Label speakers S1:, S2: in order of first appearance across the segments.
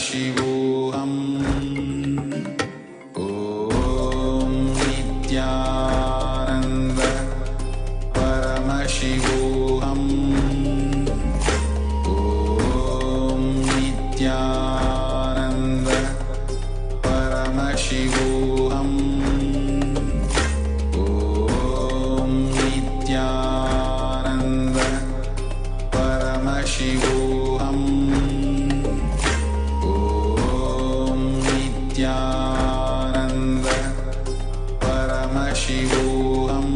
S1: Paramashivam. Om Nithyananda Paramashivam. Om Nithyananda Paramashivam. Om Nithyananda Paramashivam. Om Nithyananda Paramashivam.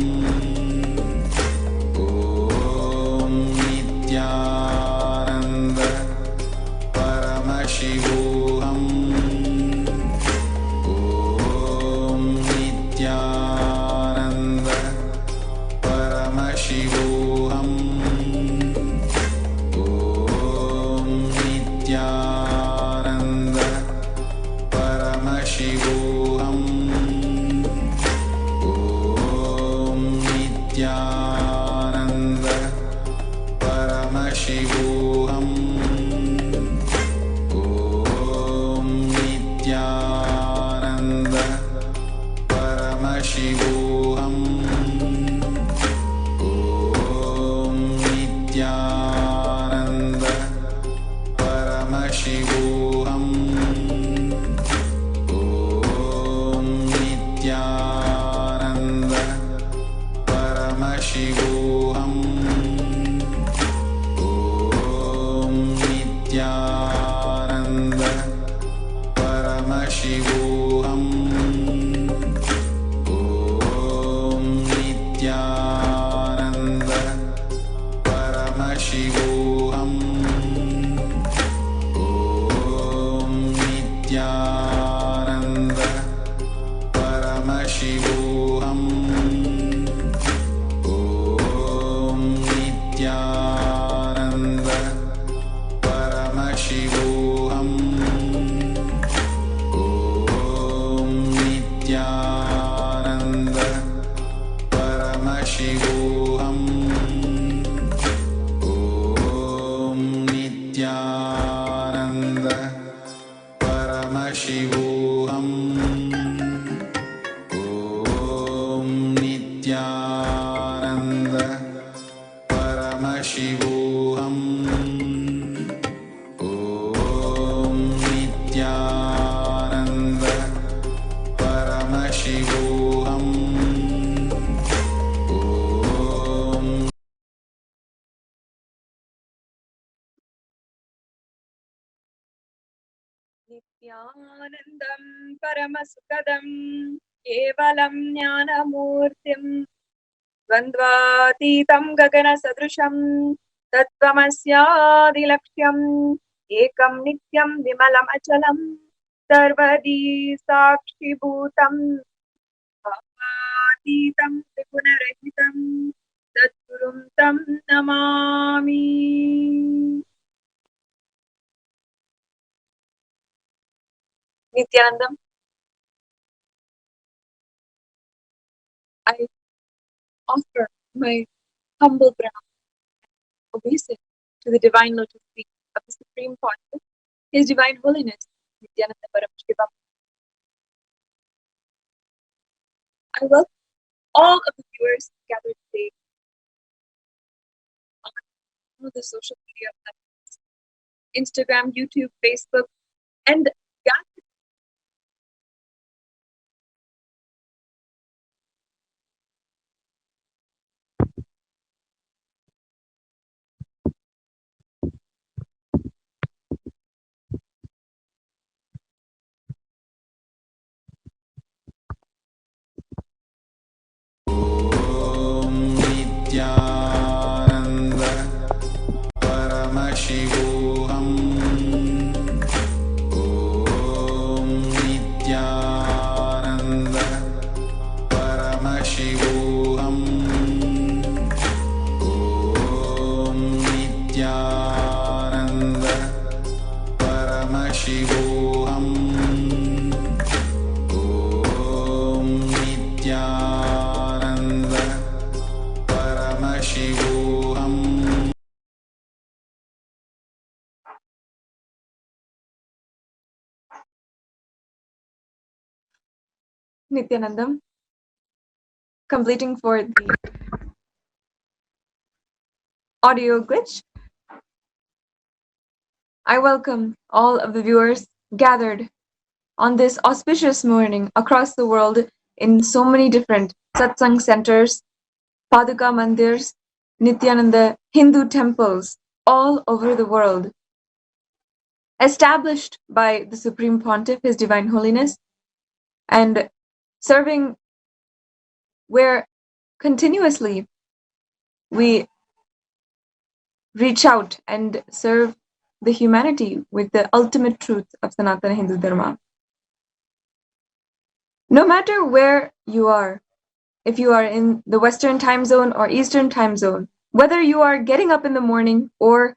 S1: Om Nithyananda Paramashivam. Om Nithyananda Paramashivam. Om Nithyananda Paramashivam. Om Nithyananda Paramashivam. Om Nithyananda Paramashivam. Om Nithyananda Paramashivam. Om Nithyananda Paramashivam. Om Nithyananda Paramashivam. Om Nithyananda Paramashivam. Om Nithyananda Paramashivam. Om Nithyananda Paramashivam. Om Nithyananda Paramashivam. Om Nithyananda Paramashivam. Om Nithyananda Paramashivam. Om Nithyananda Paramashivam. Om
S2: Nithyanandam Paramasukadam Kevalam Jnanamurtim Dvandvatitam Gagana Sadrusham Tattvamasyadilaksham Ekam Nityam Vimalam Achalam Sarvadi Sakshi Bhutam Bhavaatitam Trigunarahitam Tatgurum Tam Namami. Nithyanandam, I offer my humble pranam, obeisance to the divine lotus feet of the Supreme Pontiff, His Divine Holiness, Nithyananda Paramashivam. I welcome all of the viewers gathered today on all the social media platforms, Instagram, YouTube, Facebook, and
S1: Om Nithyananda Paramashivam. Om Nithyananda Paramashivam. Om Nithyananda Paramashivam. Om Nithyananda Paramashivam.
S2: Nithyanandam, completing for the audio glitch. I welcome all of the viewers gathered on this auspicious morning across the world in so many different Satsang centers, Paduka mandirs, Nithyananda Hindu temples all over the world, established by the Supreme Pontiff, His Divine Holiness, and serving where continuously we reach out and serve the humanity with the ultimate truth of Sanatana Hindu Dharma. No matter where you are, if you are in the Western time zone or Eastern time zone, whether you are getting up in the morning or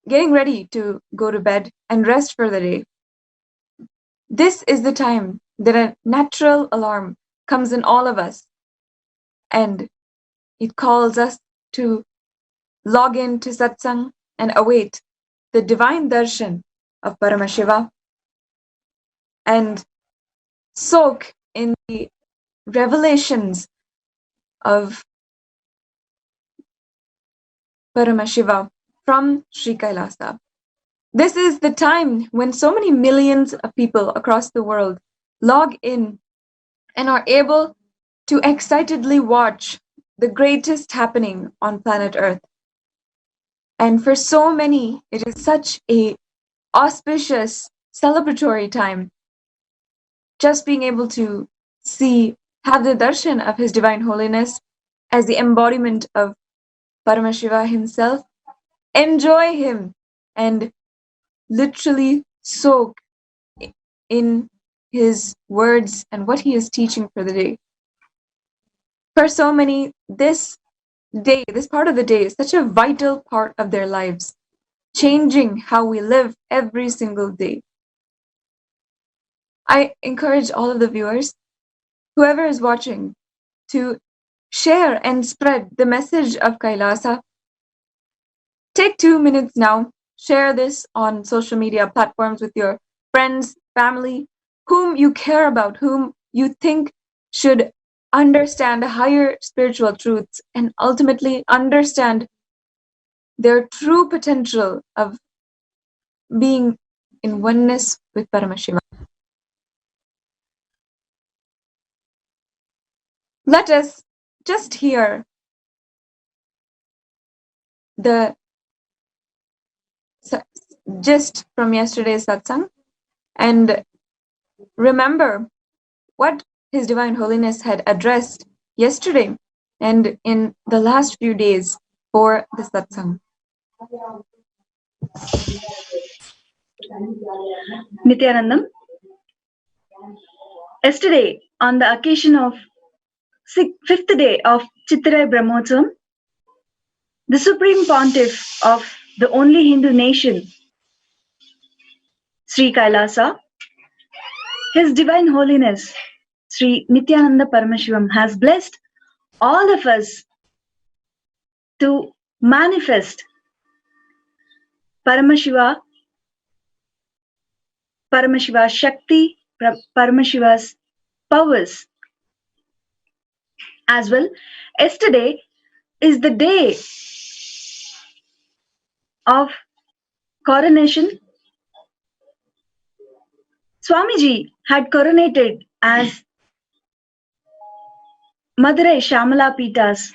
S2: getting ready to go to bed and rest for the day, this is the time that a natural alarm comes in all of us, and it calls us to log in to Satsang and await the divine darshan of Paramashiva and soak in the revelations of Paramashiva from Sri Kailasa. This is the time when so many millions of people across the world log in and are able to excitedly watch the greatest happening on planet Earth. And for so many, it is such a auspicious, celebratory time. Just being able to have the darshan of His Divine Holiness as the embodiment of Paramashiva himself, enjoy him and literally soak in his words and what he is teaching for the day. For so many, this part of the day is such a vital part of their lives, changing how we live every single day. I encourage all of the viewers, whoever is watching, to share and spread the message of Kailasa. Take 2 minutes now, share this on social media platforms with your friends, family, whom you care about, whom you think should understand higher spiritual truths and ultimately understand their true potential of being in oneness with Paramashiva. Let us just hear the gist from yesterday's satsang and remember what His Divine Holiness had addressed yesterday and in the last few days for the satsang.
S3: Nithyanandam, yesterday on the occasion of fifth day of Chittirai Brahmotsavam, the Supreme Pontiff of the only Hindu nation, Sri Kailasa, His Divine Holiness, Sri Nithyananda Paramashivam, has blessed all of us to manifest Paramashiva, Paramashiva's Shakti, Paramashiva's powers. As well, yesterday is the day of coronation. Swamiji had coronated as Madurai Shamala Pita's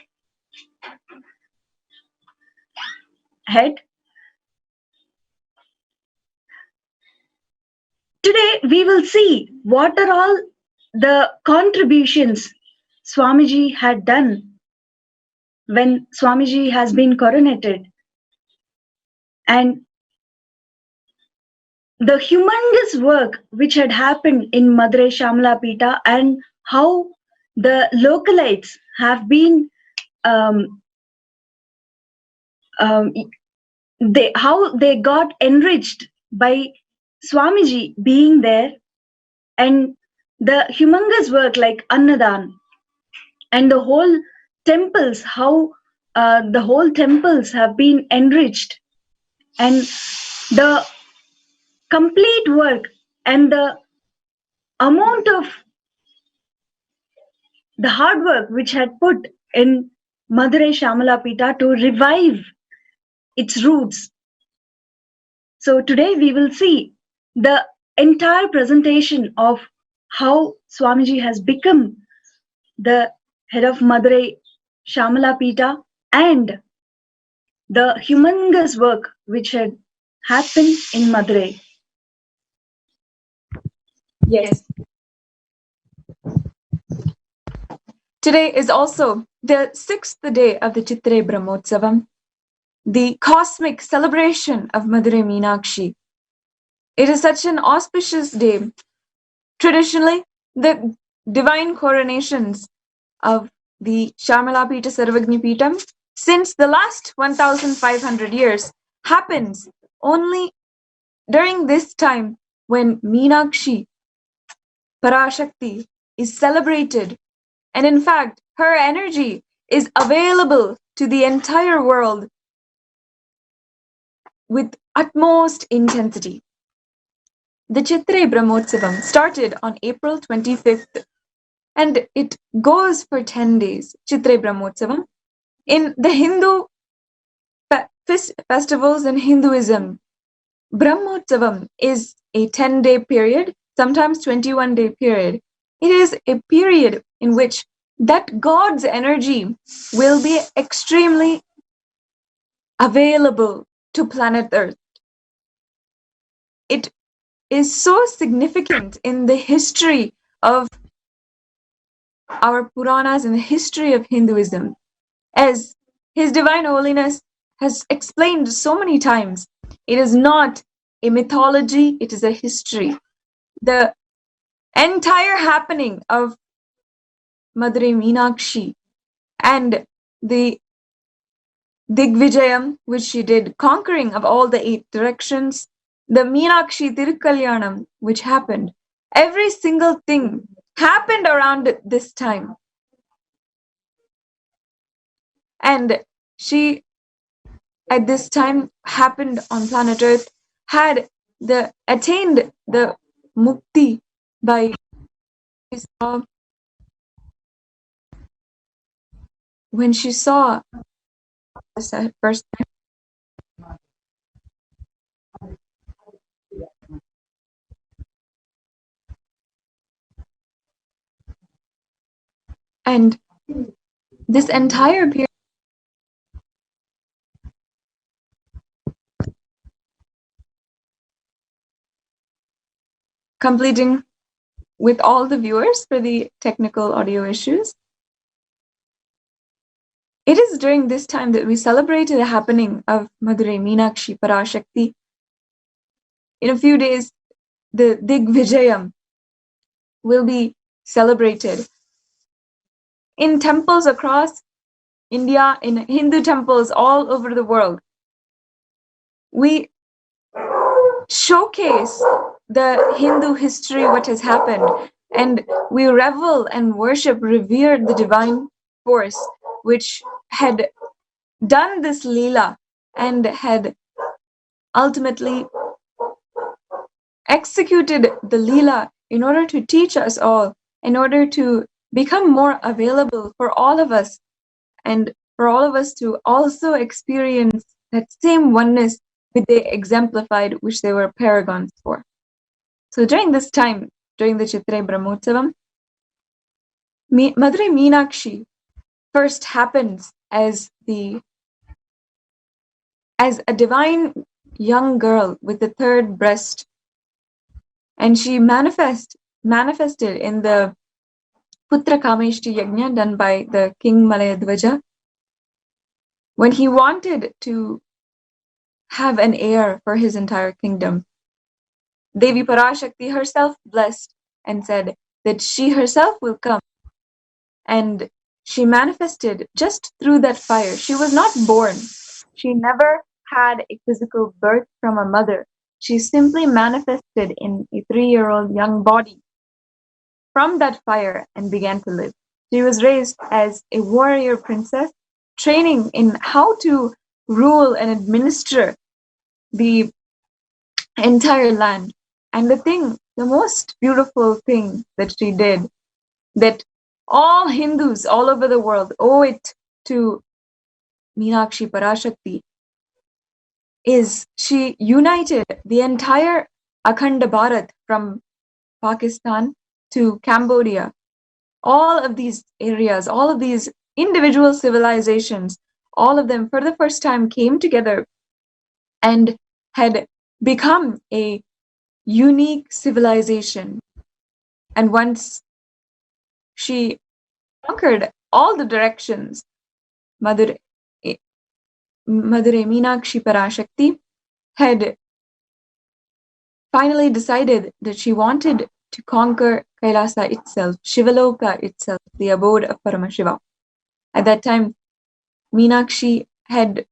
S3: head. Today we will see what are all the contributions Swamiji had done when Swamiji has been coronated, and the humongous work which had happened in Madurai Shamala Pita, and how the localites have been how they got enriched by Swamiji being there, and the humongous work like Annadan and the whole temples, how the whole temples have been enriched, and the complete work and the amount of the hard work which had put in Madurai Shamalapita to revive its roots. So today we will see the entire presentation of how Swamiji has become the head of Madurai Shamalapita and the humongous work which had happened in Madurai.
S2: Yes. Today is also the 6th day of the Chitrai Brahmotsavam, the cosmic celebration of Madurai Meenakshi. It is such an auspicious day. Traditionally, the divine coronations of the Shamalapita Sarvagnipitam since the last 1500 years happens only during this time when Meenakshi, Parashakti, is celebrated. And in fact, her energy is available to the entire world with utmost intensity. The Chitrai Brahmotsavam started on April 25th and it goes for 10 days. Chitrai Brahmotsavam. In the Hindu festivals in Hinduism, Brahmotsavam is a 10-day period, sometimes 21-day period. It is a period in which that God's energy will be extremely available to planet Earth. It is so significant in the history of our Puranas and the history of Hinduism. As His Divine Holiness has explained so many times, it is not a mythology, it is a history. The entire happening of Madurai Meenakshi and the Digvijayam, which she did, conquering of all the 8 directions, the Meenakshi Tirukalyanam, which happened, every single thing happened around this time. And she, at this time, happened on planet Earth, had attained the mukti by when she saw the first time. And this entire period, completing with all the viewers for the technical audio issues. It is during this time that we celebrated the happening of Madurai Meenakshi Parashakti. In a few days, the Digvijayam will be celebrated in temples across India, in Hindu temples all over the world. We showcase the Hindu history, what has happened, and we revel and worship, revere the divine force which had done this Leela and had ultimately executed the Leela in order to teach us all, in order to become more available for all of us, and for all of us to also experience that same oneness which they exemplified, which they were paragons for. So during this time, during the Chitrai Brahmotsavam, Madurai Meenakshi first happens as a divine young girl with the 3rd breast, and she manifested in the Putra Kameshti Yajna done by the King Malayadvaja when he wanted to have an heir for his entire kingdom. Devi Parashakti herself blessed and said that she herself will come, and she manifested just through that fire. She was not born. She never had a physical birth from a mother. She simply manifested in a 3-year-old young body from that fire and began to live. She was raised as a warrior princess, training in how to rule and administer the entire land. And the thing the most beautiful thing that she did, that all Hindus all over the world owe it to Meenakshi Parashakti, is she united the entire Akhanda Bharat from Pakistan to Cambodia. All of these areas, all of these individual civilizations, all of them for the first time came together and had become a unique civilization. And once she conquered all the directions, Madurai Meenakshi Parashakti had finally decided that she wanted to conquer Kailasa itself, Shivaloka itself, the abode of Paramashiva. At that time, Meenakshi had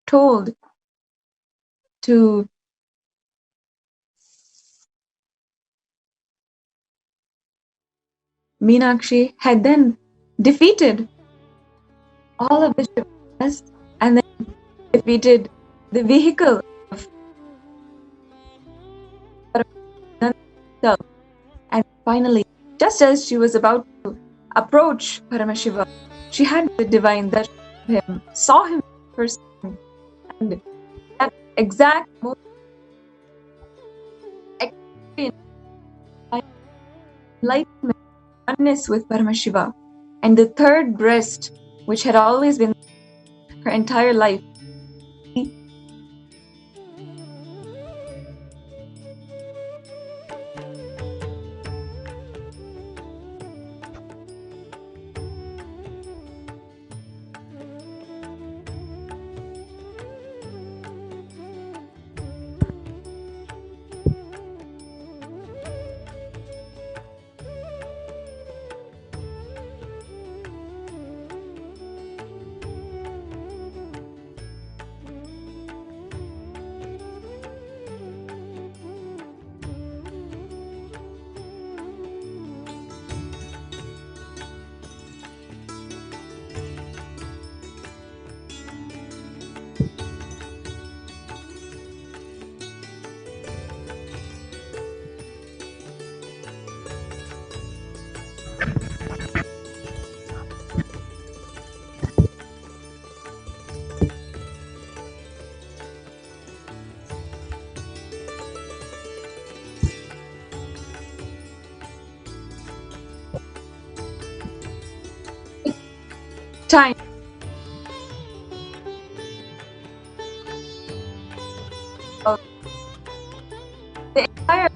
S2: told to Meenakshi had then defeated all of the Shivas and then defeated the vehicle of Paramashiva. And finally, just as she was about to approach Paramashiva, she had the divine darshan of him, saw him first, and that exact moment, enlightenment, oneness with Paramashiva, and the third breast, which had always been her entire life. Time. Of the entire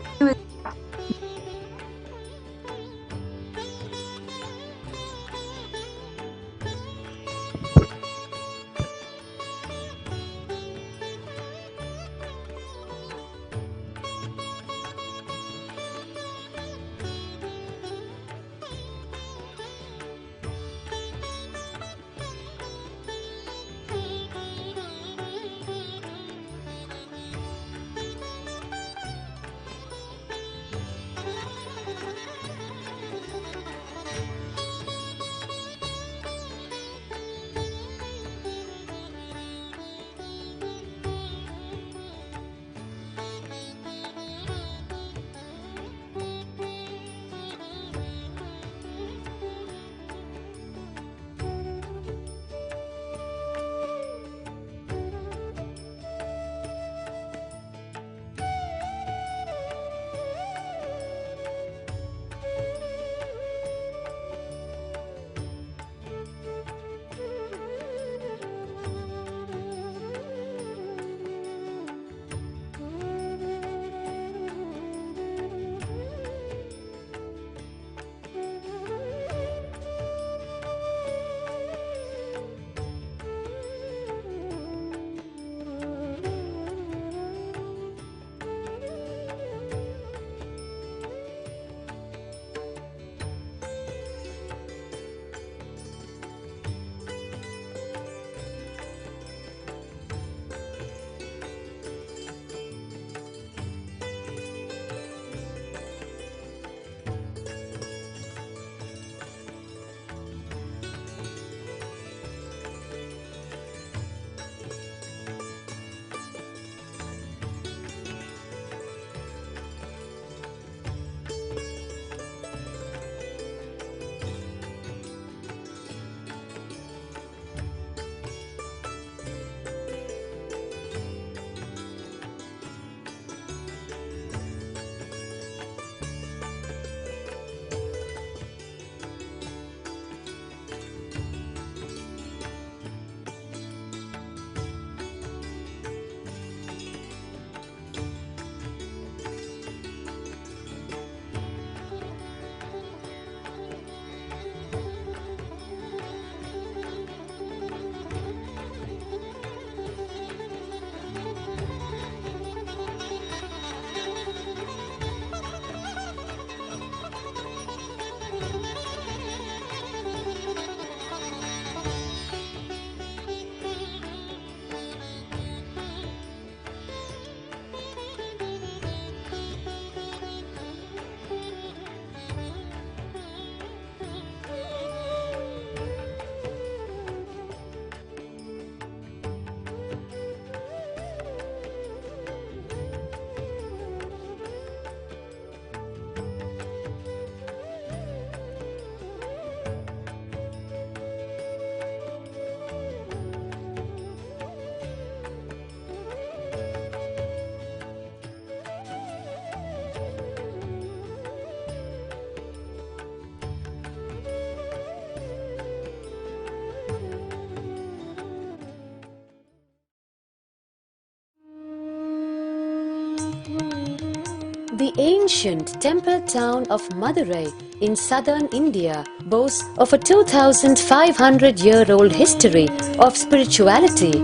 S4: The ancient temple town of Madurai in southern India boasts of a 2,500-year-old history of spirituality.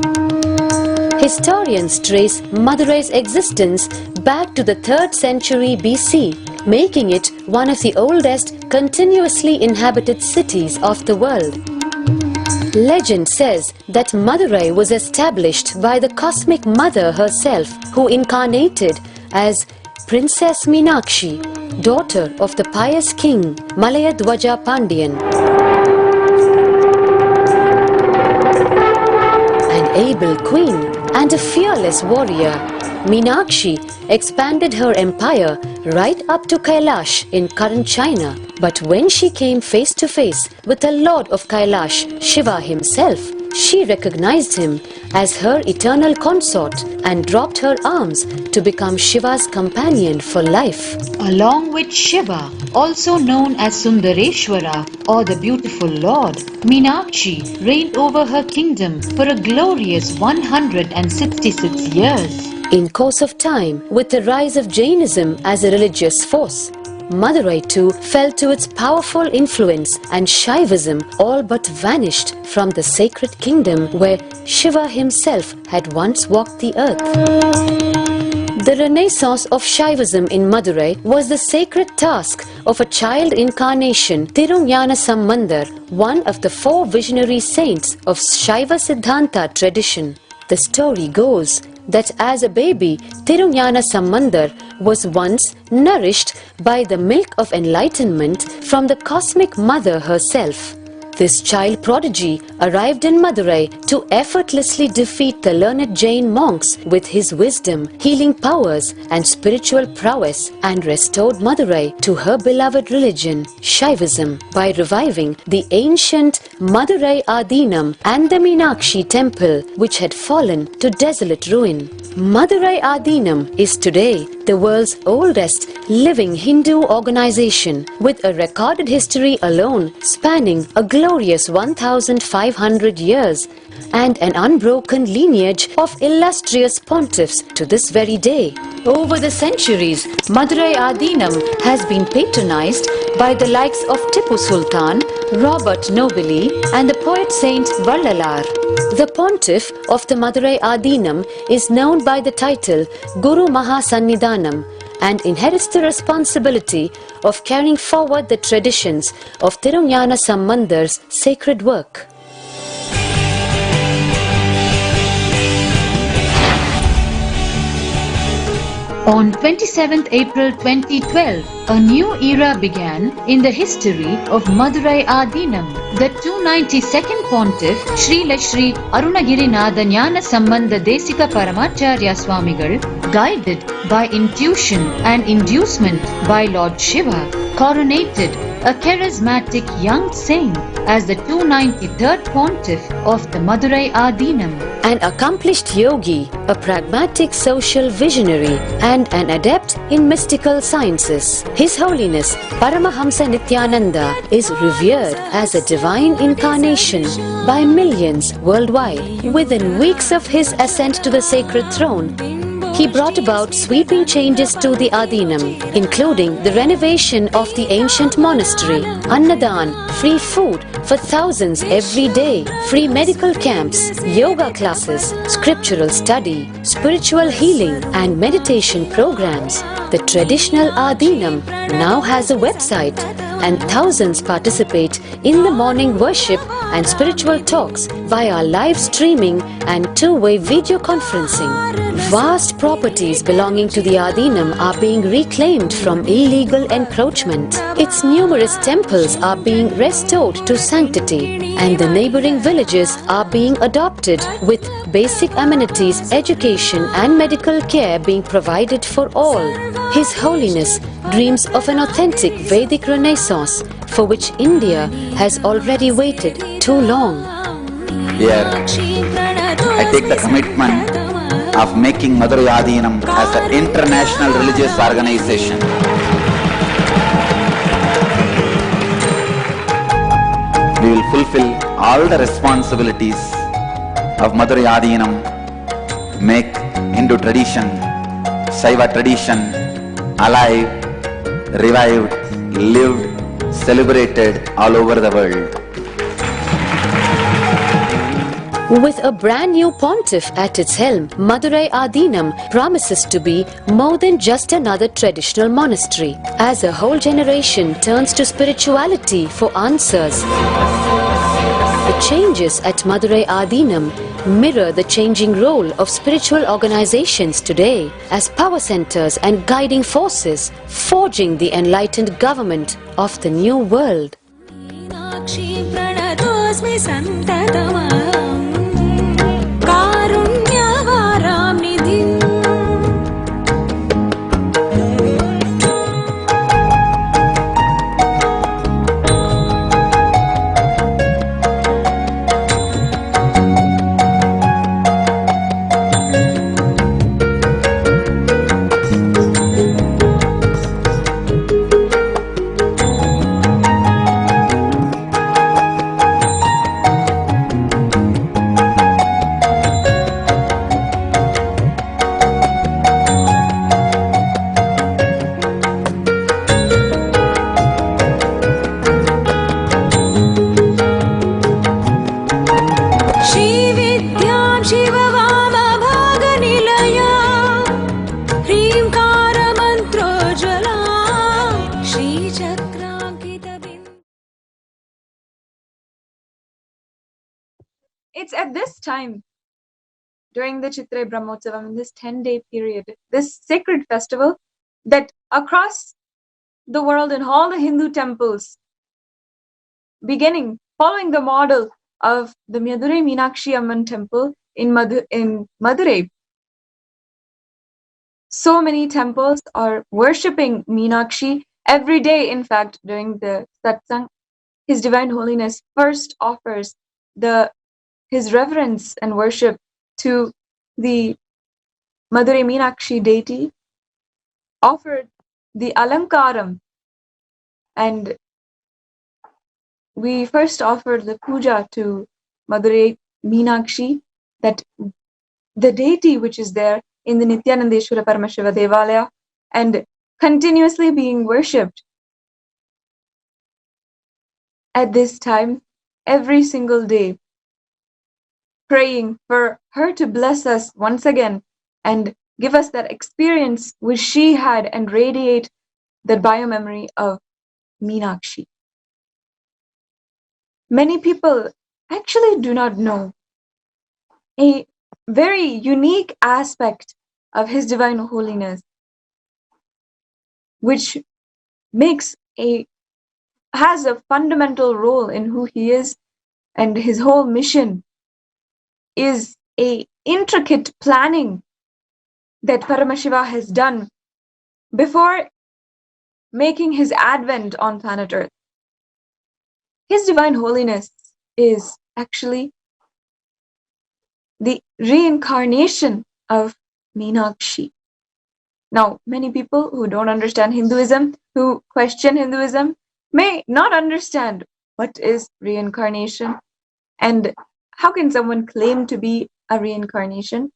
S4: Historians trace Madurai's existence back to the 3rd century BC, making it one of the oldest continuously inhabited cities of the world. Legend says that Madurai was established by the cosmic mother herself, who incarnated as Princess Meenakshi, daughter of the pious king Malayadwaja Pandian. An able queen and a fearless warrior, Meenakshi expanded her empire right up to Kailash in current China. But when she came face to face with the Lord of Kailash, Shiva himself, she recognized him as her eternal consort and dropped her arms to become Shiva's companion for life.
S5: Along with Shiva, also known as Sundareshwara or the beautiful Lord, Meenakshi reigned over her kingdom for a glorious 166 years.
S4: In course of time, with the rise of Jainism as a religious force, Madurai too fell to its powerful influence, and Shaivism all but vanished from the sacred kingdom where Shiva himself had once walked the earth. The renaissance of Shaivism in Madurai was the sacred task of a child incarnation, Tirunjana Sambandar, one of the 4 visionary saints of Shaiva Siddhanta tradition. The story goes that as a baby, Tirunjana Sambandar was once nourished by the milk of enlightenment from the cosmic mother herself. This child prodigy arrived in Madurai to effortlessly defeat the learned Jain monks with his wisdom, healing powers and spiritual prowess, and restored Madurai to her beloved religion, Shaivism, by reviving the ancient Madurai Adinam and the Meenakshi temple, which had fallen to desolate ruin. Madurai Adinam is today the world's oldest living Hindu organization, with a recorded history alone spanning a glorious 1,500 years and an unbroken lineage of illustrious pontiffs to this very day. Over the centuries, Madurai Adinam has been patronized by the likes of Tipu Sultan, Robert Nobili and the poet saint Vallalar. The pontiff of the Madurai Adinam is known by the title Guru Mahasannidhanam and inherits the responsibility of carrying forward the traditions of Tirunjana Sambandar's sacred work.
S5: On 27th April 2012, a new era began in the history of Madurai Adinam. The 292nd Pontiff, Srila Sri Arunagirinatha Jnana Sambandha Desika Paramacharya Swamigal, guided by intuition and inducement by Lord Shiva, coronated a charismatic young saint as the 293rd Pontiff of the Madurai Adinam.
S4: An accomplished yogi, a pragmatic social visionary, and an adept in mystical sciences, His Holiness Paramahamsa Nithyananda is revered as a divine incarnation by millions worldwide. Within weeks of his ascent to the sacred throne, he brought about sweeping changes to the Adinam, including the renovation of the ancient monastery, Annadan, free food for thousands every day, free medical camps, yoga classes, scriptural study, spiritual healing and meditation programs. The traditional Adinam now has a website, and thousands participate in the morning worship and spiritual talks via live streaming and two-way video conferencing. Vast properties belonging to the Adinam are being reclaimed from illegal encroachment. Its numerous temples are being restored to sanctity, and the neighboring villages are being adopted, with basic amenities, education and medical care being provided for all. His Holiness dreams of an authentic Vedic Renaissance for which India has already waited too long.
S6: Here, I take the commitment of making Madurai Adinam as an international religious organization. We will fulfill all the responsibilities of Madurai Adinam, make Hindu tradition Saiva tradition alive, revived, lived, celebrated all over the world.
S4: With a brand new pontiff at its helm, Madurai Adinam promises to be more than just another traditional monastery. As a whole generation turns to spirituality for answers, the changes at Madurai Adinam mirror the changing role of spiritual organizations today as power centers and guiding forces, forging the enlightened government of the new world.
S2: It's at this time, during the Chitre Brahmotsavam, in this 10-day period, this sacred festival, that across the world in all the Hindu temples, following the model of the Madurai Meenakshi Amman temple in Madurai, so many temples are worshipping Meenakshi every day. In fact, during the Satsang, His Divine Holiness first offers his reverence and worship to the Madurai Meenakshi deity, offered the Alankaram, and we first offered the puja to Madurai Meenakshi, that the deity which is there in the Nithyanandeshwara Paramashiva Devalaya and continuously being worshipped at this time, every single day, praying for her to bless us once again and give us that experience which she had and radiate the biomemory of Meenakshi. Many people actually do not know a very unique aspect of His Divine Holiness, which has a fundamental role in who He is, and His whole mission is a intricate planning that Paramashiva has done before making His advent on planet Earth. His Divine Holiness is actually the reincarnation of Meenakshi. Now, many people who don't understand Hinduism, who question Hinduism, may not understand what is reincarnation and how can someone claim to be a reincarnation.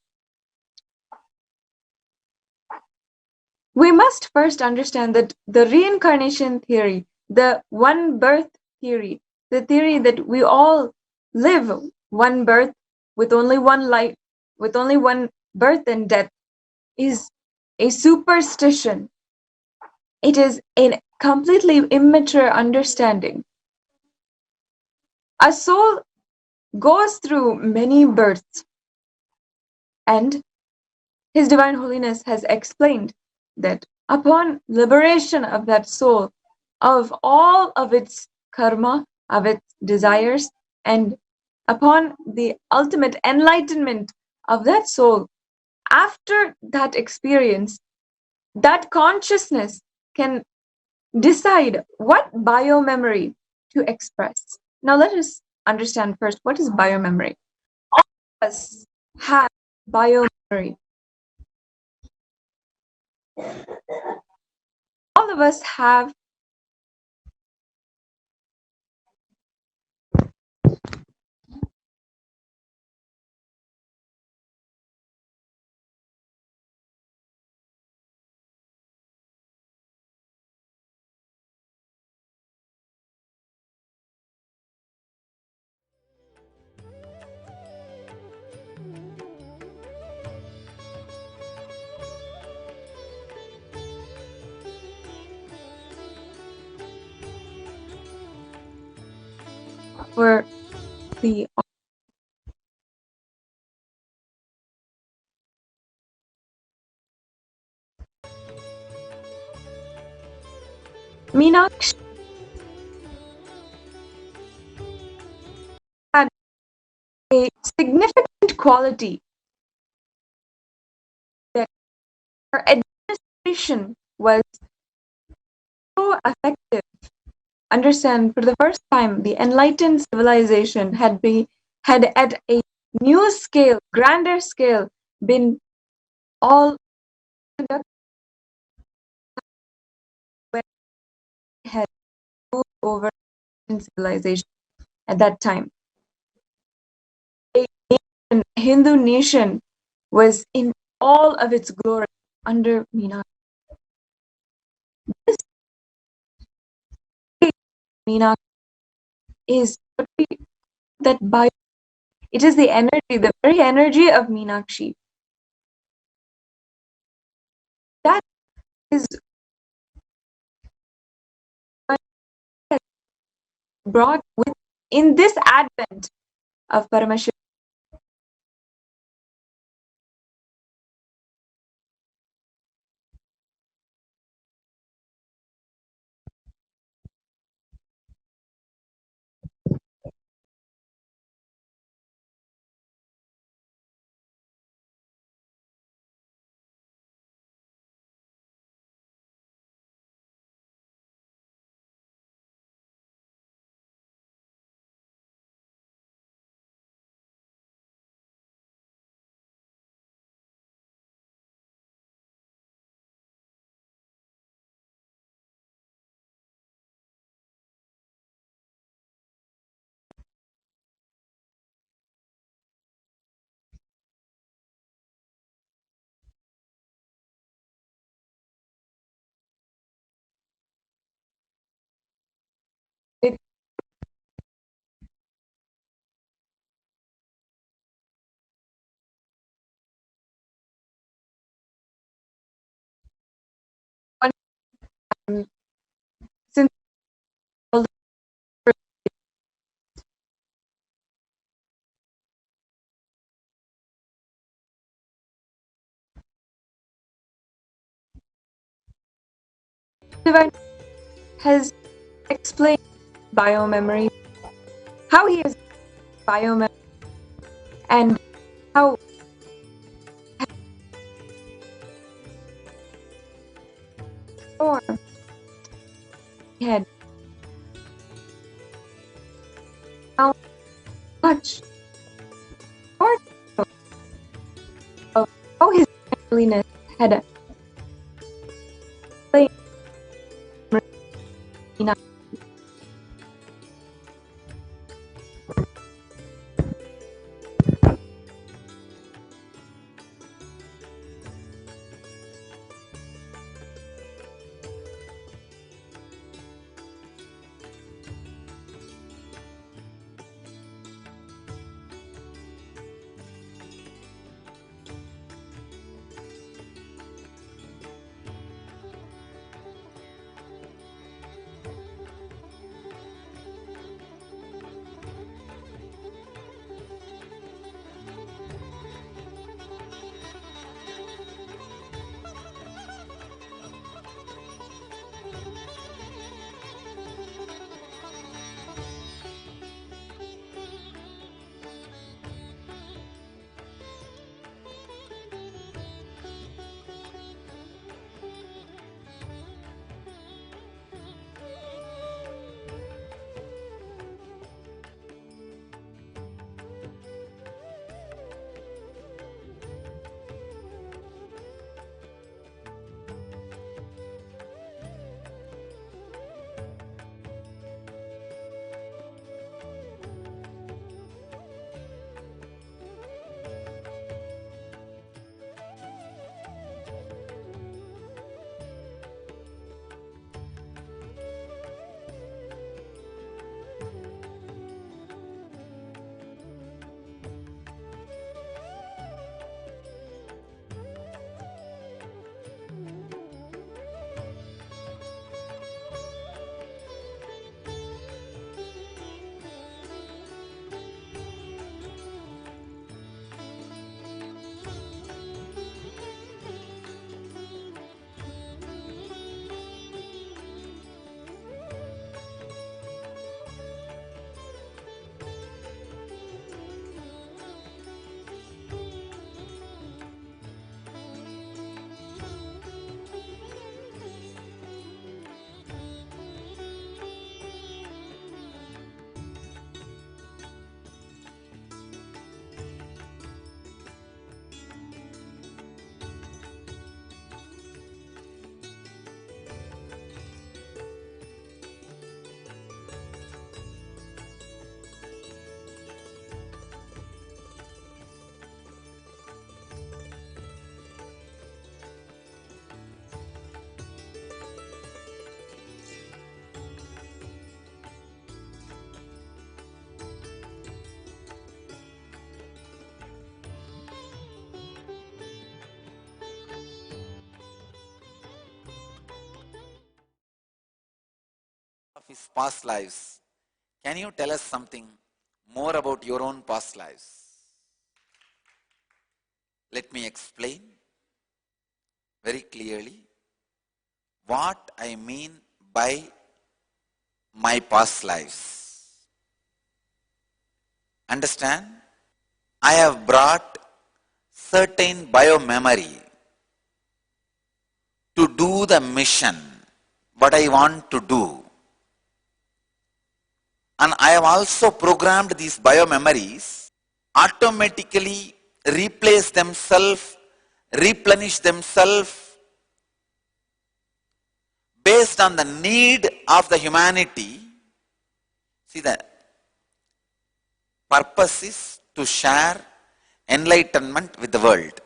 S2: We must first understand that the reincarnation theory, the one birth theory, the theory that we all live one birth with only one life, with only one birth and death, is a superstition. It is a completely immature understanding. A soul goes through many births, and His Divine Holiness has explained that upon liberation of that soul of all of its karma, of its desires, and upon the ultimate enlightenment of that soul, after that experience, that consciousness can decide what biomemory to express. Now let us understand first, what is biomemory? All of us have biomemory. All of us have for the Meenakshi had a significant quality that her administration was so effective. Understand, for the first time, the enlightened civilization had at a new scale, grander scale, been all conducted where it had ruled over civilization at that time. A Hindu nation was in all of its glory under Meenakshi. This Meenakshi is that by it is the energy, the very energy of Meenakshi. That is what has brought with in this advent of Paramashiva. It since all the Divine has explained biomemory, how he is biomemory, and how or he had how much or of how his holiness had explained Meenakshi.
S6: his past lives. Can you tell us something more about your own past lives? Let me explain very clearly what I mean by my past lives. Understand? I have brought certain biomemory to do the mission, what I want to do. And I have also programmed these biomemories automatically replace themselves, replenish themselves based on the need of the humanity. See, the purpose is to share enlightenment with the world.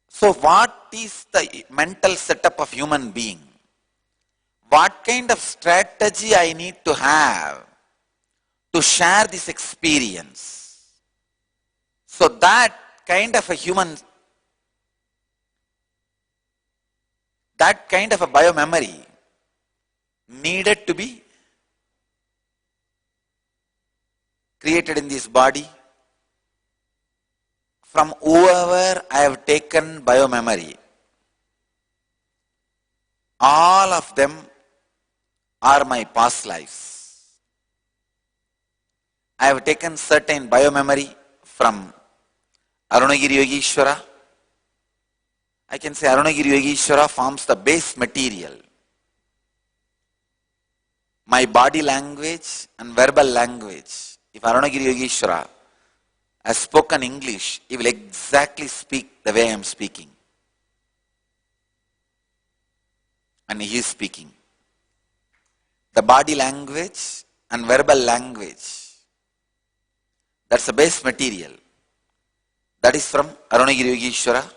S6: So what is the mental setup of human being? What kind of strategy I need to have to share this experience? So that kind of a human, that kind of a biomemory needed to be created in this body from whoever I have taken biomemory. All of them are my past lives. I have taken certain biomemory from Arunagiri Yogeshwara. I can say Arunagiri Yogeshwara forms the base material. My body language and verbal language. If Arunagiri Yogeshwara has spoken English, he will exactly speak the way I am speaking. And he is speaking. The body language and verbal language, that's the base material. That is from Arunagiri Yogeshwara.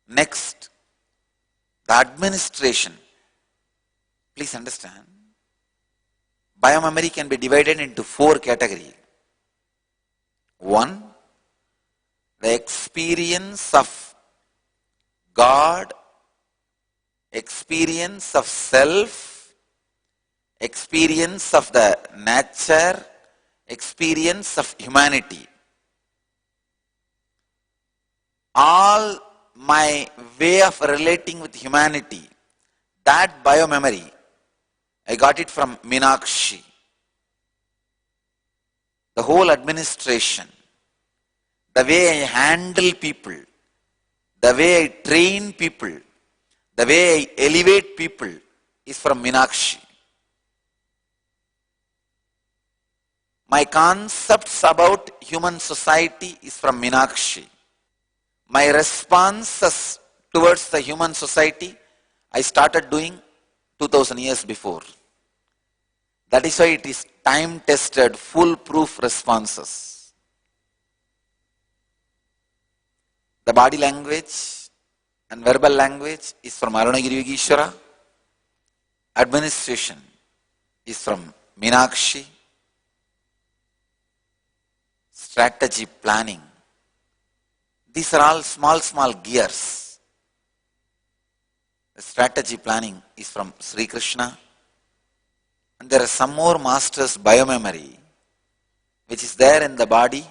S6: Next, the administration. Please understand, biomemory can be divided into 4 categories. 1, the experience of God, experience of self, experience of the nature, experience of humanity. All my way of relating with humanity, that biomemory, I got it from Meenakshi. The whole administration, the way I handle people, the way I train people, the way I elevate people is from Meenakshi. My concepts about human society is from Meenakshi. My responses towards the human society, I started doing 2000 years before. That is why it is time-tested, foolproof responses. The body language and verbal language is from Arunagiri Yogeshwara. Administration is from Meenakshi. Strategy planning. These are all small gears. The strategy planning is from Sri Krishna. And there are some more masters' biomemory, which is there in the body,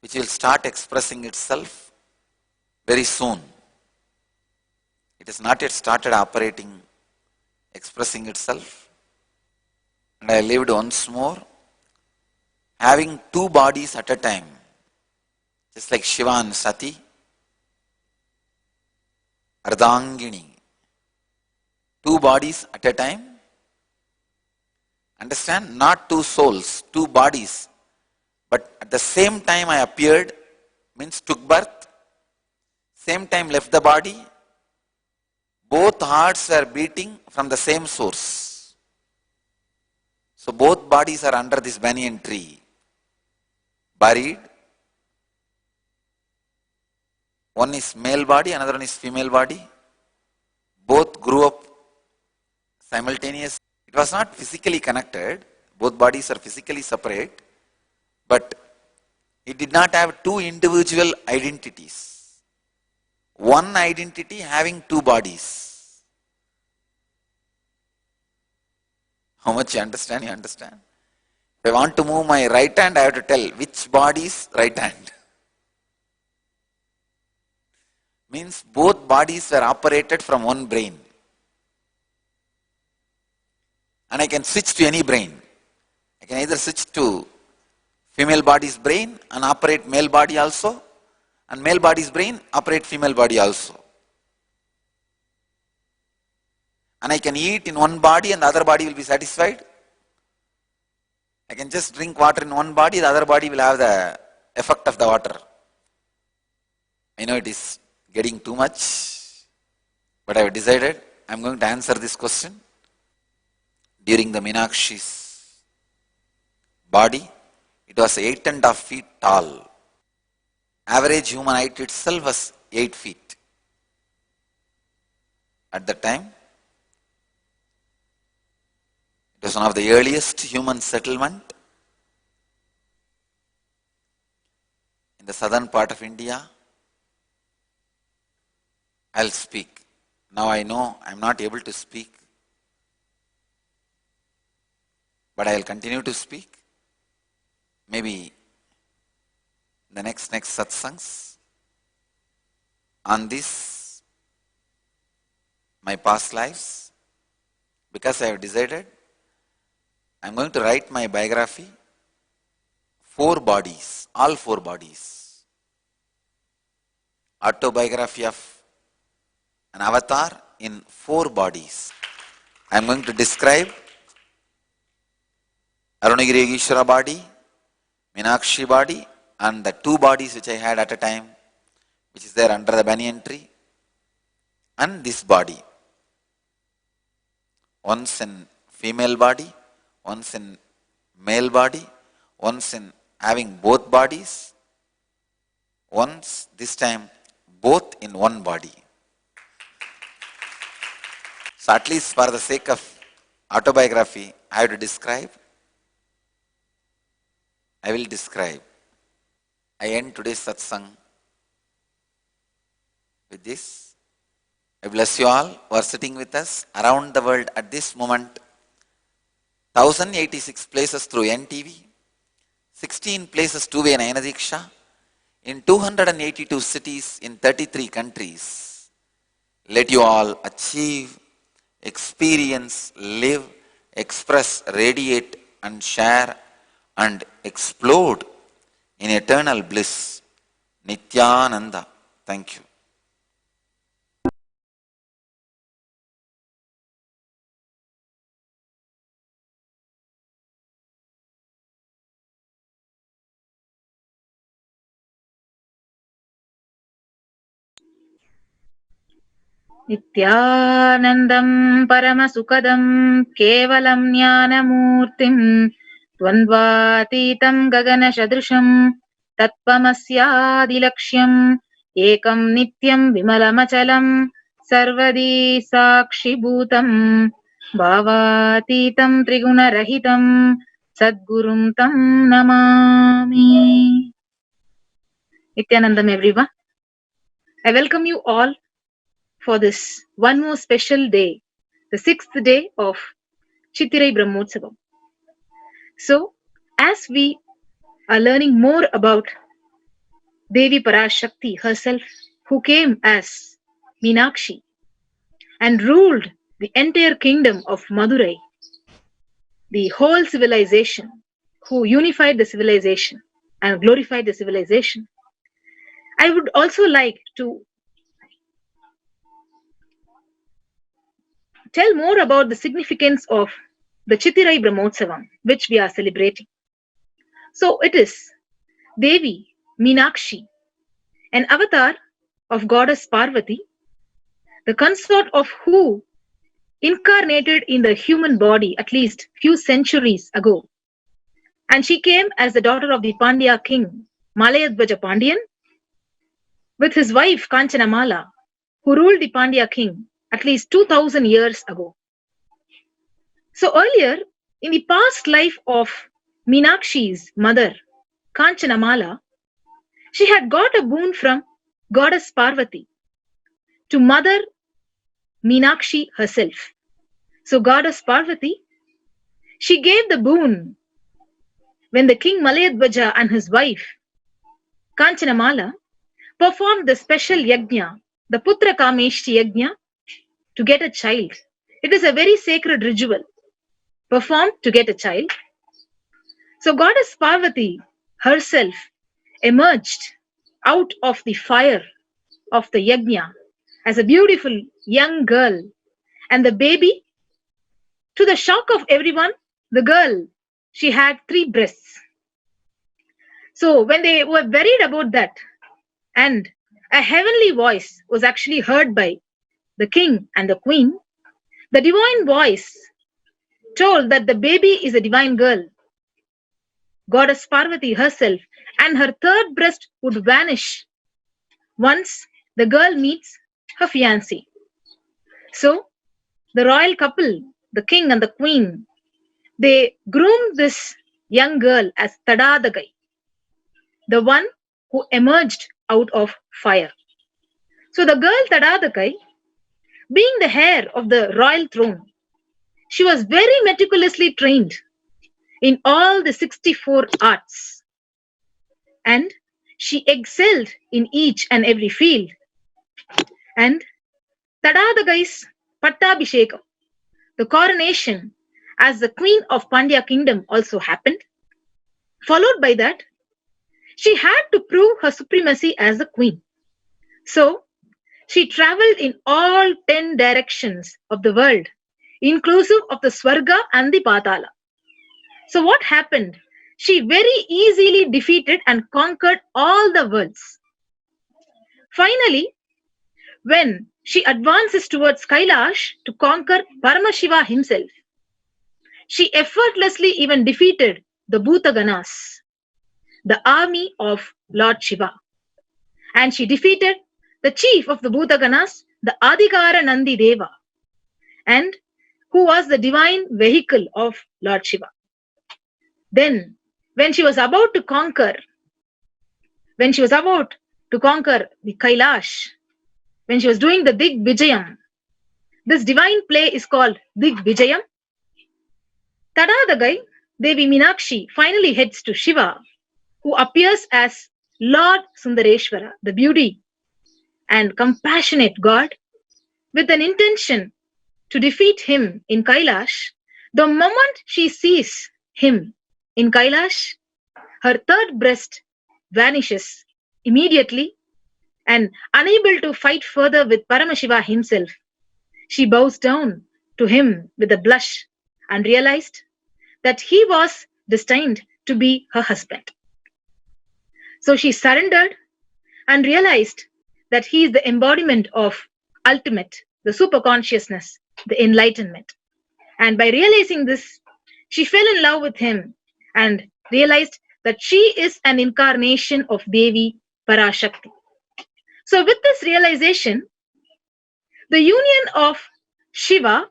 S6: which will start expressing itself very soon. It has not yet started operating, expressing itself. And I lived once more, having 2 bodies at a time, just like Shiva and Sati, Ardhangini. 2 bodies at a time. Understand? Not 2 souls, 2 bodies. But at the same time I appeared, means took birth, same time left the body. Both hearts were beating from the same source. So both bodies are under this banyan tree, buried. One is male body, another one is female body. Both grew up simultaneously. It was not physically connected. Both bodies are physically separate. But it did not have 2 individual identities. One identity having 2 bodies. How much you understand? You understand? If I want to move my right hand, I have to tell which body is right hand. Means both bodies were operated from one brain. And I can switch to any brain. I can either switch to female body's brain and operate male body also, and male body's brain operate female body also. And I can eat in one body and the other body will be satisfied. I can just drink water in one body, the other body will have the effect of the water. I know it is getting too much, but I have decided I am going to answer this question. During the Meenakshi's body, it was 8.5 feet tall. Average human height itself was 8 feet. At that time, it was one of the earliest human settlement in the southern part of India. I'll speak. Now I know I'm not able to speak, but I'll continue to speak. Maybe the next satsangs on this, my past lives, because I have decided I'm going to write my biography, 4 bodies, all 4 bodies. Autobiography of an avatar in 4 bodies. I'm going to describe Arunagiri Yogeshwara body, Meenakshi body, and the 2 bodies which I had at a time, which is there under the banyan tree, and this body. Once in female body, once in male body, once in having both bodies, once this time both in one body. So at least for the sake of autobiography, I have to describe. I will describe. I end today's satsang with this. I bless you all who are sitting with us around the world at this moment. 1086 places through NTV, 16 places two-way Nayanadiksha, in 282 cities in 33 countries. Let you all achieve, experience, live, express, radiate and share and explode in eternal bliss. Nithyananda. Thank you.
S7: नित्यानन्दं परमसुखदं केवलं ज्ञानमूर्तिं द्वन्द्वातीतं गगनसदृशं तत्त्वमस्यादिलक्ष्यम् एकं नित्यं विमलमचलं सर्वदी साक्षिभूतं भावातीतं त्रिगुणरहितं सद्गुरुं तं Namami. Nithyanandam, everyone. I welcome you all for this one more special day, the 6th day of Chittirai Brahmotsavam. So, as we are learning more about Devi Parashakti herself, who came as Meenakshi and ruled the entire kingdom of Madurai, the whole civilization, who unified the civilization and glorified the civilization, I would also like to tell more about the significance of the Chittirai Brahmotsavam, which we are celebrating. So it is Devi Meenakshi, an avatar of goddess Parvati, the consort of who incarnated in the human body at least few centuries ago. And she came as the daughter of the Pandya king, Malayadvaja Pandyan, with his wife Kanchanamala, who ruled the Pandya king at least 2000 years ago. So earlier, in the past life of Meenakshi's mother, Kanchanamala, she had got a boon from goddess Parvati to mother Meenakshi herself. So goddess Parvati She gave the boon when the king Malayadvaja and his wife Kanchanamala performed the special yajna, the Putra Kameshti yajna, to get a child. It is a very sacred ritual performed to get a child. So goddess Parvati herself emerged out of the fire of the yajna as a beautiful young girl, and the baby, to the shock of everyone, the girl, she had 3 breasts. So when they were worried about that, and a heavenly voice was actually heard by the king and the queen, the divine voice told that the baby is a divine girl. Goddess Parvati herself and her 3rd breast would vanish once the girl meets her fiancé. So the royal couple, the king and the queen, they groomed this young girl as Tadadagai, the one who emerged out of fire. So the girl Tadadagai, being the heir of the royal throne, she was very meticulously trained in all the 64 arts, and she excelled in each and every field. And Tadadagai's Pattabhishekam, the coronation as the queen of Pandya kingdom, also happened. Followed by that, she had to prove her supremacy as a queen. So she traveled in all 10 directions of the world, inclusive of the Swarga and the Patala. So what happened? She very easily defeated and conquered all the worlds. Finally, when she advances towards Kailash to conquer Paramashiva himself, she effortlessly even defeated the Bhutaganas, the army of Lord Shiva. And she defeated the chief of the Bhutaganas, the Adhikara Nandi Deva, and who was the divine vehicle of Lord Shiva. Then, when she was about to conquer the Kailash, when she was doing the Digvijayam, this divine play is called Digvijayam. Tadadagai, Devi Meenakshi, finally heads to Shiva, who appears as Lord Sundareshwara, the beauty and compassionate God, with an intention to defeat him in Kailash. The moment she sees him in Kailash, her 3rd breast vanishes immediately, and unable to fight further with Paramashiva himself, she bows down to him with a blush and realized that he was destined to be her husband. So she surrendered and realized that he is the embodiment of ultimate, the super consciousness, the enlightenment. And by realizing this, she fell in love with him and realized that she is an incarnation of Devi Parashakti. So with this realization, the union of Shiva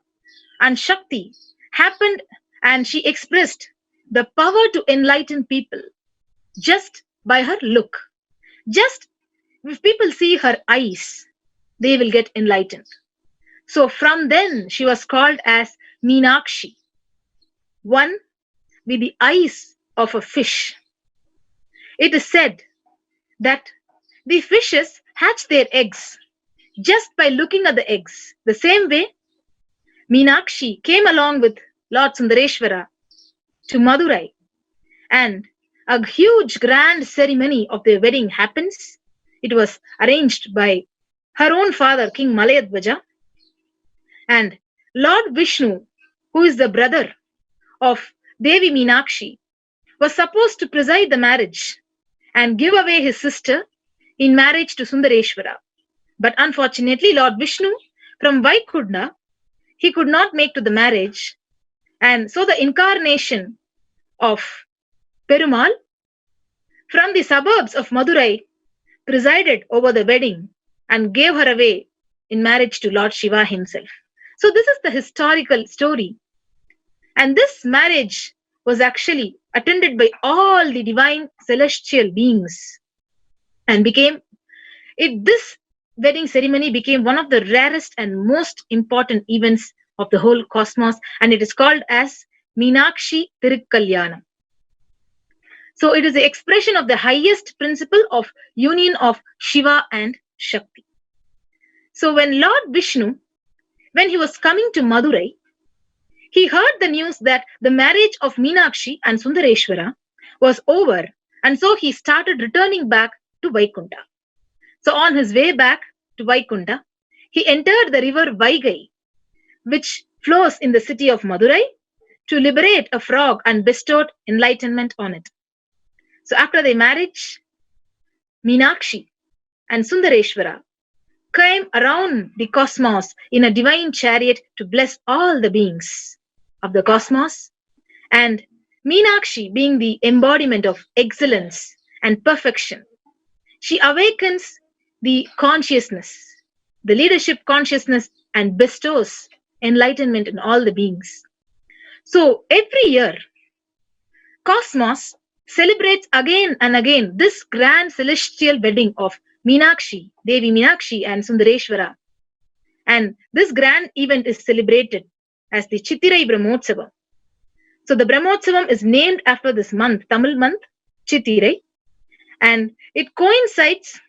S7: and Shakti happened, and she expressed the power to enlighten people just by her look. Just if people see her eyes, they will get enlightened. So from then she was called as Meenakshi, one with the eyes of a fish. It is said that the fishes hatch their eggs just by looking at the eggs. The same way, Meenakshi came along with Lord Sundareshwara to Madurai, and a huge grand ceremony of their wedding happens. It was arranged by her own father, King Malayadvaja, and Lord Vishnu, who is the brother of Devi Meenakshi, was supposed to preside the marriage and give away his sister in marriage to Sundareshwara. But unfortunately, Lord Vishnu from Vaikunta, he could not make to the marriage, and so the incarnation of Perumal from the suburbs of Madurai presided over the wedding and gave her away in marriage to Lord Shiva himself. So this is the historical story. And this marriage was actually attended by all the divine celestial beings, and this wedding ceremony became one of the rarest and most important events of the whole cosmos, and it is called as Meenakshi Tirukkalyanam. So it is the expression of the highest principle of union of Shiva and Shakti. So when Lord Vishnu, when he was coming to Madurai, he heard the news that the marriage of Meenakshi and Sundareshwara was over, and so he started returning back to Vaikunta. So on his way back to Vaikunta, he entered the river Vaigai, which flows in the city of Madurai, to liberate a frog and bestowed enlightenment on it. So after their marriage, Meenakshi and Sundareshwara came around the cosmos in a divine chariot to bless all the beings of the cosmos, and Meenakshi being the embodiment of excellence and perfection, she awakens the consciousness, the leadership consciousness, and bestows enlightenment in all the beings. So every year, cosmos celebrates again and again this grand celestial wedding of Meenakshi, Devi Meenakshi and Sundareshwara. And this grand event is celebrated as the Chittirai Brahmotsavam. So the Brahmotsavam is named after this month, Tamil month, Chittirai, and it coincides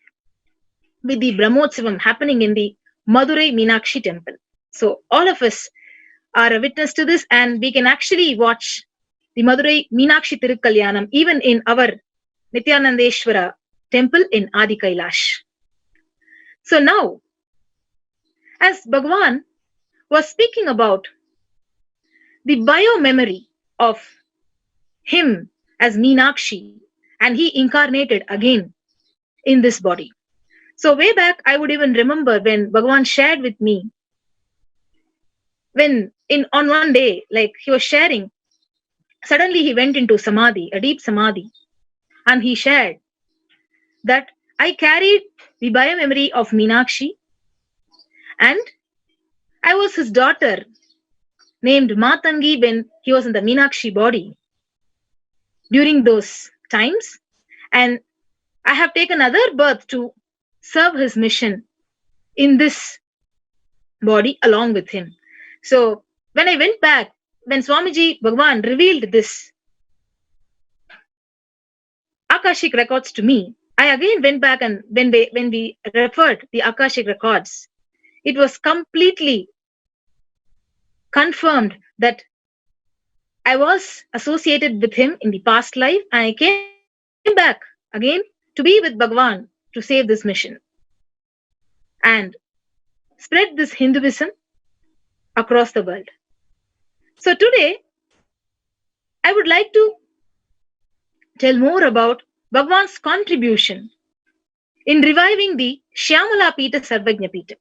S7: with the Brahmotsavam happening in the Madurai Meenakshi temple. So all of us are a witness to this, and we can actually watch the Madurai Meenakshi Tirukkalyanam even in our Nithyanandeshwara temple in Adi Kailash. So now, as Bhagavan was speaking about the bio-memory of him as Meenakshi, and he incarnated again in this body. So way back, I would even remember when Bhagavan shared with me, when on one day, like he was sharing, suddenly he went into samadhi, a deep samadhi, and he shared that I carried the bio-memory of Meenakshi, and I was his daughter named Matangi when he was in the Meenakshi body during those times, and I have taken other birth to serve his mission in this body along with him. So when I went back, when Swamiji Bhagavan revealed this Akashic records to me, I again went back, and when we referred the Akashic records, it was completely confirmed that I was associated with him in the past life, and I came back again to be with Bhagavan to save this mission and spread this Hinduism across the world. So today, I would like to tell more about Bhagavan's contribution in reviving the Shyamala Pita Sarvajna Pita.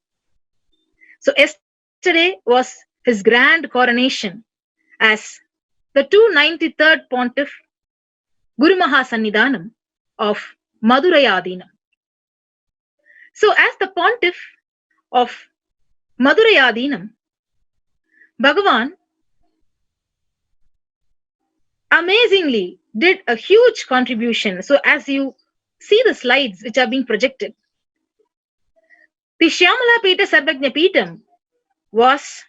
S7: So yesterday was his grand coronation as the 293rd Pontiff Guru Mahasannidhanam of Madurai Adinam. So as the Pontiff of Madurai Adinam, Bhagavan amazingly did a huge contribution. So as you see the slides which are being projected, the Shyamala Pita Sarvajna Pitam was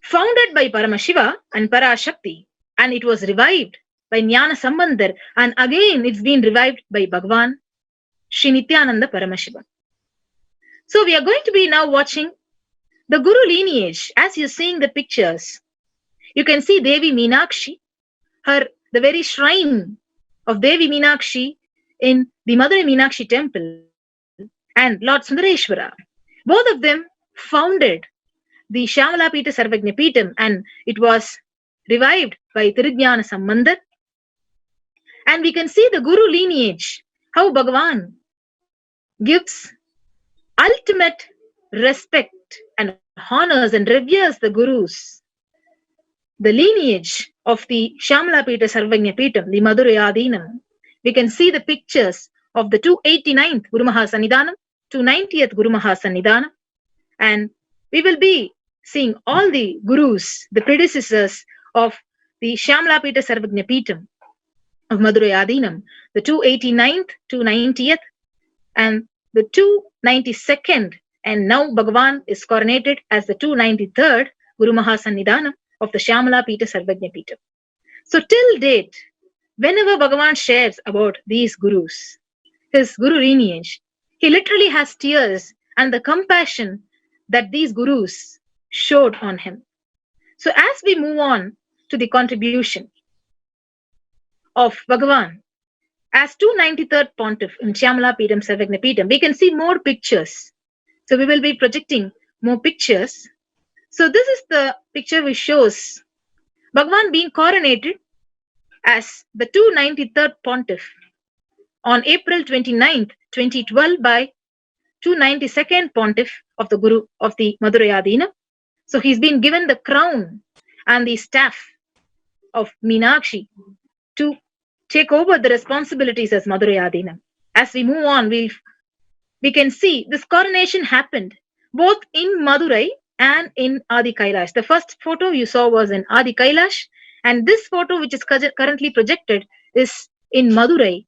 S7: founded by Paramashiva and Parashakti, and it was revived by Jnana Sambandar, and again it's been revived by Bhagavan Sri Nithyananda Paramashiva. So we are going to be now watching the Guru lineage. As you're seeing the pictures, you can see Devi Meenakshi, the very shrine of Devi Meenakshi in the Madurai Meenakshi temple, and Lord Sundareshwara. Both of them founded the Shyamala Pita Sarvajna Pitam, and it was revived by Tirujnana Sambandar. And we can see the Guru lineage, how Bhagavan gives ultimate respect and honors and reveres the Gurus. The lineage of the Shyamala Pita Sarvajna Pitam, the Madurai Adinam, we can see the pictures of the 289th Guru Mahasannidhanam, 290th Guru Mahasannidhanam, and we will be seeing all the Gurus, the predecessors of the Shyamala Pita Sarvajna Pitam of Madurai Adinam, the 289th, 290th, and the 292nd, and now Bhagavan is coronated as the 293rd Guru Mahasannidhanam of the Shyamala Pita Sarvajna Pita. So till date, whenever Bhagavan shares about these gurus, his guru lineage, he literally has tears and the compassion that these gurus showed on him. So as we move on to the contribution of Bhagavan as 293rd Pontiff in Shyamala Peetam Sarvajna Peetam, we can see more pictures. So we will be projecting more pictures. So this is the picture which shows Bhagavan being coronated as the 293rd Pontiff on April 29th, 2012 by 292nd Pontiff of the Guru of the Madhurayadina. So he's been given the crown and the staff of Meenakshi to take over the responsibilities as Madhurayadina. As we move on, we can see this coronation happened both in Madurai and in Adi Kailash. The first photo you saw was in Adi Kailash, and this photo which is currently projected is in Madurai,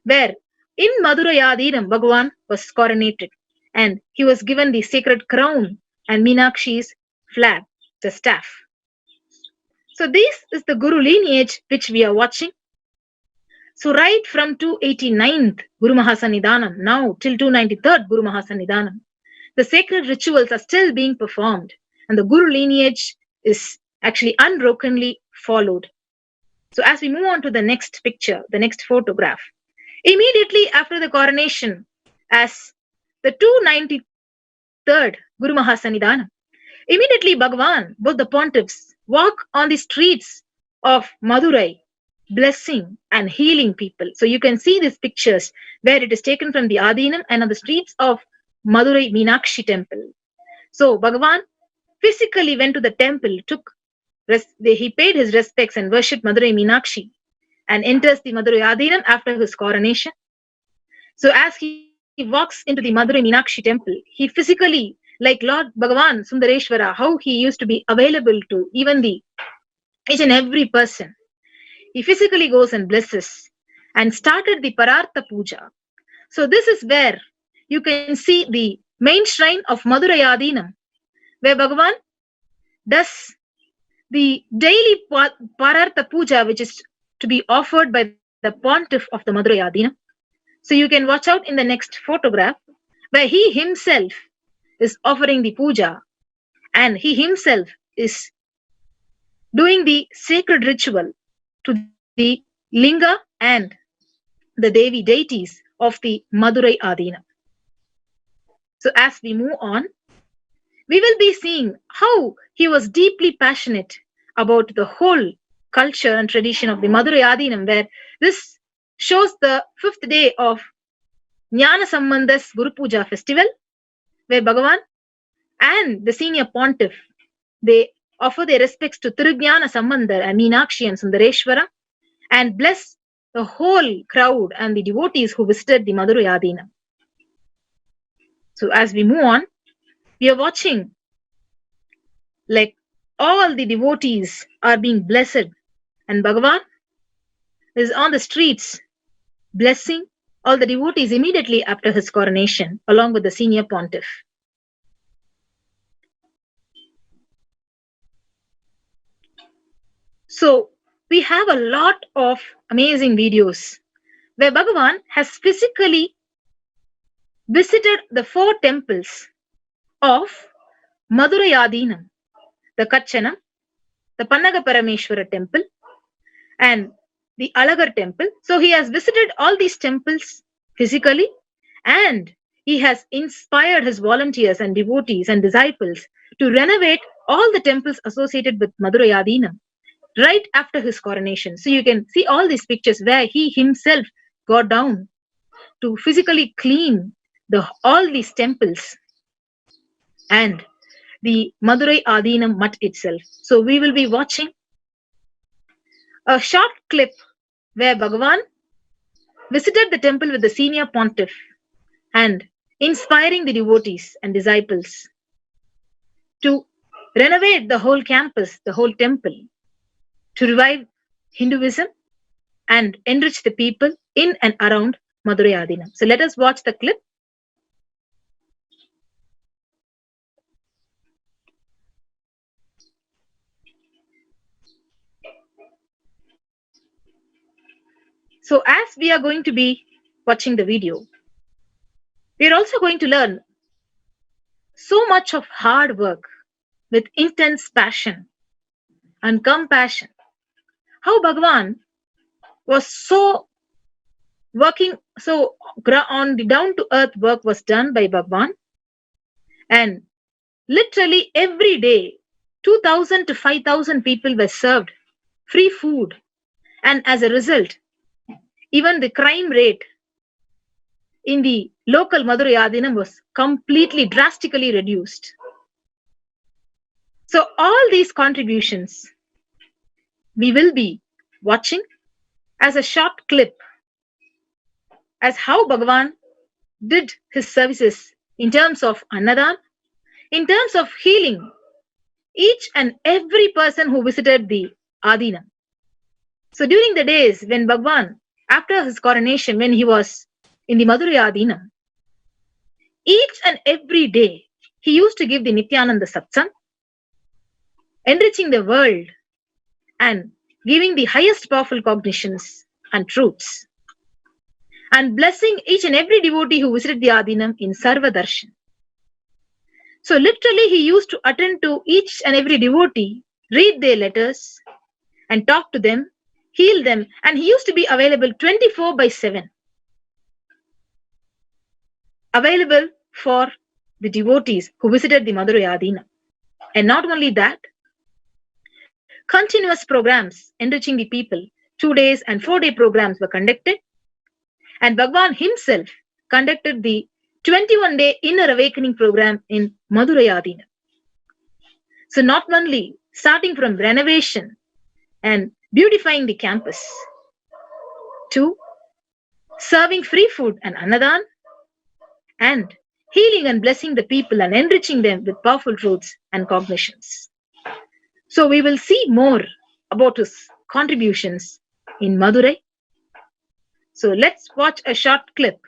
S7: where in Madhurayadinam Bhagavan was coronated and he was given the sacred crown and Meenakshi's flag, the staff. So this is the Guru lineage which we are watching. So right from 289th Guru Mahasannidhanam now till 293rd Guru Mahasannidhanam, the sacred rituals are still being performed and the Guru lineage is actually unbrokenly followed. So as we move on to the next picture, the next photograph, immediately after the coronation as the 293rd Guru Mahasannidhanam, immediately Bhagavan, both the pontiffs, walk on the streets of Madurai, blessing and healing people. So you can see these pictures where it is taken from the Adinam and on the streets of Madurai Meenakshi temple. So Bhagavan physically went to the temple, he paid his respects and worshipped Madurai Meenakshi and enters the Madurai Adinam after his coronation. So as he walks into the Madurai Meenakshi temple, he physically, like Lord Bhagavan Sundareshwara, how he used to be available to even each and every person, he physically goes and blesses and started the Parartha Puja. So this is where you can see the main shrine of Madurai Adinam, where Bhagavan does the daily Parartha Puja, which is to be offered by the Pontiff of the Madurai Adinam. So you can watch out in the next photograph where he himself is offering the puja and he himself is doing the sacred ritual to the linga and the Devi deities of the Madurai Adinam. So as we move on, we will be seeing how he was deeply passionate about the whole culture and tradition of the Madurai Adinam, where this shows the 5th day of Jnana Sambandha's Guru Puja festival, where Bhagavan and the senior pontiff, they offer their respects to Tirujnana Sambandhar and Meenakshi and Sundareshwara and bless the whole crowd and the devotees who visited the Madurai Adinam. So as we move on, we are watching like all the devotees are being blessed and Bhagavan is on the streets blessing all the devotees immediately after his coronation along with the senior pontiff. So we have a lot of amazing videos where Bhagavan has physically visited the 4 temples of Madurai Adinam, the Kachanam, the Pannaga Parameshwara temple and the Alagar temple. So he has visited all these temples physically and he has inspired his volunteers and devotees and disciples to renovate all the temples associated with Madurai Adinam right after his coronation. So you can see all these pictures where he himself got down to physically clean all these temples and the Madurai Adinam Mutt itself. So we will be watching a short clip where Bhagavan visited the temple with the senior pontiff and inspiring the devotees and disciples to renovate the whole campus, the whole temple, to revive Hinduism and enrich the people in and around Madurai Adinam. So let us watch the clip. So as we are going to be watching the video, we are also going to learn so much of hard work with intense passion and compassion. How Bhagavan was so working, so on the down to earth work was done by Bhagavan, and literally every day 2,000 to 5,000 people were served free food, and as a result, even the crime rate in the local Madurai Adinam was completely drastically reduced. So all these contributions we will be watching as a short clip as how Bhagavan did his services in terms of Annadan, in terms of healing each and every person who visited the Adinam. So during the days when Bhagavan, after his coronation, when he was in the Madurai Adinam, each and every day he used to give the Nithyananda Satsang, enriching the world and giving the highest powerful cognitions and truths, and blessing each and every devotee who visited the Adinam in Sarva Darshan. So literally he used to attend to each and every devotee, read their letters and talk to them, heal them, and he used to be available 24/7. Available for the devotees who visited the Madurai Adinam. And not only that, continuous programs enriching the people, 2 days and 4-day programs were conducted, and Bhagavan himself conducted the 21-day inner awakening program in Madurai Adinam. So not only starting from renovation and beautifying the campus, to serving free food and Annadan, and healing and blessing the people and enriching them with powerful truths and cognitions. So we will see more about his contributions in Madurai. So let's watch a short clip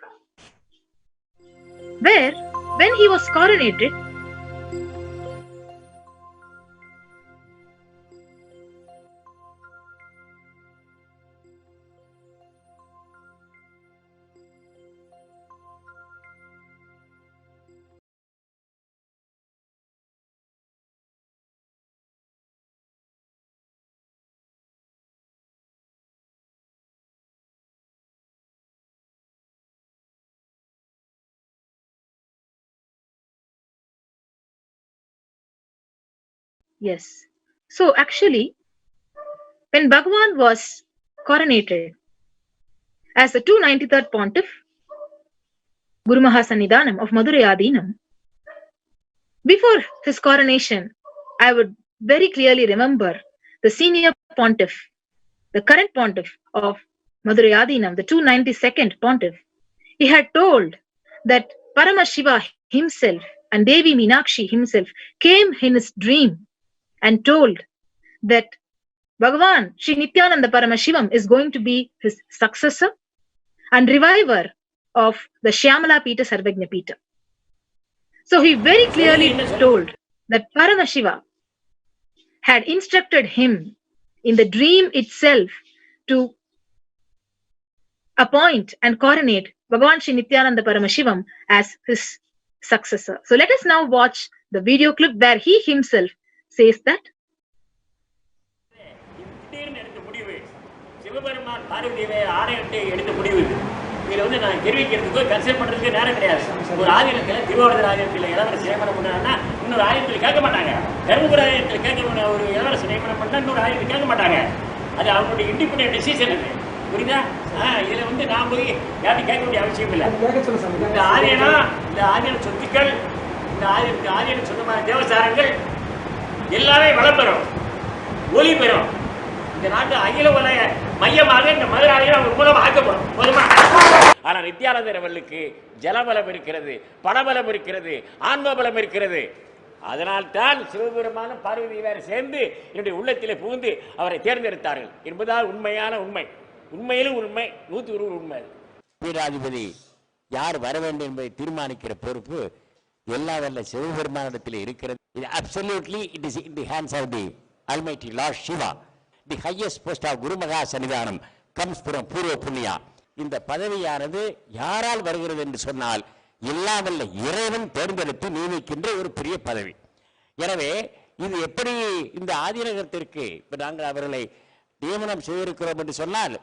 S7: where, when he was coronated, yes. So actually, when Bhagavan was coronated as the 293rd Pontiff, Guru Mahasannidhanam of Madurai Adinam, before his coronation, I would very clearly remember the senior Pontiff, the current Pontiff of Madurai Adinam, the 292nd Pontiff. He had told that Paramashiva himself and Devi Meenakshi himself came in his dream and told that Bhagavan Sri Nithyananda Paramashivam is going to be his successor and reviver of the Shyamala Pita Sarvajna Pita. So he very clearly told that Paramashiva had instructed him in the dream itself to appoint and coronate Bhagavan Sri Nithyananda Paramashivam as his successor. So let us now watch the video clip where he himself says that.
S8: இதில் நான் தெரிவிக்கிறதுக்கோ consult பண்ணுறதுக்கு நேரம் கிடையாது. ஒரு ஆதீனத்தில் திருவாவூர் ஆதீனத்தில் இளவரசு நியமனம் பண்ணாங்கன்னா இன்னொரு ஆதீனத்தில் கேட்க மாட்டாங்க. தருமபுரி ஆதீனத்தில் கேட்க ஒரு இளவரசு நியமனம் பண்ணால் இன்னொரு ஆதீனத்தில் கேட்க மாட்டாங்க. அது அவங்களுடைய இண்டிபெண்டன்ட் டிசிஷன். அது புரியுதா? இதில் நான் போய் யார்ட்டும் கேட்க வேண்டிய அவசியம் இல்லை. இந்த ஆதீன சொத்துக்கள், இந்த ஆதீன சொந்தமான தேவசாரங்கள் எல்லாமே வளம் பெறும், ஒளி பெறும். இந்த நாட்டு அகில உலக மையமாக இந்த மதுரை ஆலயம் அவங்க மூலமாக ஆக்கப்படும். போதுமா? ஆனால் நித்யானந்தர் அவர்களுக்கு ஜலபலம் இருக்கிறது, பணபலம் இருக்கிறது, ஆன்மபலம் இருக்கிறது. அதனால் தான் சிவபெருமானும் பார்வதி வேறு சேர்ந்து என்னுடைய உள்ளத்திலே புகுந்து அவரை தேர்ந்தெடுத்தார்கள் என்பதால் உண்மையான உண்மை. உண்மையிலும் உண்மை, 100% உண்மை. வீராதிபதி யார் வர வேண்டும் என்பதை தீர்மானிக்கிற பொறுப்பு எல்லா வல்ல சிவபெருமானிடத்தில் இருக்கிறது. இது absolutely it is in the hands of the almighty lord Shiva. The highest post of Guru Mahasannidhanam,
S9: comes from பூர்வ புண்ணியா. இந்த பதவியானது யாரால் வருகிறது என்று சொன்னால் இல்லாமல் இறைவன் தேர்ந்தெடுத்து நியமிக்கின்ற ஒரு பெரிய பதவி. எனவே இது எப்படி இந்த ஆதிநகரத்திற்கு இப்ப நாங்கள் அவர்களை நியமனம் செய்திருக்கிறோம் என்று சொன்னால்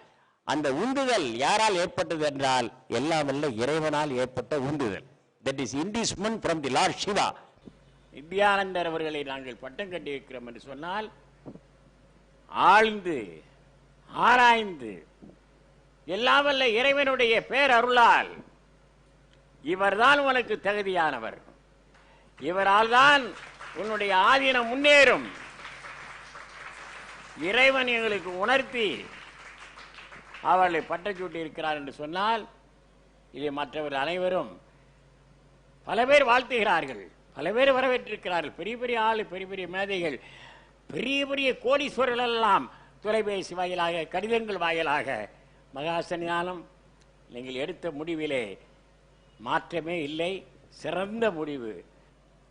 S9: அந்த உந்துதல் யாரால் ஏற்பட்டது என்றால் எல்லாம் இறைவனால் ஏற்பட்ட உந்துதல். That is inducement from the Lord Shiva. நித்யானந்தர் அவர்களை நாங்கள் பட்டம் கட்டியிருக்கிறோம் என்று சொன்னால் ஆழ்ந்து ஆராய்ந்து எல்லாமல்ல இறைவனுடைய பேரருளால் இவர்தான் உனக்கு தகுதியானவர், இவரால் தான் உன்னுடைய ஆதீனம் முன்னேறும், இறைவன் எங்களுக்கு உணர்த்தி அவர்களை பட்டச்சூட்டி இருக்கிறார் என்று சொன்னால் இதை மற்றவர்கள் அனைவரும் பல பேர் வாழ்த்துகிறார்கள், பல பேர் வரவேற்றிருக்கிறார்கள். பெரிய பெரிய ஆளு, பெரிய பெரிய மேதைகள், பெரிய பெரிய கோடீஸ்வரர்கள் எல்லாம் தொலைபேசி வாயிலாக கடிதங்கள் வாயிலாக மகாசன்னிதானம் நீங்கள் எடுத்த முடிவிலே மாற்றமே இல்லை, சிறந்த முடிவு.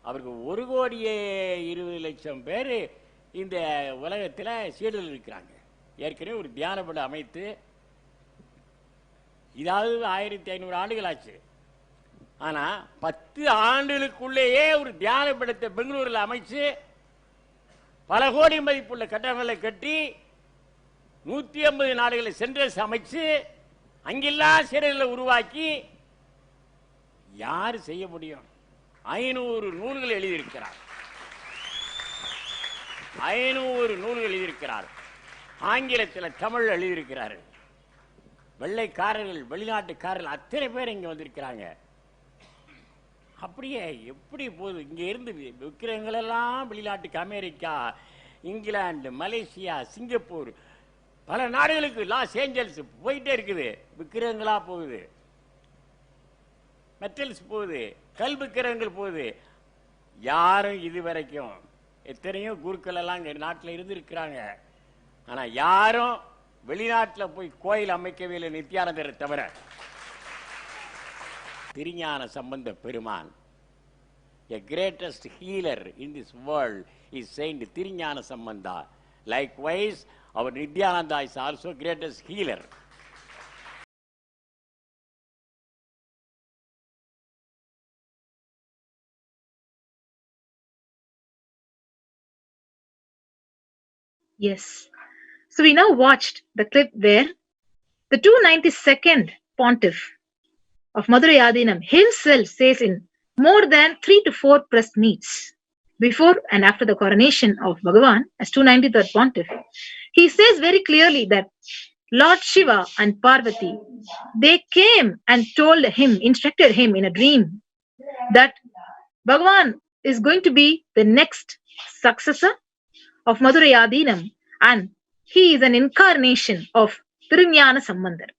S9: அவருக்கு 1,20,00,000 பேர் இந்த உலகத்தில் சீடர்கள் இருக்கிறாங்க. ஏற்கனவே ஒரு தியானப்படம் அமைத்து இதாவது 1500 ஆண்டுகள் ஆச்சு. ஆனால் 10 ஆண்டுகளுக்குள்ளேயே ஒரு தியானப்படத்தை பெங்களூரில் அமைச்சு பல கோடி மதிப்புள்ள கட்டடங்களை கட்டி 150 நாடுகளை சென்டர்ஸ் அமைச்சு அங்கெல்லாம் சீடர்களை உருவாக்கி யார் செய்ய முடியும்? 500 நூல்கள் எழுதியிருக்கிறார், 500 நூல்கள் எழுதியிருக்கிறார். ஆங்கிலத்தில் தமிழ் எழுதியிருக்கிறார்கள். வெள்ளைக்காரர்கள், வெளிநாட்டுக்காரர்கள் அத்தனை பேர் இங்கே வந்திருக்கிறாங்க. அப்படியே எப்படி போகுது? இங்கே இருந்து விக்கிரகங்களெல்லாம் வெளிநாட்டுக்கு அமெரிக்கா, இங்கிலாந்து, மலேசியா, சிங்கப்பூர், பல நாடுகளுக்கு, லாஸ் ஏஞ்சல்ஸ் போயிட்டே இருக்குது. விக்கிரகங்களா போகுது, மெட்டல்ஸ் போகுது, கல் விக்கிரகங்கள் போகுது. யாரும் இதுவரைக்கும் எத்தனையோ குருக்கள் எல்லாம் இங்கே நாட்டில் இருந்திருக்கிறாங்க. ஆனால் யாரும் வெளிநாட்டில் போய் கோயில் அமைக்கவே இல்லை நித்யானந்தரை தவிர. திருஞான சம்பந்த பெருமான், a greatest healer in this world is Saint Tirunjana Sambandha. Likewise, our Nithyananda is also greatest healer.
S7: Yes. So we now watched the clip where the 292nd Pontiff of Madurai Adinam himself says in more than 3 to 4 press meets before and after the coronation of Bhagavan as 293rd Pontiff, he says very clearly that Lord Shiva and Parvati, they came and told him, instructed him in a dream that Bhagavan is going to be the next successor of Madurai Adinam and he is an incarnation of Tirunjana Sambandhar.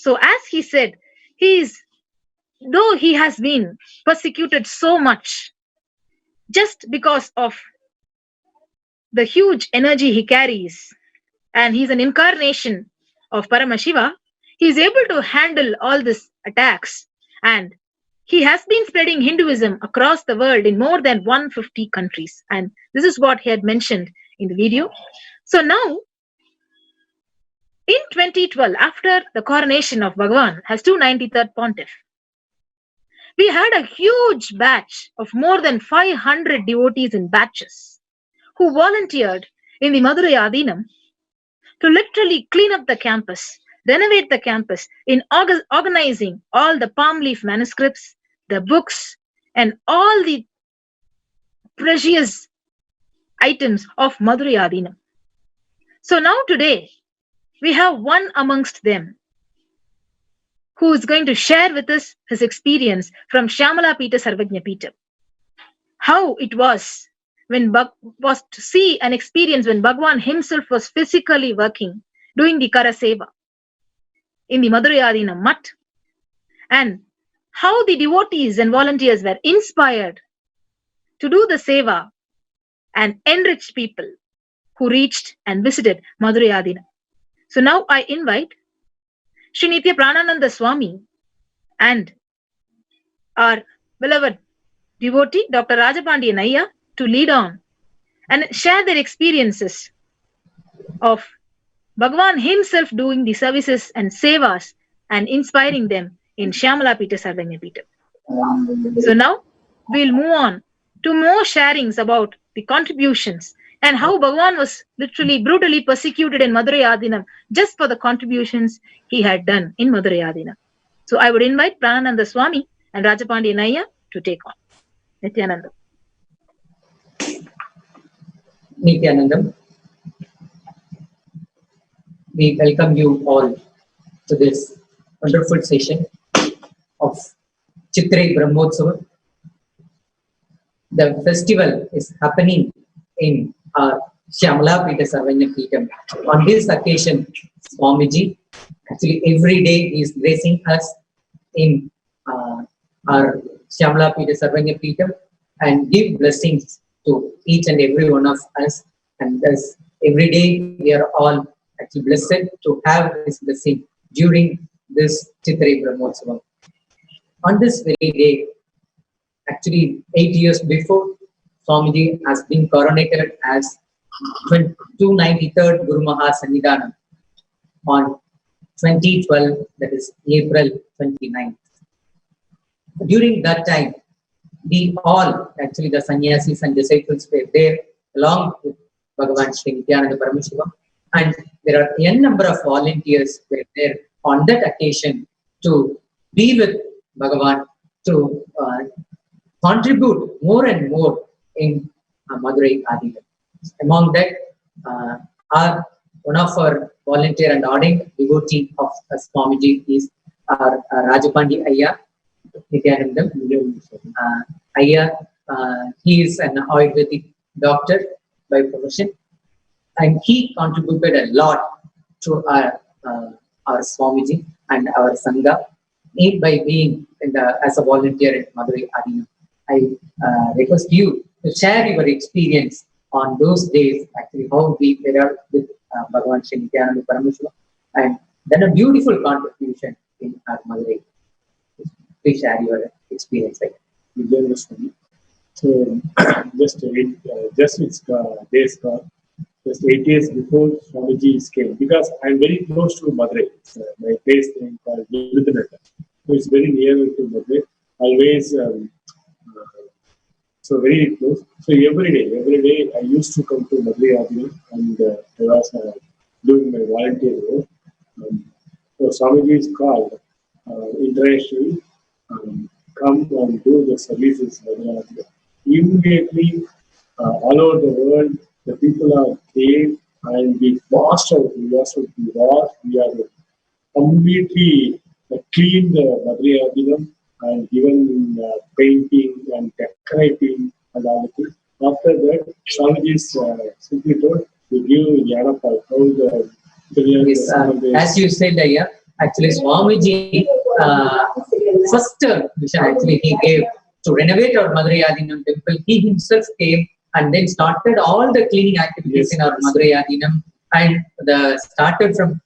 S7: So as he said, though he has been persecuted so much just because of the huge energy he carries, and he's an incarnation of Paramashiva, he is able to handle all these attacks, and he has been spreading Hinduism across the world in more than 150 countries. And this is what he had mentioned in the video. So now, in 2012, after the coronation of Bhagavan as 293rd Pontiff, we had a huge batch of more than 500 devotees in batches who volunteered in the Madurai Adinam to literally clean up the campus, renovate the campus in organizing all the palm leaf manuscripts, the books, and all the precious items of Madurai Adinam. So now today, we have one amongst them who is going to share with us his experience from Shyamala Peeta Sarvajna Peeta. How it was to see an experience when Bhagavan himself was physically working, doing the Kara Seva in the Madurai Adinam Mutt, and how the devotees and volunteers were inspired to do the Seva and enrich people who reached and visited Madurai Adinam. So now I invite Sri Nithya Pranananda Swami and our beloved devotee Dr. Rajapandiyan Ayya to lead on and share their experiences of Bhagavan himself doing the services and sevas and inspiring them in Shyamala Pita Sarvanya Pita. So now we'll move on to more sharings about the contributions and how Bhagavan was literally brutally persecuted in Madurai Adinam just for the contributions he had done in Madurai Adinam. So I would invite Pranananda Swami and Rajapandi Naya to take on. Nithyananda.
S10: Nithyanandam, we welcome you all to this wonderful session of Chitrai Brahmotsava. The festival is happening in our Shyamala Pita Sarvanya Peetam. On this occasion, Swamiji, actually every day he is gracing us in our Shyamala Pita Sarvanya Peetam and give blessings to each and every one of us. And thus, every day we are all actually blessed to have this blessing during this Chitrai Brahmotsava. On this very day, actually 8 years before, Swamiji has been coronated as 293rd Guru Mahasannidhanam on 2012, that is April 29th. During that time, we all, actually the sannyasis and disciples were there along with Bhagavan Sri Nithyananda Paramashivam, and there are n number of volunteers were there on that occasion to be with Bhagavan, to contribute more and more in Madurai Adinam. Among that, one of our volunteer and ordained devotee of Swamiji is Rajapandi Ayya, Nithyanandam. Ayya, he is an Ayurvedic doctor by profession, and he contributed a lot to our Swamiji and our Sangha by being as a volunteer at Madurai Adinam. I request you to share your experience on those days, actually how we were with Bhagavan Sri Nithyananda Paramashiva, and then a beautiful contribution in our Madurai. Please share your experience.
S11: So just it's days just 8 years before Swamiji came, because I'm very close to Madurai. It's my place name called Revered. So it's very near to Madurai. Always, so very close. So every day I used to come to Madurai Adinam, and I was doing my volunteer work. So Swamiji is called internationally, come and do the services. Immediately, all over the world, the people are came and we washed out. We are completely cleaned the Madurai Adinam and given painting and decorating and all the things. After that, Swamiji simply told to give Yanapal how the
S10: yes, as you said, actually Swamiji first mission actually he gave to renovate our Madurai Adinam temple. He himself came and then started all the cleaning activities in our Madurai Adinam, and started from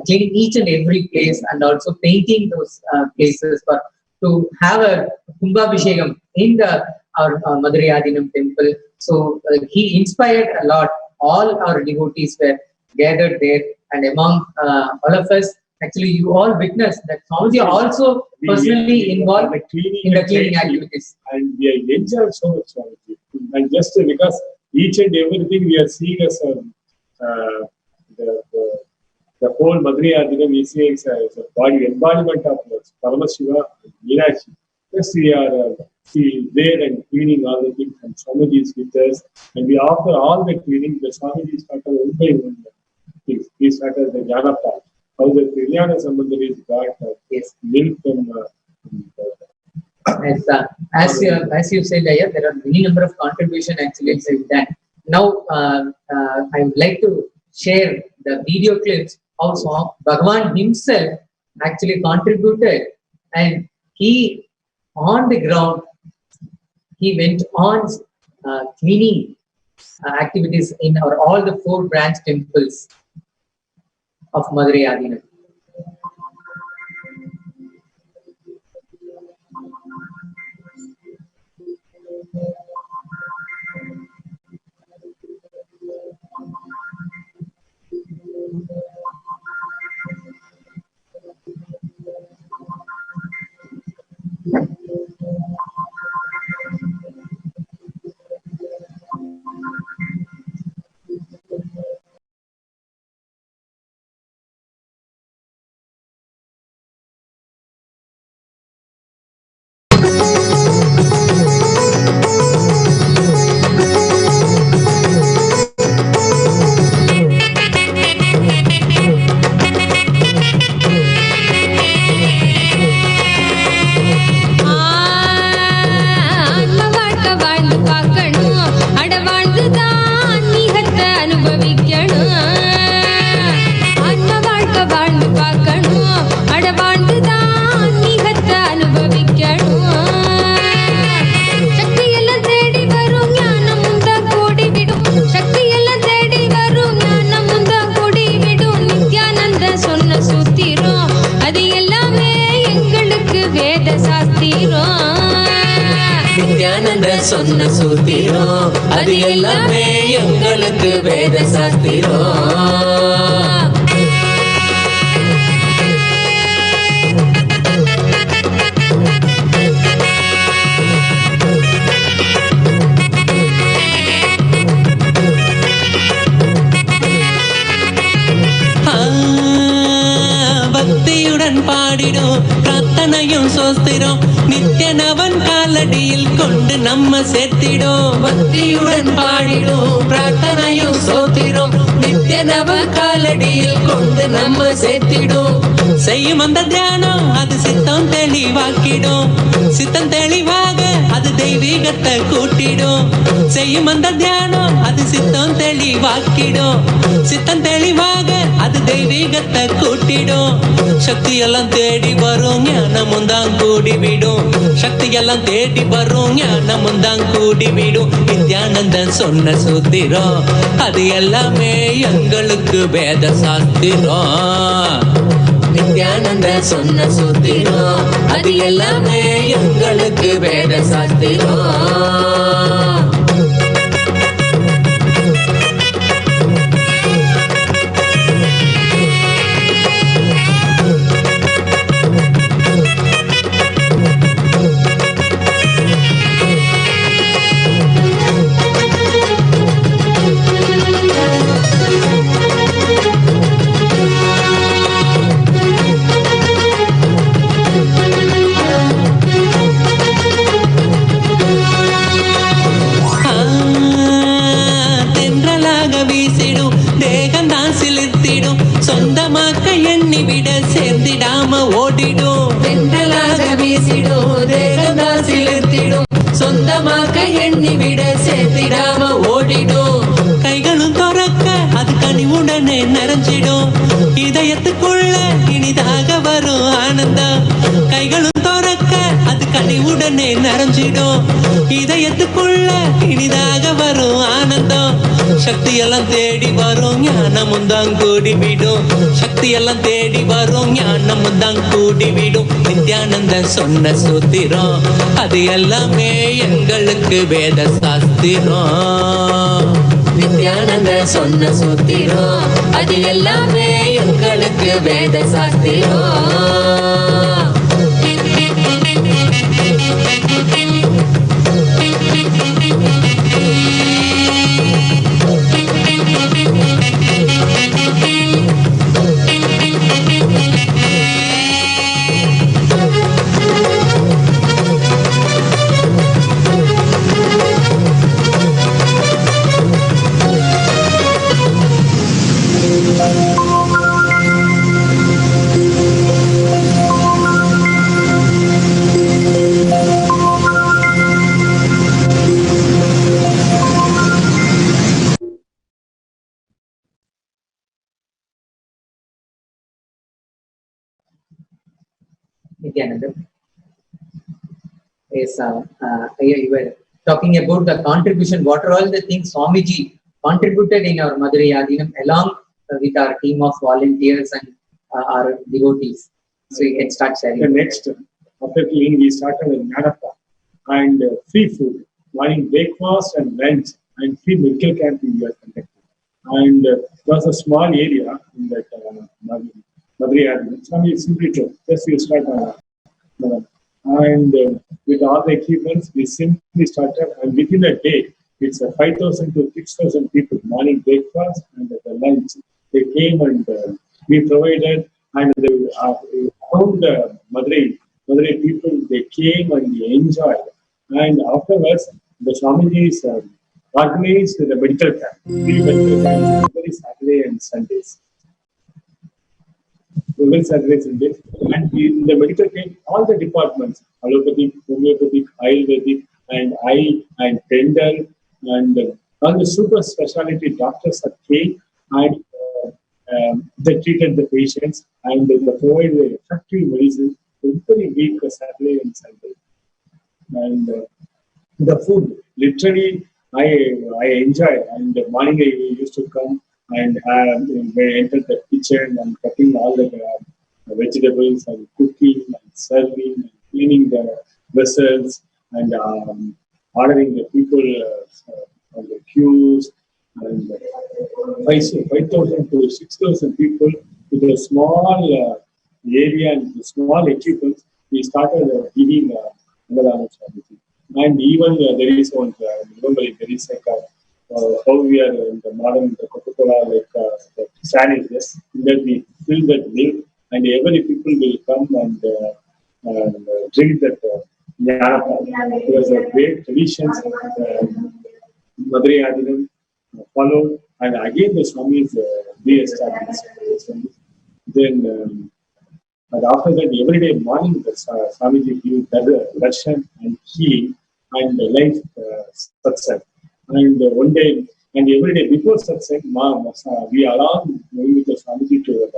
S10: cleaning each and every place and also painting those places to have a Kumbhabhishekam in our Madurai Adinam temple. So he inspired a lot. All our devotees were gathered there, and among all of us, actually you all witnessed that Swamiji also personally involved in the cleaning activities.
S11: And we enjoyed so much Swamiji. And just because each and everything we are seeing as the whole Madurai Adinam we see as a body embodiment of Paramashiva and Meenakshi. Yes, we are there and cleaning all the things, and Swamiji is with us. And we after all the cleaning, the Swamiji started one by one things. He started the Jnana part. How the Trilyana Sambandha is got milk from
S10: as you said, there are many number of contribution actually done. Now, I would like to share the video clips of Bhagavan himself actually contributed, and he on the ground he went on cleaning activities in all the 4 branch temples of Madurai Adinam.
S12: சூத்திரம் நித்யானந்த சொன்ன சூத்திரம் அது எல்லாமே எங்களுக்கு வேத சாஸ்திரம் பக்தியுடன் பாடிடும் பிரார்த்தனையும் சோஸ்திரம் நித்யனவன் காலடியில் கொண்டு நம்ம சேர்த்திடும் பக்தியுடன் பாடிடும் பிரார்த்தனையும் சோத்திரம் நித்யனவன் காலடியில் கொண்டு நம்ம சேர்த்திடும் செய்யும் அந்த தியானம் அது சித்தம் தெளிவாக்கிடும் சித்தம் தெளிவாக அது தெய்வீகத்தை கூட்டிடும் செய்யும் அந்த தியானம் அது சித்தம் தெளிவாக்கிடும் சித்தம் தெளிவாக அது தெய்வீகத்தை கூட்டிடும் சக்தி எல்லாம் தேடி வரும் ஞானமும் தான் கூடிவிடும் சக்தி எல்லாம் தேடி வரும் ஞானமும் தான் கூடிவிடும் நித்யானந்தன் சொன்ன சூத்திரம் அது எல்லாமே எங்களுக்கு வேத சாஸ்திரம் நித்யானந்த சொன்ன சூத்திரம் அது எல்லாமே எங்களுக்கு வேத சாஸ்திரம் சொந்தமாக்க எண்ணிவிட சேர்ந்திடாம ஓடிடும் தென்றலாக வீசிடும் தேகந்தா சிலிர்த்திடும் சொந்தமாக்க எண்ணிவிட சேர்த்திடாம ஓடிடும் கைகளும் துறக்க அது கனிவுடனே நிறைஞ்சிடும் இதயத்துக்குள்ள இனிதாக வரும் ஆனந்தம் கைகளும் துறக்க அது கனிவுடனே நிறைஞ்சிடும் இதயத்துக்குள்ள இனிதாக வரும் ஆனந்தம் சக்தி எல்லாம் தேடி வரும் ஞானமும் தான் கூடிவிடும் சக்தி எல்லாம் தேடி வரும் ஞானமும் தான் கூடிவிடும் நித்யானந்த சொன்ன சூத்திரம் அது எல்லாமே எங்களுக்கு வேத சாஸ்திரம் நித்யானந்த சொன்ன சூத்திரம் அது எல்லாமே எங்களுக்கு வேத சாஸ்திரம்
S10: Nithyananda. Yes, you were talking about the contribution. What are all the things Swamiji contributed in our Madurai Adinam along with our team of volunteers and our devotees? So you can start sharing.
S11: The next, after cleaning, we started with Nadapa and free food, morning breakfast and lunch, and free medical camp we were conducting. And there was a small area in that Madurai Adinam. Swami simply told, just you start. And with all the equipments, we simply started, and within a day, it's 5,000 to 6,000 people, morning breakfast and the lunch. They came and we provided, and around the Madurai people, they came and they enjoyed. And afterwards, the Swamiji's organized the medical camp, free medical camp every Saturday and Sundays. Every Saturday, Sunday, and in the medical camp, all the departments, allopathic, homeopathic, Ayurvedic, and eye and dental, and all the super specialty doctors that came and they treated the patients and they provided effective medicine every week, Saturday and Sunday. And the food, literally, I enjoy. And the morning I used to come and when I entered the kitchen and cutting all the vegetables and cooking and serving and cleaning the vessels and honoring the people on the queues, and 5,000 to 6,000 people with a small area and small equipment. We started giving Annadanam Swamiji. And even there is one, remember, there is like how we are in the modern Coca-Cola, like the sandwiches, that we fill that milk, and every people will come and drink that Jnana. It was a great tradition. Madurai Adinam followed, and again the Swamis re-established. Then, and after that, every day morning, the Swamiji gives darshan and healing and life satsang. And one day, and every day before satsang, we alarm with the Swamiji to the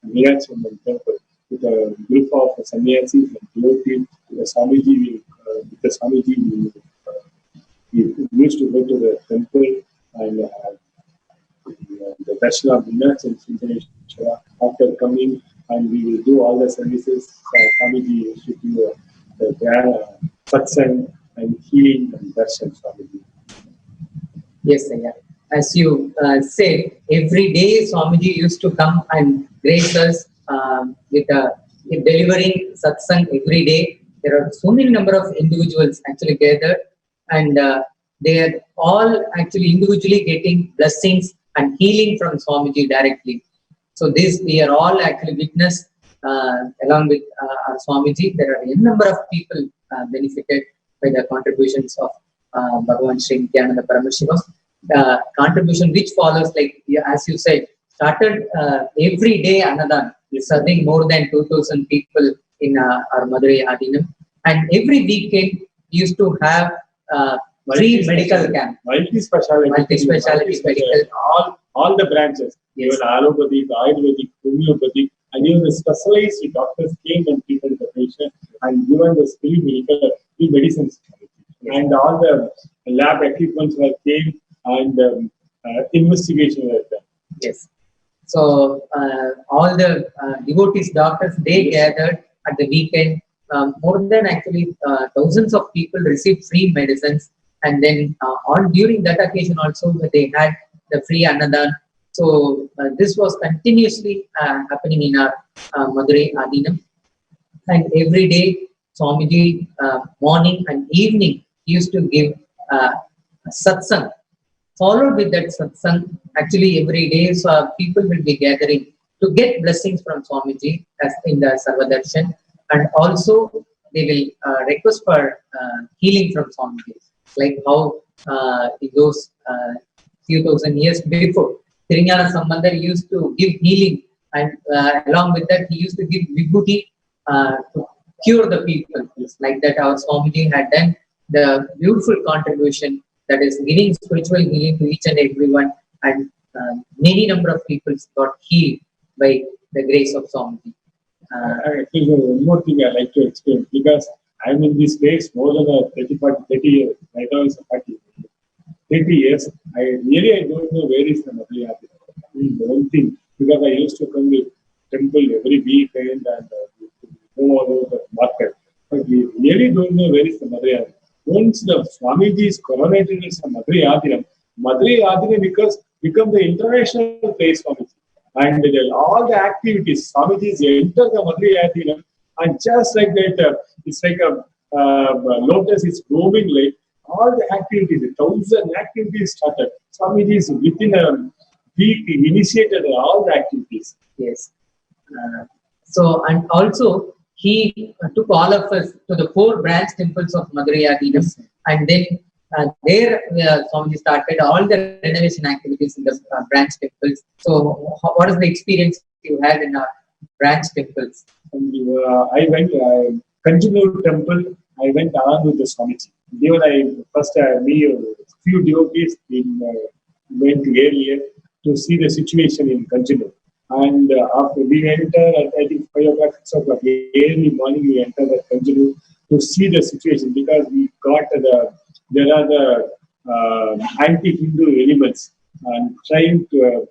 S11: Nithyananda temple with a group of sannyasis and devotees. The Swamiji we used to go to the temple and the darshan of Venus and Srinivasana. After coming, and we will do all the services. Swamiji used to do the satsang and healing and darshan. Swamiji.
S10: Yes, Aya. As you said, every day Swamiji used to come and grace us with delivering satsang every day. There are so many number of individuals actually gathered, and they are all actually individually getting blessings and healing from Swamiji directly. So this we are all actually witness along with our Swamiji. There are a number of people benefited by the contributions of Bhagavan Sri Nithyananda Paramashivam. Contribution which follows, like as you said, started every day Annadan, serving more than 2,000 people in our Madurai Adinam, and every weekend used to have free medical camp, multi-speciality medical,
S11: all the branches, even allopathic, Ayurvedic, homeopathic, and even the specialized doctors came and treated the patient, and given the medical medicines, and all the lab equipments were came, and investigation were done.
S10: Yes. So all the devotees, doctors, they gathered at the weekend. More than actually thousands of people received free medicines, and then on during that occasion also they had the free Annadan. So this was continuously happening in our Madurai Adinam, and every day Swamiji morning and evening used to give satsang. Followed with that satsang, actually every day so people will be gathering to get blessings from Swamiji as in the Sarvadarshan, and also they will request for healing from Swamiji, like how in those few thousand years before, Thiringana Sambandar used to give healing, and along with that he used to give vibhuti to cure the people. Like that our Swamiji had done the beautiful contribution, that is giving spiritual healing to each and everyone, and many number of people got healed by the grace of Swamiji.
S11: I think one more thing I like to explain, because I'm in this space more than 30 years. Right now it's 30 years. I don't know where is the Madurai Adinam. One thing, because I used to come to temple every weekend and go all over the market, but we really don't know where is the Madurai Adinam. Once the Swamiji is coronated as a Madurai Adinam become the international place for Swamiji. And all the activities, Swamiji enter the Madurai Adinam, and just like that, it's like a lotus is blooming, like all the activities, 1,000 activities started. Swamiji is within a week initiated all the activities.
S10: Yes. So, and also he took all of us to the 4 branch temples of Madurai Adinam, and then there Swamiji started all the renovation activities in the branch temples. So what is the experience you had in our branch temples?
S11: I went Kanjanur temple. I went along with the Swamiji. Even first few devotees went earlier to see the situation in Kanjanur. And after we entered at I think 5 o'clock, 6 o'clock, early morning we entered the Kanjanur to see the situation, because we got there are the anti-Hindu elements, and trying to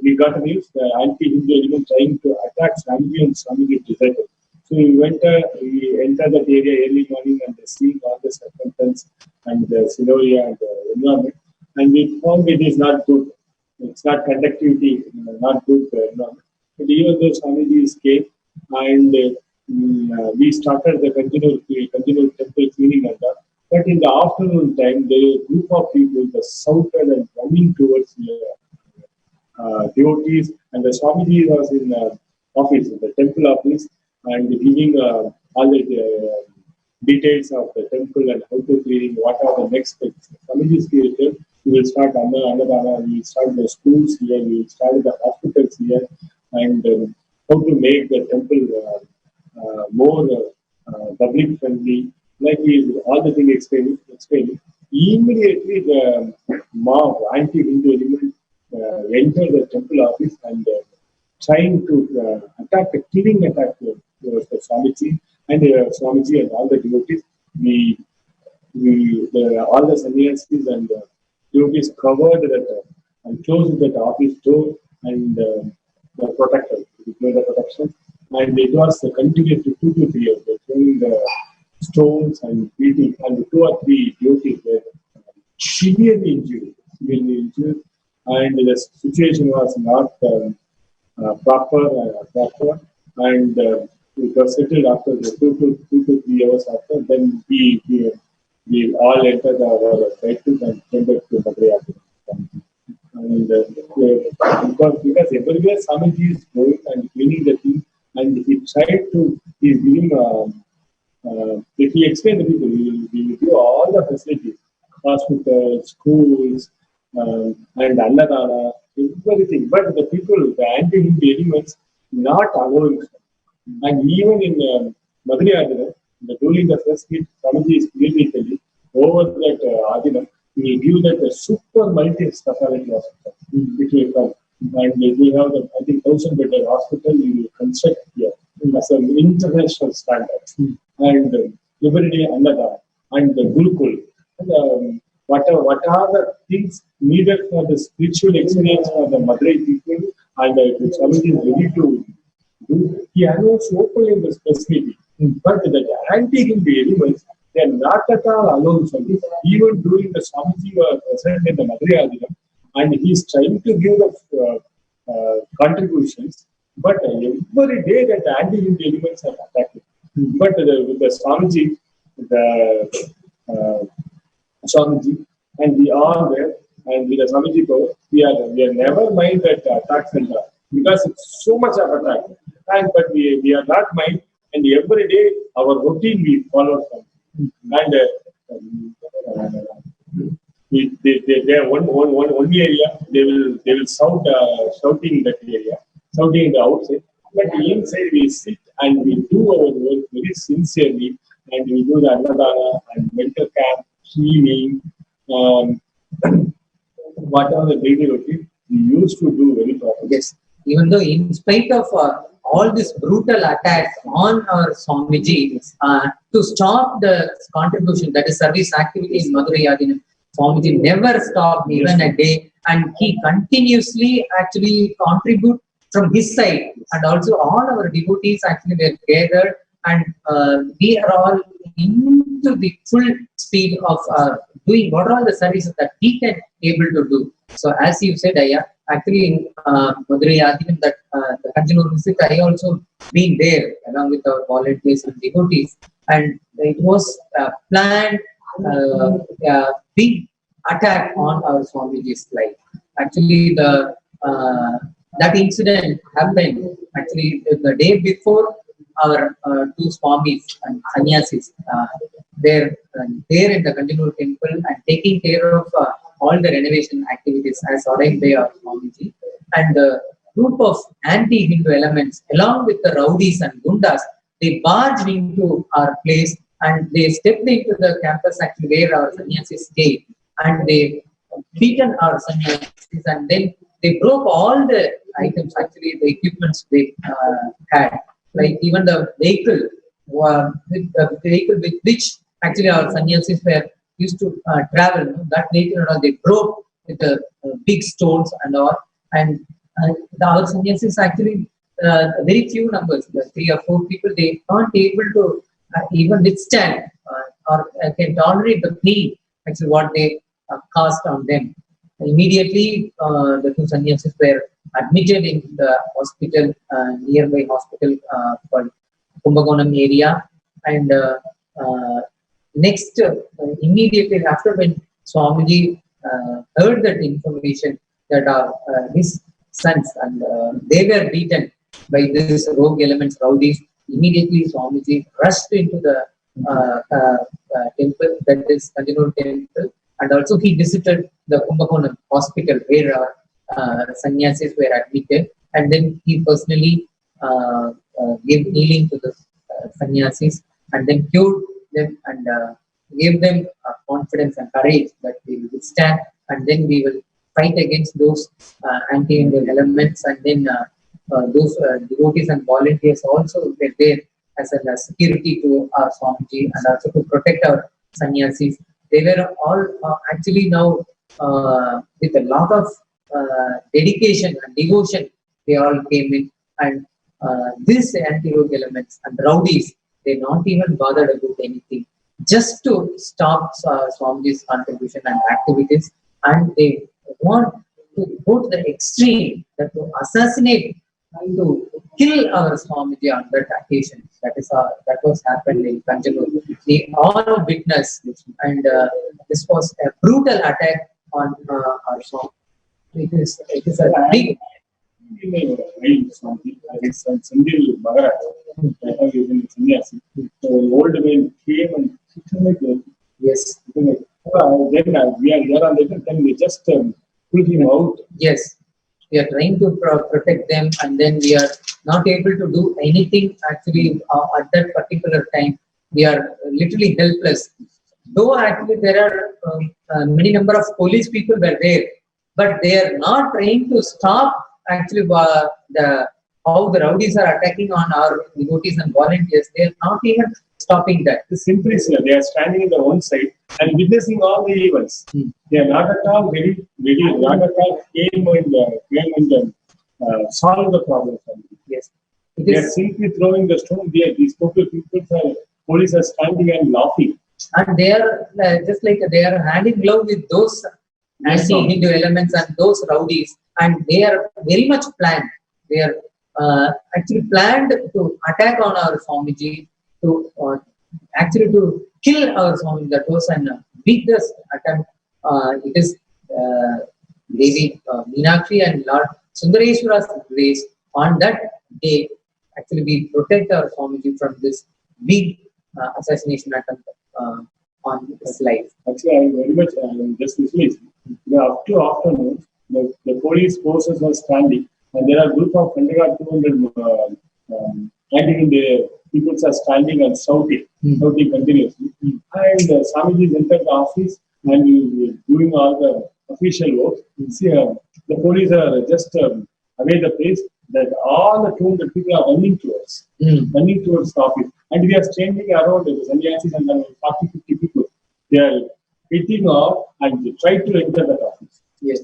S11: we got news the anti-Hindu element trying to attack Swamiji, and Swamiji deserted. So we enter that area early morning and seeing all the circumstance and the scenario and the environment, and we found it is not good. It's not conductivity, not good environment. But even though Swamiji came and we started the continual temple cleaning and that. But in the afternoon time, the group of people just shouted and running towards the devotees, and the Swamiji was in office, in the temple office, and giving all the details of the temple and how to clean, what are the next steps. Swamiji is created. We will start Annadana, we will start the schools here, we will start the hospitals here, and how to make the temple more public friendly. Like all the things explaining. Immediately the mob, anti-Hindu element entered the temple office and trying to attack, a killing attack towards the Swamiji and all the devotees. All the sannyasis and devotees covered that and closed that office door and the protector, the protection. And it was continued to 2 to 3 years. They throwing the stones and beating, and 2 or 3 devotees were severely injured. And the situation was not proper, and it was settled after the 2 to 3 hours after. Then we all entered our facto and came back to Madurai. And because everywhere Swamiji is going and cleaning the thing, and he tried to, he's giving, if he explained the people, he will give all the facilities, hospitals, schools, and Annadana, everything. But the people, the anti-Hindu elements, not allowing. And even in Madurai, during the first week, Swamiji is clearly telling over that Adina, we give that a super multi-speciality hospital, which will come. And we have the, I think, 1,000-bedded hospital we will construct here as an international standard. And every day Annada and the Gurukul. And, what are the things needed for the spiritual experience for the Madurai people, and Swamiji is ready to do. He announced openly in this facility. But the anti-Hindu elements, they are not at all allowed. Even during the Swamiji was present in the Madurai Adinam, and he is trying to give the contributions, but every day that the anti-Hindu elements are attacking. But with the Swamiji, and we are there, and with the Swamiji power, we are never mind that attacks and because it's so much of attack. And but we are not mind, and every day our routine we follow from. And they are one area, they will shouting that area, shouting the outside. But inside we sit and we do our work very sincerely, and we do the Annadana and mental camp, healing, whatever the daily routine we used to do very properly.
S10: Yes, even though in spite of all these brutal attacks on our Swamiji, to stop the contribution, that is service activity in Madurai Adinam, Swamiji never stopped even a day, and he continuously actually contribute from his side, and also all our devotees actually were gathered, and we are all into the full speed of doing what are all the services that we can able to do. So as you said, actually in Madurai Adinam, that the continual visit, I also been there along with our volunteers and devotees, and it was planned big attack on our Swamiji's life. Actually, that incident happened actually the day before our 2 Swamis and Sannyasis were there in the continual temple and taking care of all the renovation activities as ordained by our Swamiji. And the group of anti-Hindu elements, along with the rowdies and gundas, they barged into our place and they stepped into the campus actually where our sannyasis stayed, and they beaten our sannyasis, and then they broke all the items, actually the equipments they had, like even the vehicle, with which actually our sannyasis were used to travel, that vehicle and all, they broke with the big stones and all, and our sannyasis actually very few numbers, 3 or 4 people, they aren't able to even withstand or can tolerate the pain, actually what they cast on them. Immediately, the two sannyasis were admitted in the hospital, nearby hospital called Kumbakonam area, and next, immediately after, when Swamiji heard that information that his sons and they were beaten by these rogue elements, rowdies, immediately Swamiji rushed into the temple, that is Kanjanur temple, and also he visited the Kumbakonam hospital where sannyasis were admitted, and then he personally gave healing to the sannyasis and then cured them and gave them confidence and courage that we will withstand, and then we will fight against those anti-Indian elements, and then those devotees and volunteers also were there as a security to our Swamiji and also to protect our sannyasis. They were all actually now with a lot of dedication and devotion, they all came in, and these anti-rogue elements and rowdies, they not even bothered about anything, just to stop Swamiji's contribution and activities, and they want to go to the extreme that to assassinate and to kill our Swamiji on that occasion. That was happened in Kanjanur. We all witnessed this, and this was a brutal attack on our Swamiji. It is a big.
S11: Old man came and
S10: Yes.
S11: then we are here on the then we just pulled him out.
S10: Yes, we are trying to protect them, and then we are not able to do anything actually at that particular time. We are literally helpless. Though actually there are many number of police people were there, but they are not trying to stop actually how the rowdies are attacking on our devotees and volunteers. They are not even stopping that.
S11: Simply, sir, they are standing in their own side and witnessing all the events. They are not at all very, not at all came and solve the problem.
S10: Yes.
S11: They are simply throwing the stone there. These police are standing and laughing.
S10: And they are just like they are hand in glove with those anti-Hindu elements and those rowdies, and they are very much planned. They are actually planned to attack on our Swamiji, to actually to kill our Swamiji. That was an biggest attempt. It is Devi Meenakshi and Lord Sundareshwara's grace on that day. Actually, we protect our Swamiji from this big assassination attempt on his life.
S11: Actually, I am very much just listening. Up to afternoon, the police forces were standing, and there are a group of 100 anti-Hindu people are standing and shouting continuously. And Swamiji entered the office and doing all the official work. The police are just away the place that all the 200 people are running towards the office. And we are standing around the sannyasis and 40-50 people. They are hitting off and they try to enter that office.
S10: Yes.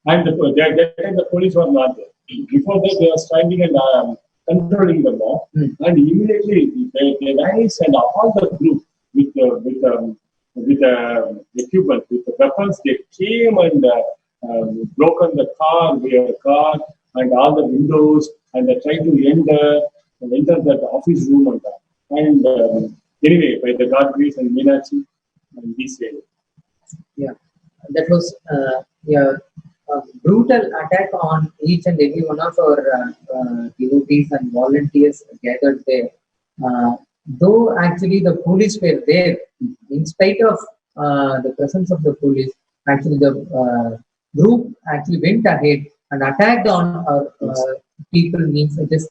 S11: And the police were not there. Before that, they are standing and controlling the mob. And immediately they rise and all the group with equipment, with the weapons, they came and broken the car, their car, and all the windows, and they tried to enter that office room and that. And anyway, by the God grace and Meenakshi, and we say.
S10: Yeah, that was a brutal attack on each and every one of our devotees and volunteers gathered there. Though actually the police were there, in spite of the presence of the police, actually the group actually went ahead and attacked on our people, means it is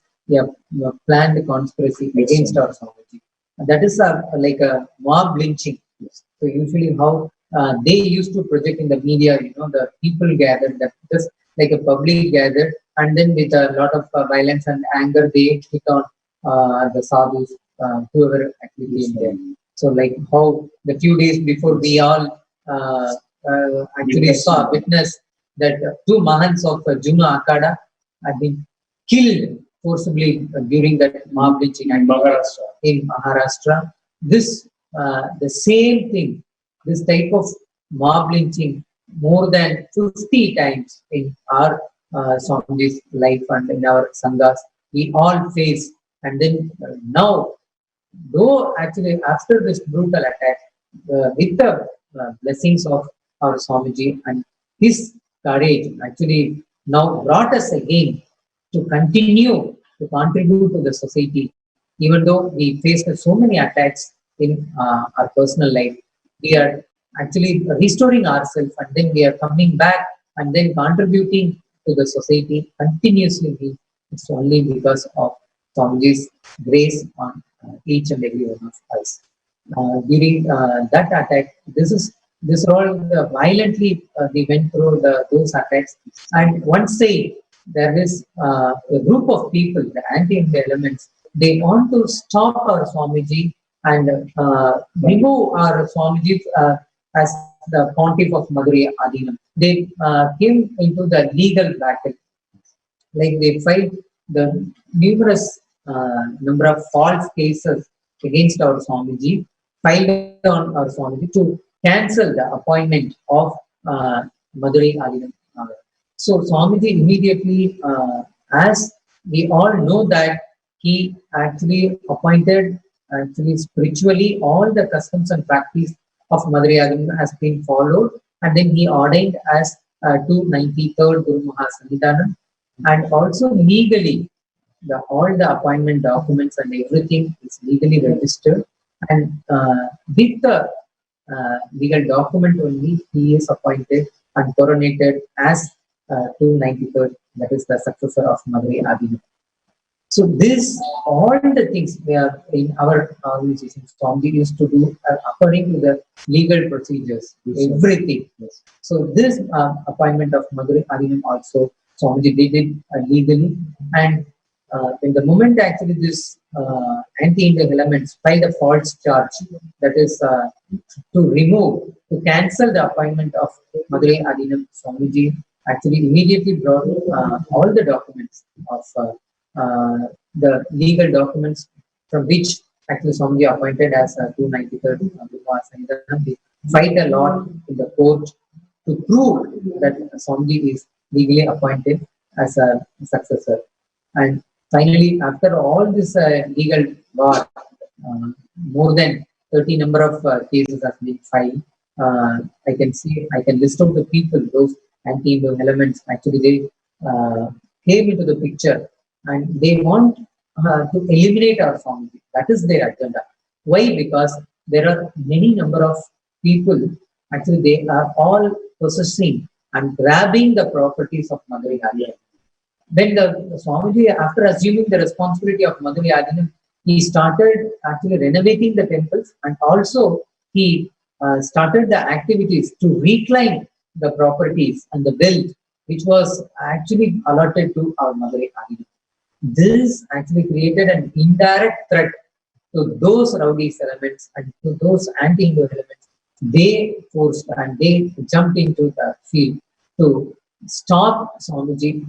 S10: planned conspiracy against our Swamiji. That is like a mob lynching. So usually how they used to project in the media, the people gathered, that just like a public gathered, and then with a lot of violence and anger, they hit on the sadhus, whoever actually came there. So like how the few days before we all actually witnessed that two Mahants of Juma Akada had been killed forcibly during that mob lynching in Maharashtra. This the same thing, this type of mob lynching more than 50 times in our Swamiji's life and in our sanghas, we all face. And then now, though actually after this brutal attack, with the blessings of our Swamiji and his courage, actually now brought us again to continue to contribute to the society, even though we faced so many attacks in our personal life. We are actually restoring ourselves, and then we are coming back and then contributing to the society continuously. It's only because of Swamiji's grace on each and every one of us. During that attack, this all violently we went through those attacks. And one say there is a group of people, the anti-India elements, they want to stop our Swamiji and remove our Swamiji as the Pontiff of Madurai Adinam. They came into the legal battle. Like they filed the numerous number of false cases against our Swamiji, filed on our Swamiji to cancel the appointment of Madurai Adinam. So Swamiji immediately, as we all know that he actually appointed, actually spiritually, all the customs and practice of Madurai Adinam has been followed, and then he ordained as 293rd Guru Mahasannidhanam, and also legally all the appointment documents and everything is legally registered, and with the legal document only he is appointed and coronated as 293rd, that is the successor of Madurai Adinam. So this, all the things we are in our organization, Swamiji used to do according to the legal procedures, everything. Yes. So this appointment of Madurai Adinam also Swamiji did it legally, and in the moment actually this anti-India elements filed a false charge, that is to cancel the appointment of Madurai Adinam, Swamiji actually immediately brought all the documents of the legal documents from which actually Swamiji appointed as 293rd Mahasannidhanam. They fight a lot in the court to prove that Swamiji is legally appointed as a successor. And finally, after all this legal war, more than 30 number of cases have been filed. I can list out the people, those anti-Hindu elements, actually they came into the picture and they want to eliminate our Swamiji. That is their agenda. Why? Because there are many number of people, actually they are all possessing and grabbing the properties of Madurai Adinam. When the Swamiji, after assuming the responsibility of Madurai Adinam, he started actually renovating the temples, and also he started the activities to reclaim the properties and the wealth which was actually allotted to our Madurai Adinam. This actually created an indirect threat to those rowdy elements and to those anti-Hindu elements. They forced and they jumped into the field to stop Swamiji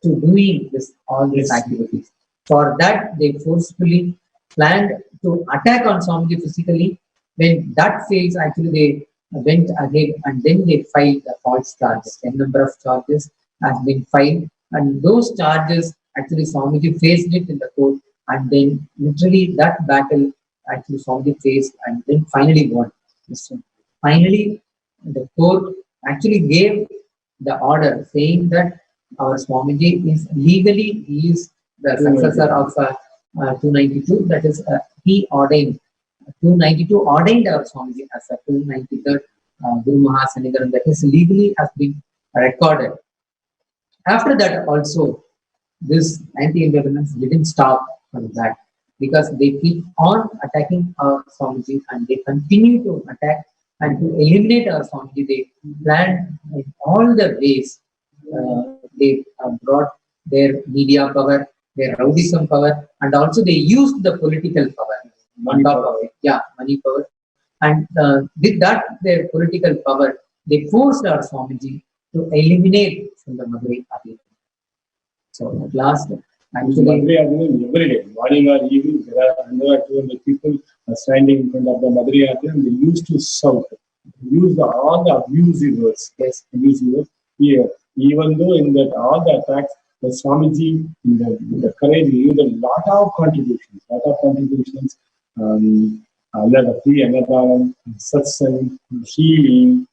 S10: to doing all these activities. For that, they forcefully planned to attack on Swamiji physically. When that fails, actually they went ahead and then they filed the false charges. A number of charges has been filed, and those charges actually Swamiji faced it in the court, and then literally that battle actually Swamiji faced and then finally won. So finally, the court actually gave the order saying that our Swamiji is legally, he is the successor of 292, that is he ordained, 292 ordained our Swamiji as a 293rd Guru Mahasannidhanam, that is legally has been recorded. After that also, this anti-Hindu elements didn't stop from that, because they keep on attacking our Swamiji and they continue to attack and to eliminate our Swamiji. They planned in all the ways. They brought their media power, their rowdyism power, and also they used the political power on top of it. Yeah, money power. And with that, their political power, they forced our Swamiji to eliminate from the Madurai Adinam. So at last, Actually,
S11: Madhuriyadinam every day, morning or evening, there are 100 or 200 people standing in front of the Madhuriyadinam. They used to shout, use all the abusive words. Yes, abusive words. Yeah. Even though in that all the attacks, the Swamiji, in the courage, he used a lot of contributions. Under the free Anadalam, Satsang, healing,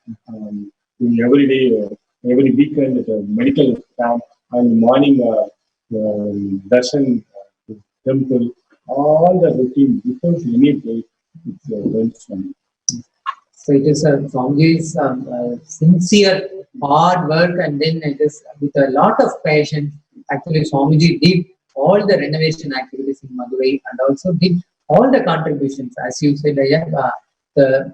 S11: every day, every weekend at a medical camp, and morning darshan temple, all the routine before any day, it's went from.
S10: so it is a Swamiji's sincere hard work, and then it is with a lot of passion. Actually, Swamiji did all the renovation activities in Madurai and also did all the contributions. As you said,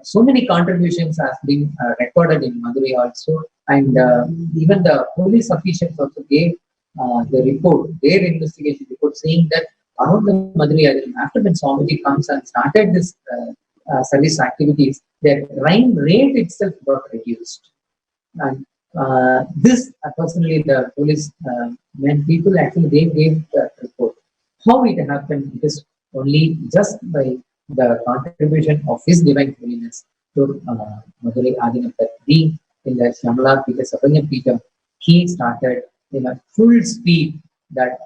S10: so many contributions has been recorded in Madurai also, and even the police officials also gave the report, their investigation report, saying that around the Madurai, after when Swamiji comes and started this service activities, their crime rate itself got reduced. And this personally, the police, when people actually they gave the report, how it happened, it is only just by the contribution of His Divine Holiness to Madurai Adinam, that being in the Shamla Pita Sabanya Pita, he started in a full speed that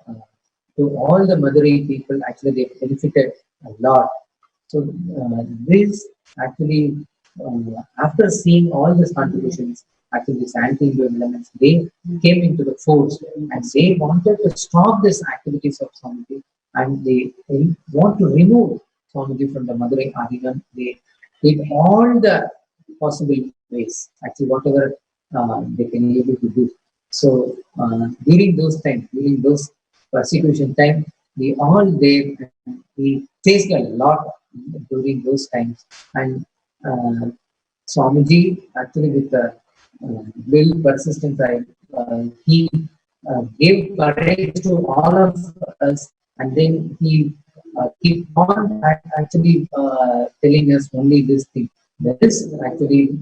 S10: to all the Madurai people, actually they benefited a lot. So this actually, after seeing all these contributions, actually these anti-Hindu elements, they came into the force and they wanted to stop these activities of Swamiji, and they want to remove Swamiji from the Madurai Adinam. They did all the possible ways, actually whatever they can be able to do. So during those times, during those persecution time, we all there, we faced a lot during those times. And Swamiji, actually with the will persistence, he gave courage to all of us, and then he keep on actually telling us only this thing. That is actually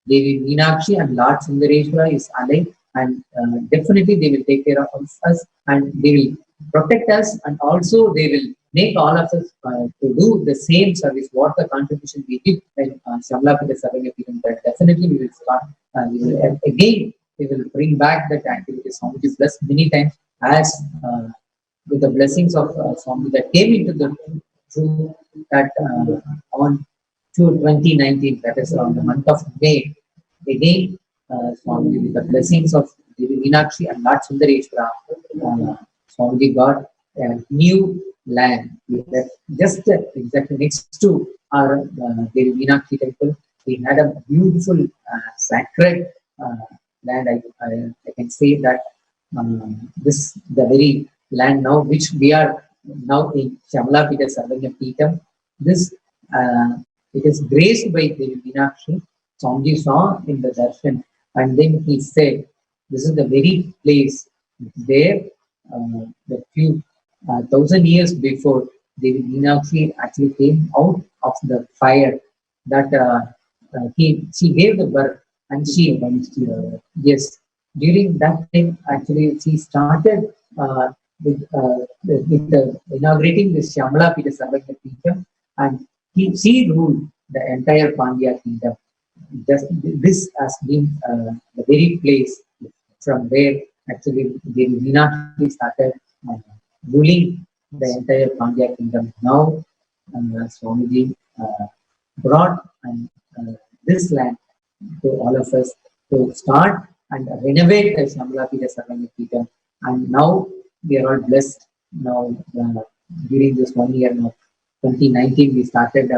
S10: Devi Meenakshi and Lord Sundareshwara is alive, and definitely they will take care of us, and they will protect us, and also they will make all of us to do the same service, what the contribution we did when Shamla Pita Sarvanya Pita, that definitely we will start, we will again, we will bring back that activity. Swamiji is blessed many times, as with the blessings of Swami that came into the through that on 2019, that is on the month of May, again Swami with the blessings of Devi Meenakshi and Lord Sundareshwara, Swamiji got a new land. Just exactly next to our Devi Meenakshi temple, we had a beautiful sacred land. I can say that this the very land now which we are now in Shamla Pita Sarvanya Pitam. This it is graced by Devi Meenakshi. Swamiji saw in the darshan, and then he said, "This is the very place where the few 1,000 years before Devi Meenakshi actually came out of the fire. That she gave the birth, and she yes, during that time actually she started with inaugurating this Shamla Pita Sarvanya Pita, and she ruled the entire Pandya kingdom. Just this has been the very place from where actually Devi Meenakshi started ruling the entire Pandya kingdom. Now Swamiji brought this land to all of us to start and renovate the Shamla Pita Sarvanya Pita, and now we are all blessed. Now during this 1 year now, 2019, we started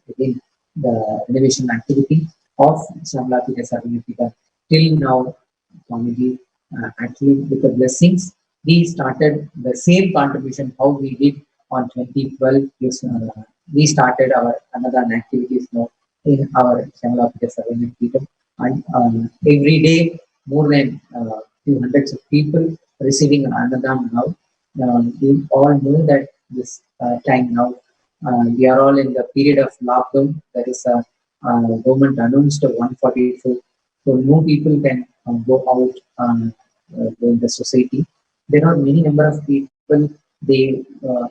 S10: again the renovation activity of Shamla Pita Sarvanya Pita. Till now, Swamiji actually with the blessings, we started the same contribution how we did on 2012. We started our another activities now in our Shamla Pita Sarvanya Pita, and every day more than few hundreds of people receiving Annadam now. We all know that this time now we are all in the period of lockdown. There is a government announced 144, so no people can go out in the society. There are many number of people people, they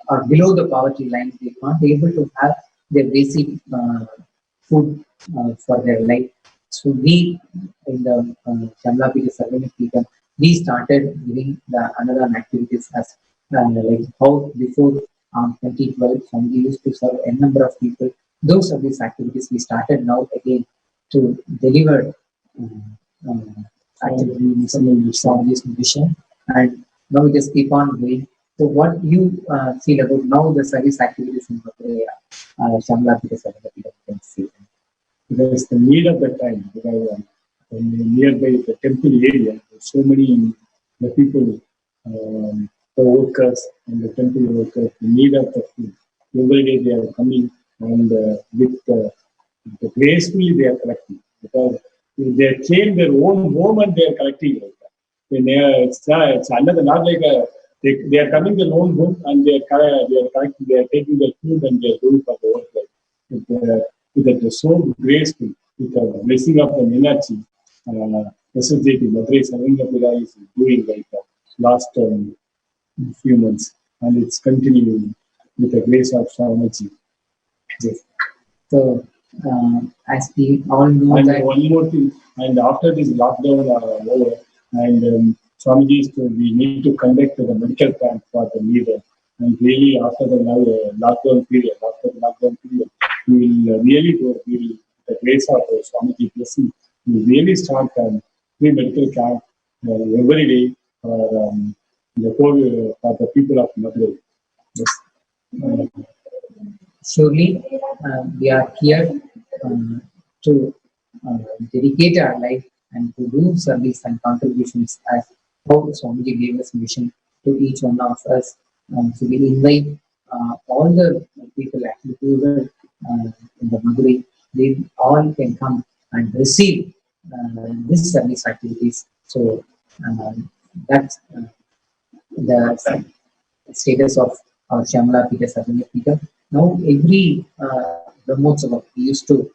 S10: are below the poverty line. They can't be able to have their basic food for their life. So we in the Shamla Pita Sarvani Pita, we started doing the another activities as like how before 2012 Swamiji used to serve a number of people. Those are these activities we started now again to deliver activities in Swamiji's mission, and now we just keep on doing. So what you feel about now the service activities in Mathura, Shamla Pita Sarvani Pita, you can see.
S11: There's the need of the time because nearby the temple area, there's so many the people, the workers and the temple workers, the need of the food. Every day they are coming and with gracefully they are collecting because they claim their own home and they are collecting like that. It's another not like they are coming their own home and they are collecting, they are taking their food and they are doing for the work like that is so graceful with the blessing of the Minachi. Associated Madurai Sarvanga is doing like last few months, and it's continuing with the grace of Swamiji.
S10: Yes. So, as we all know,
S11: and
S10: that
S11: one more thing, and after this lockdown over, and Swamiji is we need to conduct the medical camp for the leader. And really, after the lockdown period, we will really do, the grace of Swamiji blessing, we really start free medical camp every day for for the people of Madurai.
S10: yes. Surely we are here to dedicate our life and to do service and contributions as how Swamiji gave us mission to each one of us. So we invite all the people actually who were in the Madurai, they all can come and receive this service activities. So that's the status of Shamla Pita Sarvanya Pita. Now every Brahmotsava we used to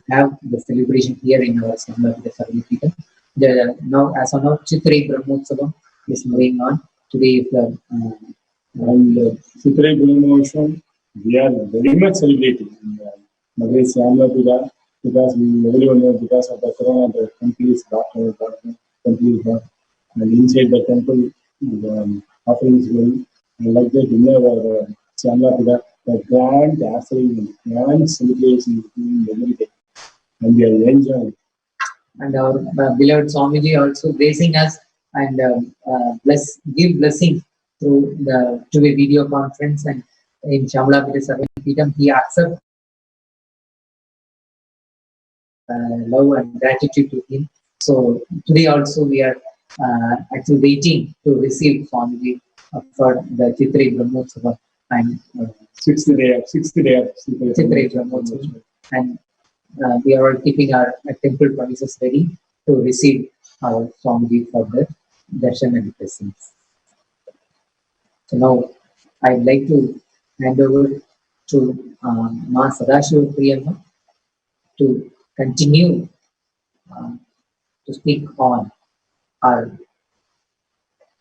S10: have the celebration here in our Shamla Pita Sarvanya Pita. Now as of now Chitrai Brahmotsava is moving on. Today is the
S11: and Chitrai Brahmotsava, we are very much celebrating in Madurai Shamla Pita because everyone knows because of the corona the country is locked down, and inside the temple the offerings going. And like that, in our Shamla Pita, the grand dazzling, grand celebration is doing every day, and we are enjoying.
S10: and our beloved Swamiji also blessing us and give blessing through the a video conference, and in Shamla Pita Sarvanya Pita he accepts love and gratitude to him. So today also we are actually waiting to receive Swamiji for the Chitrai Brahmotsava and
S11: sixth day of
S10: Chitrai Brahmotsava, and we are all keeping our temple premises ready to receive our Swamiji for the darshan and blessings. So now I'd like to hand over to Ma Sadashiva Priyamma to continue to speak on our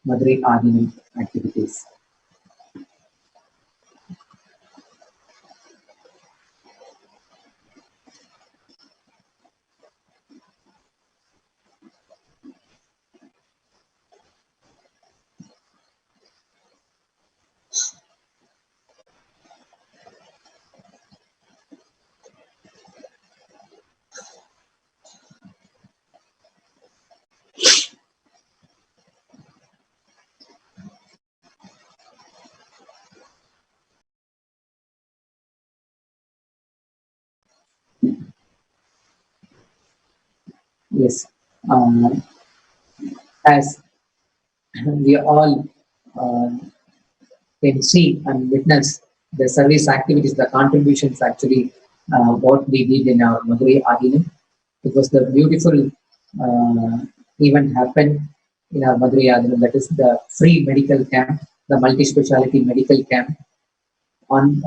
S10: Madurai Adinam activities. Yes, as we all can see and witness the service activities, the contributions actually what we did in our Madurai Adinam. It was the beautiful event happened in our Madurai Adinam, that is the free medical camp, the multi-speciality medical camp. On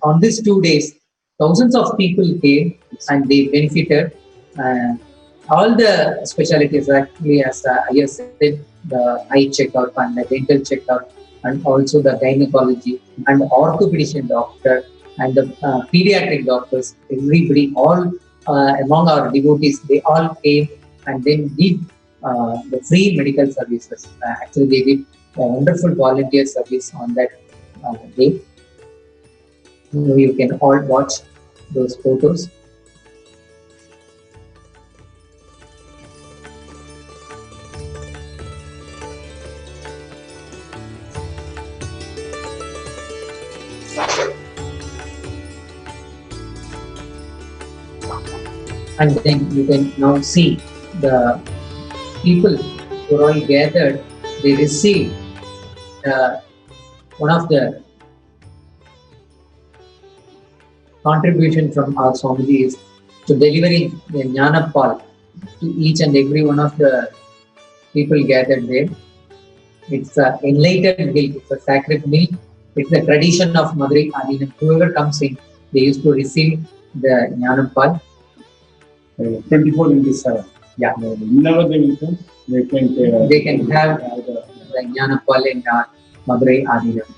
S10: on these 2 days, thousands of people came and they benefited. All the specialties actually, as I said, the eye checkup and the dental checkup and also the gynecology and orthopedician doctor and the pediatric doctors, everybody, all among our devotees, they all came and then did the free medical services. Actually, they did a wonderful volunteer service on that day. You can all watch those photos. And then you can now see the people who are all gathered. They received one of the contribution from our Swamiji is to delivering the Jnana Pal to each and every one of the people gathered there. It's an enlightened milk, it's a sacred milk. It's the tradition of Madurai Adinam. Whoever comes in, they used to receive the Jnana Pal.
S11: 24 into 7.
S10: Yeah.
S11: Whenever they will come, they can
S10: have the Jnana Pal in Madurai Adinam.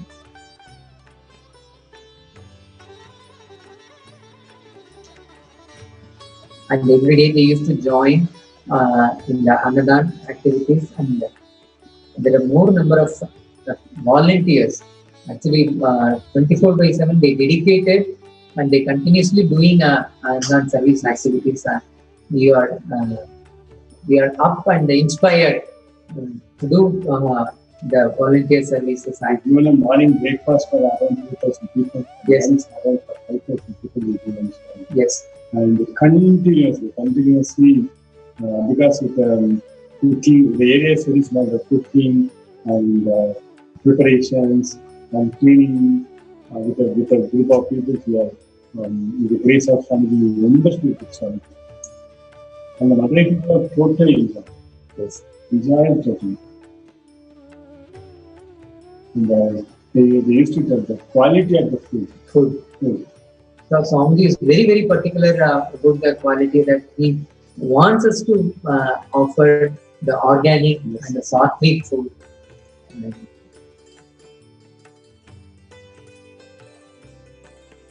S10: And every day they used to join in the Annadan activities, and there are more number of volunteers. Actually, 24/7 they dedicated and they continuously doing Annadan service activities. We are up and inspired to do the volunteer services.
S11: I've given a morning breakfast for around 2,000 people.
S10: Yes.
S11: Around 5,000 people.
S10: Yes.
S11: And continuously, because of cooking, the area is very small, the cooking and preparations and cleaning with a group of people here, with the grace of Swamiji, wonderfully good Swamiji. And the Madurai people are totally enjoyed. Yes, enjoyed totally. And they used to tell the quality of the food.
S10: So Swamiji is very, very particular about the quality that he wants us to offer the organic and the sattvic food.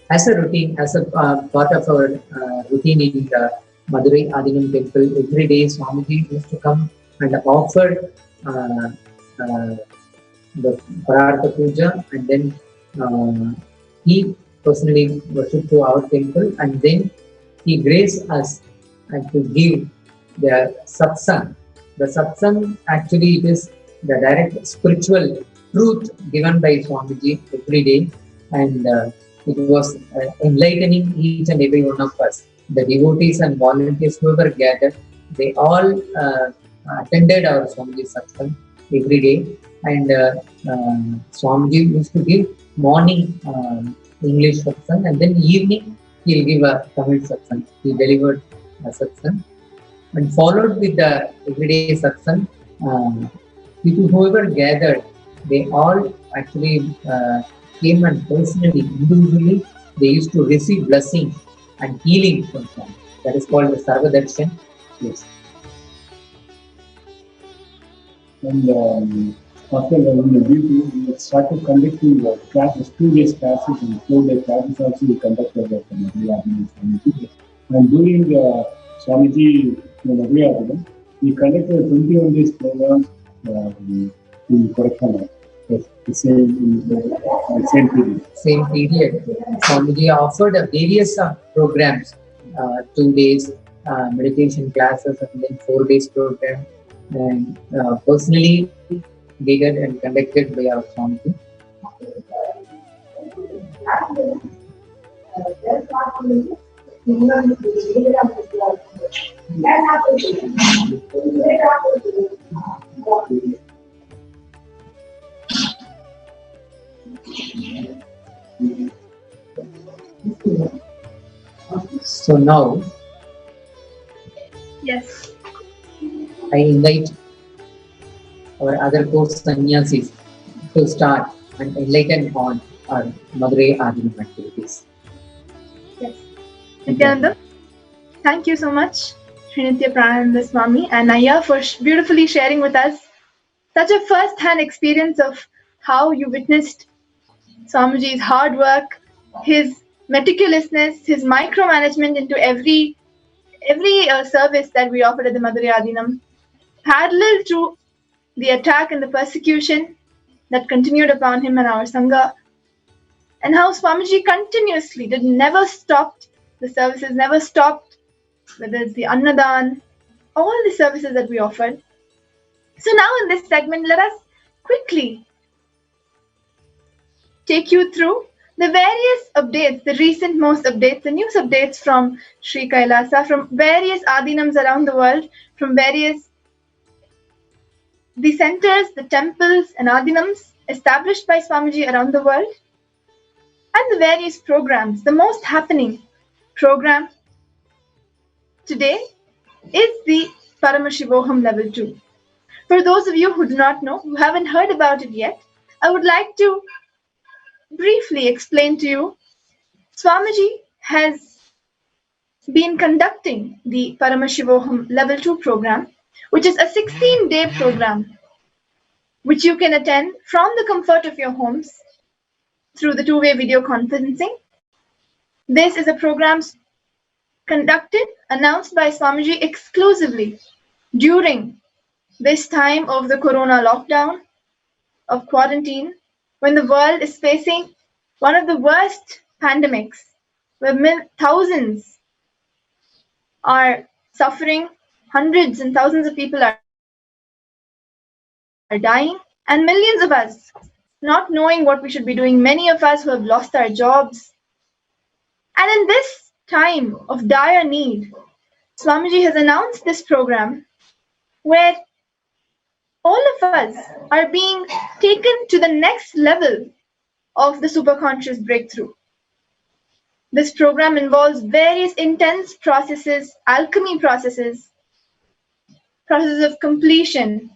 S10: As a routine, as a part of our routine in the Madurai Adinam temple, every day Swamiji used to come and offer the Parartha Puja, and then he personally worship to our temple, and then he graced us and to give the Satsang. The Satsang actually it is the direct spiritual truth given by Swamiji every day, and it was enlightening each and every one of us. The devotees and volunteers who were gathered, they all attended our Swamiji Satsang every day, and Swamiji used to give morning English satsang, and then evening he'll give a Tamil satsang. He delivered a satsang, and followed with the everyday satsang. People whoever gathered, they all actually came and personally, individually, they used to receive blessing and healing from Swami. That is called the Sarva Darshan. Yes.
S11: And after we started conducting classes, 2 days classes and 4 day classes also we conducted at Madurai Swamiji. And during Swamiji Madurai, we conducted 21 days programs in Kodaikanal. The same period.
S10: Same period. Swamiji offered various programs, 2 days meditation classes, and then 4 days program, and personally guided and conducted by our Swamiji. So now,
S3: Yes.
S10: I invite our other course sannyasis to start and enlighten on our Madurai Adinam activities.
S3: Yes. Nithyananda, thank you so much, Srinitya Prananda Swami and Ayya, for beautifully sharing with us such a first-hand experience of
S13: how you witnessed Swamiji's hard work, his meticulousness, his micromanagement into every service that we offered at the Madurai Adinam, parallel to the attack and the persecution that continued upon him and our Sangha, and how Swamiji continuously never stopped the services, never stopped, whether it's the Annadan, all the services that we offered. So now in this segment, let us quickly take you through the various updates, the recent most updates, the news updates from Sri Kailasa, from various Adinams around the world, from various the centers, the temples and Adinams established by Swamiji around the world, and the various programs. The most happening program today is the Paramashivoham Level 2. For those of you who do not know, who haven't heard about it yet, I would like to briefly explain to you. Swamiji has been conducting the Paramashivoham Level 2 program, which is a 16-day program, which you can attend from the comfort of your homes through the two-way video conferencing. This is a program conducted, announced by Swamiji exclusively during this time of the corona lockdown, of quarantine, when the world is facing one of the worst pandemics, where thousands are suffering, hundreds and thousands of people are dying, and millions of us not knowing what we should be doing, many of us who have lost our jobs. And in this time of dire need, Swamiji has announced this program where all of us are being taken to the next level of the superconscious breakthrough. This program involves various intense processes, alchemy processes of completion,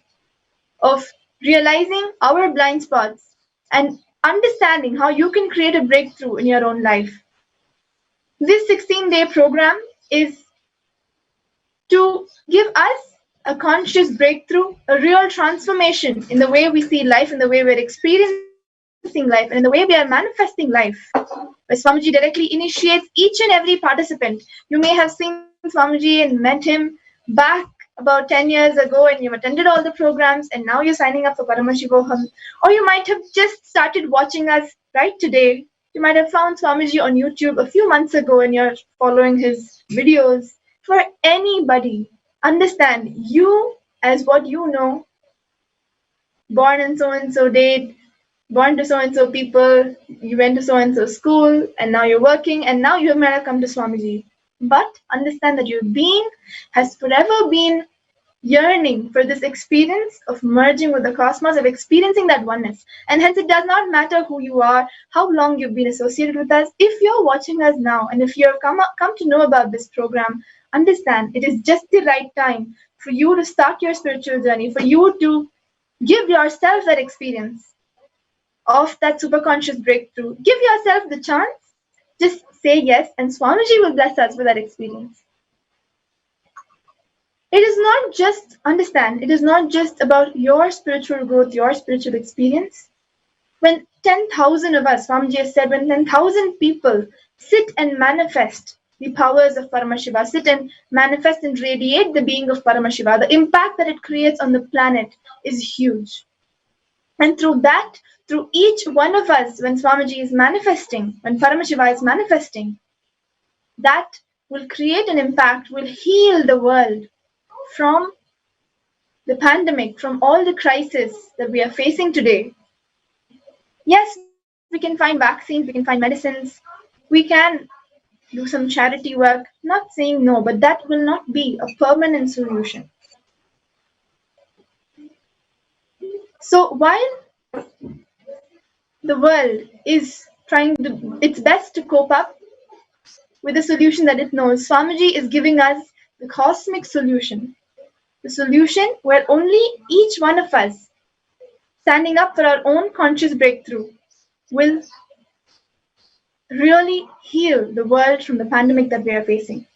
S13: of realizing our blind spots and understanding how you can create a breakthrough in your own life. This 16-day program is to give us a conscious breakthrough, a real transformation in the way we see life, in the way we're experiencing life, and in the way we are manifesting life. Where Swamiji directly initiates each and every participant. You may have seen Swamiji and met him back about 10 years ago, and you've attended all the programs, and now you're signing up for Paramashivoham. Or you might have just started watching us right today. You might have found Swamiji on YouTube a few months ago, and you're following his videos. For anybody, understand, you as what you know, born in so-and-so date, born to so-and-so people, you went to so-and-so school, and now you're working, and now you might have come to Swamiji. But understand that your being has forever been yearning for this experience of merging with the cosmos, of experiencing that oneness. And hence it does not matter who you are, how long you've been associated with us. If you're watching us now, and if you've come to know about this program, understand it is just the right time for you to start your spiritual journey, for you to give yourself that experience of that superconscious breakthrough. Give yourself the chance. Just say yes, and Swamiji will bless us with that experience. It is not just, understand, it is not just about your spiritual growth, your spiritual experience. When 10,000 of us, Swamiji has said, when 10,000 people sit and manifest the powers of Paramashiva, sit and manifest and radiate the being of Paramashiva, the impact that it creates on the planet is huge. And through that, through each one of us, when Swamiji is manifesting, when Paramashiva is manifesting, that will create an impact, will heal the world from the pandemic, from all the crises that we are facing today. Yes, we can find vaccines, we can find medicines, we can do some charity work, not saying no, but that will not be a permanent solution. So while the world is trying its best to cope up with the solution that it knows, Swamiji is giving us the cosmic solution. The solution where only each one of us standing up for our own conscious breakthrough will really heal the world from the pandemic that we are facing.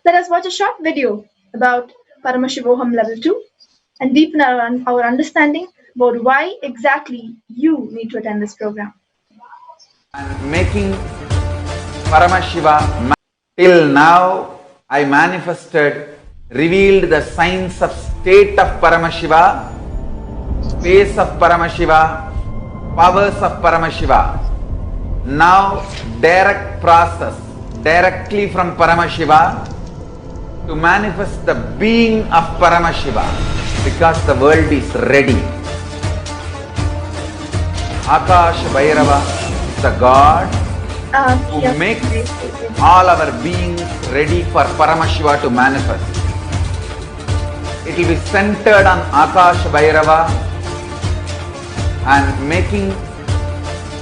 S13: Let us watch a short video about Paramashivoham Level 2 and deepen our understanding about why exactly you need to attend this program.
S6: And making Paramashiva. Till now, I manifested, revealed the signs of state of Paramashiva, space of Paramashiva, powers of Paramashiva. Now, direct process, directly from Paramashiva to manifest the being of Paramashiva, because the world is ready. Akash Bhairava is the God who makes all our beings ready for Paramashiva to manifest. It will be centered on Akash Bhairava and making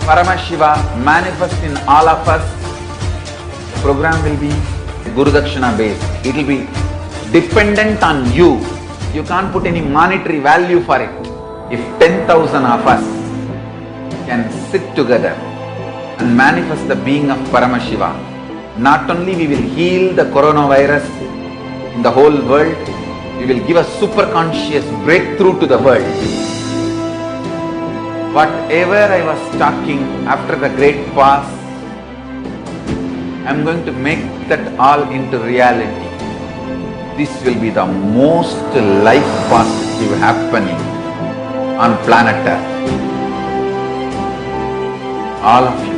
S6: Paramashiva manifest in all of us. The program will be Guru Dakshina based. It will be dependent on you. You can't put any monetary value for it. If 10,000 of us can sit together and manifest the being of Paramashiva, not only we will heal the coronavirus in the whole world, we will give a super conscious breakthrough to the world. Whatever I was talking after the great past, I am going to make that all into reality. This will be the most life positive happening on planet Earth. All of you,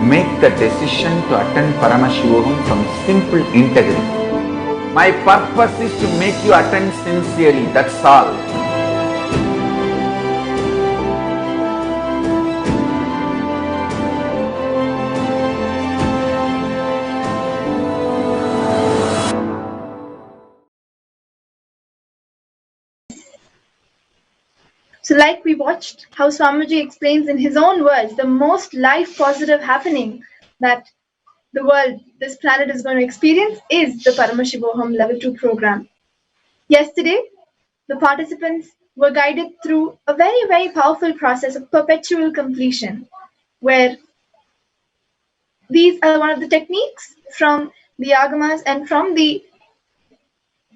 S6: make the decision to attend Paramashivam from simple integrity. My purpose is to make you attend sincerely, that's all.
S13: So like we watched how Swamiji explains in his own words, the most life positive happening that the world, this planet is going to experience is the Paramashivoham Level 2 program. Yesterday, the participants were guided through a very, very powerful process of perpetual completion, where these are one of the techniques from the Agamas and from the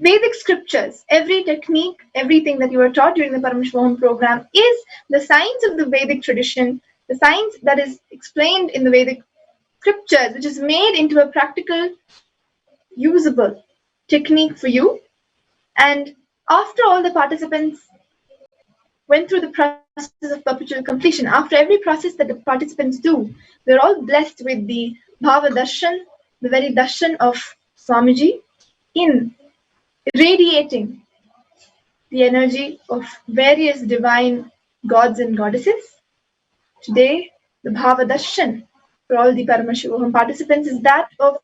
S13: Vedic scriptures. Every technique, everything that you were taught during the Paramashivam program is the science of the Vedic tradition, the science that is explained in the Vedic scriptures, which is made into a practical, usable technique for you. And after all the participants went through the process of perpetual completion, after every process that the participants do, they're all blessed with the Bhava Darshan, the very darshan of Swamiji, in radiating the energy of various divine gods and goddesses. Today, the Bhava Darshan for all the Paramashivoham participants is that of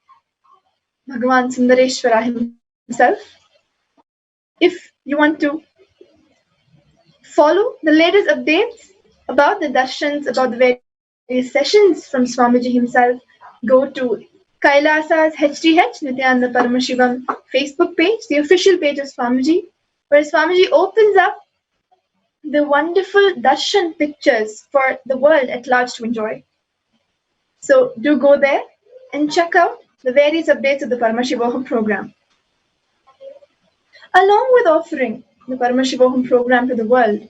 S13: Bhagavan Sundareshwara himself. If you want to follow the latest updates about the darshans, about the various sessions from Swamiji himself, go to Kailasa's HTH, Nithyananda Paramashivam Facebook page, the official page of Swamiji, where Swamiji opens up the wonderful darshan pictures for the world at large to enjoy. So do go there and check out the various updates of the Paramashivoham program. Along with offering the Paramashivoham program to the world,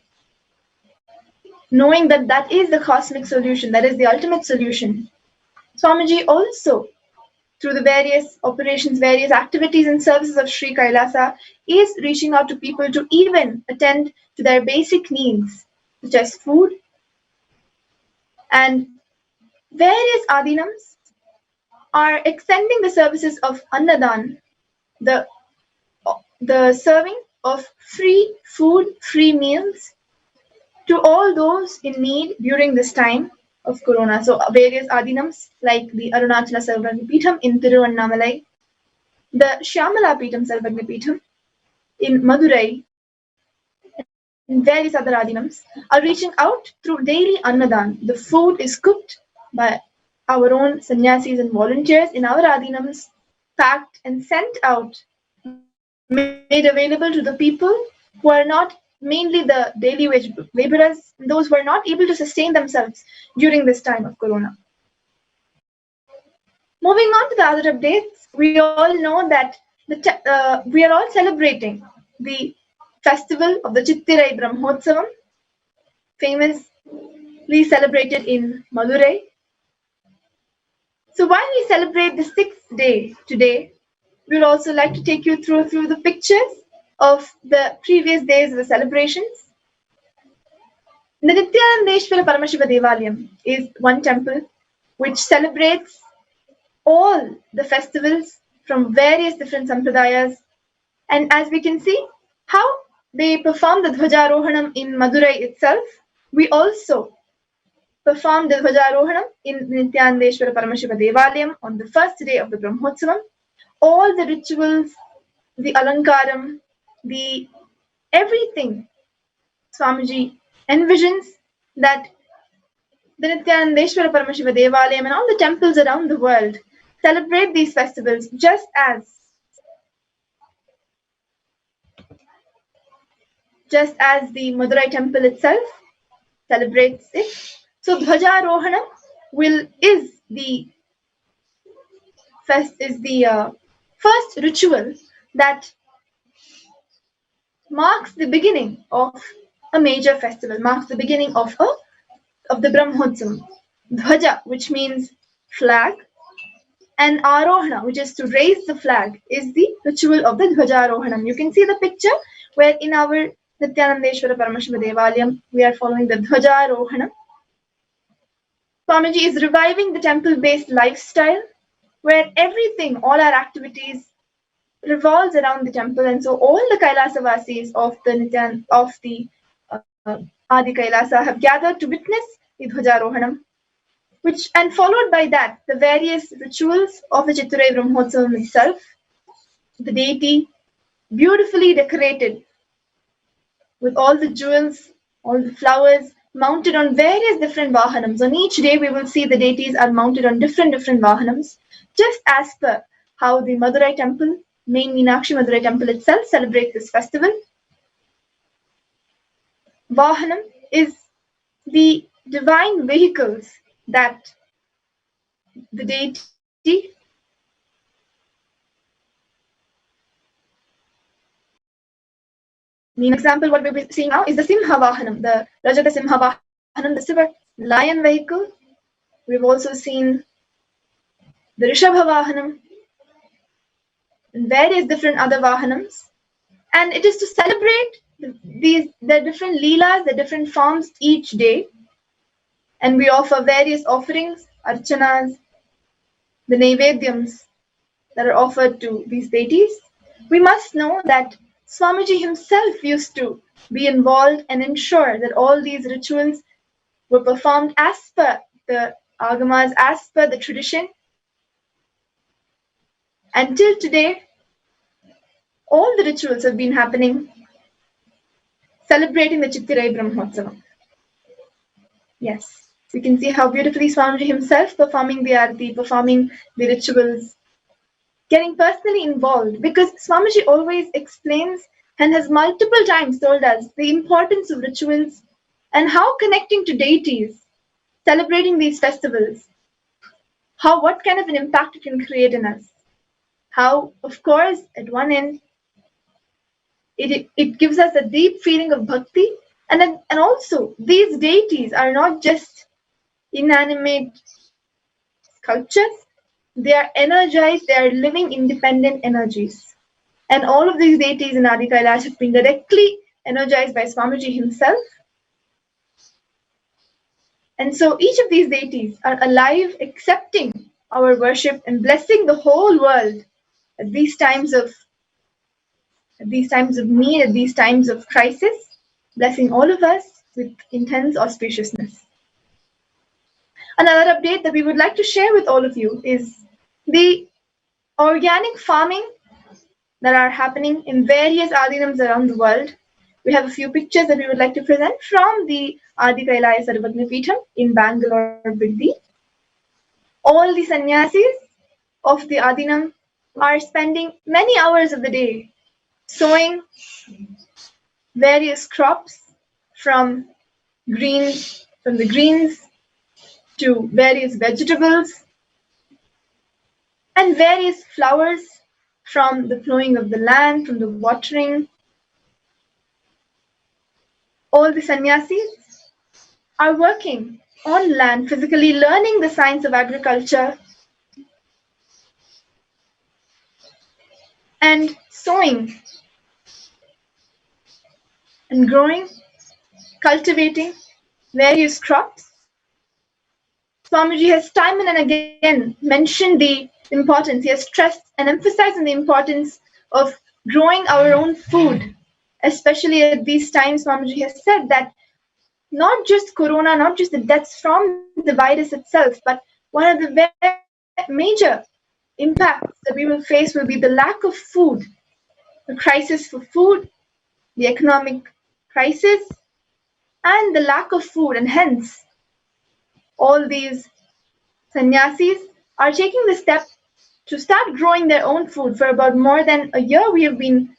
S13: knowing that that is the cosmic solution, that is the ultimate solution, Swamiji also, through the various operations, various activities and services of Sri Kailasa, is reaching out to people to even attend to their basic needs, such as food and various adinams, are extending the services of Annadan, the serving of free food, free meals to all those in need during this time of Corona. So various adinams like the Arunachala Sarvagni Peetham in Tiruvannamalai, the Shyamala Peetham Sarvagni Peetham in Madurai, and various other adinams are reaching out through daily Annadan. The food is cooked by our own sannyasis and volunteers in our adinams, packed and sent out, made available to the people who are not mainly the daily wage laborers, those who are not able to sustain themselves during this time of Corona. Moving on to the other updates, we all know that we are all celebrating the festival of the Chittirai Brahmotsavam famously celebrated in Madurai. So while we celebrate the 6th day today, we would also like to take you through the pictures of the previous days of the celebrations. The Nithyanandeshwara Paramashiva Devalayam is one temple which celebrates all the festivals from various different sampradayas. And as we can see how they perform the Dhwajarohanam in Madurai itself, we also perform the Dhwajarohanam in Nithyanandeshwara Paramashiva Devalayam on the first day of the Brahmotsavam. All the rituals, the alankaram, the everything Swamiji envisions that the Nithyanandeshwara Paramashiva Devalayam and all the temples around the world celebrate these festivals just as the Madurai temple itself celebrates it. So Dhwajarohanam is the first ritual that marks the beginning of a major festival, marks the beginning of the Brahmotsavam. Dhwaja, which means flag, and Arohana, which is to raise the flag, is the ritual of the Dhwajarohanam. You can see the picture where in our Nithyanandeshwara Paramashiva Devalayam, we are following the Dhwajarohanam. Swamiji is reviving the temple-based lifestyle where everything, all our activities revolves around the temple, and so all the Kailasa Vasis of the Adi Kailasa have gathered to witness the Dhwajarohanam, and followed by that, the various rituals of the Chitturai Brahmotsavam itself, the deity beautifully decorated with all the jewels, all the flowers, mounted on various different vahanams. On each day, we will see the deities are mounted on different vahanams, just as per how the Madurai temple, main Meenakshi Madurai temple itself, celebrates this festival. Vahanam is the divine vehicles that the deity an example, what we're seeing now is the Simha Vahanam, the Rajata Simha Vahanam, the silver lion vehicle. We've also seen the Rishabha Vahanam and various different other Vahanams. And it is to celebrate the different Leelas, the different forms each day. And we offer various offerings, archanas, the Naivedyams that are offered to these deities. We must know that Swamiji himself used to be involved and ensure that all these rituals were performed as per the agamas, as per the tradition. Until today, all the rituals have been happening, celebrating the Chittirai Brahmotsavam. Yes, you can see how beautifully Swamiji himself performing the arati, performing the rituals, getting personally involved, because Swamiji always explains and has multiple times told us the importance of rituals and how connecting to deities, celebrating these festivals, what kind of an impact it can create in us. How, of course, at one end, it gives us a deep feeling of bhakti, and also these deities are not just inanimate sculptures. They are energized, they are living independent energies. And all of these deities in Adi Kailash have been directly energized by Swamiji himself. And so each of these deities are alive, accepting our worship and blessing the whole world at these times of need, at these times of crisis, blessing all of us with intense auspiciousness. Another update that we would like to share with all of you is the organic farming that are happening in various adinams around the world. We have a few pictures that we would like to present from the Adi Kailaya Sarvagna Peetham in Bangalore, Biddi. All the sannyasis of the Adinam are spending many hours of the day sowing various crops from the greens to various vegetables and various flowers, from the plowing of the land, from the watering. All the sannyasis are working on land, physically learning the science of agriculture and sowing and growing, cultivating various crops. Swamiji has time and again mentioned the importance, he has stressed and emphasized on the importance of growing our own food. Especially at these times, Swamiji has said that not just corona, not just the deaths from the virus itself, but one of the very major impacts that we will face will be the lack of food, the crisis for food, the economic crisis, and the lack of food. And hence, all these sannyasis are taking the step to start growing their own food. For about more than a year, we have been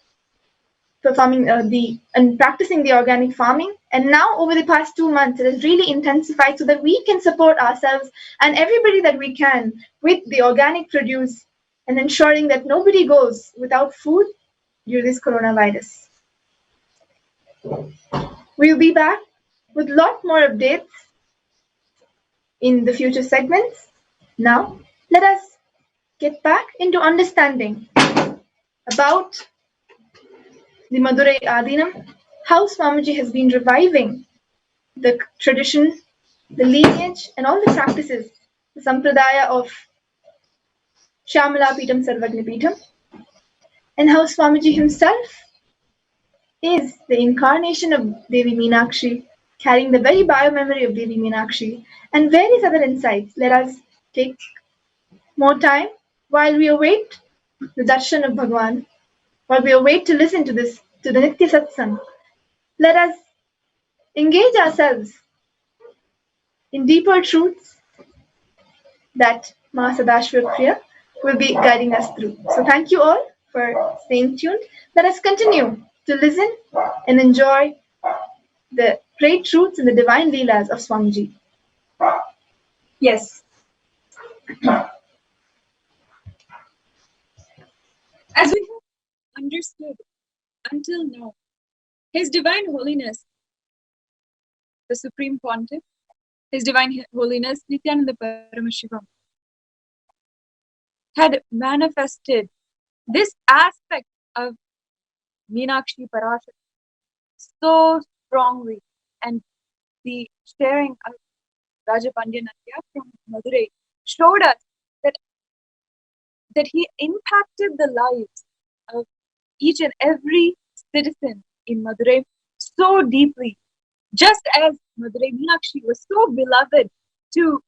S13: performing and practicing the organic farming. And now, over the past 2 months, it has really intensified so that we can support ourselves and everybody that we can with the organic produce and ensuring that nobody goes without food due to this coronavirus. We'll be back with a lot more updates in the future segments. Now, let us get back into understanding about the Madurai Adinam, how Swamiji has been reviving the tradition, the lineage, and all the practices, the sampradaya of Shyamala Peetham Sarvagna Peetham, and how Swamiji himself is the incarnation of Devi Meenakshi, carrying the very bio-memory of Devi Meenakshi, and various other insights. Let us take more time while we await the darshan of Bhagwan, while we await to listen to this, to the Nitya Satsang. Let us engage ourselves in deeper truths that Ma Sadashva Priya will be guiding us through. So thank you all for staying tuned. Let us continue to listen and enjoy the great truths and the divine leelas of Swamiji. Yes.
S2: As we have understood until now, His Divine Holiness, the Supreme Pontiff, His Divine Holiness Nithyananda Paramashivam, had manifested this aspect of Meenakshi Parashar so strongly, and the sharing of Raja Pandyanatya from Madurai showed us that he impacted the lives of each and every citizen in Madurai so deeply, just as Madurai Meenakshi was so beloved to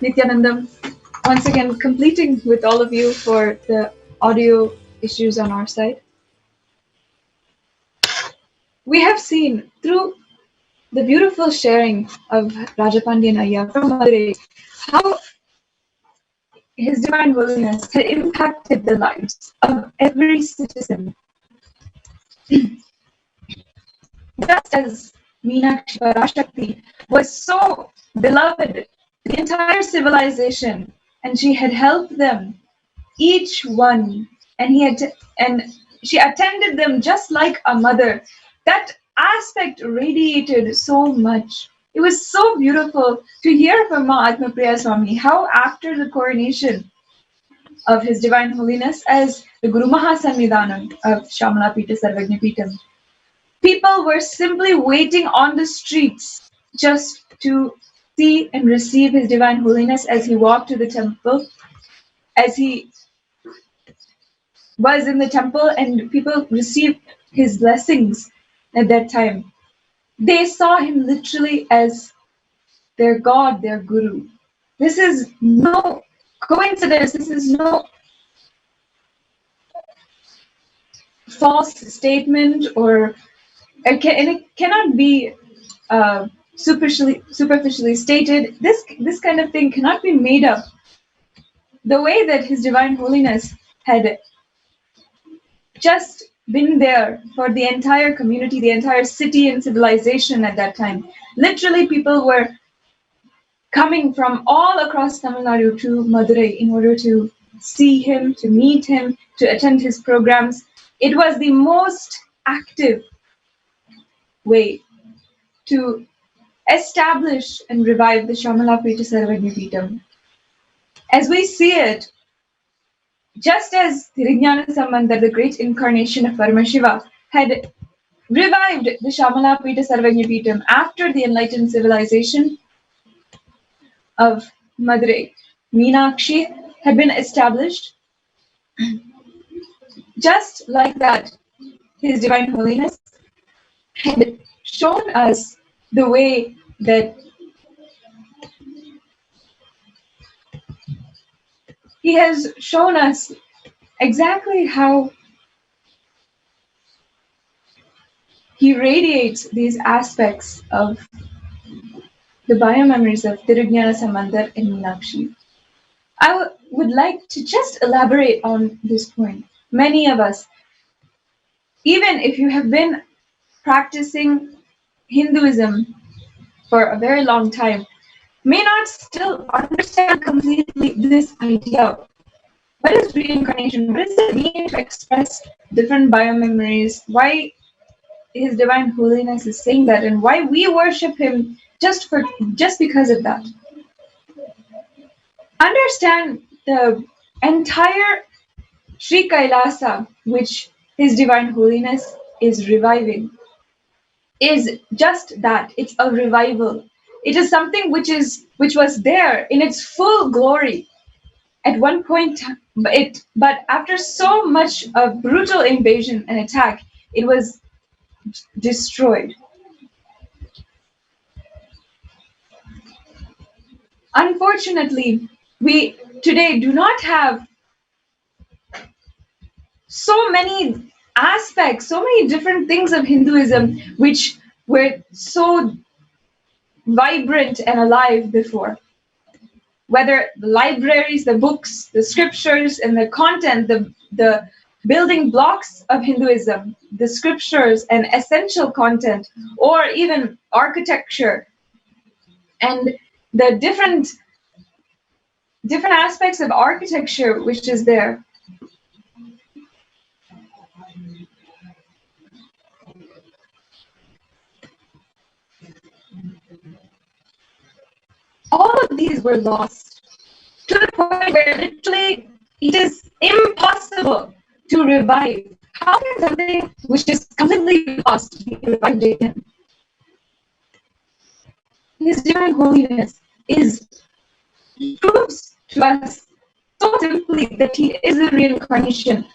S2: Nithyananda, once again completing with all of you for the audio issues on our side. We have seen through the beautiful sharing of Rajapandian Ayya from Madurai how His Divine Holiness had impacted the lives of every citizen. Just as Meenakshi Parashakti was so beloved to the entire civilization, and she had helped them, each one, and she attended them just like a mother. That aspect radiated so much. It was so beautiful to hear from Mahatma Priya Swami how after the coronation of His Divine Holiness as the Guru Mahasannidhanam of Shamala Pita Sarvajna Pitam, people were simply waiting on the streets just to see and receive His Divine Holiness as he walked to the temple, as he was in the temple, and people received his blessings at that time. They saw him literally as their God, their Guru. This is no coincidence. This is no false statement, or and it cannot be superficially stated. This kind of thing cannot be made up. The way that His Divine Holiness had just been there for the entire community, the entire city and civilization at that time. Literally, people were coming from all across Tamil Nadu to Madurai in order to see him, to meet him, to attend his programs. It was the most active way to establish and revive the Shamala Pita Sarvajna Pitam. As we see it, just as Thirignana Sambandha, the great incarnation of Paramashiva, had revived the Shamala Pita Sarvajna Pitam after the enlightened civilization of Madurai, Meenakshi had been established. Just like that, His Divine Holiness had shown us the way that He has shown us exactly how He radiates these aspects of the biomemories of Thirignana Sambandar and Meenakshi. I would like to just elaborate on this point. Many of us, even if you have been practicing Hinduism for a very long time, may not still understand completely this idea. What is reincarnation? What does it mean to express different biomemories? Why His Divine Holiness is saying that, and why we worship Him just because of that. Understand the entire Sri Kailasa, which His Divine Holiness is reviving, is just that. It's a revival. It is something which was there in its full glory at one point, but after so much of brutal invasion and attack, it was destroyed. Unfortunately, we today do not have so many aspects, so many different things of Hinduism which were so vibrant and alive before. Whether the libraries, the books, the scriptures, and the content, the building blocks of Hinduism, the scriptures and essential content, or even architecture and the different aspects of architecture which is there. All of these were lost to the point where literally it is impossible to revive. How can something which is completely lost be revived again? His Divine Holiness proves to us so simply that He is a reincarnation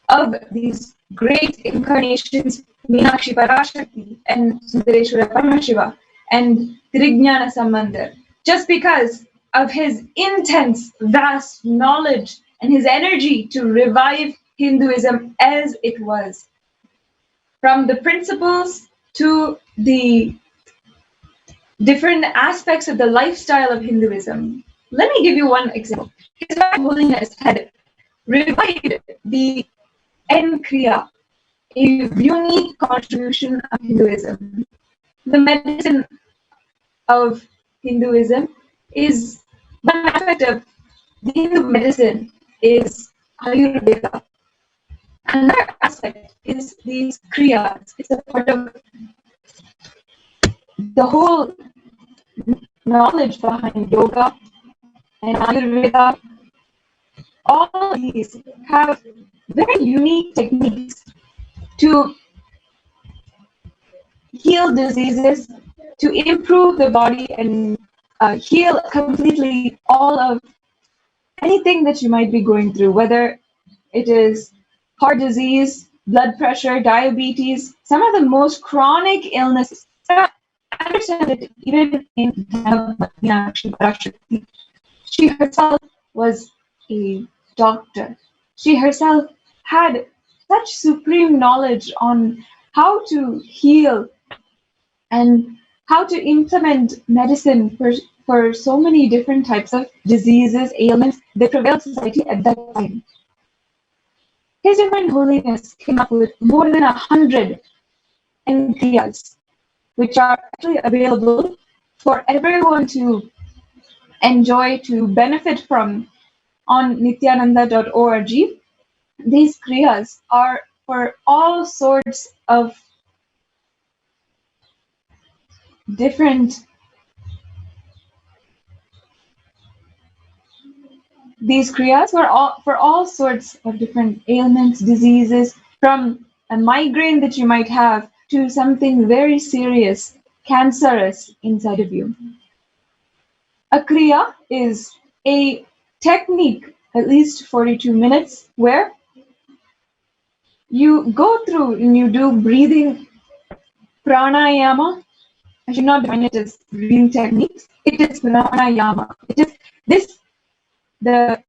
S2: of these great incarnations, Meenakshi Parashakti and Sundareshwara Paramashiva and Thirignana Sambandha. just because of his intense, vast knowledge and his energy to revive Hinduism as it was. From the principles to the different aspects of the lifestyle of Hinduism. Let me give you one example. His Holiness had revived the Kriya, a unique contribution of Hinduism. The medicine of Hinduism is one aspect of the Hindu medicine is Ayurveda. Another aspect is these kriyas. It's a part of the whole knowledge behind yoga and Ayurveda. All these have very unique techniques to heal diseases, to improve the body and heal completely all of anything that you might be going through, whether it is heart disease, blood pressure, diabetes, some of the most chronic illnesses. I understand that even in she herself was a doctor. She herself had such supreme knowledge on how to heal and how to implement medicine for so many different types of diseases, ailments that prevailed society at that time. His Divine Holiness came up with more than 100 kriyas, which are actually available for everyone to enjoy, to benefit from on nithyananda.org. These kriyas are for all sorts of different These kriyas were for all sorts of different ailments, diseases, from a migraine that you might have to something very serious, cancerous inside of you. A kriya is a technique, at least 42 minutes, where you go through and you do breathing pranayama. I should not define it as breathing techniques. It is pranayama. It is this, the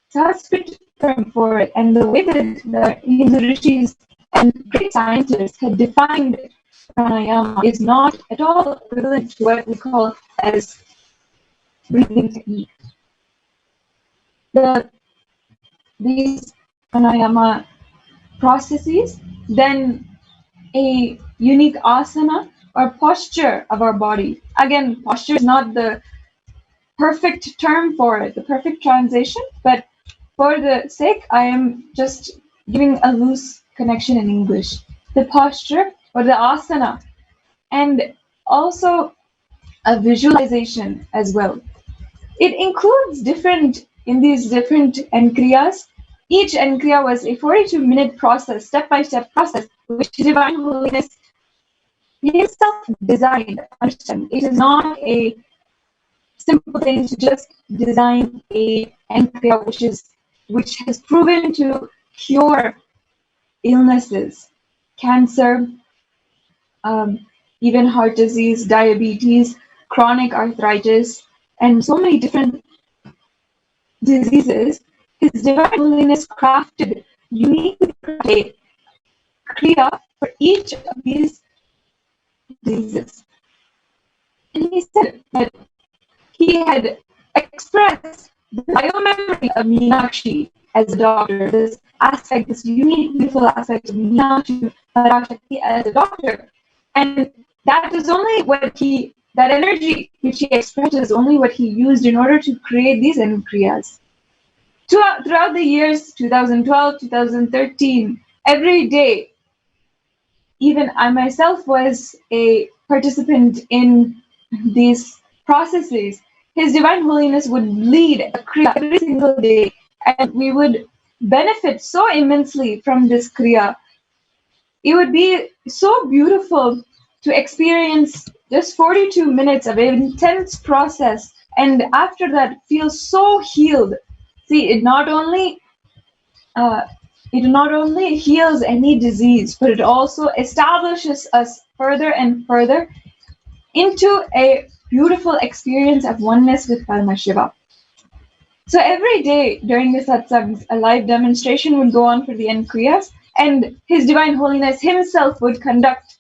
S2: Sanskrit term for it, and the way that the Hindu rishis and great scientists had defined pranayama is not at all equivalent to what we call as breathing technique. These pranayama processes, then a unique asana or posture of our body. Again, posture is not the perfect term for it, the perfect translation, but for the sake, I am just giving a loose connection in English. The posture or the asana, and also a visualization as well. It includes in these different kriyas. Each kriya was a 42-minute process, step-by-step process, which Divine Holiness himself designed. Understand, it is not a simple thing to just design a kriya which has proven to cure illnesses, cancer, even heart disease, diabetes, chronic arthritis, and so many different diseases. His Divine Holiness crafted uniquely a kriya for each of these diseases. And he said that he had expressed the biomemory of Meenakshi as a doctor, this aspect, this unique, beautiful aspect of Meenakshi as a doctor. And that is only that energy which he expressed is only what he used in order to create these kriyas. Throughout the years 2012, 2013, every day, even I myself was a participant in these processes. His Divine Holiness would lead a kriya every single day, and we would benefit so immensely from this kriya. It would be so beautiful to experience just 42 minutes of an intense process, and after that feel so healed. See, it not only heals any disease, but it also establishes us further and further into a beautiful experience of oneness with Paramashiva. So every day during the satsangs, a live demonstration would go on for the end kriyas, and His Divine Holiness himself would conduct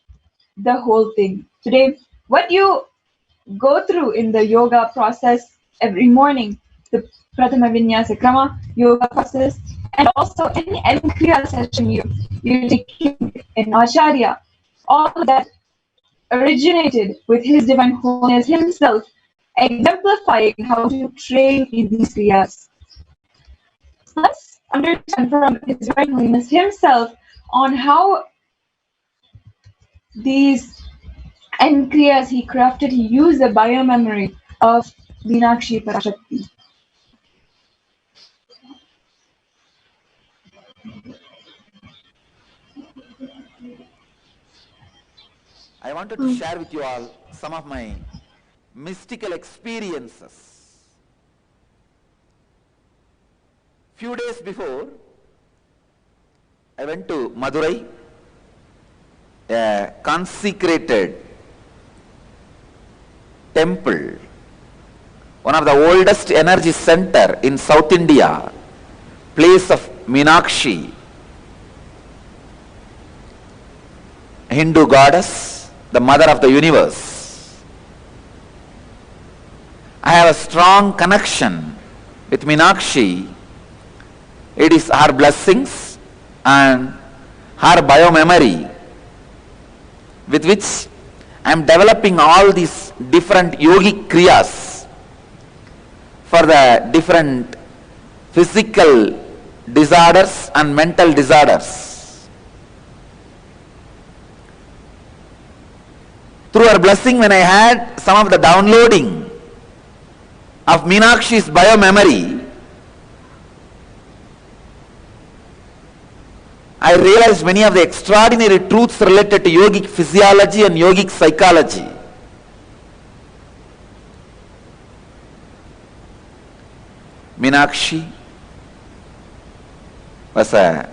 S2: the whole thing. Today, what you go through in the yoga process every morning, the Pratama Vinyasa Krama yoga process, and also any end kriya session you take in Acharya, all of that originated with His Divine Holiness himself, exemplifying how to train in these kriyas. Let's understand from His Divine Holiness himself on how these end kriyas he crafted. He used the biomemory of Meenakshi Parashakti.
S6: I wanted to share with you all some of my mystical experiences. Few days before, I went to Madurai, a consecrated temple, one of the oldest energy center in South India, place of Meenakshi, Hindu goddess, the mother of the universe. I have a strong connection with Meenakshi. It is her blessings and her biomemory with which I am developing all these different yogic kriyas for the different physical disorders and mental disorders. Through her blessing, when I had some of the downloading of Meenakshi's biomemory, I realized many of the extraordinary truths related to yogic physiology and yogic psychology. Meenakshi was a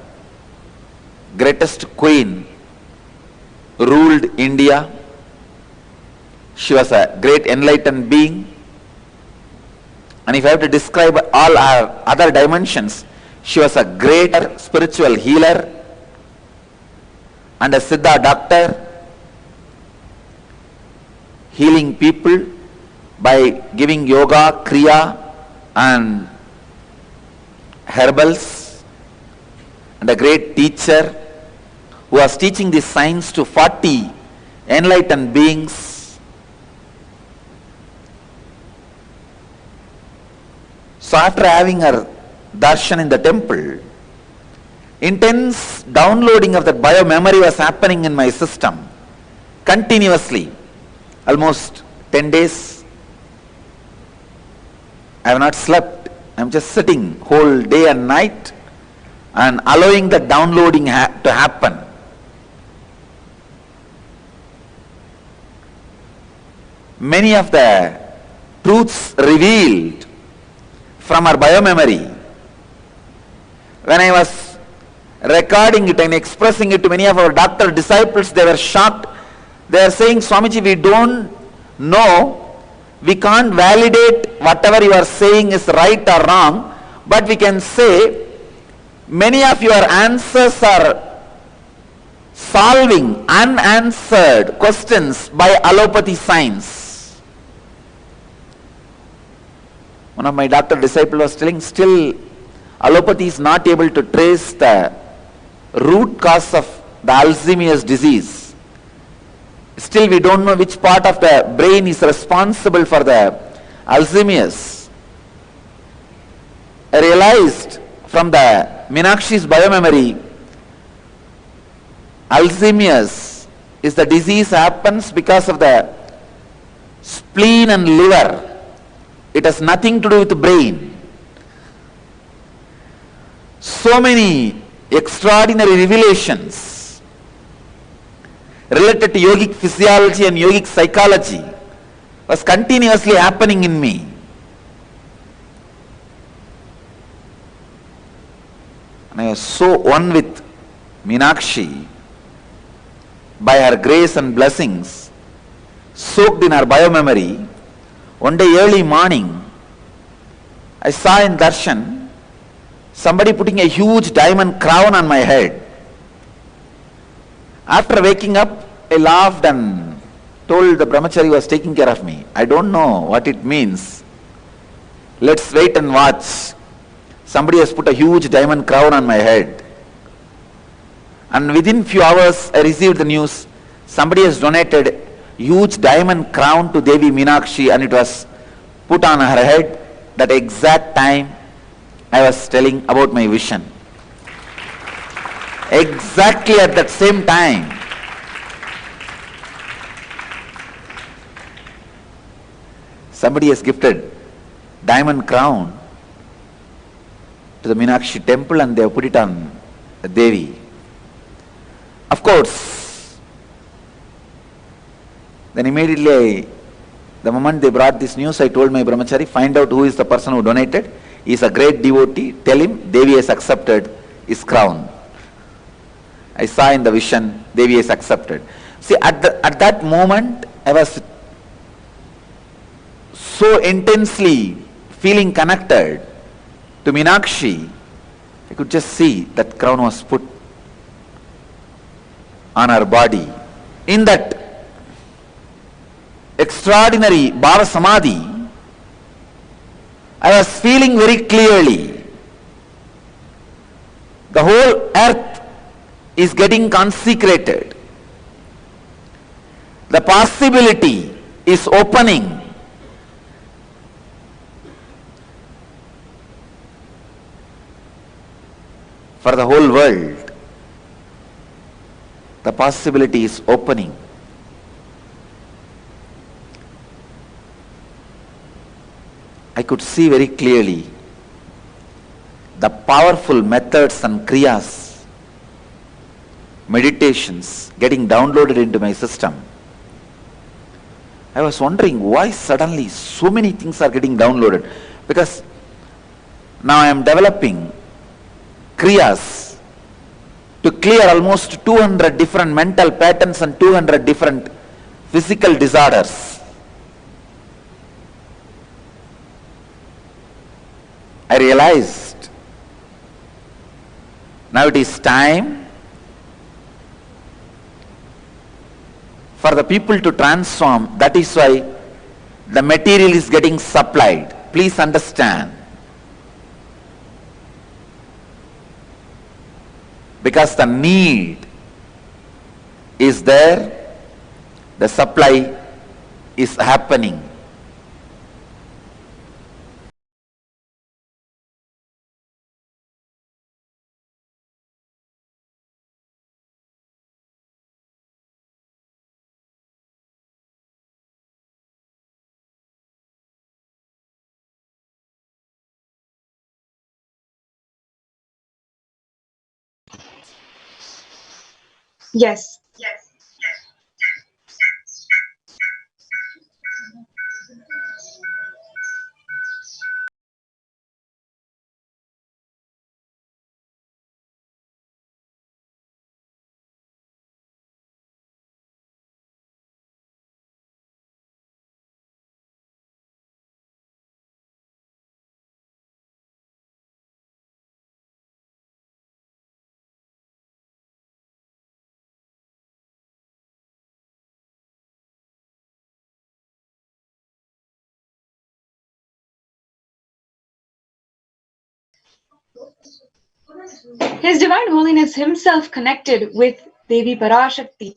S6: greatest queen, ruled India. She was a great enlightened being. And if I have to describe all her other dimensions, she was a great spiritual healer and a Siddha doctor, healing people by giving yoga, kriya and herbals, and a great teacher who was teaching this science to 40 enlightened beings. So after having her darshan in the temple, intense downloading of that biomemory was happening in my system continuously, almost 10 days. I have not slept. I am just sitting whole day and night and allowing the downloading to happen. Many of the truths revealed from our biomemory, when I was recording it and expressing it to many of our doctor disciples, they were shocked. They are saying, Swamiji, we don't know, we can't validate whatever you are saying is right or wrong, but we can say many of your answers are solving unanswered questions by allopathy science. One of my doctor disciples was telling, still allopathy is not able to trace the root cause of the Alzheimer's disease. Still we don't know which part of the brain is responsible for the Alzheimer's. I realized from the Meenakshi's biomemory, Alzheimer's is the disease happens because of the spleen and liver. It has nothing to do with the brain. So many extraordinary revelations related to yogic physiology and yogic psychology was continuously happening in me. And I was so one with Meenakshi by her grace and blessings, soaked in her biomemory, One day early morning, I saw in darshan somebody putting a huge diamond crown on my head. After waking up, I laughed and told the brahmachari was taking care of me. I don't know what it means. Let's wait and watch. Somebody has put a huge diamond crown on my head. And within few hours, I received the news. Somebody has donated huge diamond crown to Devi Meenakshi and it was put on her head. That exact time I was telling about my vision. Exactly at that same time. Somebody has gifted diamond crown to the Meenakshi temple and they have put it on the Devi. Of course, then immediately the moment they brought this news, I told my brahmachari, find out who is the person who donated. He is a great devotee. Tell him Devi has accepted his crown. I saw in the vision, Devi has accepted. See, at that moment, I was so intensely feeling connected to Meenakshi, I could just see that crown was put on her body. In that extraordinary Bhava Samadhi, I was feeling very clearly the whole earth is getting consecrated. The possibility is opening. For the whole world, the possibility is opening. I could see very clearly the powerful methods and kriyas, meditations getting downloaded into my system. I was wondering why suddenly so many things are getting downloaded, because now I am developing kriyas to clear almost 200 different mental patterns and 200 different physical disorders. I realized now it is time for the people to transform. That is why the material is getting supplied. Please understand. Because the need is there, the supply is happening.
S2: Yes. His Divine Holiness himself connected with Devi Parashakti.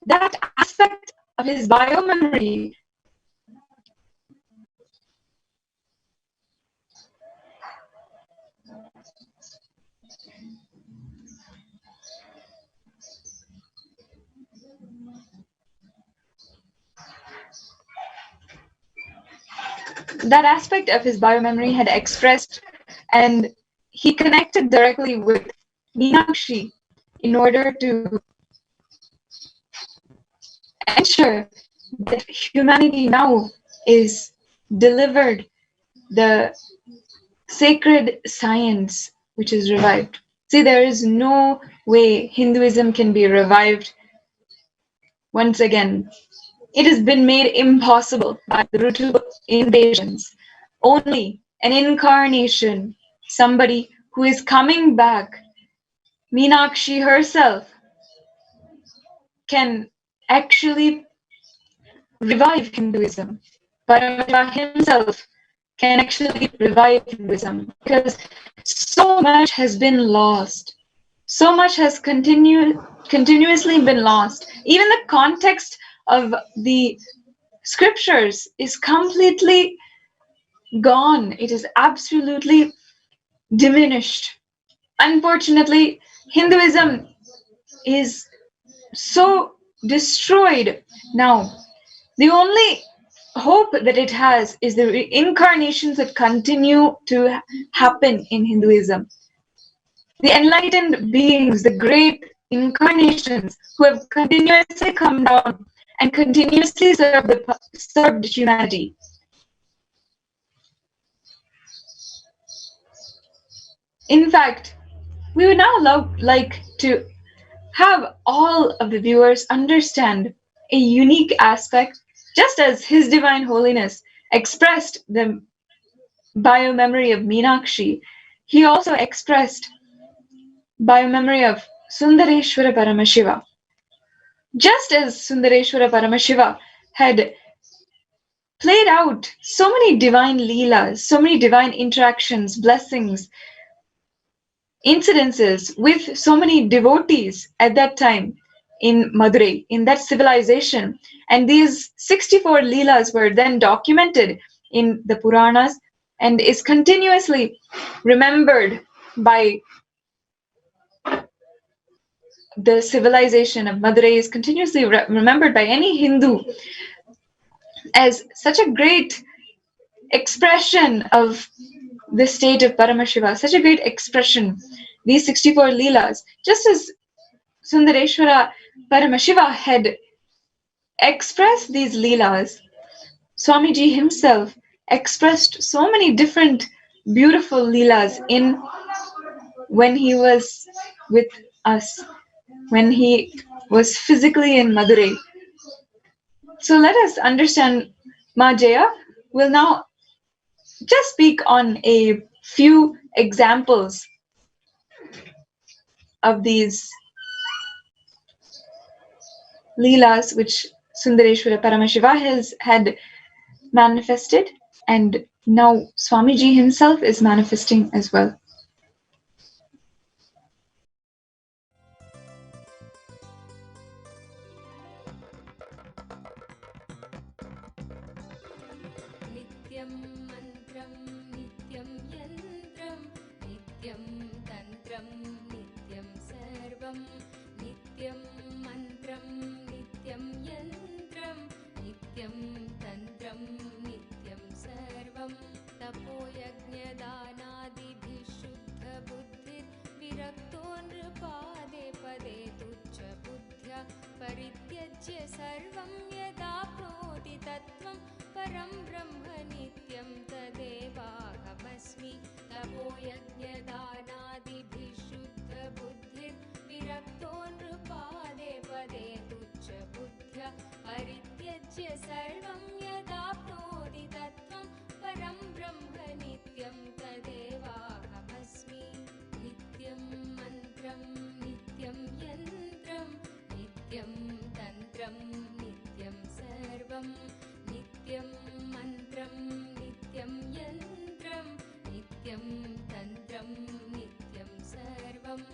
S2: That aspect of his biomemory had expressed, and he connected directly with Meenakshi in order to ensure that humanity now is delivered the sacred science which is revived. See, there is no way Hinduism can be revived once again It has been made impossible by the brutal invasions. Only an incarnation, somebody who is coming back, Meenakshi herself, can actually revive Hinduism. Paramashiva himself can actually revive Hinduism because so much has been lost. So much has continuously been lost. Even the context of the scriptures is completely gone. It is absolutely diminished. Unfortunately, Hinduism is so destroyed now. The only hope that it has is the incarnations that continue to happen in Hinduism. The enlightened beings, the great incarnations who have continuously come down and continuously served humanity. In fact, we would now like to have all of the viewers understand a unique aspect, just as His Divine Holiness expressed the biomemory of Meenakshi, he also expressed biomemory of Sundareshwara Paramashiva. Just as Sundareshwara Paramashiva had played out so many divine leelas, so many divine interactions, blessings, incidences with so many devotees at that time in Madurai, in that civilization. And these 64 leelas were then documented in the Puranas and is continuously remembered by the civilization of Madurai, is continuously remembered by any Hindu as such a great expression of the state of Paramashiva, such a great expression. These 64 leelas, just as Sundareshwara Paramashiva had expressed these leelas, Swamiji himself expressed so many different beautiful leelas in when he was with us, when he was physically in Madurai. So let us understand. Ma Jaya will now just speak on a few examples of these leelas which Sundareshwara Paramashiva has had manifested, and now Swamiji himself is manifesting as well.
S14: नित्यं मन्त्रं नित्यं यन्त्रं नित्यं तन्त्रं नित्यं सर्वं नित्यं मन्त्रं नित्यं यन्त्रं नित्यं तन्त्रं नित्यं सर्वं तपोयज्ञदानादिभिः शुद्धबुद्धिर्विरक्तो नृपादे पदे तुच्छबुद्ध्या परित्यज्य सर्वं यदाप्नोति तत्त्वं परं ब्रह्म नित्यं तदेवाहमस्मि तपोयज्ञदानादिभिः शुद्धबुद्धिर्विरक्तो नृपादे पदे तुच्छबुद्ध्या परित्यज्य सर्वं यदाप्नोति तत्त्वं परं ब्रह्म नित्यं तदेवाहमस्मि नित्यं मन्त्रं नित्यं यन्त्रं नित्यं तन्त्रं नित्यं सर्वं नित्यं मन्त्रं नित्यं यन्त्रं नित्यं तन्त्रं नित्यं सर्वम्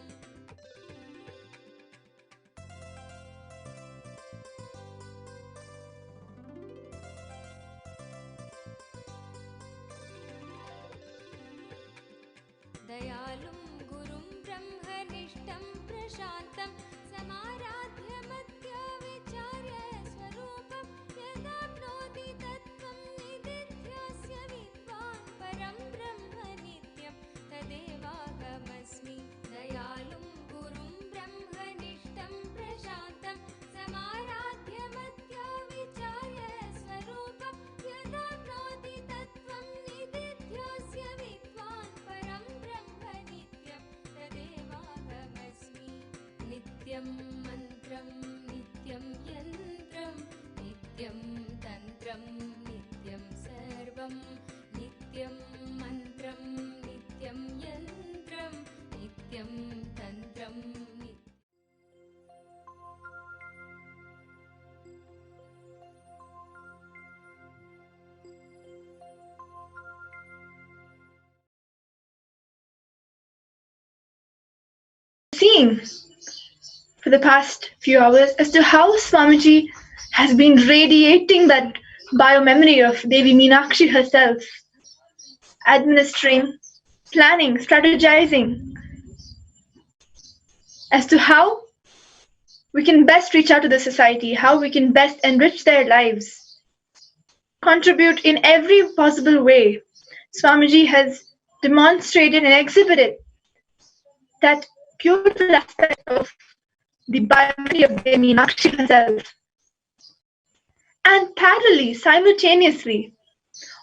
S14: दयालुं गुरुं ब्रह्मनिष्ठं प्रशान्तं समाराध्य मत्या विचार्य स्वरूपं यदाप्नोति तत्त्वं निदिध्यास्य विद्वान् परं ब्रह्म नित्यं तदेवाहमस्मि दयालुं गुरुं ब्रह्मनिष्ठं प्रशान्तं समाराध्य मत्या विचार्य स्वरूपं यदाप्नोति तत्त्वं निदिध्यास्य विद्वान् परं ब्रह्म नित्यं तदेवाहमस्मि नित्यं तन्त्रं नित्यं सर्वं नित्यं मन्त्रं नित्यं यन्त्रं नित्यं तन्त्रं
S13: seeing for the past few hours as to how Swamiji has been radiating that biomemory of Devi Meenakshi herself, administering, planning, strategizing as to how we can best reach out to the society, how we can best enrich their lives, contribute in every possible way. Swamiji has demonstrated and exhibited that beautiful aspect of the biomemory of Devi Meenakshi herself. And parallelly, simultaneously,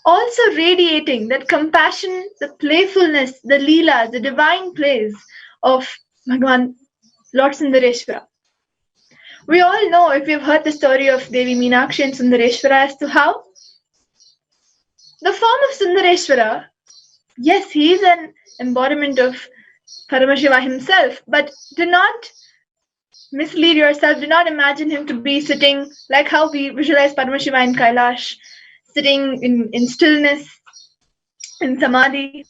S13: also radiating that compassion, the playfulness, the leelas, the divine plays of Bhagwan Lord Sundareshwara. We all know, if we've heard the story of Devi Meenakshi and Sundareshwara, as to how the form of Sundareshwara, yes, he is an embodiment of Paramashiva himself, but do not mislead yourself. Do not imagine him to be sitting like how we visualize Paramashiva in Kailash, sitting in stillness, in samadhi.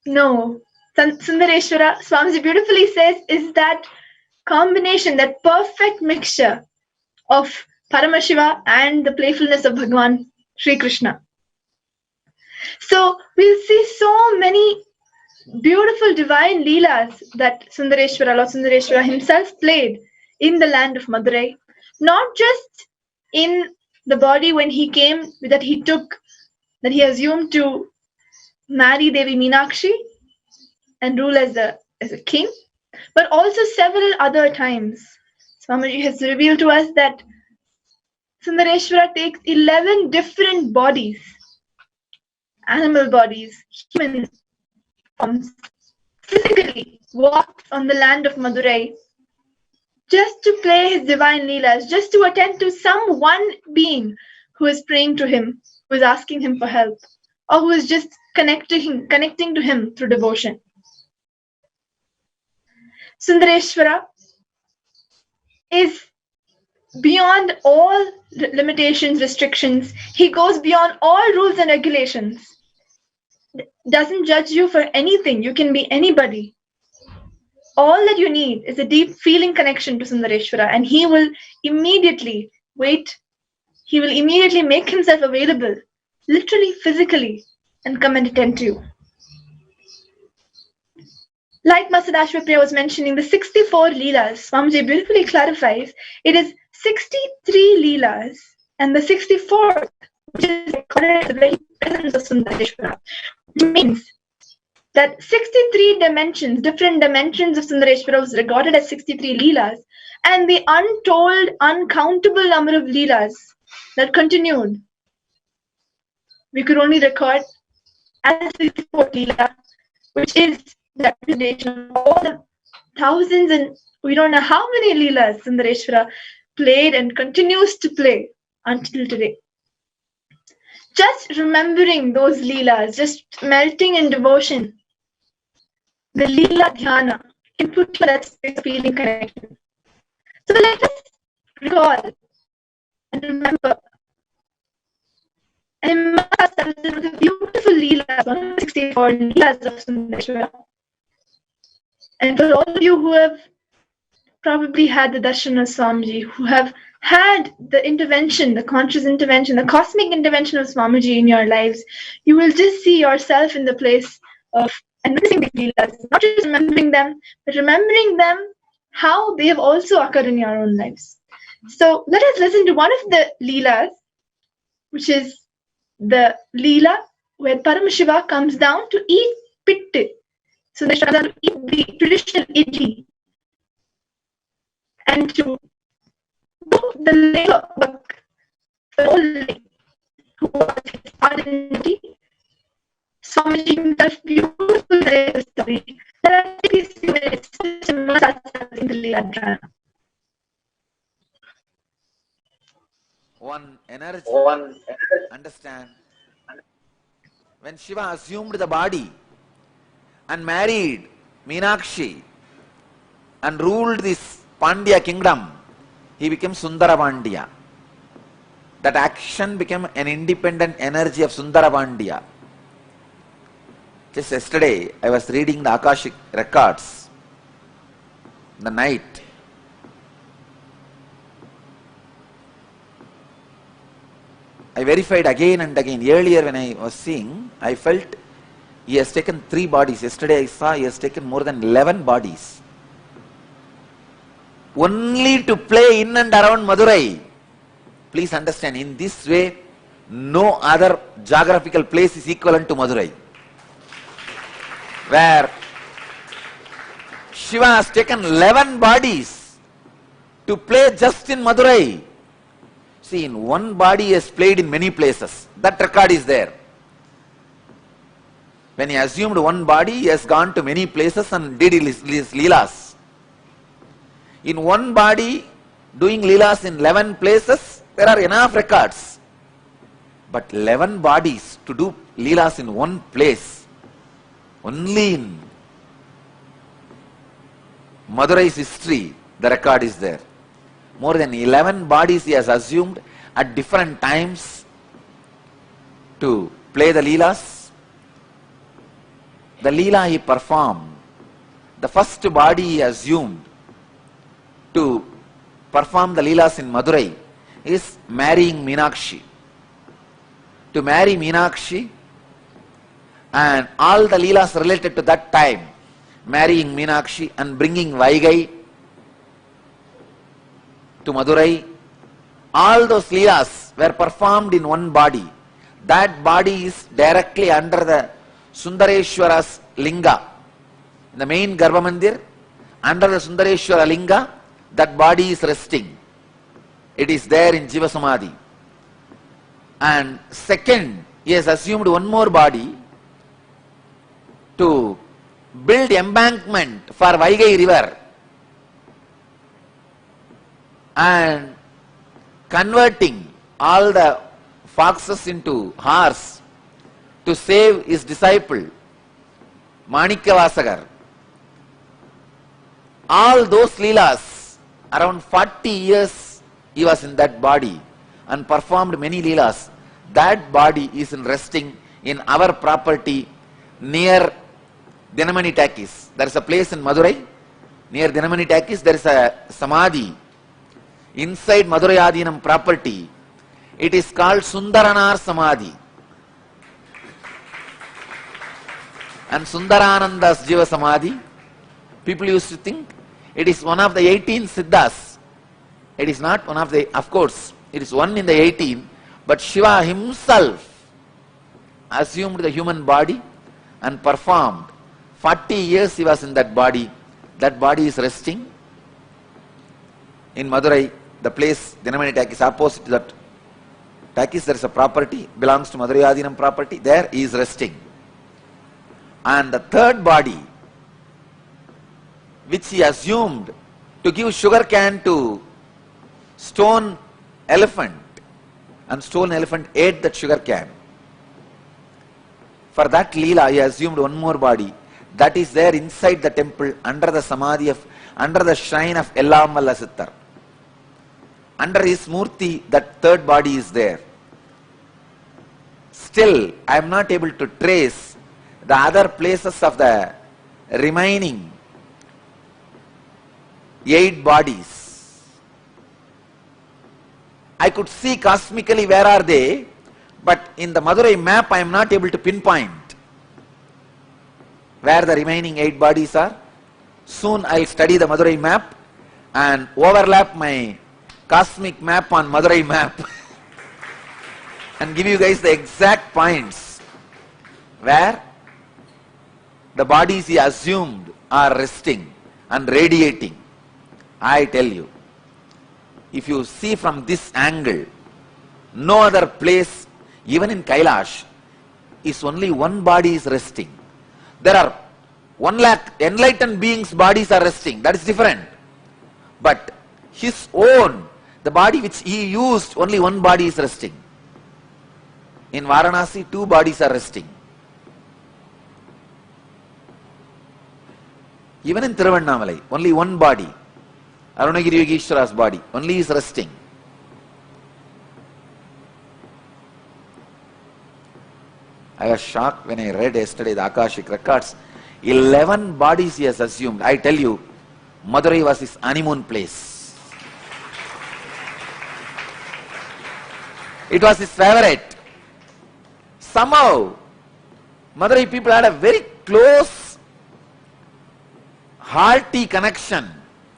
S13: No. Sundareshwara, Swamiji beautifully says, is that combination, that perfect mixture of Paramashiva and the playfulness of Bhagwan Sri Krishna. So we'll see so many beautiful divine leelas that Sundareshwara, Lord Sundareshwara himself played in the land of Madurai. Not just in the body when he came, that he assumed to marry Devi Meenakshi and rule as a king, but also several other times. Swamiji has revealed to us that Sundareshwara takes 11 different bodies, animal bodies, human forms, physically walks on the land of Madurai just to play his divine leelas, just to attend to some one being who is praying to him, who is asking him for help, or who is just connecting to him through devotion. Sundareshwara is beyond all limitations, restrictions. He goes beyond all rules and regulations. Doesn't judge you for anything. You can be anybody. All that you need is a deep feeling connection to Sundareshwara, and he will immediately he will immediately make himself available, literally, physically, and come and attend to you. Like Master Ashwapriya was mentioning, the 64 Leelas, Swamiji beautifully clarifies, it is 63 Leelas, and the 64th, which is recorded as the very presence of Sundareshwara, which means that 63 dimensions, different dimensions of Sundareshwara was recorded as 63 Leelas, and the untold, uncountable number of Leelas that continued, we could only record as 64 Leela, which is the representation of all the thousands and we don't know how many Leelas Sundareshwara played and continues to play until today. Just remembering those Leelas, just melting in devotion, the Leela Dhyana can put you in that space of feeling connection. So let us recall and remember and immerse ourselves in the beautiful Leelas, 164 Leelas of Sundareshwara. And for all of you who have probably had the darshan of Swamiji, who have had the intervention, the conscious intervention, the cosmic intervention of Swamiji in your lives, you will just see yourself in the place of and witnessing these Leelas, not just remembering them, but remembering them how they have also occurred in your own lives. So let us listen to one of the Leelas, which is the Leela where Paramashiva comes down to eat pitte. So they comes down to eat the traditional idli and to do the labor work for all who was his identity. Swamiji himself beautifully narrates the story. Let us take these few minutes to immerse ourselves in the Leela Dhyana.
S6: one energy. Understand? When Shiva assumed the body and married Meenakshi and ruled this Pandya kingdom, he became Sundara Pandya. That action became an independent energy of Sundara Pandya. Just yesterday, I was reading the Akashic records, the night. I verified again and again. Earlier when I was seeing, I felt he has taken 3 bodies. Yesterday I saw he has taken more than 11 bodies. Only to play in and around Madurai. Please understand, in this way, no other geographical place is equivalent to Madurai. Where Shiva has taken 11 bodies to play just in Madurai. See, in one body he has played in many places. That record is there. When he assumed one body, he has gone to many places and did his leelas. In one body, doing leelas in 11 places, there are enough records. But 11 bodies to do leelas in one place, only in Madurai's history, the record is there. More than 11 bodies he has assumed at different times to play the leelas. The leela he performed, the first body he assumed to perform the leelas in Madurai is marrying Meenakshi. To marry Meenakshi and all the leelas related to that time, marrying Meenakshi and bringing Vaigai to Madurai, all those leelas were performed in one body. That body is directly under the Sundareshwara's linga. In the main Garbha Mandir, under the Sundareshwara linga, that body is resting. It is there in Jiva Samadhi. And second, he has assumed one more body to build embankment for Vaigai river and converting all the foxes into horse to save his disciple Manikyavasagar. All those leelas, around 40 years he was in that body and performed many leelas. That body is resting in our property near Dinamani Takis. There is a place in Madurai, near Dinamani Takis, there is a samadhi inside Madurai Adinam property. It is called Sundaranar Samadhi. And Sundarananda's Jiva Samadhi, people used to think it is one of the 18 Siddhas. It is not one of the, of course, it is one in the 18, but Shiva himself assumed the human body and performed. 40 years he was in that body. That body is resting in Madurai, the place Dinamani Takis, opposite to that Takis, there is a property, belongs to Madurai Adinam property, there he is resting. And the third body, which he assumed to give sugar cane to stone elephant, and stone elephant ate that sugar cane. For that leela, he assumed one more body that is there inside the temple under the samadhi of, under the shrine of Ellamalla Sittar. Under his murti, that third body is there. Still, I am not able to trace the other places of the remaining 8 bodies. I could see cosmically where are they, but in the Madurai map I am not able to pinpoint where the remaining 8 bodies are. Soon I will study the Madurai map and overlap my cosmic map on Madurai map and give you guys the exact points where the bodies he assumed are resting and radiating. I tell you, if you see from this angle, no other place, even in Kailash, is only one body is resting. There are 1 lakh enlightened beings' bodies are resting. That is different. But his own, the The body which he used, only one body is resting. In Varanasi, two bodies are resting. Even in Tiruvannamalai, only one body, Arunagiri Yogeshwara's body, only is resting. I was shocked when I read yesterday the Akashic records. 11 bodies he has assumed. I tell you, Madurai was his honeymoon place. It was his favorite. Somehow, Madurai people had a very close, hearty connection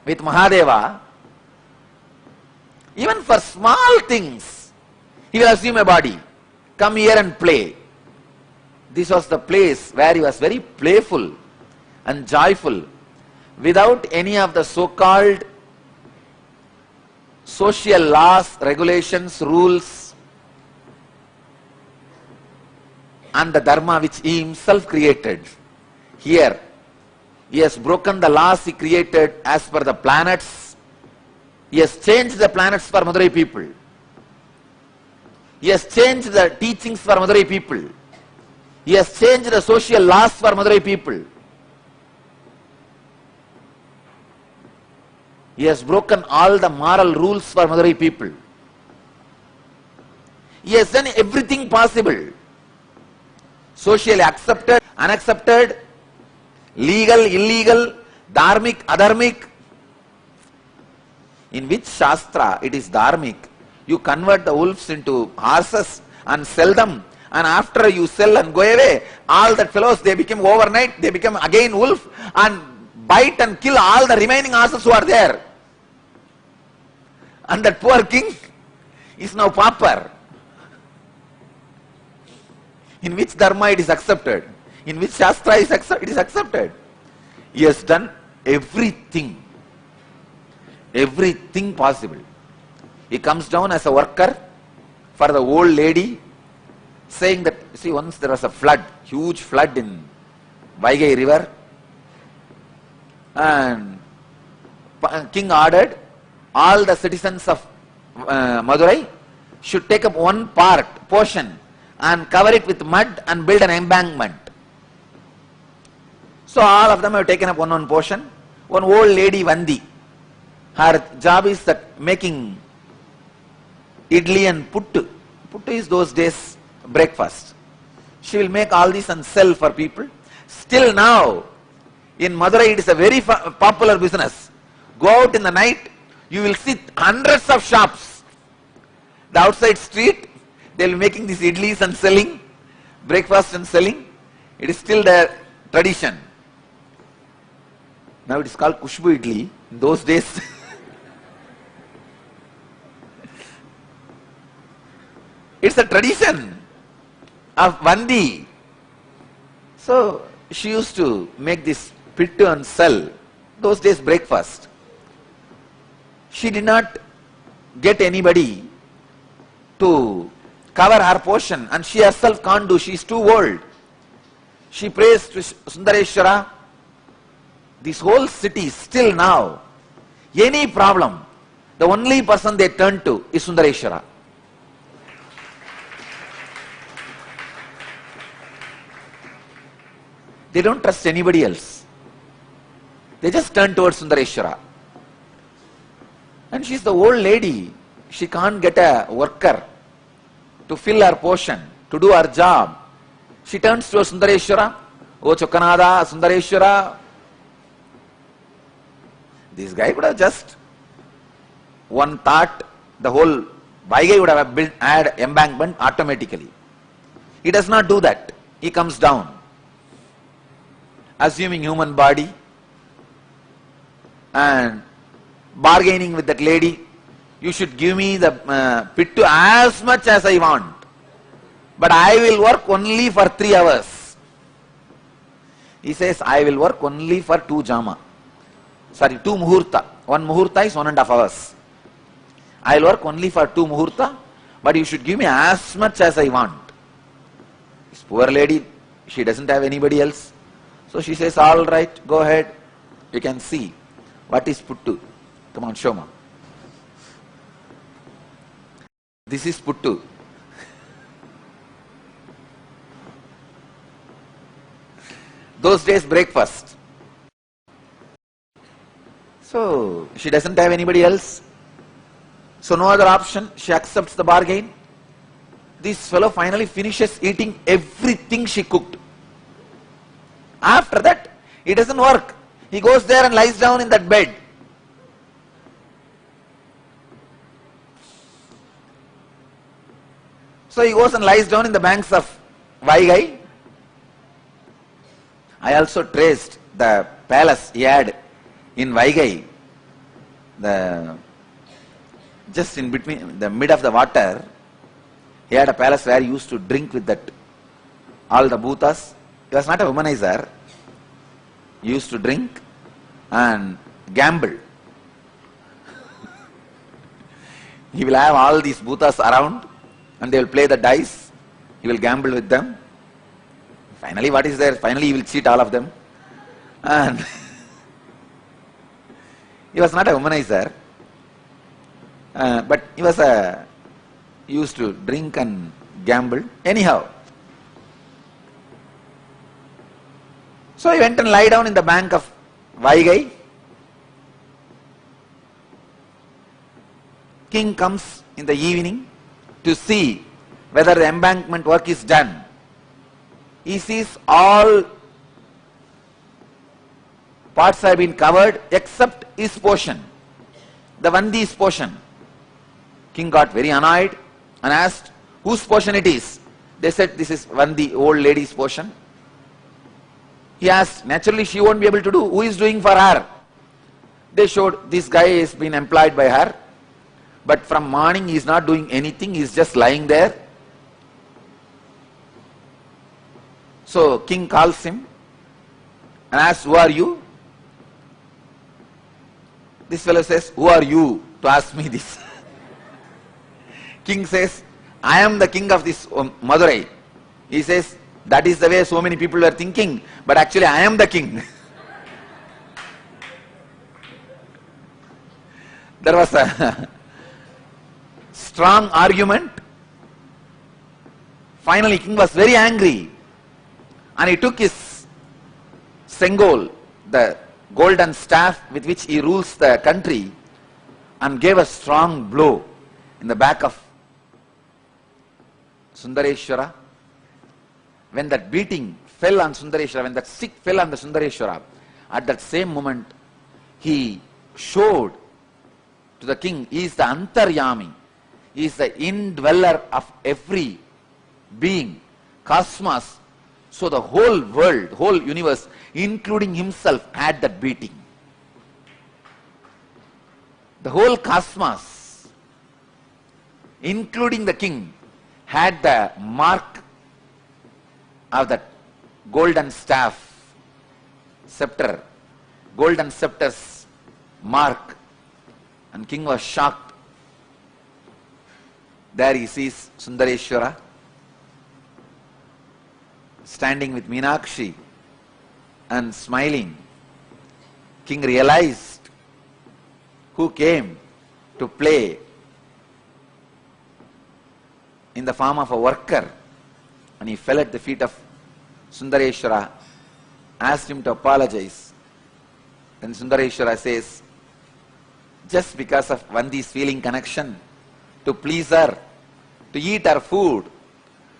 S6: with Mahadeva. Even for small things, he will assume a body. Come here and play. This was the place where he was very playful and joyful, without any of the so-called social laws, regulations, rules, and the dharma which he himself created. Here, he has broken the laws he created as per the planets. He has changed the planets for Madurai people. He has changed the teachings for Madurai people. He has changed the social laws for Madurai people. He has broken all the moral rules for Madurai people. He has done everything possible. Socially accepted, unaccepted, legal, illegal, dharmic, adharmic. In which Shastra it is dharmic? You convert the wolves into horses and sell them. And after you sell and go away, all that fellows, they become overnight, they become again wolf and bite and kill all the remaining horses who are there. And that poor king is now pauper. In which dharma it is accepted? In which Shastra it is accepted? He has done everything. Everything possible. He comes down as a worker for the old lady, saying that, see, once there was a flood, huge flood in Vaigai river, and king ordered all the citizens of Madurai should take up one portion and cover it with mud and build an embankment. So all of them have taken up one portion. One old lady, Vandi, her job is that making idli and puttu. Puttu is those days breakfast. She will make all this and sell for people. Still now, in Madurai it is a very popular business. Go out in the night, you will see hundreds of shops. The outside street, they will be making these idlis and selling, breakfast and selling. It is still their tradition. Now it is called Kushbu idli. In those days, it's a tradition of Vandi. So she used to make this pittu and sell. Those days breakfast. She did not get anybody to cover her portion, and she herself can't do. She is too old. She prays to Sundareshwara. This whole city, still now, any problem, the only person they turn to is Sundareshwara. They don't trust anybody else. They just turn towards Sundareshwara. And she's the old lady. She can't get a worker to fill her portion, to do her job. She turns towards Sundareshwara. Oh Chokanada, Sundareshwara. This guy could have just one thought, the whole Vaigai would have built, add embankment automatically. He does not do that. He comes down, assuming human body and bargaining with that lady. You should give me the pittu as much as I want, but I will work only for 3 hours. He says, I will work only for 2 jama. Sorry, 2 muhurta. 1 muhurta is 1.5 hours. I will work only for 2 muhurta, but you should give me as much as I want. This poor lady, she doesn't have anybody else. So she says, all right, go ahead. You can see what is puttu. Come on, show me. This is puttu. Those days breakfast. So she doesn't have anybody else. So no other option. She accepts the bargain. This fellow finally finishes eating everything she cooked. After that, it doesn't work. He goes there and lies down in that bed. So he goes and lies down in the banks of Vaigai. I also traced the palace he had in Vaigai. Just in between, the mid of the water, he had a palace where he used to drink with that, all the bhutas. He was not a womanizer. He used to drink and gamble. He will have all these bhutas around and they will play the dice. He will gamble with them. Finally, what is there? Finally, he will cheat all of them. And he was not a womanizer, but he was he used to drink and gamble. Anyhow, so he went and lie down in the bank of Vaigai. King comes in the evening to see whether the embankment work is done. He sees all parts have been covered except his portion, the Vandi's portion. King got very annoyed and asked whose portion it is. They said this is Vandi, old lady's portion. He asked, naturally she won't be able to do. Who is doing for her? They showed this guy has been employed by her, but from morning he is not doing anything, he is just lying there. So king calls him and asks, who are you? This fellow says, who are you to ask me this? King says, I am the king of this Madurai. He says, that is the way so many people were thinking, but actually I am the king. There was a strong argument. Finally, king was very angry and he took his sengol, the golden staff with which he rules the country, and gave a strong blow in the back of Sundareshwara. When that beating fell on Sundareshwara, when that stick fell on the Sundareshwara, at that same moment he showed to the king, he is the antaryami, he is the indweller of every being, cosmos. So the whole world, whole universe, including himself, had that beating. The whole cosmos, including the king, had the mark of that golden staff, scepter, golden scepter's mark, and king was shocked. There he sees Sundareshwara standing with Meenakshi and smiling. King realized who came to play in the form of a worker, and he fell at the feet of Sundareshwara, asked him to apologize. Then Sundareshwara says, just because of Vandi's feeling connection, to please her, to eat her food,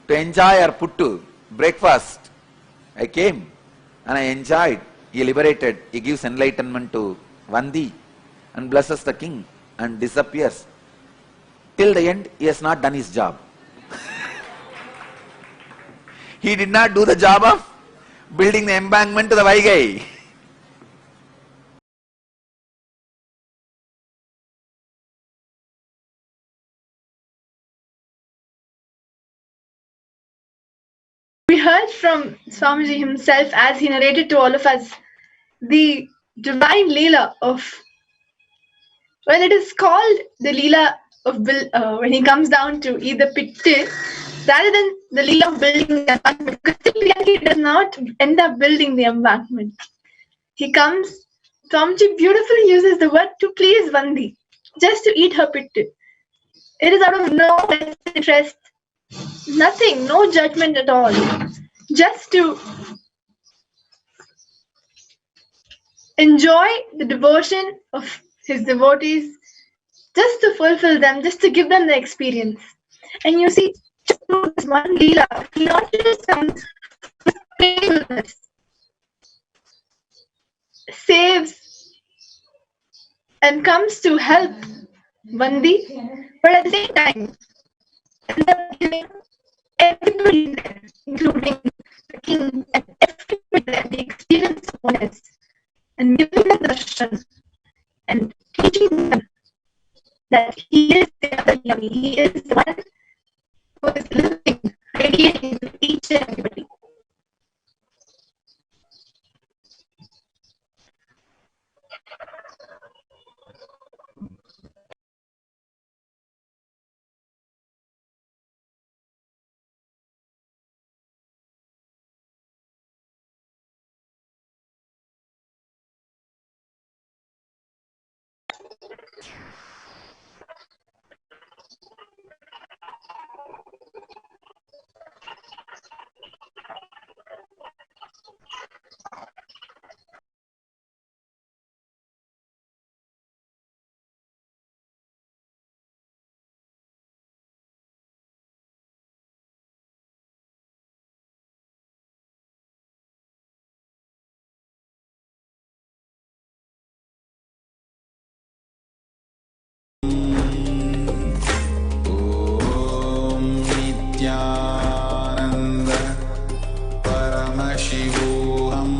S6: to enjoy her puttu, breakfast, I came and I enjoyed. He liberated, he gives enlightenment to Vandi and blesses the king and disappears. Till the end, he has not done his job. He did not do the job of building the embankment to the Vaigai.
S13: We heard from Swamiji himself as he narrated to all of us the divine Leela of, well, it is called the Leela of when he comes down to eat the pitti, rather than the Leela of building the embankment, because he does not end up building the embankment. He comes, Swamiji beautifully uses the word to please Vandi, just to eat her pitti. It is out of no best interest, nothing, no judgment at all. Just to enjoy the devotion of his devotees, just to fulfill them, just to give them the experience. And you see, through this one Leela, he not just comes playfulness, saves and comes to help Vandi, but at the same time, ends up giving everybody there, including the king and everybody there, the experience of oneness, and giving them the darshan and teaching them that he is the other yummy, he is the one who is living, radiating to each and everybody.
S1: ॐ नित्यानन्द परमशिवोऽहम्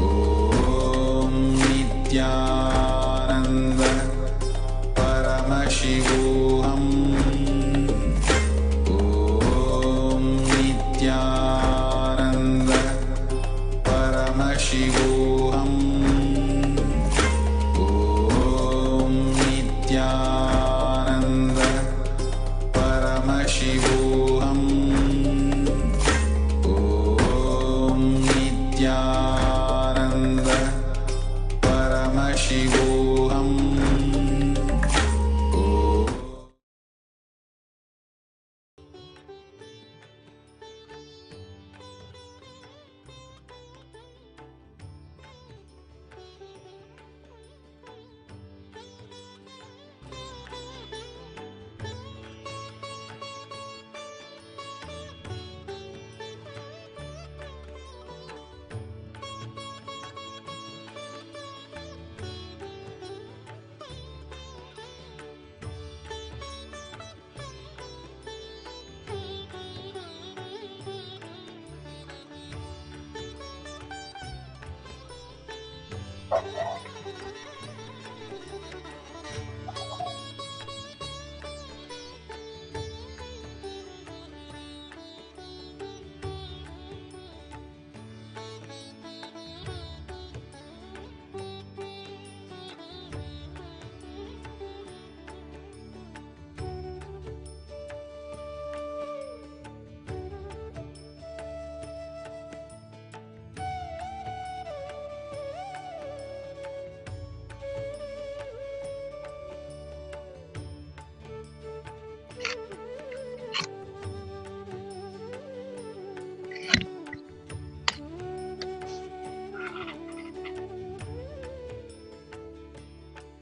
S1: ॐ नित्यानन्द परमशिवोऽहम् ॐ नित्यानन्द परमशिवोऽहम् ॐ नित्यानन्द परमशिवोऽहम् ॐ नित्यानन्द परमशिवोऽहम्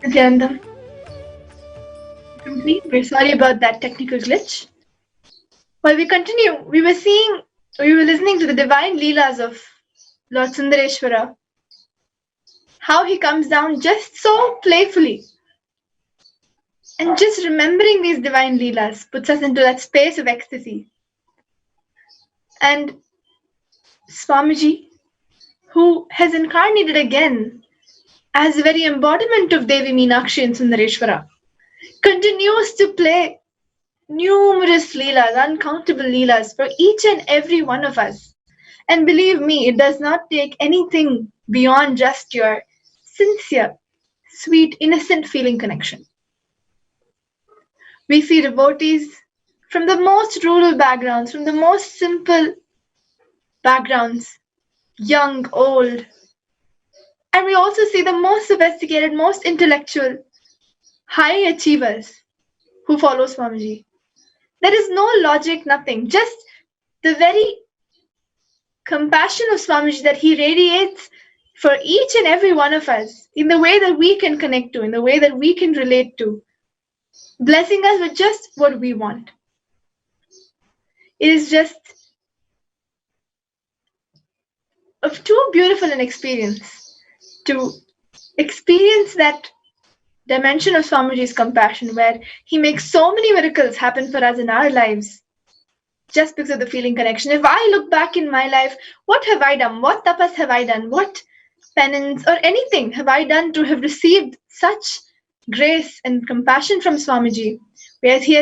S13: Nithyananda, complete. We're sorry about that technical glitch. While we continue, we were listening to the divine Leelas of Lord Sundareshwara, how he comes down just so playfully. And just remembering these divine Leelas puts us into that space of ecstasy. And Swamiji, who has incarnated again as the very embodiment of Devi Meenakshi and Sundareshwara, continues to play numerous Leelas, uncountable Leelas for each and every one of us. And believe me, it does not take anything beyond just your sincere, sweet, innocent feeling connection. We see devotees from the most rural backgrounds, from the most simple backgrounds, young, old. And we also see the most sophisticated, most intellectual, high achievers who follow Swamiji. There is no logic, nothing. Just the very compassion of Swamiji that he radiates for each and every one of us in the way that we can connect to, in the way that we can relate to, blessing us with just what we want. It is just too beautiful an experience to experience that dimension of Swamiji's compassion, where he makes so many miracles happen for us in our lives just because of the feeling connection. If I look back in my life, what have I done? What tapas have I done? What penance or anything have I done to have received such grace and compassion from Swamiji? Whereas he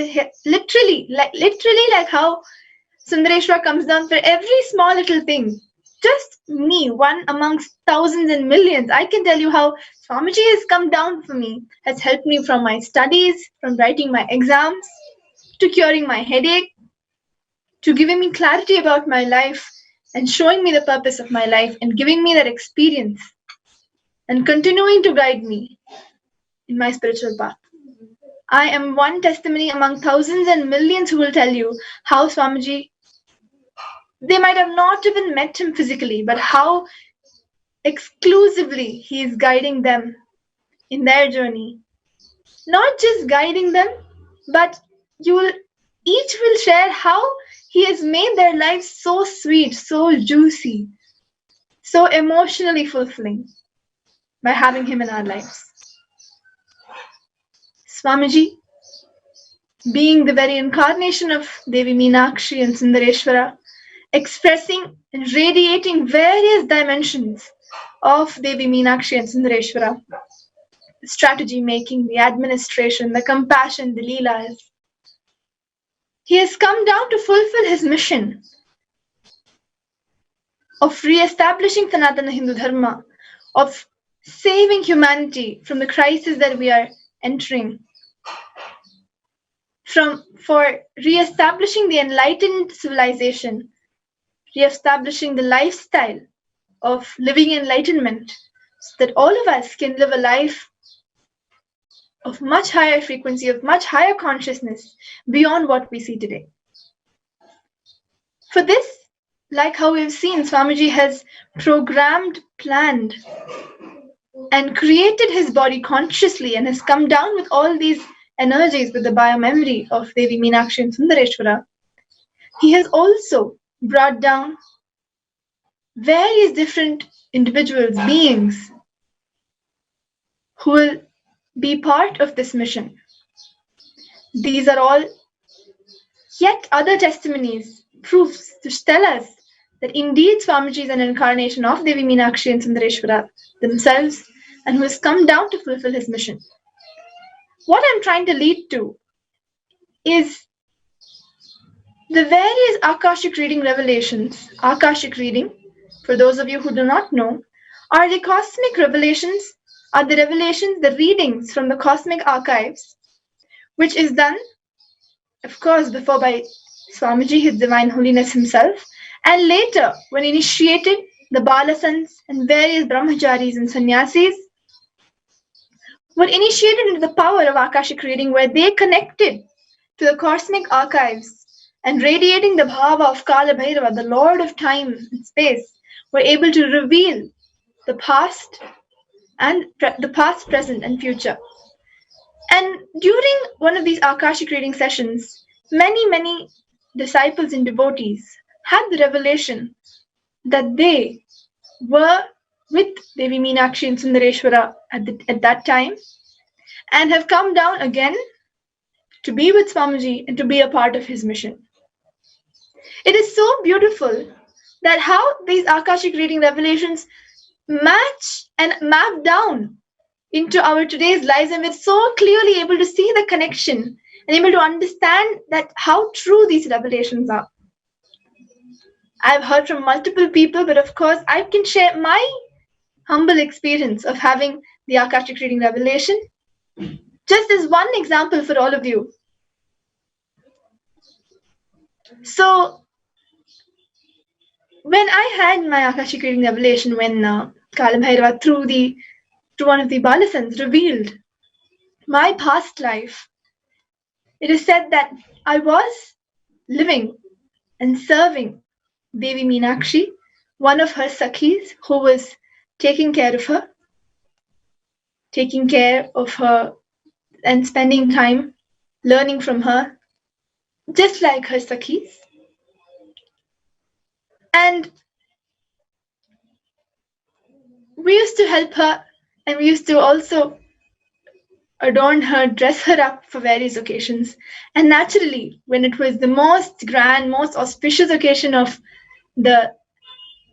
S13: literally like how Sundareshwar comes down for every small little thing. Just me, one amongst thousands and millions. I can tell you how Swamiji has come down for me, has helped me from my studies, from writing my exams, to curing my headache, to giving me clarity about my life and showing me the purpose of my life and giving me that experience and continuing to guide me in my spiritual path. I am one testimony among thousands and millions who will tell you how Swamiji, they might have not even met him physically, but how exclusively he is guiding them in their journey. Not just guiding them, but each will share how he has made their lives so sweet, so juicy, so emotionally fulfilling by having him in our lives. Swamiji, being the very incarnation of Devi Meenakshi and Sundareshwara, expressing and radiating various dimensions of Devi Meenakshi and Sundareshwara, the strategy making, the administration, the compassion, the leelas. He has come down to fulfill his mission of re-establishing Sanatana Hindu Dharma, of saving humanity from the crisis that we are entering, for re-establishing the enlightened civilization, re-establishing the lifestyle of living enlightenment, so that all of us can live a life of much higher frequency, of much higher consciousness beyond what we see today. For this, like how we've seen, Swamiji has programmed, planned, and created his body consciously and has come down with all these energies with the biomemory of Devi Meenakshi and Sundareshwara. He has also brought down various different individuals, beings, who will be part of this mission. These are all yet other testimonies, proofs to tell us that indeed Swamiji is an incarnation of Devi Meenakshi and Sundareshwara themselves, and who has come down to fulfill his mission. What I'm trying to lead to is the various Akashic reading revelations. Akashic reading, for those of you who do not know, are the cosmic revelations, are the revelations, the readings from the cosmic archives, which is done, of course, before by Swamiji, His Divine Holiness himself, and later when initiated, the Balasans and various brahmacharis and sannyasis were initiated into the power of Akashic reading, where they connected to the cosmic archives and radiating the bhava of Kala Bhairava, the Lord of time and space, were able to reveal the past, present, and future. And during one of these Akashic reading sessions, many disciples and devotees had the revelation that they were with Devi Meenakshi and Sundareshwara at that time, and have come down again to be with Swamiji and to be a part of his mission. It is so beautiful that how these Akashic reading revelations match and map down into our today's lives, and we're so clearly able to see the connection and able to understand that how true these revelations are. I've heard from multiple people, but of course I can share my humble experience of having the Akashic reading revelation, just as one example for all of you. So when I had my Akashic reading revelation, when Kala Bhairava through one of the Balasans revealed my past life, it is said that I was living and serving Devi Meenakshi, one of her sakhis who was taking care of her and spending time learning from her, just like her sakhis. And we used to help her, and we used to also adorn her, dress her up for various occasions. And naturally, when it was the most grand, most auspicious occasion of the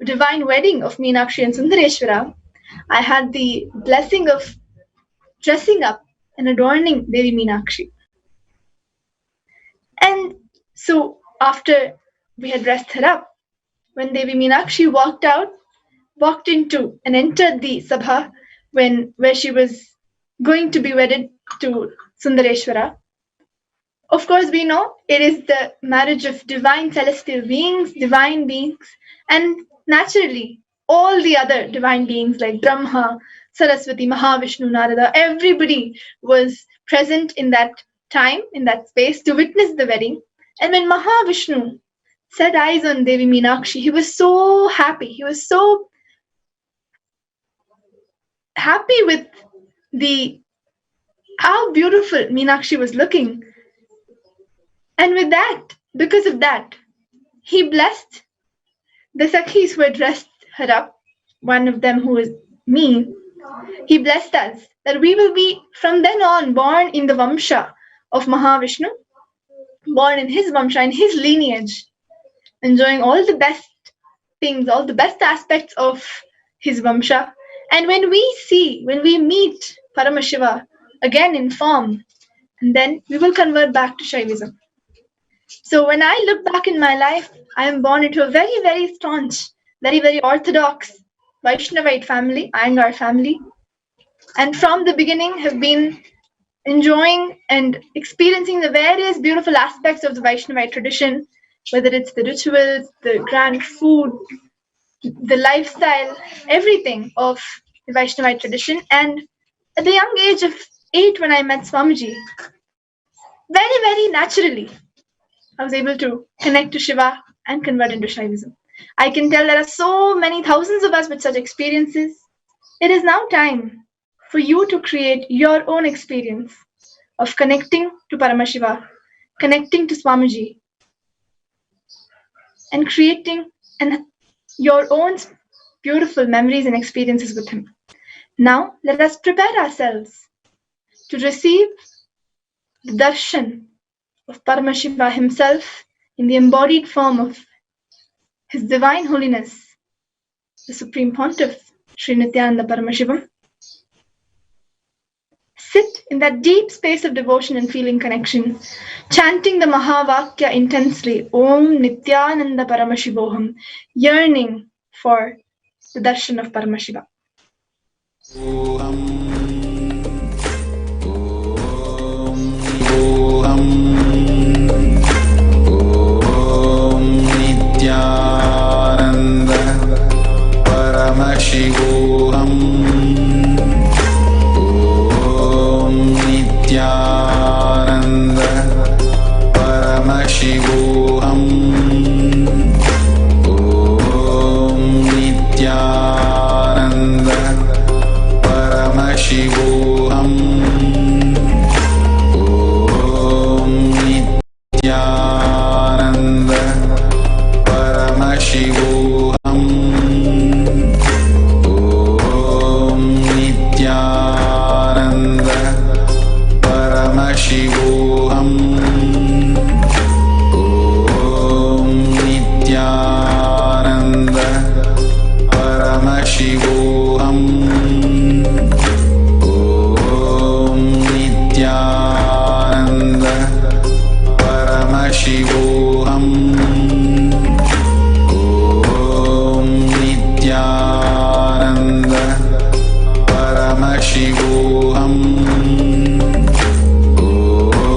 S13: divine wedding of Meenakshi and Sundareshwara, I had the blessing of dressing up and adorning Devi Meenakshi. And so after we had dressed her up, when Devi Meenakshi walked into and entered the sabha where she was going to be wedded to Sundareshwara, of course we know it is the marriage of divine celestial beings, divine beings, and naturally all the other divine beings like Brahma, Saraswati, Mahavishnu, Narada, everybody was present in that time, in that space to witness the wedding. And when Mahavishnu set eyes on Devi Meenakshi, he was so happy. He was so happy with how beautiful Meenakshi was looking. And with that, because of that, he blessed the sakhis who had dressed her up, one of them who was me. He blessed us that we will be from then on born in the Vamsha of Mahavishnu, born in his Vamsha, in his lineage, enjoying all the best things, all the best aspects of his Vamsha. And when we meet Paramashiva again in form, and then we will convert back to Shaivism. So when I look back in my life, I am born into a very, very staunch, very, very orthodox Vaishnavite family, Iyengar family. And from the beginning have been enjoying and experiencing the various beautiful aspects of the Vaishnavite tradition, whether it's the rituals, the grand food, the lifestyle, everything of the Vaishnavite tradition. And at the young age of 8, when I met Swamiji, very, very naturally, I was able to connect to Shiva and convert into Shaivism. I can tell there are so many thousands of us with such experiences. It is now time for you to create your own experience of connecting to Paramashiva, connecting to Swamiji, and creating your own beautiful memories and experiences with him. Now, let us prepare ourselves to receive the darshan of Paramashiva himself in the embodied form of His Divine Holiness, the Supreme Pontiff, Sri Nithyananda Paramashivam. Sit in that deep space of devotion and feeling connection, chanting the Mahavakya intensely, Om Nithyananda Paramashivoham, yearning for the darshan of Paramashiva.
S1: Nithyananda Paramashivoham. Om Nithyananda Paramashivoham. Om Nithyananda Paramashivoham. Om Nithyananda Paramashivoham. Om Nithyananda Paramashivoham. Om Nithyananda Paramashivoham. Om Nithyananda Paramashivoham. Om Nithyananda Paramashivoham. Om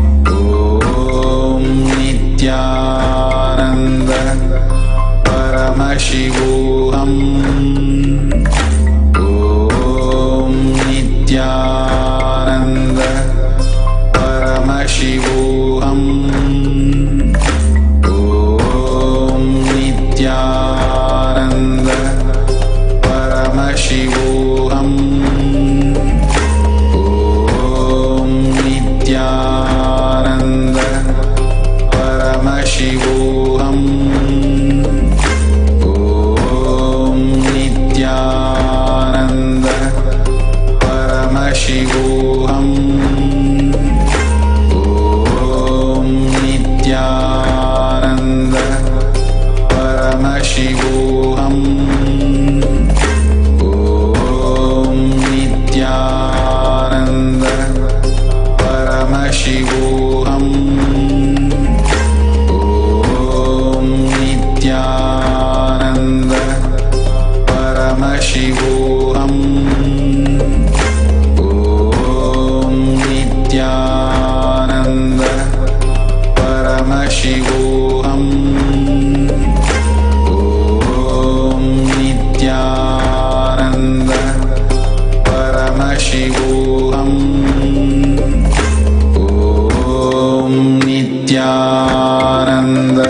S1: Nithyananda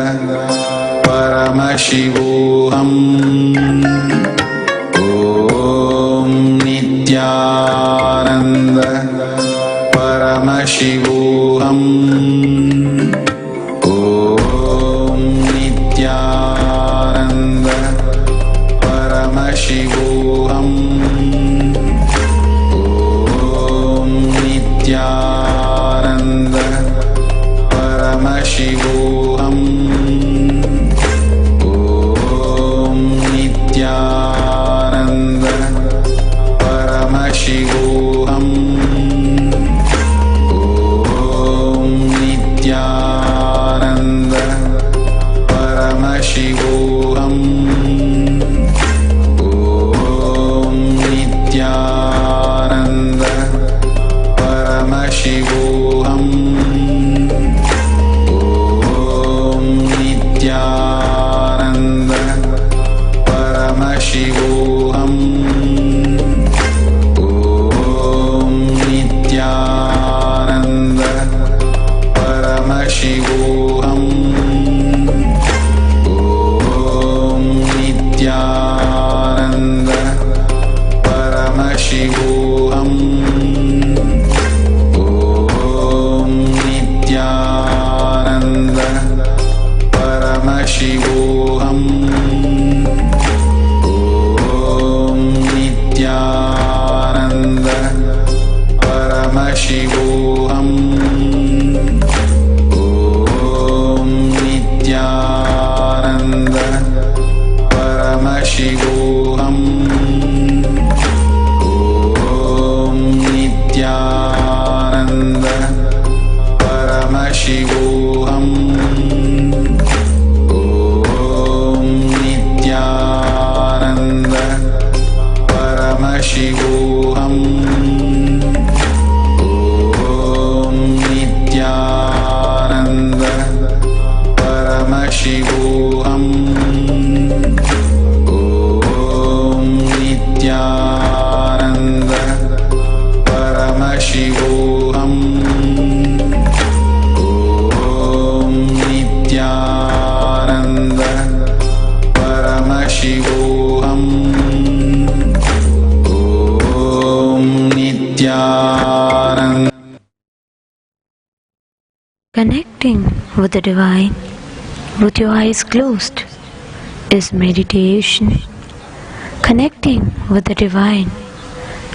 S1: Paramashivam Om Nithyananda Paramashivam Om Nithyananda Paramashivam Om Nithyananda Paramashivam Om Nithyananda Paramashivam Om Nithyananda Paramashivam Om Nithyananda Paramashivam Om Nithyananda Paramashivam Om Nithyananda Paramashivam Om Nithyananda Paramashivam Om Nithyananda Paramashivam Om Nithyananda Paramashivam Om Nithyananda Paramashivam Om Nithyananda Paramashivam Om Nithyananda Paramashivam Om Nithyananda Paramashivam Om Nithyananda Paramashivam Om Nithyananda Paramashivam Om Nithyananda.
S15: Connecting with the divine with your eyes closed is meditation. Connecting with the divine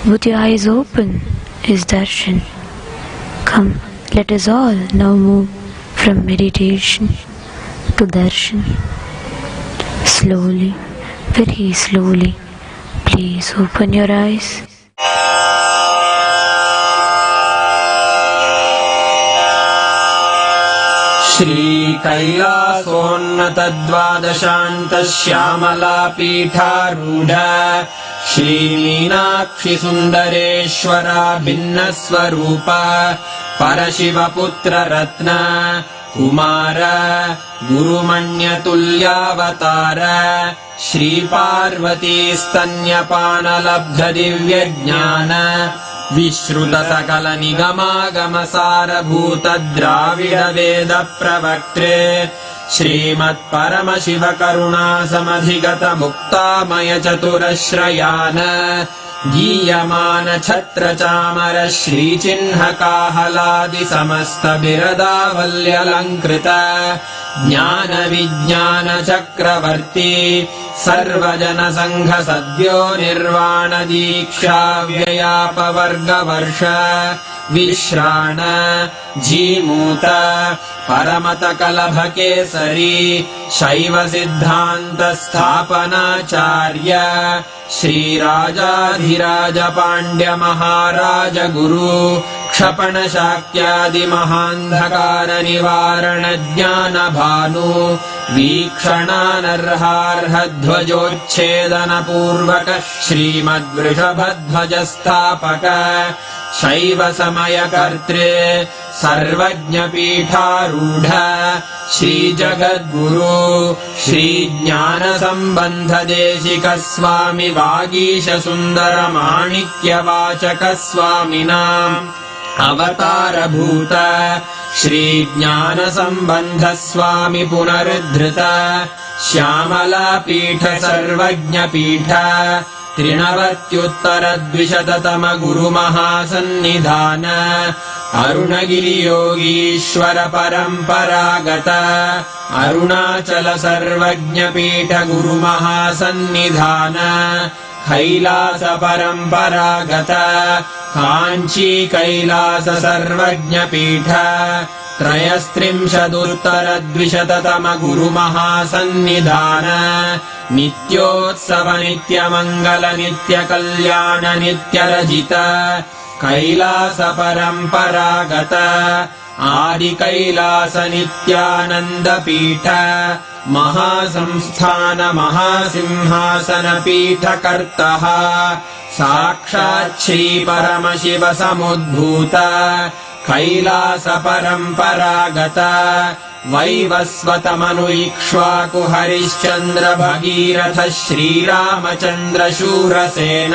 S15: with your eyes open is darshan. Come, let us all now move from meditation to darshan. Slowly, very slowly, please open your eyes.
S12: Shri Kailasonnatadvadashanta Shyamala Pitharudha Shri Meenakshi Sundareshwara Bhinnaswarupa Parashiva Putra Ratna Kumara Gurumanya Tulyavatara Shri Parvati Stanyapana Labdha Divya Jnana Vishruta Sakala Nigama Gamasara Bhuta Dravida Veda Pravaktre Srimad Paramashiva Karuna Samadhigata Mukta Maya Chaturashrayana Giyamana Chatra Chamara Shri Chinha Kahaladi Samasta Birada Valyalankrita Jnana Vijnana Chakravarti Sarvajana Sangha Sadhyo Nirvana Diksha Vyayapa Varga Varsha Vishrana Jimuta Paramata Kalabha Kesari Shaiva Siddhanta Sthapana Charya Shri Rajadhiraja Pandya Maharaja Guru Kshapana Shakyadi Mahandhakara Nivarana Jnana Bhanu Vikshana Narharha Dhvajochedana Purvaka Shrimad Vrishabhadhvaja Sthapaka Shaiva Samaya Kartre Sarvajna Pitharudha Shri Jagatguru Shri Jnana Sambandha Deshika Swami Vagisha Sundara Manikya Vachaka Swaminam अवतारभूत श्रीज्ञानसम्बन्धस्वामि पुनरुद्धृत श्यामलापीठ सर्वज्ञपीठ त्रिनवत्युत्तरद्विशततम गुरुमहासन्निधान अरुणगिरियोगीश्वर परम्परागत अरुणाचल सर्वज्ञपीठ गुरुमहासन्निधान कैलास परम्परागत काञ्ची कैलास सर्वज्ञपीठ त्रयस्त्रिंशदुत्तरद्विशततम गुरुमहासन्निधान नित्योत्सव नित्यमङ्गल नित्यकल्याण नित्यरजित कैलास परम्परागत आदिकैलास नित्यानन्दपीठ महासंस्थान महासिंहासन पीठकर्तः साक्षात् श्री परमशिव समुद्भूत कैलास परम्परागत वैवस्वतमनु इक्ष्वाकु हरिश्चन्द्र भगीरथ श्रीरामचन्द्र शूरसेन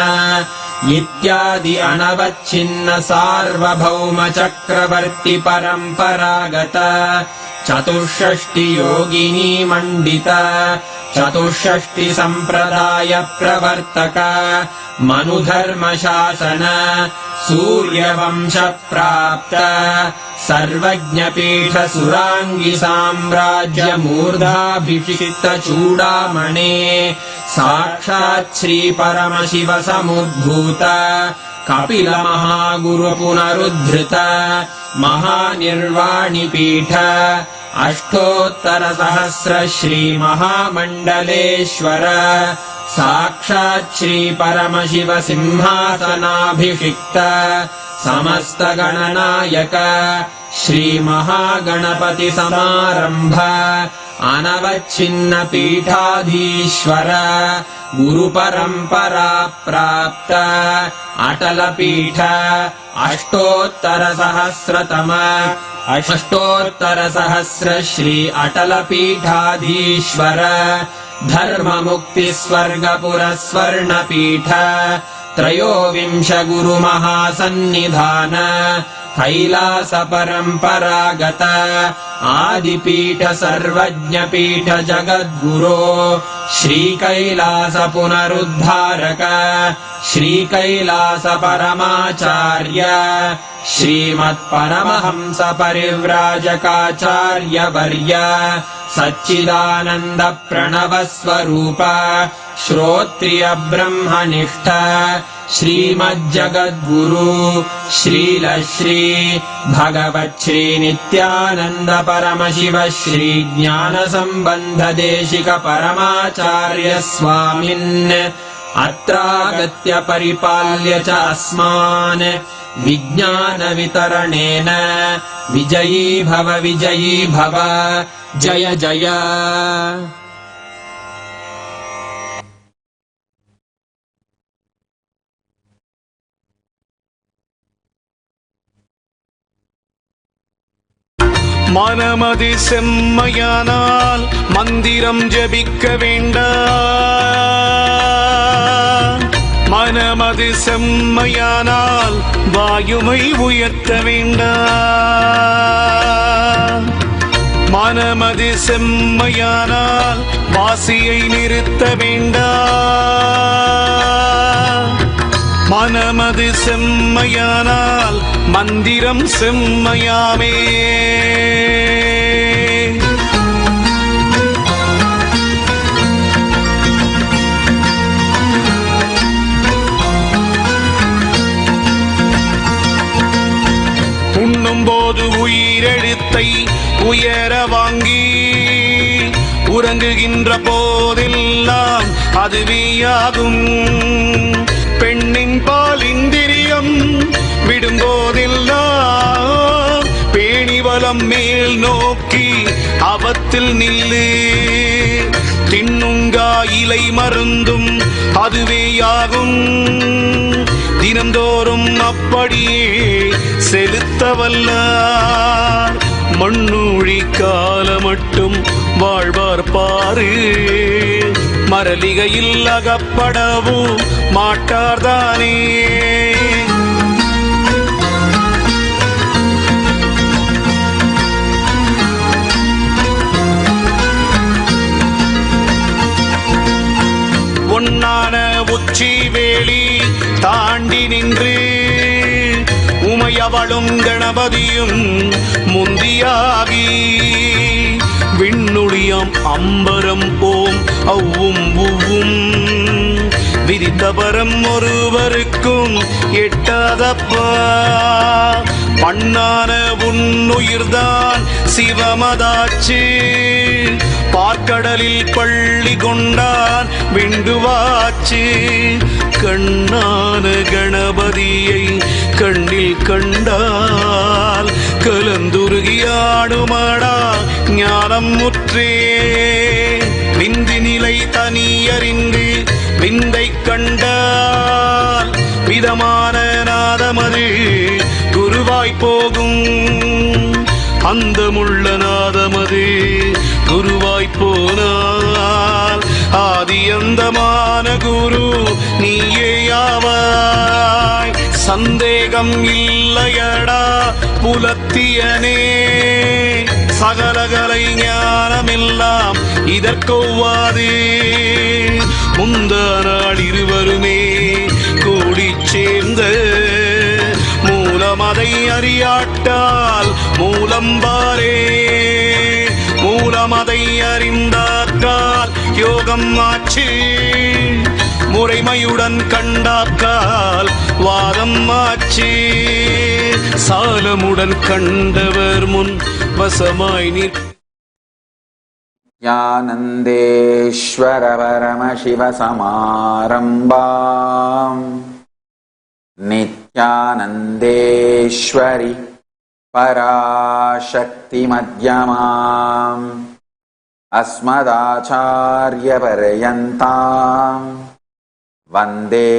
S12: इत्यादि अनवच्छिन्न सार्वभौम चक्रवर्ति परम्परागत चतुष्षष्टि योगिनी मण्डित चतुष्षष्टि सम्प्रदाय प्रवर्तक मनुधर्म शासन सूर्यवंश प्राप्त सर्वज्ञपीठ सुराङ्गी साम्राज्य मूर्धाभिषिक्त चूडामणे साक्षात् श्री परमशिव समुद्भूत कपिल महागुरु पुनरुद्धृत महानिर्वाणिपीठ अष्टोत्तर सहस्र श्री महामण्डलेश्वर साक्षात् श्री परमशिव सिंहासनाभिषिक्त समस्त गणनायक श्री महागणपति समारंभ अनवच्छिन्न पीठाधीश्वर गुरु परंपरा प्राप्त अटल पीठ अष्टोत्तर सहस्र श्री अटल पीठाधीश्वर धर्म मुक्ति स्वर्गपुर स्वर्ण पीठ त्रयोविंश गुरु महासन्निधान कैलास परम्परागत आदिपीठ सर्वज्ञपीठ जगद्गुरो श्री कैलास पुनरुद्धारक श्री कैलास परमाचार्य श्रीमत्परमहंस परिव्राजकाचार्य वर्य सच्चिदानंद प्रणव स्वरूप श्रोत्रिय ब्रह्मनिष्ठ श्रीमज्जगद्गुरु श्रील श्री भगवत् श्री नित्यानंद परमशिव श्री ज्ञान संबंध देशिक परमाचार्य स्वामिन् अत्रागत्य परिपाल्य च अस्मान् विज्ञान वितरणेन विजयी भव जय जय।
S16: மனமது செம்மையானால் மந்திரம் ஜபிக்க வேண்டாம். மனமது செம்மையானால் வாயுமை உயர்த்த வேண்டாம். மனமது செம்மையானால் வாசியை நிறுத்த வேண்டாம். மனமது செம்மையானால் மந்திரம் செம்மையாமே. உண்ணும்போது உயிரெழுத்தை உயர வாங்கி உறங்குகின்ற போதெல்லாம் அதுவேயாகும். பெண்ணின் பால் இந்திரியம் விடும்போதெல்லாம் பேணிவலம் மேல் நோக்கி அவத்தில் நில்லு. தின்னுங்கா இலை மருந்தும் அதுவேயாகும். தினந்தோறும் அப்படியே செலுத்தவல்லார் மண்ணூழி கால மட்டும் வாழ்வார் பாரு. மரலிகையில் அகப்படவும் மாட்டார்தானே. உச்சி வேளி தாண்டி நின்று உமையவளும் கணபதியும் முந்தியாகி விண்ணுளியம் அம்பரம் ஓம் அவ்வும் உவ்வும் விரித்தபரம் ஒருவருக்கும் எட்டாதப்பா பண்ணான உன்னுயிர்தான் சிவமதாச்சு பார்க்கடலில் பள்ளி கொண்டான் விண்டுவாச்சு கண்ணான கணபதியை கண்ணில் கண்டால் கலந்துருகியாடுமாடா ஞானம் முற்றே விந்தி நிலை தனியறிந்து விந்தை கண்டால் விதமான நாதமது குருவாய் போகும் அந்தமுள்ள நாதமது குருவாய் போனால் ஆதியந்தமான குரு நீயேயாவாய் சந்தேகம் இல்லையடா புலத்தியனே சகலகலை ஞானமெல்லாம் இதற்கொவ்வாது முந்த நாள் இருவருமே கூடி சேர்ந்த மூலமதை அறியாட்டால் மூலம்பாரே மூலமதை அறிந்தாக்கால் யோகம் ஆச்சு முறைமையுடன் கண்டாக்கால் வாதம் ஆச்சு சாலமுடன் கண்டவர் முன் வசமாய் நிற்
S1: ஞானந்தேஸ்வர பரமசிவ சமாரம்பாம் நித்யானந்தேஸ்வரி பராசக்தி மத்யமாம் அஸ்மதாச்சார்ய பர்யந்தாம் வந்தே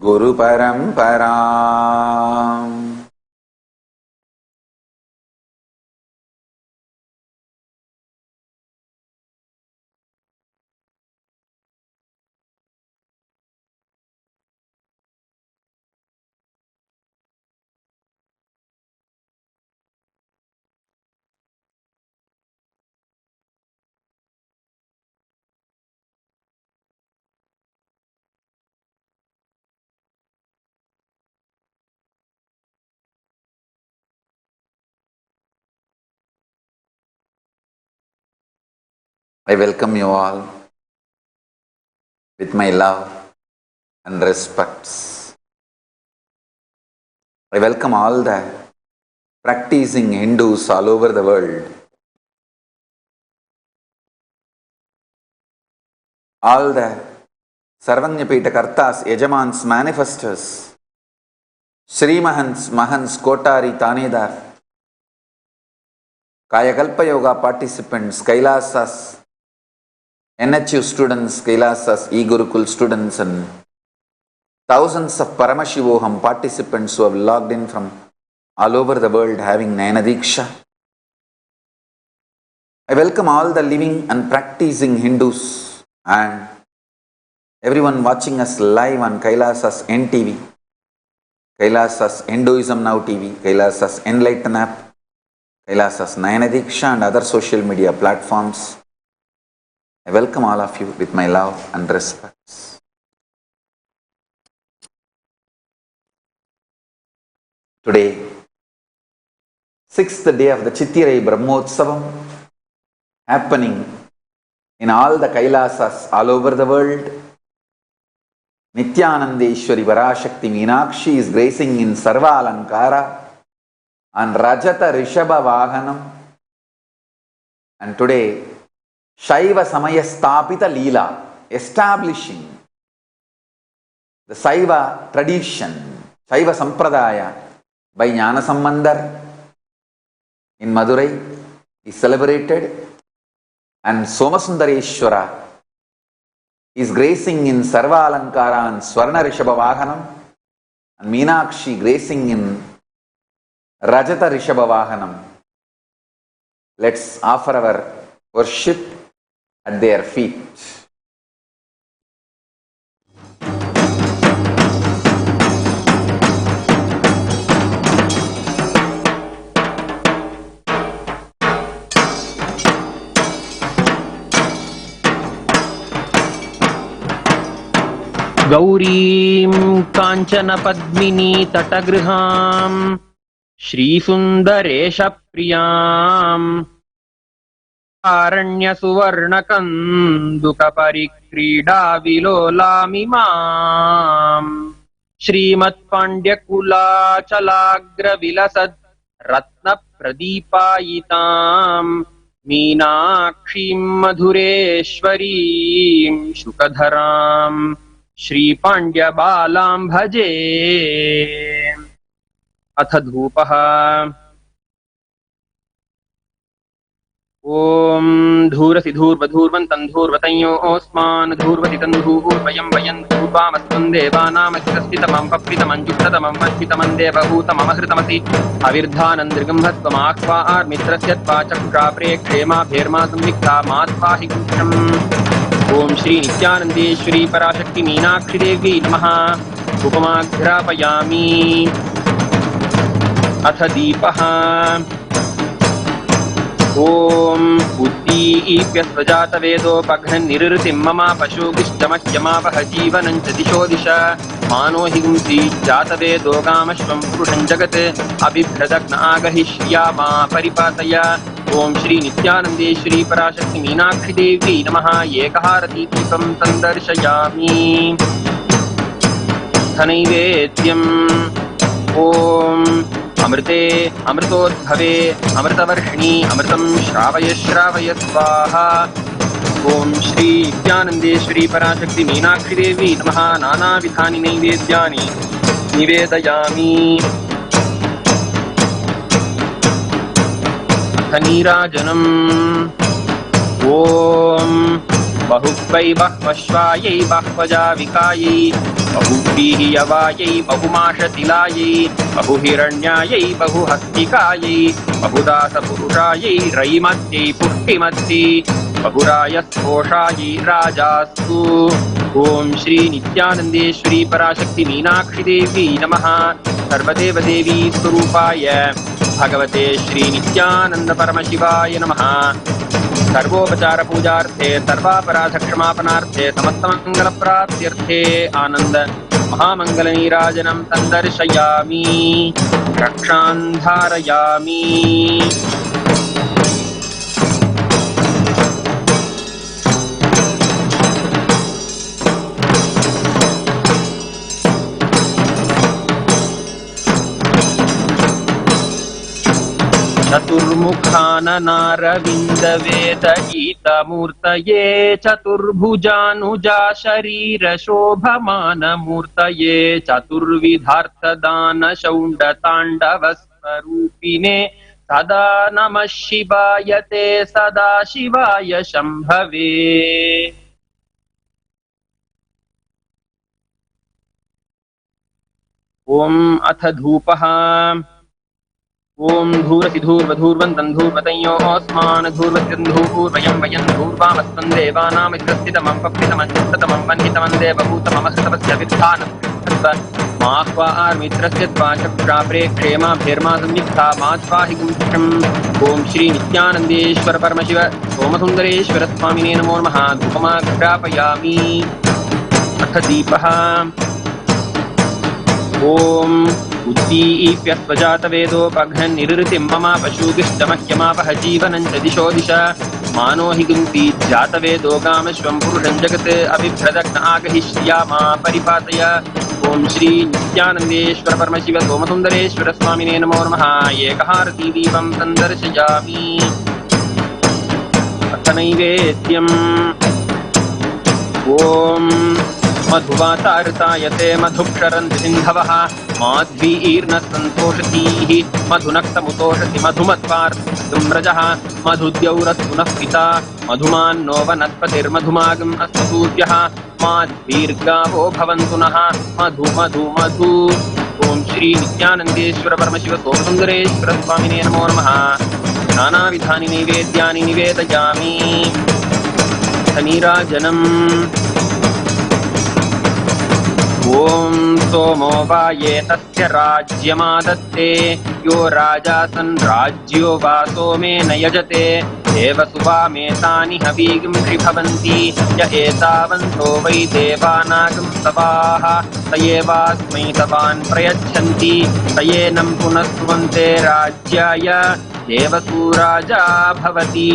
S1: குரு பரம்பராம். I welcome you all with my love and respects. I welcome all the practicing Hindus all over the world, all the Sarvanyapita Kartas, Yajamans, manifestors, Sri Mahans, Mahans, Kotari, Tanedar, Kayakalpa Yoga participants, Kailasas, NHU students, Kailasas, E-Gurukul students, and thousands of Paramashivoham participants who have logged in from all over the world having Nayana Diksha. I welcome all the living and practicing Hindus and everyone watching us live on Kailasas NTV, Kailasas Hinduism Now TV, Kailasas Enlightened app, Kailasas Nayana Diksha and other social media platforms. I welcome all of you with my love and respects. Today, 6th day of the Chittirai Brahmotsavam, happening in all the Kailasas all over the world. Nithyanandeshwari Varashakti Meenakshi is gracing in Sarva Alankara on Rajata Rishabha Vahanam. And today, Shaiva Samaya Stapita Leela, establishing the Saiva tradition, Shaiva Sampradaya by Jnana Sambandar in Madurai is celebrated, and Somasundareshwara is gracing in Sarva Alankara and Swarna Rishabha Vahanam, and Meenakshi gracing in Rajata Rishabha Vahanam. Let's offer our worship at their feet.
S12: गौरीं काञ्चनपद्मिनी तटगृहाम् श्रीसुन्दरेशप्रियाम् आरण्यसुवर्णकन्दुकपरिक्रीडाविलोलामिमाम् श्रीमत्पाण्ड्यकुलाचलाग्रविलसद् रत्नप्रदीपायिताम् मीनाक्षीं मधुरेश्वरीं शुकधराम् श्रीपाण्ड्यबालां भजे। अथ धूपः। ॐ धूरसि धूर्वधूर्वन्तं धूर्वतयोऽस्मान् धूर्वति तन्धूर्वयं वयं धूर्वामस्मन् देवानामधितमं पप्रितमं जुष्टतमं वह्नितमं देवभूतममहृतमसि अविर्धानन्दृगम्भस्त्वमाह्वार्मित्रस्य त्वा चक्षुषा प्रेक्षेमा भेर्मा संविक्ता मात्वाहि गुष्टम्। ॐ श्री नित्यानन्देश्वरी पराशक्ति मीनाक्षि देवी नमः। उपमाघ्रापयामि। अथ दीपः। ॐ उद्दीप्यस्वजातवेदोपघ्नन्निरृतिं मम पशुगिष्टमह्यमापह जीवनं च दिशो दिश मानो हि गुंसि जातवेदो कामश्वं पुरुषं जगत् अबिभ्रदग्न आगहिष्यामा परिपातय। ॐ श्री नित्यानन्देश्वरी पराशक्ति मीनाक्षि देवी नमः। एकहारती दीपं सन्दर्शयामि। धनैवेद्यम्। ॐ अमृते अमृतोद्भवे अमृतवर्षिणी अमृतं श्रावय श्रावय स्वाहा। ॐ श्री नित्यानन्देश्वरी पराशक्ति मीनाक्षि देवी नमः। नानाविधानि नैवेद्यानि निवेदयामि। नीराजनम्। ॐ बहुक्वै बह्वश्वायै बह्वजाविकायै बहुव्रीहियवायै बहुमाशतिलायै बहुहिरण्यायै बहुहस्तिकायै बहुदासपुरुषायै रैमत्यै पुष्टिमत्यै बहुरायस्पोषायै राजास्तु। ॐ श्री नित्यानन्देश्वरी पराशक्ति मीनाक्षि देवी नमः। सर्वदेवदेवी स्वरूपाय भगवते श्री नित्यानंद परमशिवाय नमः। सर्वोपचार पूजार्थे सर्वापराधक्षमापनार्थे समस्तमङ्गलप्राप्त्यर्थे आनंद महामङ्गलनीराजनं सन्दर्शयामि। रक्षान् धारयामि। चतुर्मुखाननारविन्दवेदगीतमूर्तये चतुर्भुजानुजा शरीरशोभमानमूर्तये चतुर्विधार्थदानशौण्डताण्डवस्वरूपिणे सदा नमः शिवाय ते सदा शिवाय शम्भवे। ॐ अथ धूपः। ॐ धूरसि धूर्वधूर्वन्तं धूर्वतयोऽस्मान् धूर्वति तन्धूर्वयं वयं धूर्वामस्मन् देवानामधितमं पप्रितमं जुष्टतमं वह्नितमं देवभूतममहृतमस्य विद्धानं माह्वार्मित्रस्य त्वा चक्षुषा प्रेक्षेमा भेर्मा संविक्ता मात्वाहि गुंष्टम्। ॐ श्री नित्यानन्देश्वर परमशिव सोमसुन्दरेश्वर स्वामिने नमो नमः। धूपमाघ्रापयामि। अथ दीपः। ॐ उद्दीप्यस्वजातवेदोपघ्नन्निरृतिं मम पशुगिष्टमह्यमापह जीवनं च दिशो दिश मानो हि गुंसि जातवेदो कामश्वं पुरुषं जगत् अबिभ्रदग्न आगहिष्यामा परिपातय। ॐ श्री नित्यानन्देश्वर परमशिव सोमसुन्दरेश्वर स्वामिने नमो नमः। एकहारती दीपं सन्दर्शयामि। अथ नैवेद्यम्। ॐ मधुवातारतायते मधुक्षरन्ति सिन्धवः माध्वीर्नः मधुनक्तमुतोषति मधुमत्पार्धुम्रजः मधुद्यौरस्तुनः पिता मधुमान्नो वनस्पतिर्मधुमागम् अस्तु सूर्यः माध्वीर्गावो भवन्तु नः मधु मधु मधु। ॐ श्री नित्यानन्देश्वर परमशिव सोमसुन्दरेश्वर स्वामिने नमो नमः। नानाविधानि नैवेद्यानि निवेदयामि। नीराजनम्। ॐ ॐ सोमो वा ये तस्य राज्यमादत्ते यो राजासन् राज्यो वा सोमेन यजते देवसुवामेतानि हवीगुंषि भवन्ति य एतावन्तो वै देवानागं सवाः स एवास्मै सवान् प्रयच्छन्ति स एनं पुनस्त्वन्ते राज्याय देवसूराजा भवति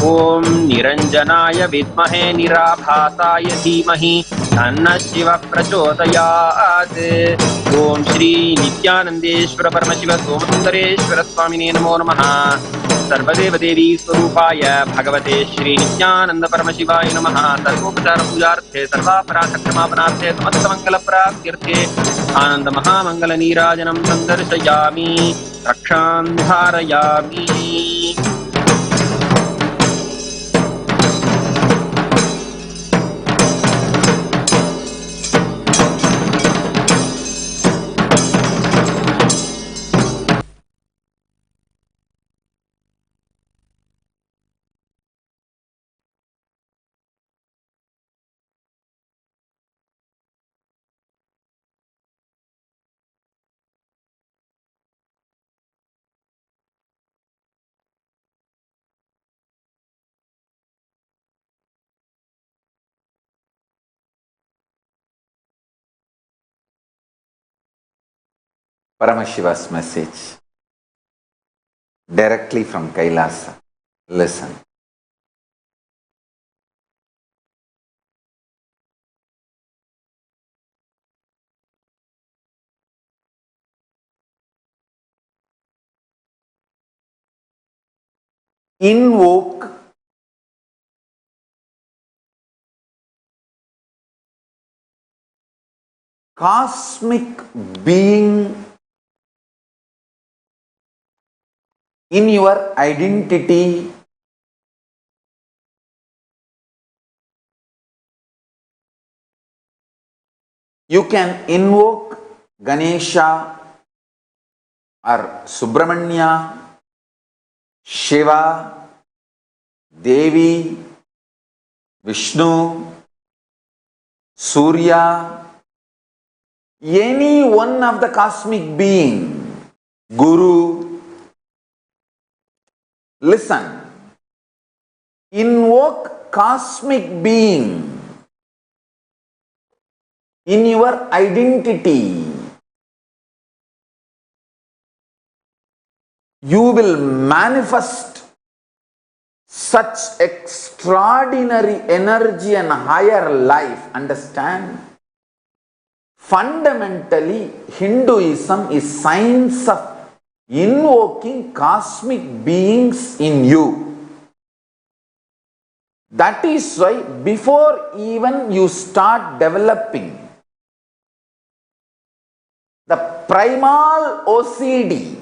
S12: ॐ निरञ्जनाय विद्महे निराभासाय धीमहि तन्नः शिवः प्रचोदयात् ॐ श्री नित्यानन्देश्वर परमशिव सोमसुन्दरेश्वर स्वामिने नमो नमः सर्वदेव देवी स्वरूपाय भगवते श्री नित्यानन्द परमशिवाय नमः सर्वोपचार पूजार्थे सर्वापराधक्षमापनार्थे समस्तमङ्गलप्राप्त्यर्थे आनन्द महामङ्गल नीराजनं सन्दर्शयामि रक्षां धारयामि
S1: Paramashiva's message directly from Kailasa. Listen. Invoke cosmic being in your identity you can invoke Ganesha or Subramanya, Shiva, Devi, Vishnu, Surya, any one of the cosmic being, Guru. Listen, invoke cosmic being in your identity. You will manifest such extraordinary energy and higher life. Understand? Fundamentally, Hinduism is science of invoking cosmic beings in you. That is why before even you start developing the primal OCD,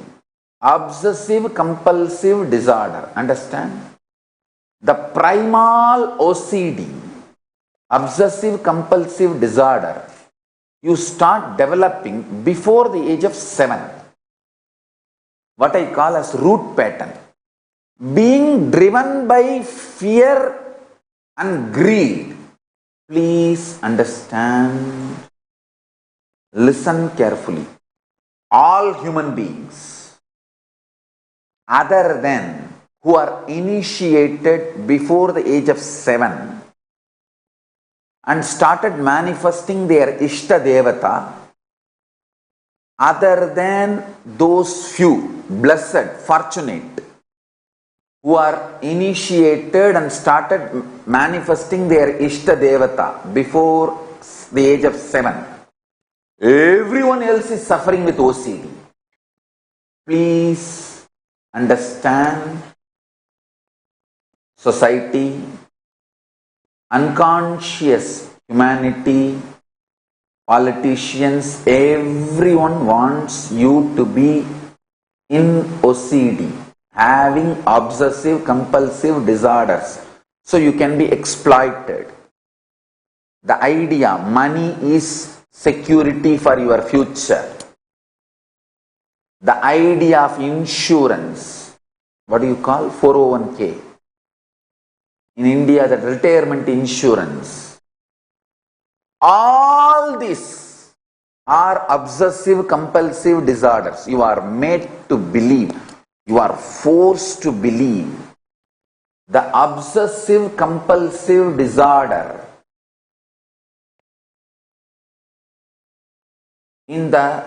S1: obsessive compulsive disorder, understand? The primal OCD, obsessive compulsive disorder, you start developing before the age of 7. What I call as root pattern. Being driven by fear and greed. Please understand. Listen carefully. All human beings, other than who are initiated before the age of 7 and started manifesting their Ishtadevata, other than those few blessed, fortunate, who are initiated and started manifesting their Ishtadevata before the age of 7, everyone else is suffering with OCD. Please understand, society, unconscious humanity, politicians, everyone wants you to be in OCD, having obsessive compulsive disorders, so you can be exploited. The idea, money is security for your future. The idea of insurance, what do you call? 401k. In India, the retirement insurance. All All these are obsessive compulsive disorders. You are made to believe. You are forced to believe. The obsessive compulsive disorder in the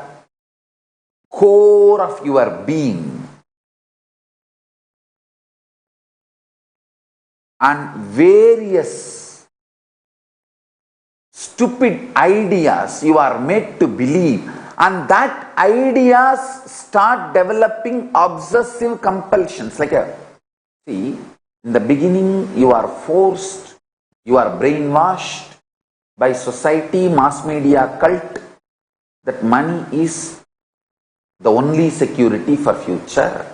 S1: core of your being, and various stupid ideas you are made to believe, and that ideas start developing obsessive compulsions. See, in the beginning you are forced, you are brainwashed by society, mass media, cult, that money is the only security for future.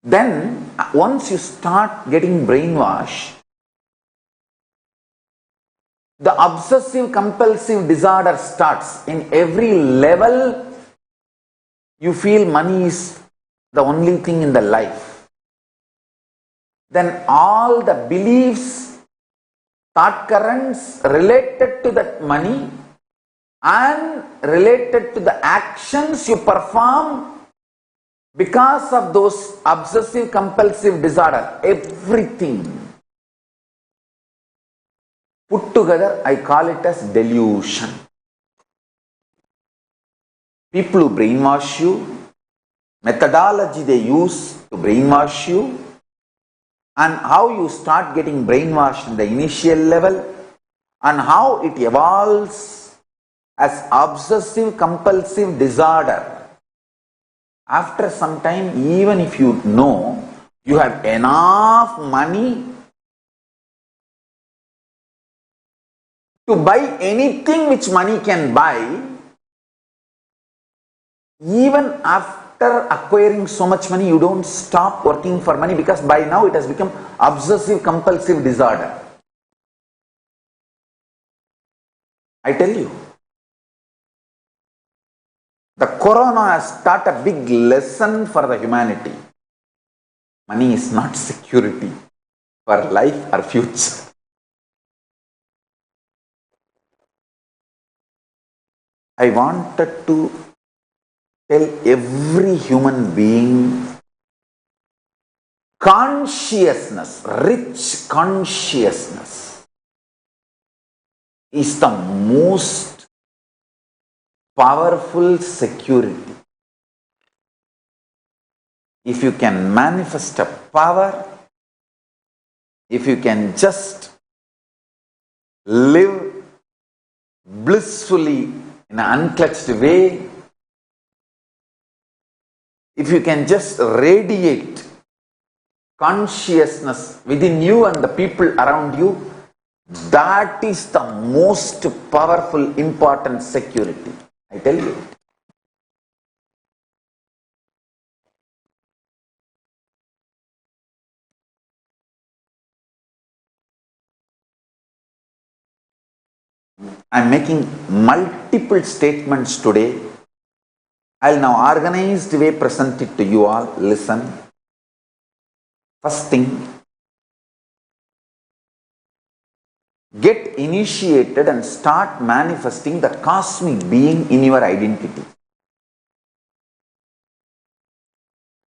S1: Then once you start getting brainwashed, the obsessive compulsive disorder starts. In every level you feel money is the only thing in the life. Then all the beliefs, thought currents related to that money and related to the actions you perform because of those obsessive compulsive disorder, everything put together, I call it as delusion. People who brainwash you, methodology they use to brainwash you, and how you start getting brainwashed in the initial level, and how it evolves as obsessive compulsive disorder. After some time, even if you know you have enough money to buy anything which money can buy, even after acquiring so much money, you don't stop working for money, because by now it has become obsessive compulsive disorder. I tell you, the corona has taught a big lesson for the humanity. Money is not security for life or future. I wanted to tell every human being, consciousness, rich consciousness is the most powerful security. If you can manifest a power, if you can just live blissfully in an unclutched way, if you can just radiate consciousness within you and the people around you, that is the most powerful, important security. I tell you. I am making multiple statements today. I will now organized way present it to you all. Listen. First thing, get initiated and start manifesting the cosmic being in your identity.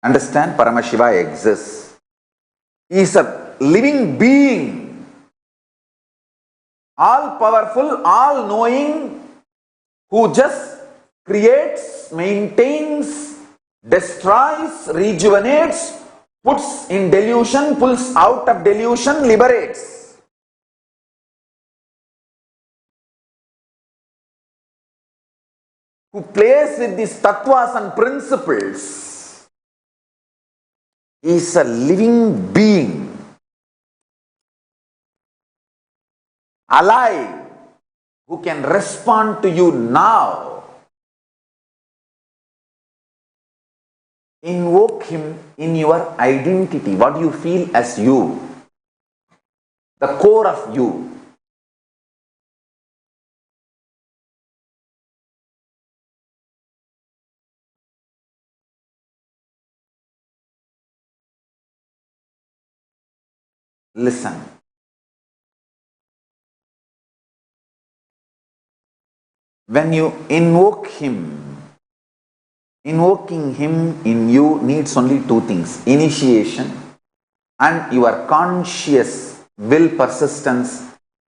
S1: Understand, Paramashiva exists. He is a living being, all powerful, all knowing, who just creates, maintains, destroys, rejuvenates, puts in delusion, pulls out of delusion, liberates. Who plays with these tattvas and principles, is a living being, alive, who can respond to you now. Invoke him in your identity, what you feel as you, the core of you. Listen. When you invoke him, invoking him in you needs only two things: initiation and your conscious will persistence,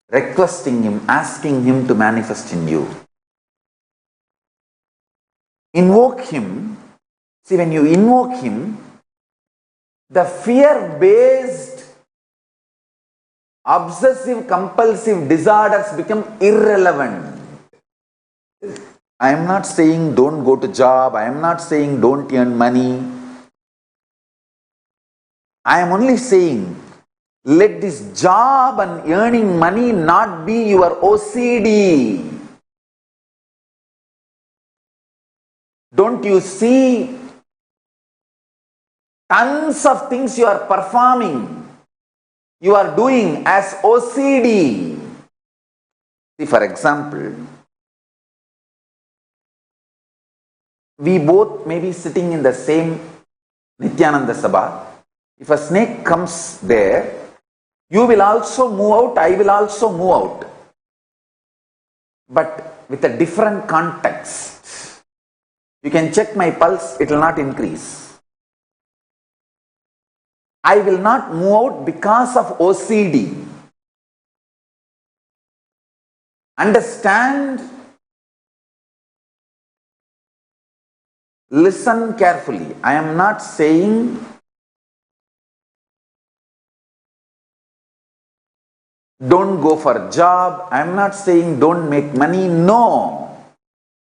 S1: requesting him, asking him to manifest in you. Invoke him. See, when you invoke him, the fear-based, obsessive, compulsive disorders become irrelevant. I am not saying don't go to job. I am not saying don't earn money. I am only saying let this job and earning money not be your OCD. Don't you see tons of things you are performing, you are doing as OCD? See, for example, we both may be sitting in the same Nithyananda Sabha. If a snake comes there, you will also move out, I will also move out. But with a different context. You can check my pulse, it will not increase. I will not move out because of OCD. Understand? Listen carefully. I am not saying don't go for a job. I am not saying don't make money. No.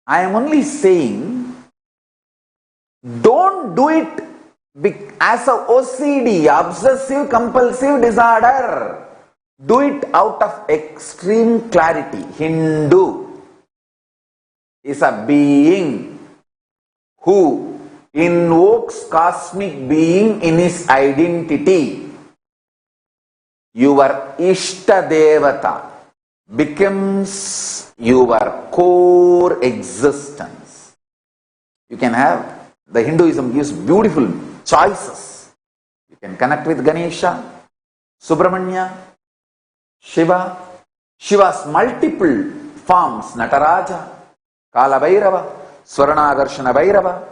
S1: I am only saying don't do it as a OCD, obsessive compulsive disorder. Do it out of extreme clarity. Hindu is a being who invokes cosmic being in his identity. Your Ishtadevata becomes your core existence. You can have, the Hinduism gives beautiful choices. You can connect with Ganesha, Subramanya, Shiva, Shiva's multiple forms, Nataraja, Kala Bhairava, Swaranagarshana Bhairava,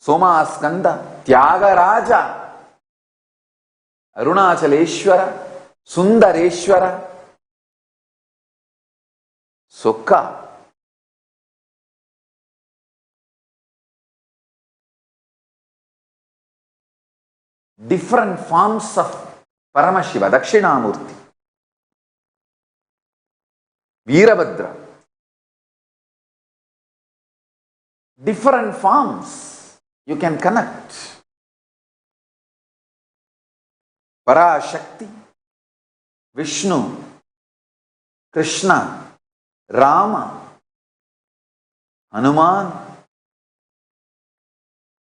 S1: Somaskanda, Tyagaraja, Arunachaleshwara, Sundareshwara, Sukha. Different forms of Paramashiva, Dakshinamurti, Veerabhadra. Different forms you can connect. Parashakti, Vishnu, Krishna, Rama, Hanuman,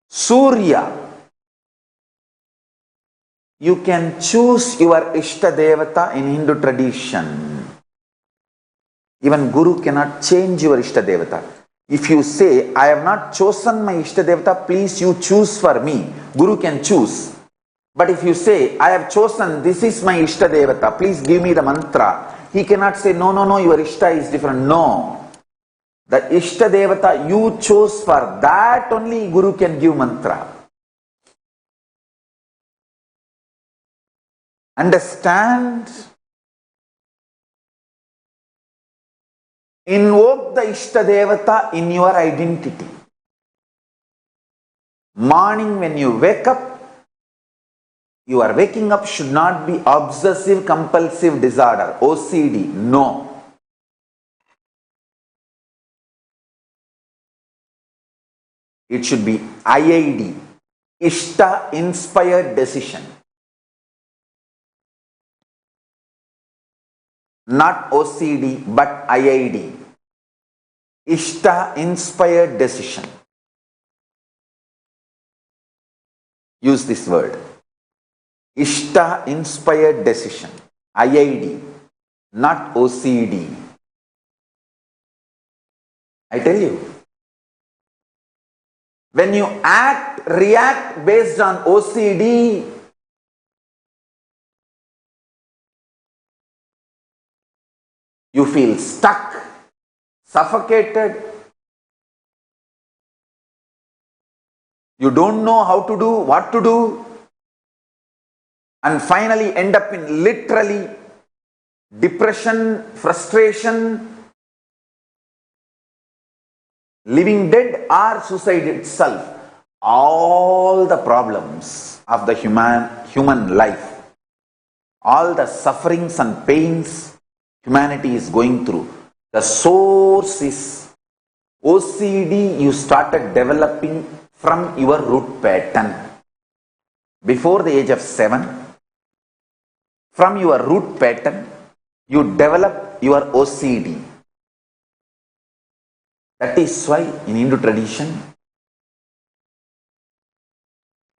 S1: Surya. You can choose your Ishtadevata in Hindu tradition. Even Guru cannot change your Ishtadevata. If you say, I have not chosen my Ishtadevata, please you choose for me. Guru can choose. But if you say, I have chosen, this is my Ishtadevata, please give me the mantra. He cannot say, no, no, no, your Ishta is different. No. The Ishtadevata you chose, for that only Guru can give mantra. Understand? Invoke the Ishtadevata in your identity. Morning when you wake up, your waking up should not be obsessive compulsive disorder, OCD. No. It should be IID, Ishta inspired decision. Not OCD but IID, Ishta inspired decision. Use this word. Ishta inspired decision, IID, not OCD. I tell you, when you react based on OCD, you feel stuck, suffocated. You don't know how to do, what to do, and finally end up in literally depression, frustration, living dead or suicide itself. All the problems of the human life, all the sufferings and pains humanity is going through, the source is OCD you started developing from your root pattern. Before the age of 7, from your root pattern, you develop your OCD. That is why in Hindu tradition,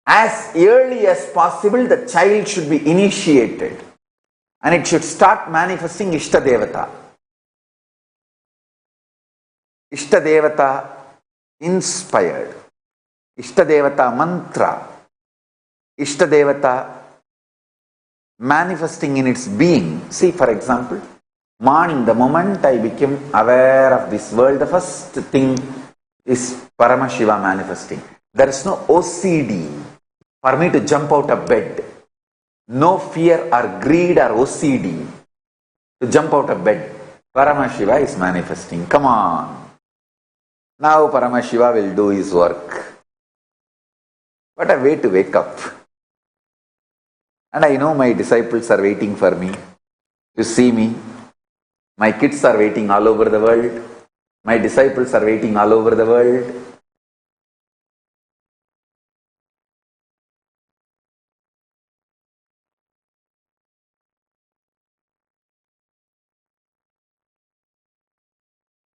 S1: as early as possible, the child should be initiated and it should start manifesting Ishtadevata. Ishtadevata inspired, Ishtadevata mantra, Ishtadevata manifesting in its being. See, for example, morning, the moment I became aware of this world, the first thing is Paramashiva manifesting. There is no OCD for me to jump out of bed. No fear or greed or OCD to jump out of bed. Paramashiva is manifesting. Come on. Now Paramashiva will do his work. What a way to wake up. And I know my disciples are waiting for me to see me. My kids are waiting all over the world. My disciples are waiting all over the world.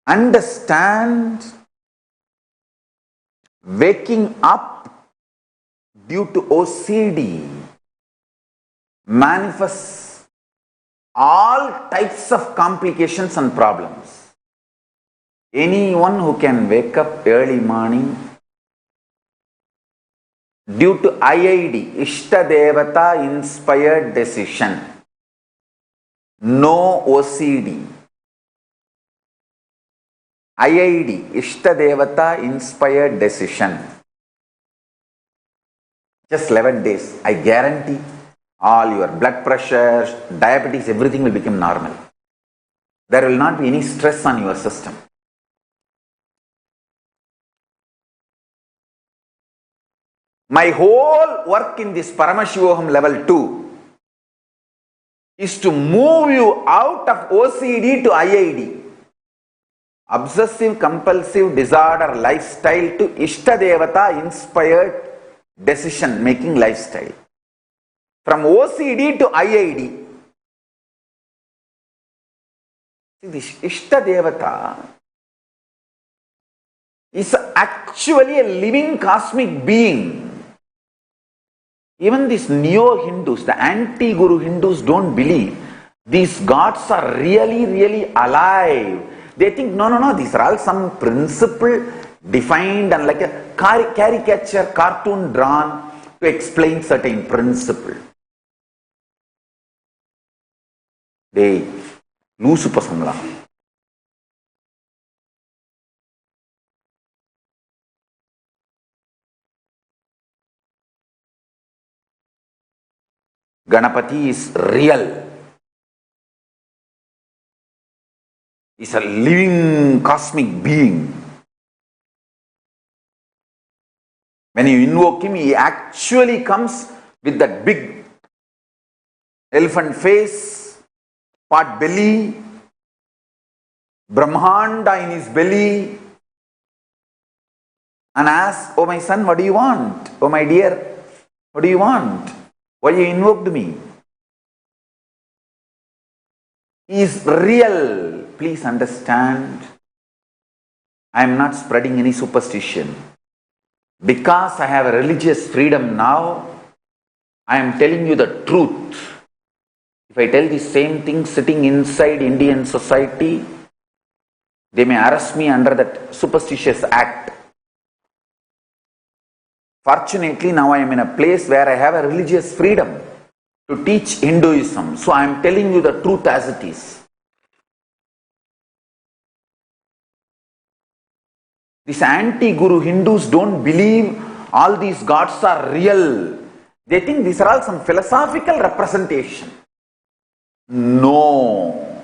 S1: Understand, waking up due to OCD manifests all types of complications and problems. Anyone who can wake up early morning due to IID, Ishtadevata inspired decision, no OCD. IID, Ishtadevata inspired decision. Just 11 days, I guarantee all your blood pressure, diabetes, everything will become normal. There will not be any stress on your system. My whole work in this Paramashivam level 2 is to move you out of OCD to IID. Obsessive compulsive disorder lifestyle to Ishtadevata inspired decision making lifestyle. From OCD to IID. This Ishtadevata is actually a living cosmic being. Even these neo-Hindus, the anti-Guru Hindus don't believe these gods are really alive. They think, no, these are all some principle defined and like a caricature cartoon drawn to explain certain principle. They lose pasangla. Ganapati is real. He's a living cosmic being. When you invoke him, he actually comes with that big elephant face, pot belly, Brahmanda in his belly, and asks, "Oh my son, what do you want? Oh my dear, what do you want? Why you invoked me?" He is real. Please understand, I am not spreading any superstition. Because I have a religious freedom now, I am telling you the truth. If I tell the same thing sitting inside Indian society, they may arrest me under that superstitious act. Fortunately, now I am in a place where I have a religious freedom to teach Hinduism. So I am telling you the truth as it is. These anti-guru Hindus don't believe all these gods are real. They think these are all some philosophical representation. No.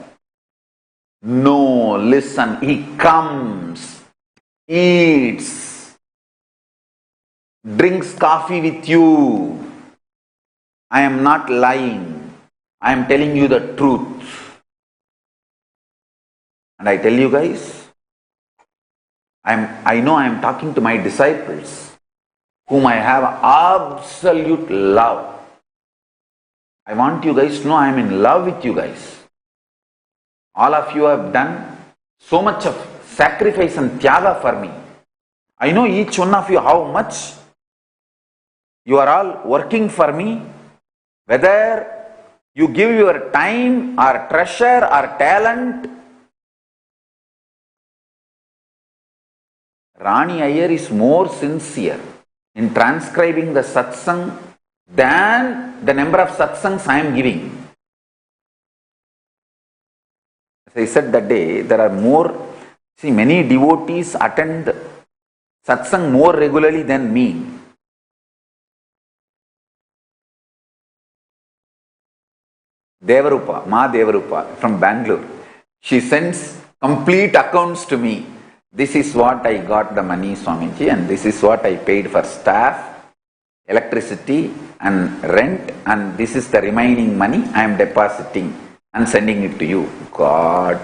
S1: No, listen, he comes, eats, drinks coffee with you. I am not lying. I am telling you the truth. And I tell you guys, I know I am talking to my disciples, whom I have absolute love. I want you guys to know I am in love with you guys. All of you have done so much of sacrifice and tyaga for me. I know each one of you how much you are all working for me, whether you give your time or treasure or talent. Rani Iyer is more sincere in transcribing the satsang than the number of satsangs I am giving. As I said that day, there are many devotees attend satsang more regularly than me. Devarupa, Ma Devarupa from Bangalore, she sends complete accounts to me. This is what I got the money, Swamiji, and this is what I paid for staff, electricity and rent, and this is the remaining money I am depositing and sending it to you. God,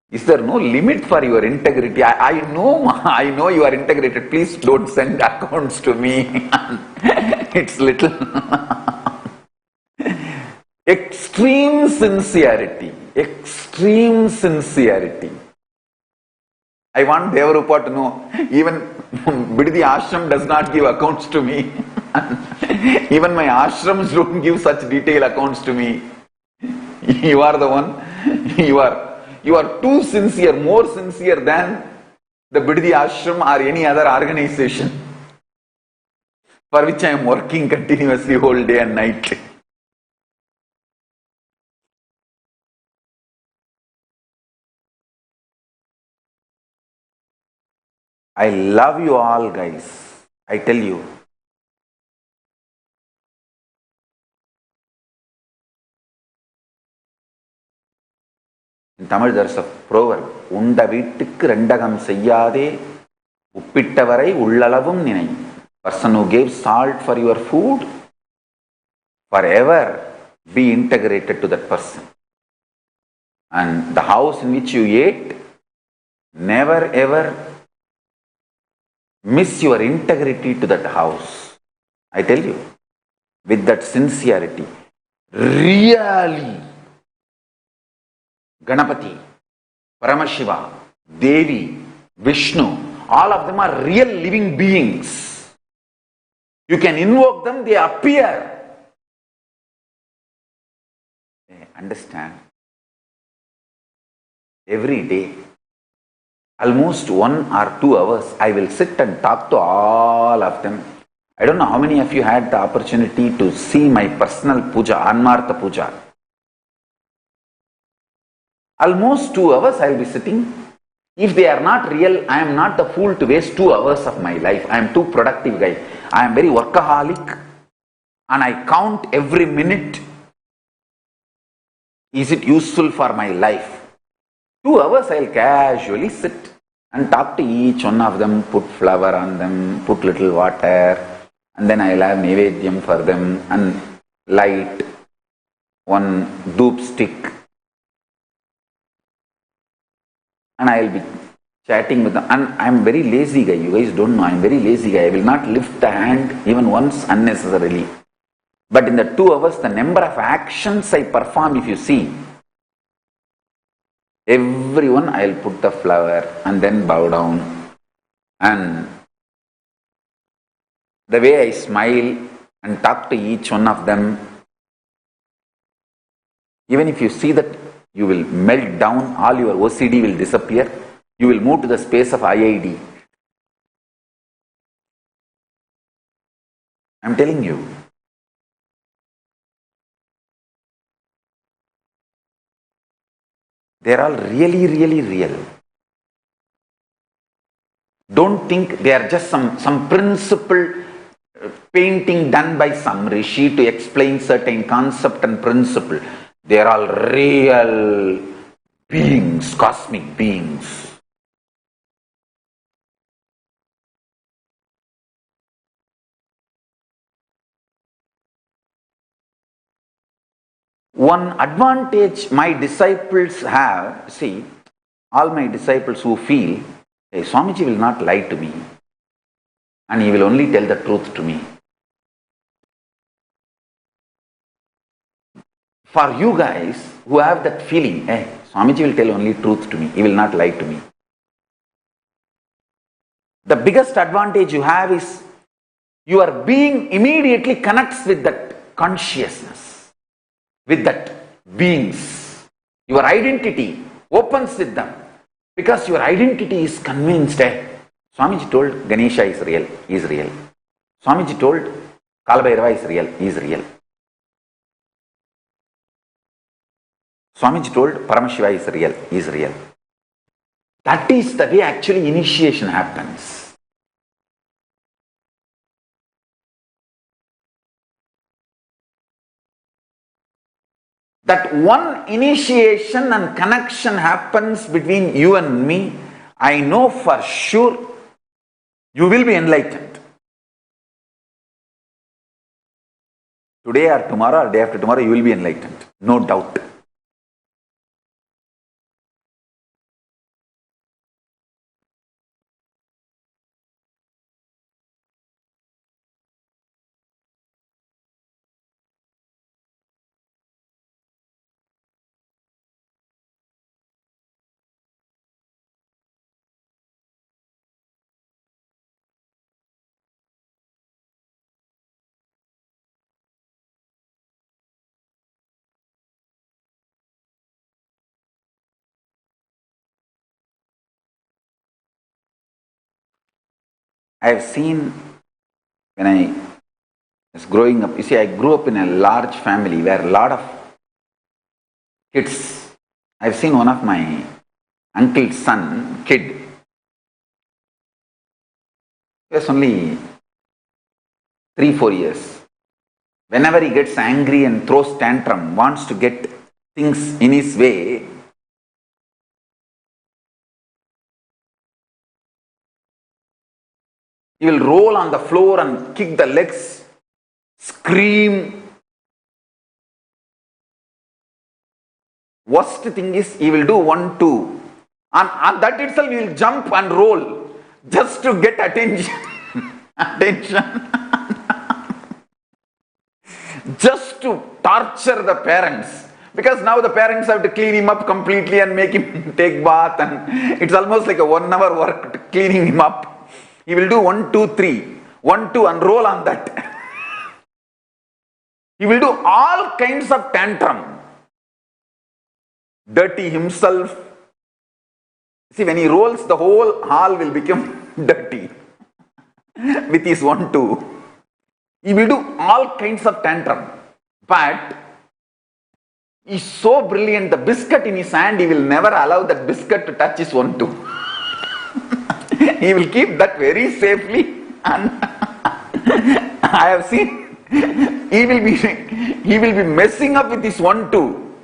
S1: is there no limit for your integrity? I know you are integrated. Please don't send accounts to me. It's little extreme sincerity. Extreme sincerity. I want Devarupa to know, even Biddi Ashram does not give accounts to me. Even my ashrams don't give such detailed accounts to me. You are the one. You are too sincere, more sincere than the Biddi Ashram or any other organization for which I am working continuously whole day and night. I love you all, guys. I tell you. In Tamil there is a proverb, Unda vittukku rendagam seyyade uppittavarai ullalavum ninai. Person who gave salt for your food, forever be integrated to that person. And the house in which you ate, never ever miss your integrity to that house. I tell you, with that sincerity, really, Ganapati, Paramashiva, Devi, Vishnu, all of them are real living beings. You can invoke them, they appear. Understand? Every day, almost 1 or 2 hours, I will sit and talk to all of them. I don't know how many of you had the opportunity to see my personal puja, Anmartha puja. Almost 2 hours I will be sitting. If they are not real, I am not the fool to waste 2 hours of my life. I am too productive guy. I am very workaholic and I count every minute. Is it useful for my life? 2 hours I will casually sit and talk to each one of them, put flower on them, put little water, and then I will have Nevedyam for them and light one doop stick. And I will be chatting with them. And I am very lazy guy. You guys don't know. I am very lazy guy. I will not lift the hand even once unnecessarily. But in the 2 hours, the number of actions I perform, if you see, everyone I will put the flower and then bow down. And the way I smile and talk to each one of them, even if you see that, you will melt down, all your OCD will disappear, you will move to the space of IID. I am telling you. They are all really, really real. Don't think they are just some principle painting done by some rishi to explain certain concept and principle. They are all real beings, cosmic beings. One advantage my disciples have, see, all my disciples who feel, hey, Swamiji will not lie to me and he will only tell the truth to me. For you guys who have that feeling, hey, Swamiji will tell only truth to me, he will not lie to me. The biggest advantage you have is your being immediately connects with that consciousness, with that beings. Your identity opens with them because your identity is convinced. Swamiji told Ganesha is real, he is real. Swamiji told Kalabhairava is real, he is real. Swamiji told Paramashiva is real, he is real. That is the way actually initiation happens. That one initiation and connection happens between you and me, I know for sure you will be enlightened. Today or tomorrow or day after tomorrow you will be enlightened, no doubt. I have seen when I was growing up, you see, I grew up in a large family where a lot of kids. I've seen one of my uncle's son, kid. He was only 3-4 years. Whenever he gets angry and throws tantrum, wants to get things in his way, he will roll on the floor and kick the legs, scream. Worst thing is he will do 1, 2. And that itself he will jump and roll just to get attention. Attention. Just to torture the parents. Because now the parents have to clean him up completely and make him take bath, and it's almost like a 1 hour work to cleaning him up. He will do 1, 2, 3. 1, 2 and roll on that. He will do all kinds of tantrum. Dirty himself. See, when he rolls, the whole hall will become dirty. With his 1, 2. He will do all kinds of tantrum. But he's so brilliant, the biscuit in his hand, he will never allow that biscuit to touch his 1, 2. He will keep that very safely, and I have seen he will be messing up with his 1, 2.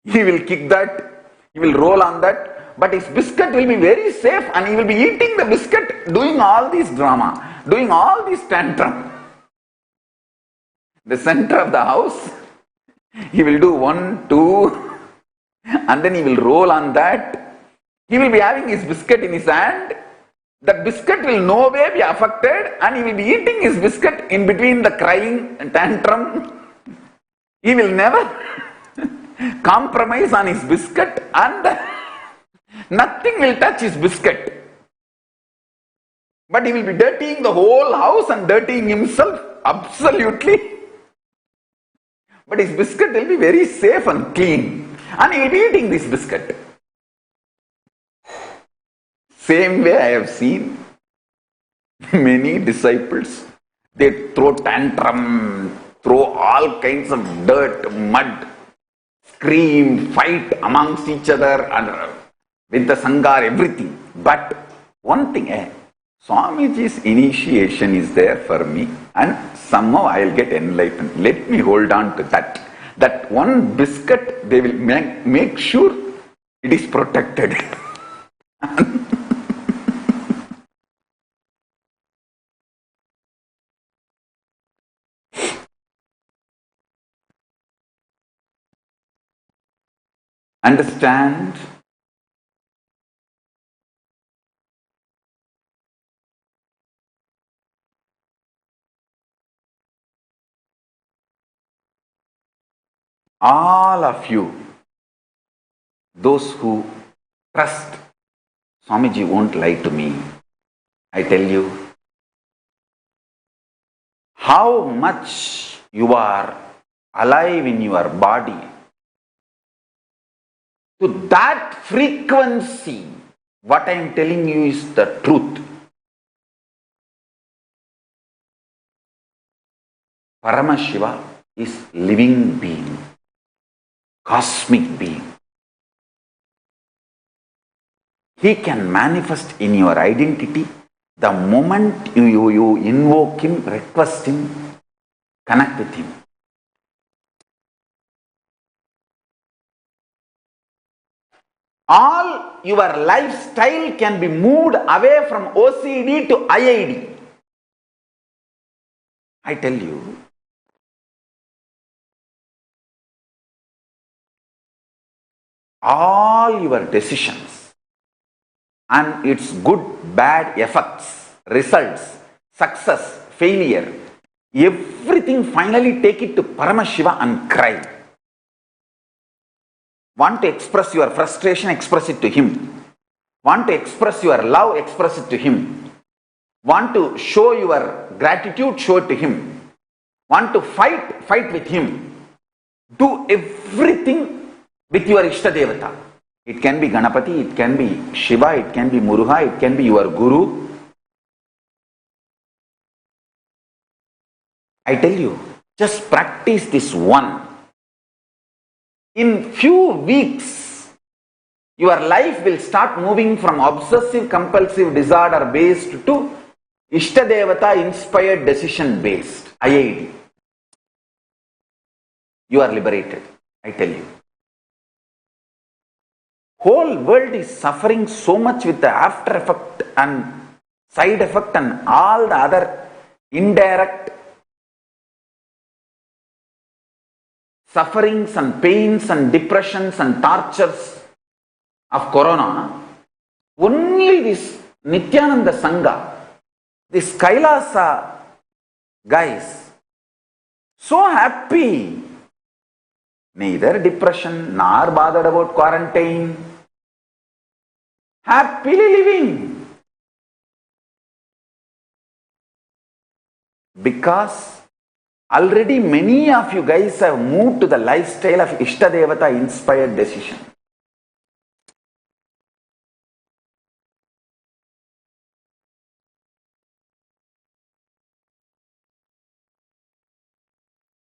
S1: He will kick that, he will roll on that, but his biscuit will be very safe and he will be eating the biscuit, doing all this drama, doing all this tantrum. The center of the house, he will do 1, 2 and then he will roll on that. He will be having his biscuit in his hand. That biscuit will no way be affected and he will be eating his biscuit in between the crying and tantrum. He will never compromise on his biscuit and nothing will touch his biscuit. But he will be dirtying the whole house and dirtying himself absolutely. But his biscuit will be very safe and clean and he will be eating this biscuit. Same way I have seen many disciples, they throw tantrum, throw all kinds of dirt, mud, scream, fight amongst each other and with the sangar, everything. But one thing, Swamiji's initiation is there for me and somehow I'll get enlightened. Let me hold on to that. That one biscuit, they will make sure it is protected. Understand? All of you, those who trust Swamiji won't lie to me. I tell you, how much you are alive in your body, to that frequency, what I am telling you is the truth. Paramashiva is living being, cosmic being. He can manifest in your identity the moment you invoke him, request him, connect with him. All your lifestyle can be moved away from OCD to IID. I tell you, all your decisions and its good, bad effects, results, success, failure, everything finally take it to Paramashiva and cry. Want to express your frustration, express it to him. Want to express your love, express it to him. Want to show your gratitude, show it to him. Want to fight, fight with him. Do everything with your Ishtadevata. It can be Ganapati, it can be Shiva, it can be Muruga, it can be your Guru. I tell you, just practice this one. In few weeks, your life will start moving from obsessive compulsive disorder based to Ishtadevata inspired decision based, IID. You are liberated, I tell you. Whole world is suffering so much with the after effect and side effect and all the other indirect sufferings and pains and depressions and tortures of Corona. Only this Nithyananda Sangha, this Kailasa guys, so happy. Neither depression nor bothered about quarantine. Happily living. Because already many of you guys have moved to the lifestyle of Ishtadevata inspired decision.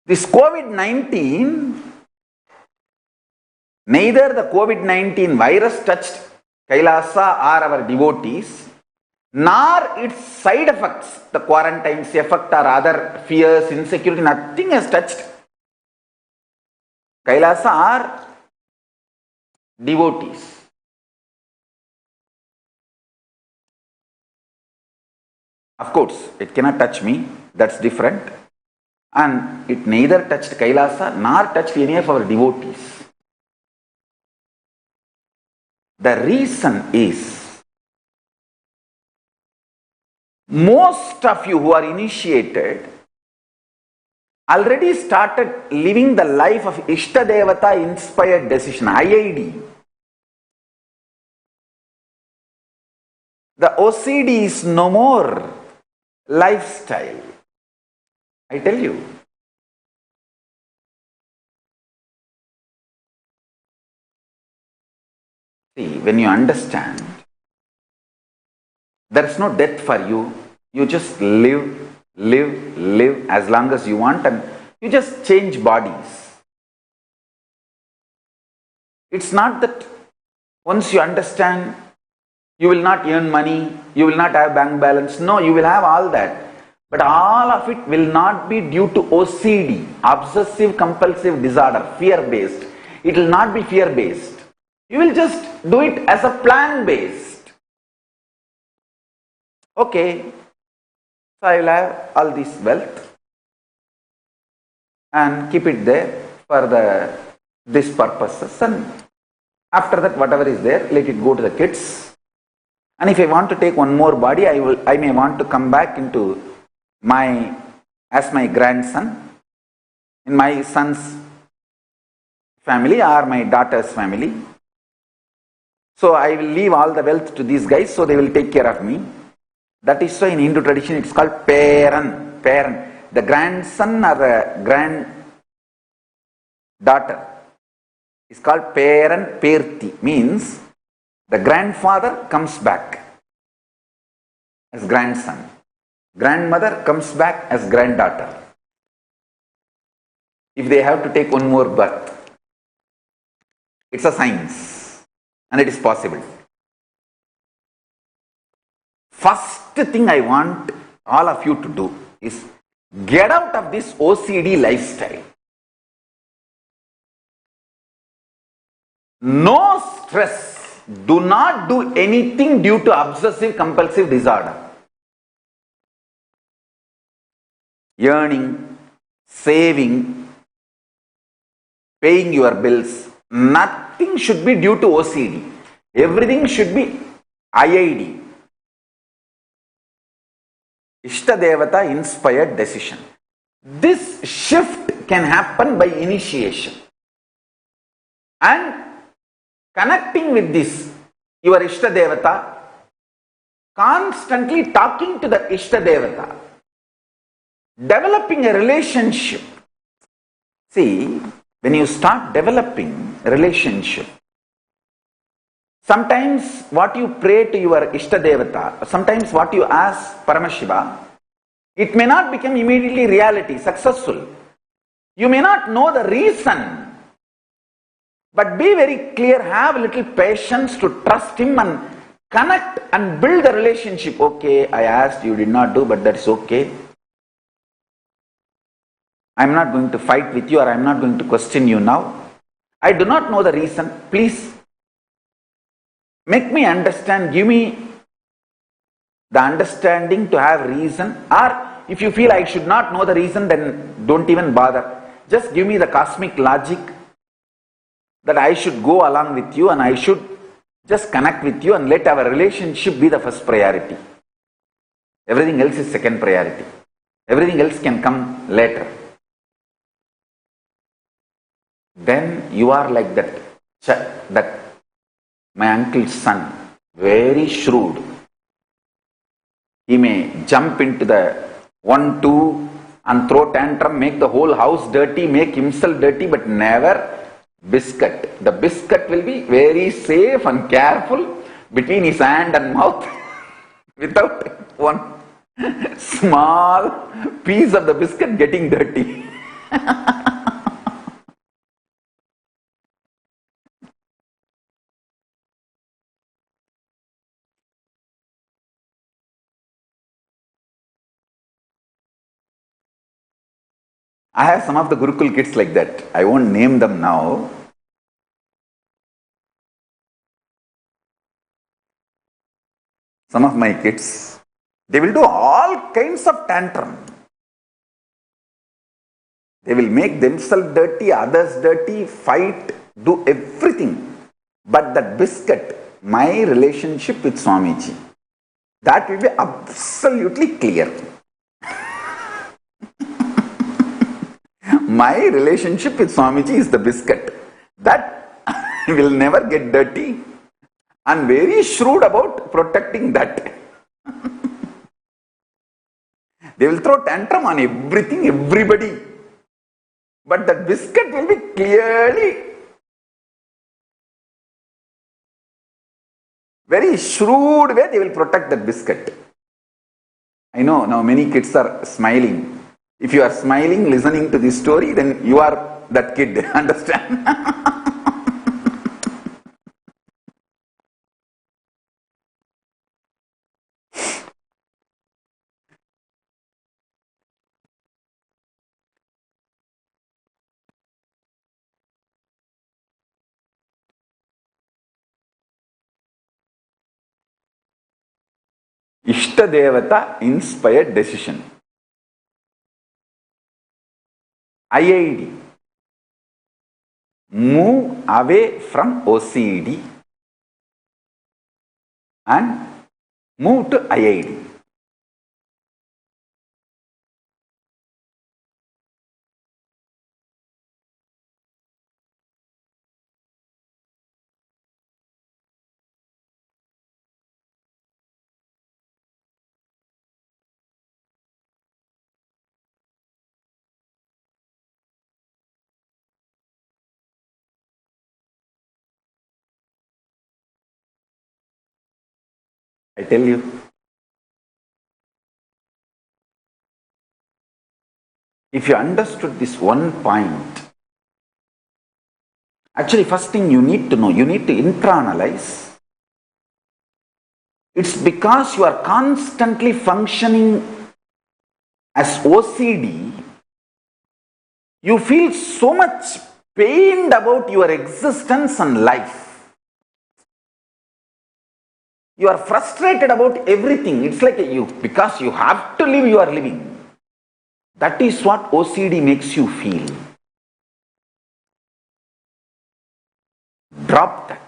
S1: This COVID-19, neither the COVID-19 virus touched Kailasa or our devotees, nor its side effects, the quarantine's effect or other fears, insecurity, nothing has touched Kailasa or devotees. Of course, it cannot touch me, that's different. And it neither touched Kailasa nor touched any of our devotees. The reason is, most of you who are initiated already started living the life of Ishtadevata inspired decision, IID. The OCD is no more lifestyle. I tell you. See, when you understand, there is no death for you. You just live as long as you want, and you just change bodies. It's not that once you understand, You will not earn money, you will not have bank balance. No, you will have all that. But all of it will not be due to OCD, obsessive compulsive disorder, fear-based. It will not be fear-based. You will just do it as a plan-based. Okay, so I will have all this wealth and keep it there for these purposes, and after that whatever is there, let it go to the kids. And if I want to take one more body, I may want to come back into as my grandson in my son's family or my daughter's family. So I will leave all the wealth to these guys, so they will take care of me. That is why in Hindu tradition it's called Paran. The grandson or the granddaughter is called Paran Perti, means the grandfather comes back as grandson. Grandmother comes back as granddaughter. If they have to take one more birth, it's a science and it is possible. First thing I want all of you to do is get out of this OCD lifestyle. No stress. Do not do anything due to obsessive compulsive disorder. Earning, saving, paying your bills, nothing should be due to OCD. Everything should be IID. Ishtadevata inspired decision. This shift can happen by initiation. And connecting with this, your Ishtadevata, constantly talking to the Ishtadevata, developing a relationship. See, when you start developing a relationship, sometimes what you pray to your Ishtadevata, sometimes what you ask Paramashiva, it may not become immediately reality, successful. You may not know the reason. But be very clear, have a little patience to trust him and connect and build a relationship. Okay, I asked, you did not do, but that's okay. I am not going to fight with you, or I am not going to question you now. I do not know the reason. Please make me understand, give me the understanding to have reason. Or if you feel I should not know the reason, then don't even bother. Just give me the cosmic logic that I should go along with you and I should just connect with you and let our relationship be the first priority. Everything else is second priority. Everything else can come later. Then you are like that my uncle's son, very shrewd. He may jump into the 1, 2 and throw tantrum, make the whole house dirty, make himself dirty, but never biscuit. The biscuit will be very safe and careful between his hand and mouth without one small piece of the biscuit getting dirty. I have some of the Gurukul kids like that. I won't name them now. Some of my kids, they will do all kinds of tantrum. They will make themselves dirty, others dirty, fight, do everything. But that biscuit, my relationship with Swamiji, that will be absolutely clear. My relationship with Swamiji is the biscuit. That will never get dirty. And very shrewd about protecting that. They will throw tantrum on everything, everybody. But that biscuit will be clearly, very shrewd way they will protect that biscuit. I know now many kids are smiling. If you are smiling, listening to this story, then you are that kid, understand? Ishtadevata inspired decision. IID. Move away from OCD and move to IID. I tell you, if you understood this one point, actually first thing you need to know, you need to internalize. It's because you are constantly functioning as OCD, you feel so much pained about your existence and life. You are frustrated about everything. It's like because you have to live, you are living. That is what OCD makes you feel. Drop that.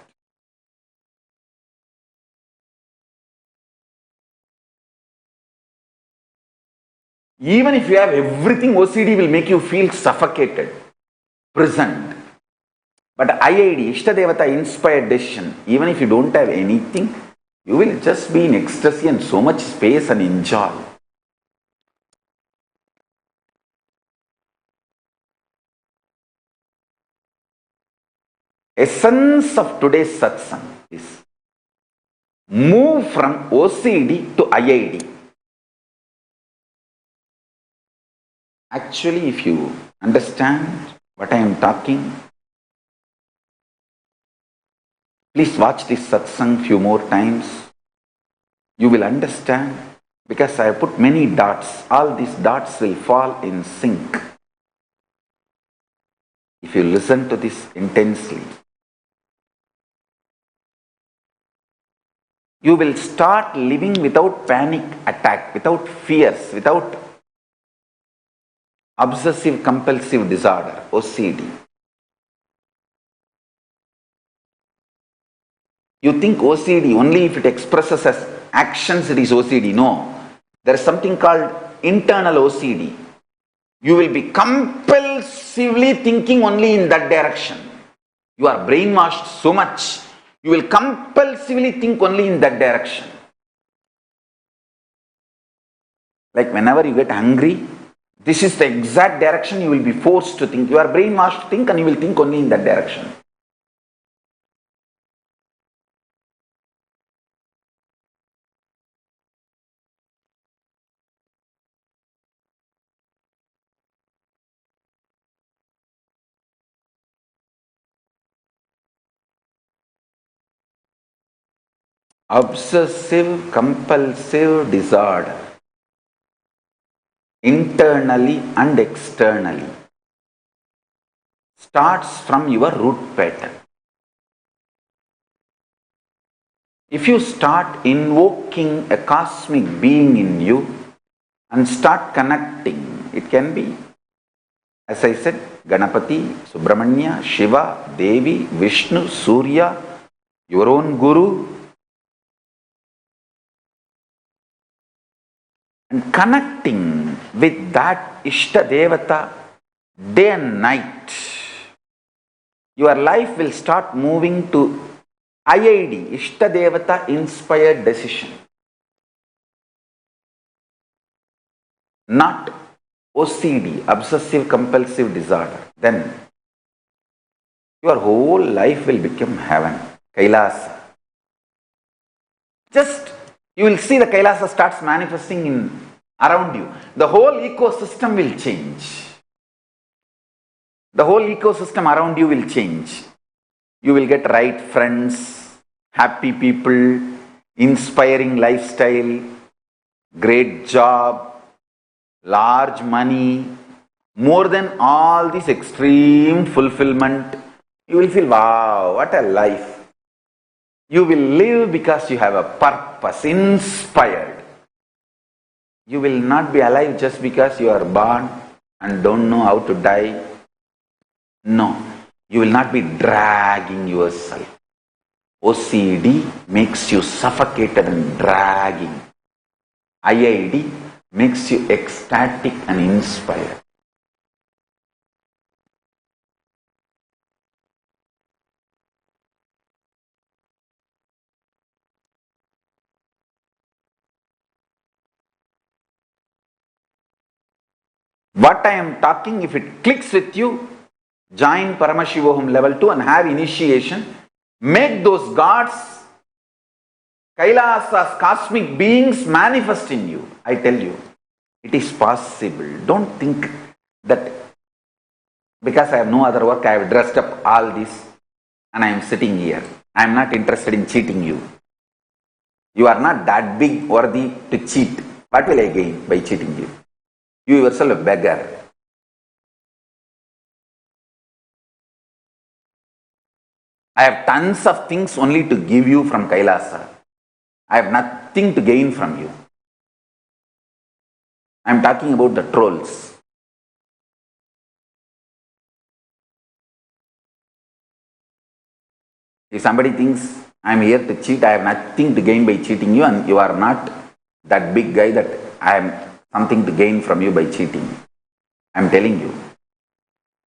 S1: Even if you have everything, OCD will make you feel suffocated, present. But IID, Ishtadevata inspired decision, even if you don't have anything, you will just be in ecstasy and so much space and enjoy. Essence of today's satsang is move from OCD to IID. Actually, if you understand what I am talking, please watch this satsang few more times. You will understand, because I have put many dots. All these dots will fall in sync if you listen to this intensely. You will start living without panic attack, without fears, without obsessive compulsive disorder, OCD. You think OCD, only if it expresses as actions it is OCD. No. There is something called internal OCD. You will be compulsively thinking only in that direction. You are brainwashed so much, you will compulsively think only in that direction. Like whenever you get hungry, this is the exact direction you will be forced to think. You are brainwashed to think and you will think only in that direction. Obsessive compulsive disorder, internally and externally, starts from your root pattern. If you start invoking a cosmic being in you and start connecting, it can be, as I said, Ganapati, Subramanya, Shiva, Devi, Vishnu, Surya, your own Guru, and connecting with that Ishtadevata day and night, your life will start moving to IID, Ishtadevata inspired decision. Not OCD, obsessive compulsive disorder. Then your whole life will become heaven, Kailasa. Just you will see the Kailasa starts manifesting in around you. The whole ecosystem will change. The whole ecosystem around you will change. You will get right friends, happy people, inspiring lifestyle, great job, large money, more than all this extreme fulfillment. You will feel, wow, what a life. You will live because you have a purpose, inspired. You will not be alive just because you are born and don't know how to die. No, you will not be dragging yourself. OCD makes you suffocated and dragging. IID makes you ecstatic and inspired. What I am talking, if it clicks with you, join Paramashivam level 2 and have initiation. Make those gods, Kailasas, cosmic beings manifest in you. I tell you, it is possible. Don't think that because I have no other work, I have dressed up all this and I am sitting here. I am not interested in cheating you. You are not that big worthy to cheat. What will I gain by cheating you? You yourself a beggar. I have tons of things only to give you from Kailasa. I have nothing to gain from you. I am talking about the trolls. If somebody thinks I am here to cheat, I have nothing to gain by cheating you, and you are not that big guy that I have something to gain from you by cheating. I am telling you.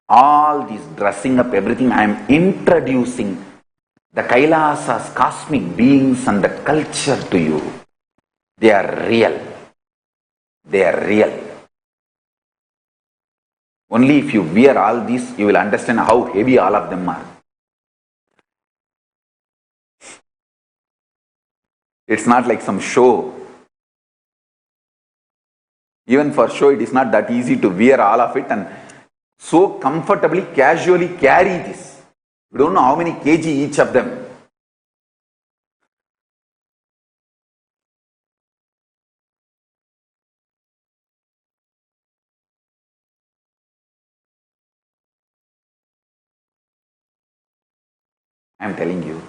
S1: All this dressing up, everything, I am introducing the Kailasas, cosmic beings and the culture to you. They are real. They are real. Only if you wear all this, you will understand how heavy all of them are. It's not like some show. Even for show, it is not that easy to wear all of it and so comfortably, casually carry this. You don't know how many kg each of them. I am telling you.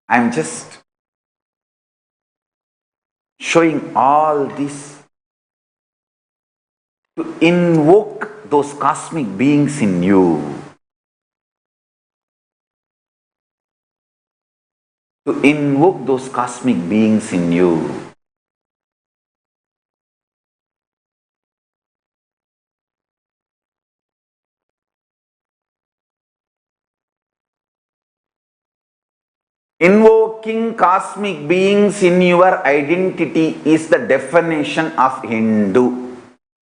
S1: I am just showing all this to invoke those cosmic beings in you. To invoke those cosmic beings in you. Invoking cosmic beings in your identity is the definition of Hindu.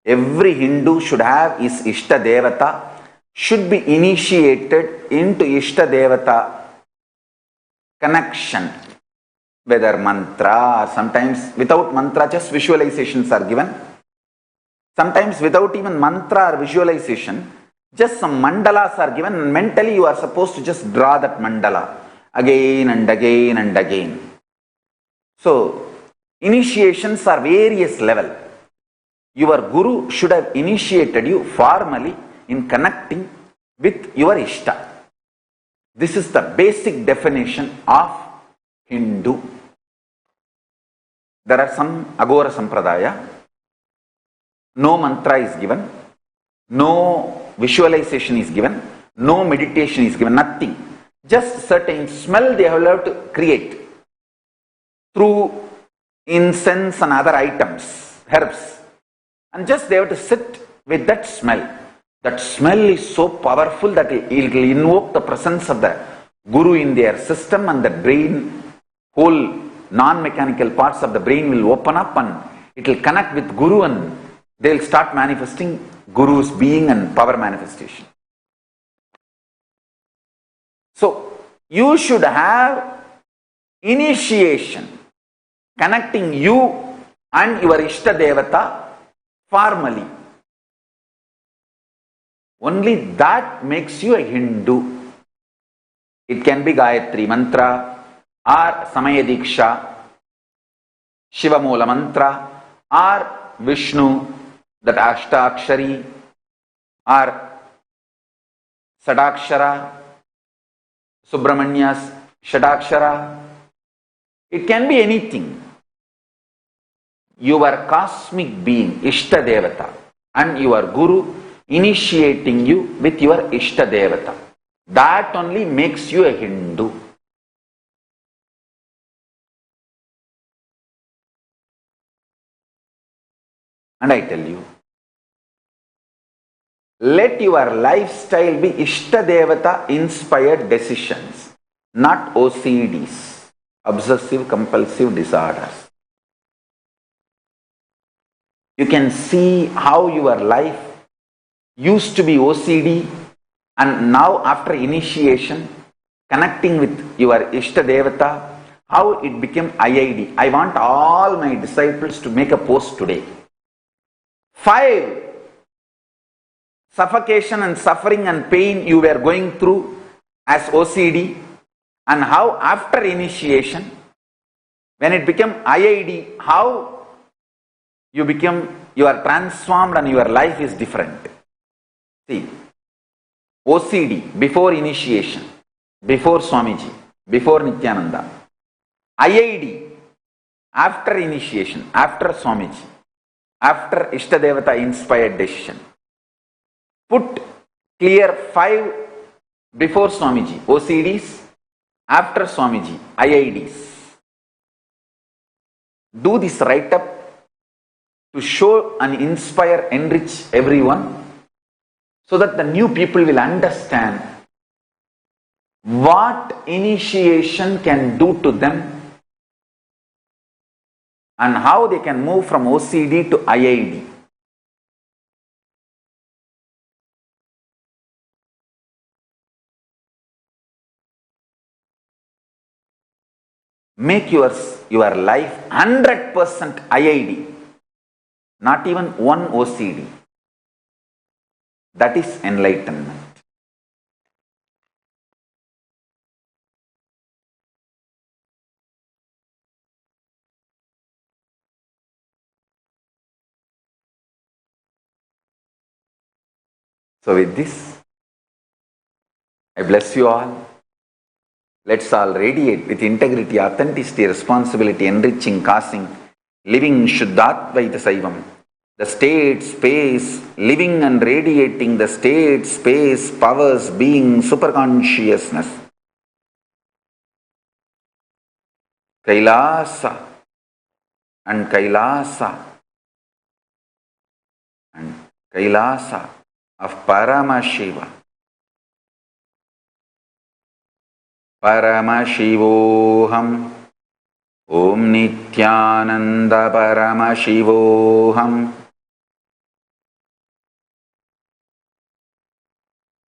S1: Every Hindu should have his Ishtadevata, should be initiated into Ishtadevata connection, whether mantra or sometimes without mantra, just visualizations are given. Sometimes without even mantra or visualization, just some mandalas are given and mentally you are supposed to just draw that mandala again and again and again. So, initiations are various level. Your Guru should have initiated you formally in connecting with your Ishta. This is the basic definition of Hindu. There are some Agora Sampradaya. No mantra is given. No visualization is given. No meditation is given. Nothing. Just certain smell they have to create through incense and other items, herbs. And just they have to sit with that smell. That smell is so powerful that it will invoke the presence of the Guru in their system, and the brain, whole non-mechanical parts of the brain will open up and it will connect with Guru, and they will start manifesting Guru's being and power manifestation. So, you should have initiation connecting you and your Ishtadevata formally. Only that makes you a Hindu. It can be Gayatri Mantra or Samaya Diksha, Shiva Moola Mantra or Vishnu, that Ashtakshari or Sadakshara, Subramania's Shadakshara. It can be anything. your cosmic being, Ishtadevata, and your Guru initiating you with your Ishtadevata. That only makes you a Hindu. And I tell you, let your lifestyle be Ishtadevata inspired decisions, not OCDs, obsessive compulsive disorders. You can see how your life used to be OCD, and now after initiation, connecting with your Ishtadevata, how it became IID. I want all my disciples to make a post today. 5 suffocation and suffering and pain you were going through as OCD, and how after initiation, when it became IID, how you are transformed and your life is different. See, OCD before initiation, before Swamiji, before Nithyananda. IID after initiation, after Swamiji, after Ishtadevata inspired decision. Put clear 5 before Swamiji, OCDs, after Swamiji, IIDs. Do this write-up to show and inspire, enrich everyone, so that the new people will understand what initiation can do to them and how they can move from OCD to IID. Make your life 100% IID, not even one OCD. That is enlightenment. So with this, I bless you all. Let's all radiate with integrity, authenticity, responsibility, enriching, causing, living Shuddhatvaita Saivam. The state, space, living and radiating the state, space, powers, being, superconsciousness. Kailasa and Kailasa and Kailasa of Paramashiva. Paramashivoham. Om Nithyananda Paramashivoham.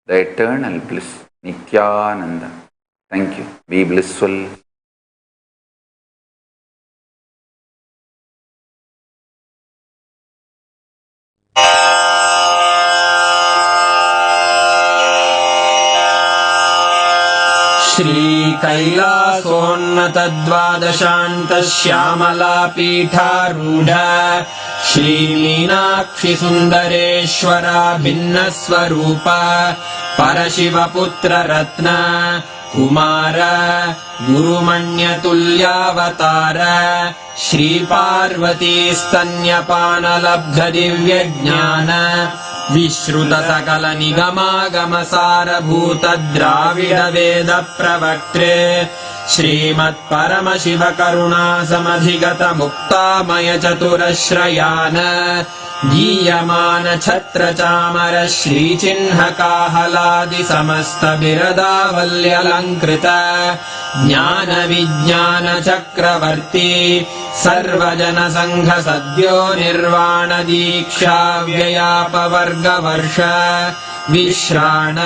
S1: The eternal bliss, Nithyananda. Thank you. Be blissful.
S12: श्रीकैलासोन्नतद्वादशान्तश्यामलापीठारूढ श्रीमीनाक्षिसुन्दरेश्वरा भिन्नस्वरूप परशिवपुत्ररत्न Kumar गुरुमण्यतुल्यावतार श्रीपार्वतीस्तन्यपानलब्धदिव्यज्ञान विश्रुतसकलनिगमागमसारभूतद्राविडवेदप्रवक्त्रे श्रीमत्परमशिवकरुणासमधिगतमुक्तामयचतुरश्रयान् गीयमानछत्रचामर श्रीचिह्नकाहलादिसमस्तबिरदावल्यलङ्कृत ज्ञानविज्ञानचक्रवर्ती सर्वजनसङ्घसद्यो निर्वाणदीक्षाव्ययापवर्गवर्ष विश्राण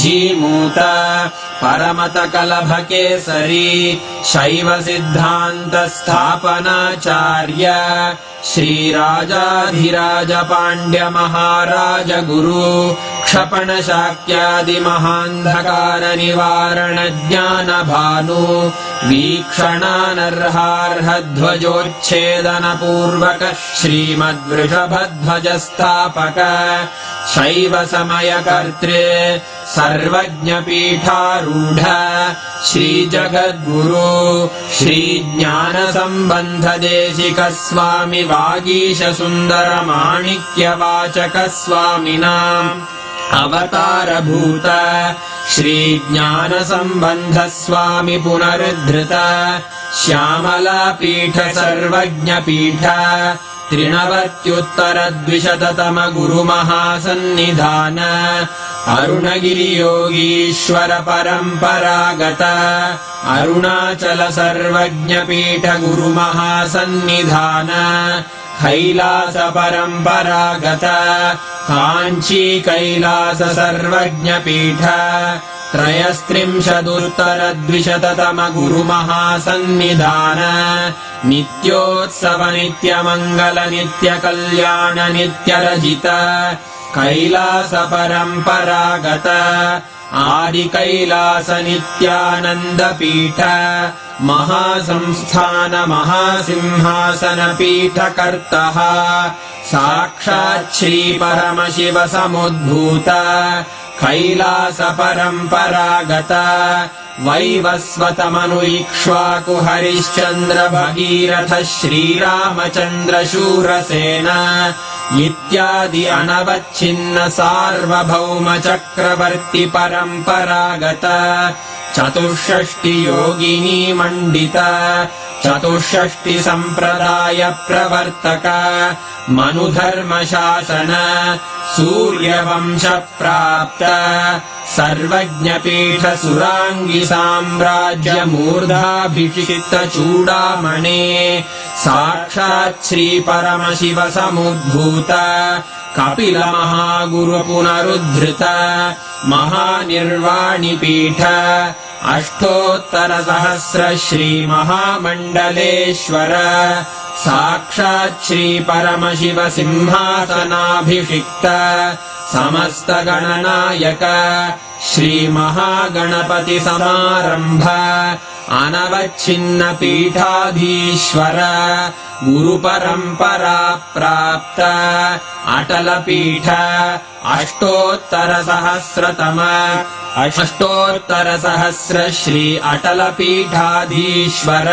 S12: Jimuta परमतकलभकेसरी शैवसिद्धान्तस्थापनाचार्य श्रीराजाधिराजपाण्ड्यमहाराजगुरु क्षपणशाक्यादिमहान्धकारनिवारणज्ञानभानु वीक्षणानर्हार्हध्वजोच्छेदनपूर्वक श्रीमद्वृषभध्वजस्थापक शैव समयकर्त्रे सर्वज्ञपीठारूढ श्रीजगद्गुरु श्रीज्ञानसम्बन्धदेशिकस्वामि वागीशसुन्दरमाणिक्यवाचकस्वामिनाम् अवतारभूत श्रीज्ञानसम्बन्धस्वामि पुनरुद्धृत श्यामलापीठ सर्वज्ञपीठ त्रिनवत्युत्तरद्विशततम गुरुमहासन्निधान अरुणगिरियोगीश्वर परम्परागत अरुणाचल सर्वज्ञपीठ गुरुमहासन्निधान कैलास परम्परागत काञ्ची कैलास सर्वज्ञपीठ त्रयस्त्रिंशदुत्तरद्विशततम गुरुमहासन्निधान नित्योत्सव नित्यमङ्गल नित्यकल्याण नित्यरजित कैलास परम्परागत आदिकैलास नित्यानन्दपीठ महासंस्थान महासिंहासन पीठकर्तः साक्षात् श्री परमशिव समुद्भूत कैलास परम्परागत वैवस्वतमनु इक्ष्वाकु हरिश्चन्द्र भगीरथ श्रीरामचन्द्र शूरसेन इत्यादि अनवच्छिन्न सार्वभौम चक्रवर्ति परम्परागत चतुष्षष्टि योगिनी मण्डित चतुष्षष्टि सम्प्रदाय प्रवर्तक मनुधर्मशासन सूर्यवंश प्राप्त सर्वज्ञपीठ सुराङ्गी साम्राज्य मूर्धाभिषिक्त चूडामणे साक्षात् श्री परमशिव समुद्भूत कपिल महागुरु पुनरुद्धृत महानिर्वाणिपीठ अष्टोत्तर सहस्र श्री महामण्डलेश्वर साक्षात् श्री परमशिव सिंहासनाभिषिक्त समस्त गणनायक श्री महागणपति समारंभ अनवच्छिन्न पीठाधीश्वर गुरु परंपरा प्राप्त अटल पीठ अष्टोत्तर सहस्र श्री अटल पीठाधीश्वर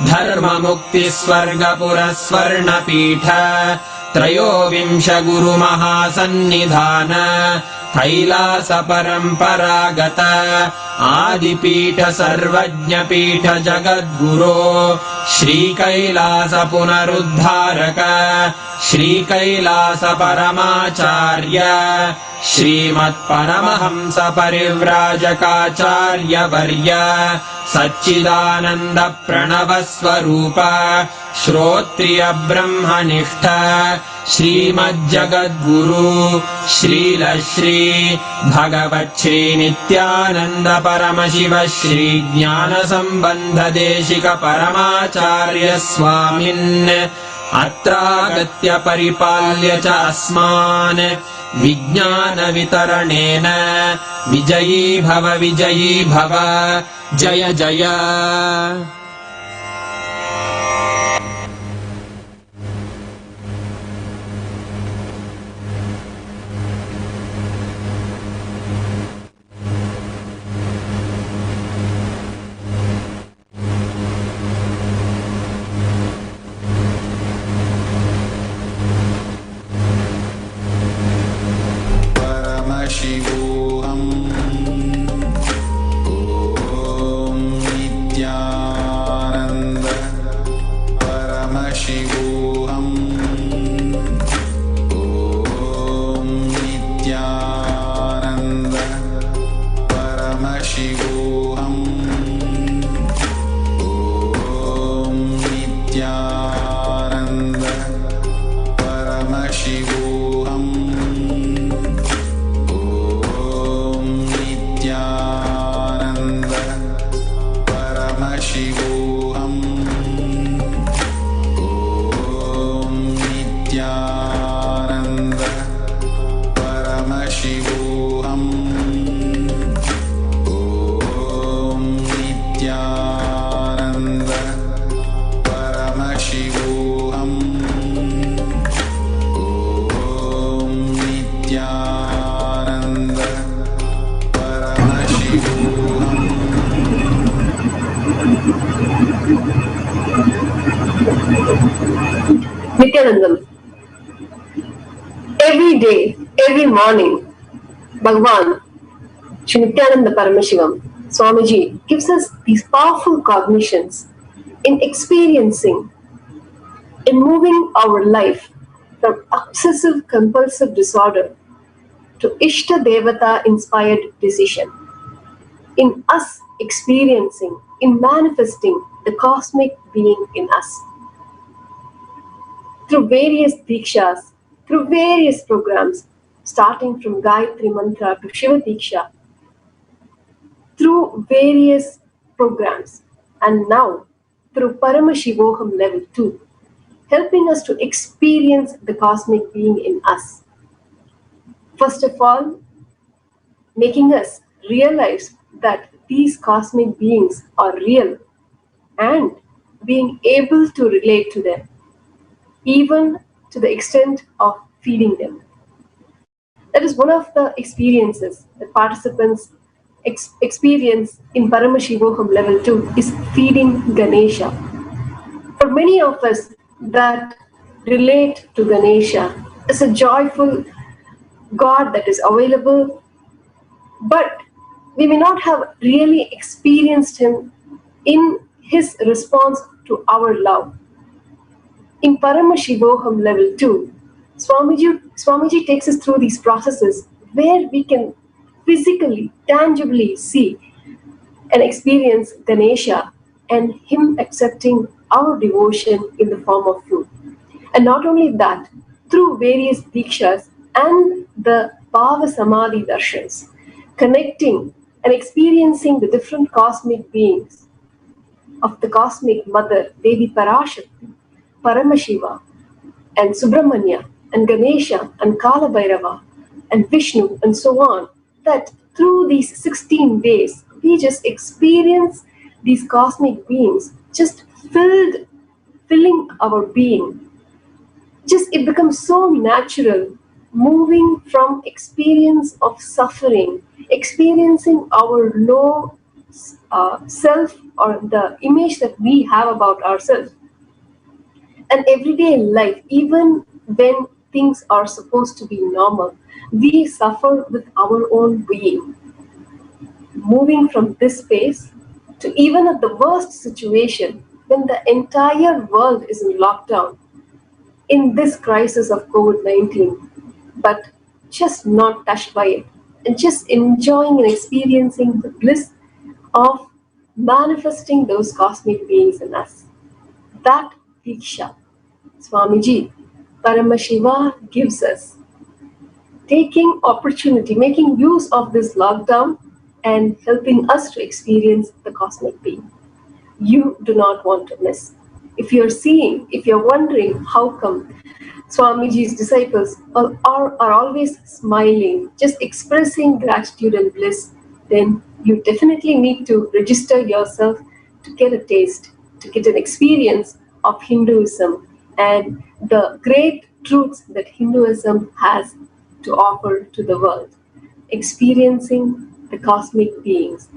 S12: धर्म मुक्ति स्वर्गपुर स्वर्ण पीठ त्रयोविंश गुरु महासन्निधान कैलास परम्परागत आदिपीठ सर्वज्ञपीठ जगद्गुरो श्री कैलास पुनरुद्धारक श्री कैलास परमाचार्य श्रीमत्परमहंस परिव्राजकाचार्य वर्य सच्चिदानंद प्रणव स्वरूप श्रोत्रिय ब्रह्मनिष्ठ श्रीमज्जगद्गुरु श्रील श्री भगवत् श्री नित्यानंद परमशिव श्री ज्ञान संबंध देशिक परमाचार्य स्वामिन् अत्रागत्य परिपाल्य च अस्मान् विज्ञान वितरणेन विजयी भव जय जय।
S17: परमशिवोऽहम् ॐ Nityanand Nithyanandam. Every day, every morning, Bhagwan, Sri Nithyananda Paramashivam, Swamiji gives us these powerful cognitions in experiencing, in moving our life from obsessive compulsive disorder to Ishtadevata inspired decision. In us experiencing, in manifesting the cosmic being in us. Through various dikshas, through various programs, starting from Gayatri Mantra to Shiva Diksha, through various programs, and now through Paramashivoham level 2, helping us to experience the cosmic being in us. First of all, making us realize that these cosmic beings are real and being able to relate to them, even to the extent of feeding them. That is one of the experiences that participants experience in Paramashivoham level 2 is feeding Ganesha. For many of us that relate to Ganesha as a joyful God that is available, but we may not have really experienced him in his response to our love. In Paramashivoham level 2, Swamiji takes us through these processes where we can physically, tangibly see and experience Ganesha and him accepting our devotion in the form of food. And not only that, through various dikshas and the Bhava Samadhi darshans, connecting and experiencing the different cosmic beings of the cosmic mother, Devi Parashakti, Paramashiva, and Subramanya, and Ganesha, and Kala Bhairava, and Vishnu, and so on, that through these 16 days, we just experience these cosmic beings just filling our being. Just it becomes so natural, moving from experience of suffering, experiencing our low self or the image that we have about ourselves. And everyday life, even when things are supposed to be normal, we suffer with our own being. Moving from this space to even at the worst situation, when the entire world is in lockdown, in this crisis of COVID-19, but just not touched by it, and just enjoying and experiencing the bliss of manifesting those cosmic beings in us. That Diksha, Swamiji, Paramashiva gives us, taking opportunity, making use of this lockdown and helping us to experience the cosmic being. You do not want to miss. If you're seeing, if you're wondering how come Swamiji's disciples are always smiling, just expressing gratitude and bliss, then you definitely need to register yourself to get a taste, to get an experience of Hinduism and the great truths that Hinduism has to offer to the world. Experiencing the cosmic beings,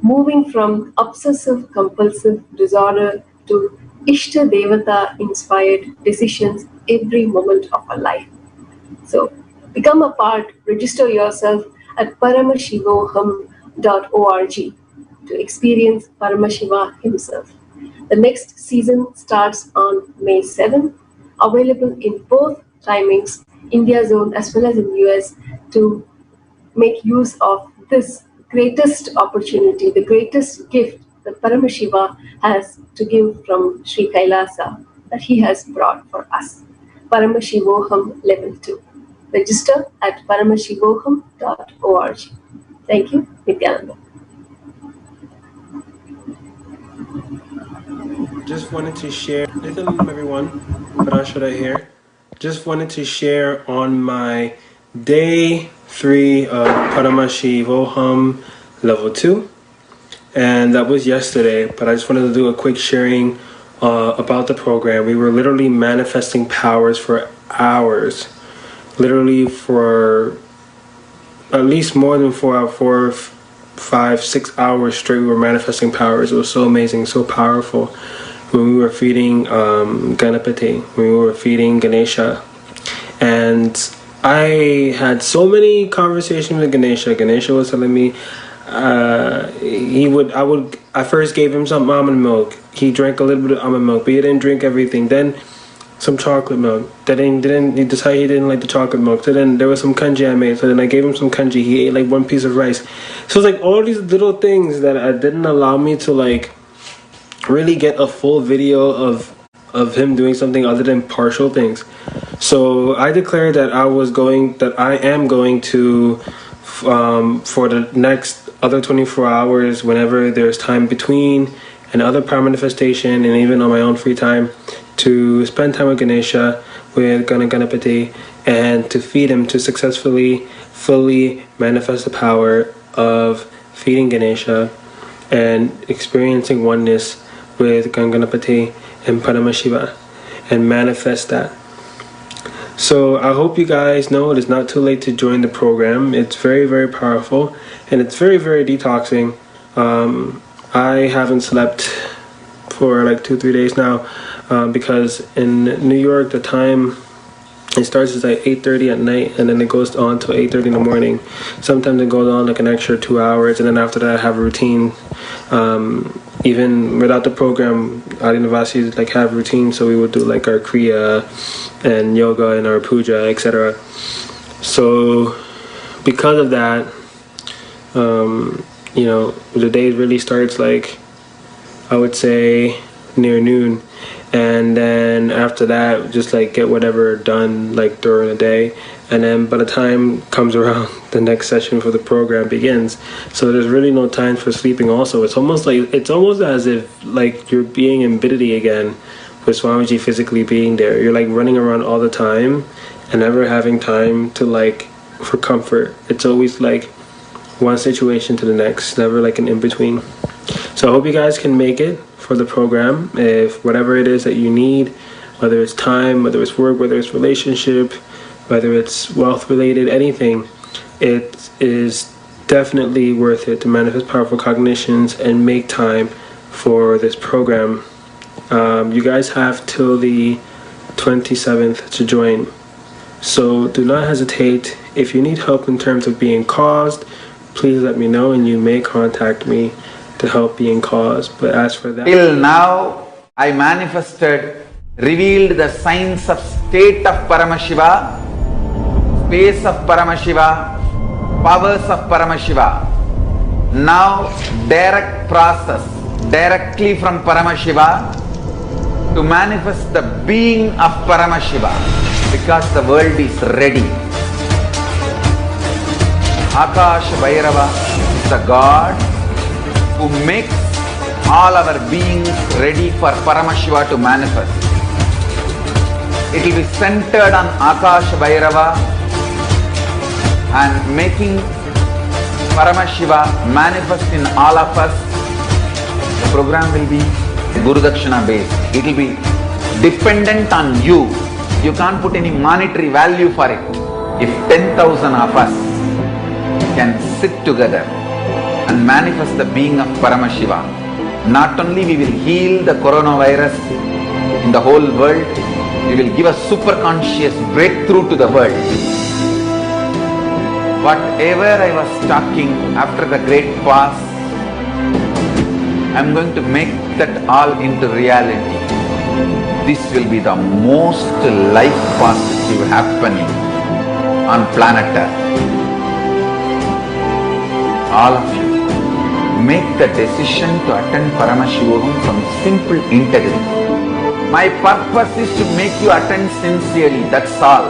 S17: moving from obsessive compulsive disorder to Ishtadevata inspired decisions every moment of our life. So become a part, register yourself at paramashivoham.org to experience Paramashiva himself. The next season starts on May 7th, available in both timings, India zone as well as in US, to make use of this greatest opportunity, the greatest gift that Paramashiva has to give from Sri Kailasa that he has brought for us. Paramashivoham level 2. Register at paramashivoham.org. Thank you, Nithyananda.
S18: Just wanted to share, Nithyananda everyone, Parashara here. Just wanted to share on my day 3 of Paramashivoham level 2. And that was yesterday, but I just wanted to do a quick sharing about the program. We were literally manifesting powers for hours, literally for at least more than 4 5-6 hours straight. We were manifesting powers. It was so amazing, so powerful. When we were feeding Ganapati, when we were feeding Ganesha, and I had so many conversations with Ganesha. Ganesha was telling me I first gave him some almond milk. He drank a little bit of almond milk, but he didn't drink everything. Then some chocolate milk. Then he decided he didn't like the chocolate milk. So then there was some kanji I made. So then I gave him some kanji. He ate like one piece of rice. So it's like all these little things that didn't allow me to like really get a full video of him doing something other than partial things. So I declared that I am going to for the next other 24 hours, whenever there's time between and other power manifestation, and even on my own free time, to spend time with Ganesha, with Ganapati, and to feed him, to successfully, fully manifest the power of feeding Ganesha and experiencing oneness with Ganapati and Paramashiva, and manifest that. So I hope you guys know it is not too late to join the program. It's very, very powerful, and it's very, very detoxing. I haven't slept for like 2-3 days now because in New York the time it starts at like 8:30 at night, and then it goes on till 8:30 in the morning. Sometimes it goes on like an extra 2 hours, and then after that I have a routine. Even without the program, Adinavasis like have routine, so we would do like our kriya and yoga and our puja, etc. So because of that, the day really starts like, I would say, near noon, and then after that just like get whatever done like during the day, and then by the time comes around, the next session for the program begins. So there's really no time for sleeping. Also, it's almost as if like you're being in Bidity again, with Swamiji physically being there. You're like running around all the time and never having time to like for comfort. It's always like one situation to the next, never like an in-between. So I hope you guys can make it for the program. If whatever it is that you need, whether it's time, whether it's work, whether it's relationship, whether it's wealth related, anything, it is definitely worth it to manifest powerful cognitions and make time for this program. You guys have till the 27th to join. So do not hesitate. If you need help in terms of being caused, please let me know, and you may contact me to help being caused. But as for that,
S1: Till now, I manifested, revealed the signs of state of Paramashiva, space of Paramashiva, powers of Paramashiva. Now, direct process, directly from Paramashiva to manifest the being of Paramashiva, because the world is ready. Akash Bhairava is the God who makes all our beings ready for Paramashiva to manifest. It will be centered on Akash Bhairava and making Paramashiva manifest in all of us. The program will be Guru Dakshina based. It will be dependent on you. You can't put any monetary value for it. If 10,000 of us can sit together and manifest the being of Paramashiva, not only we will heal the coronavirus in the whole world, we will give a super conscious breakthrough to the world. Whatever I was talking after the great fast, I am going to make that all into reality. This will be the most life positive happening on planet Earth. All of you, make the decision to attend Paramashivam from simple integrity. My purpose is to make you attend sincerely, that's all.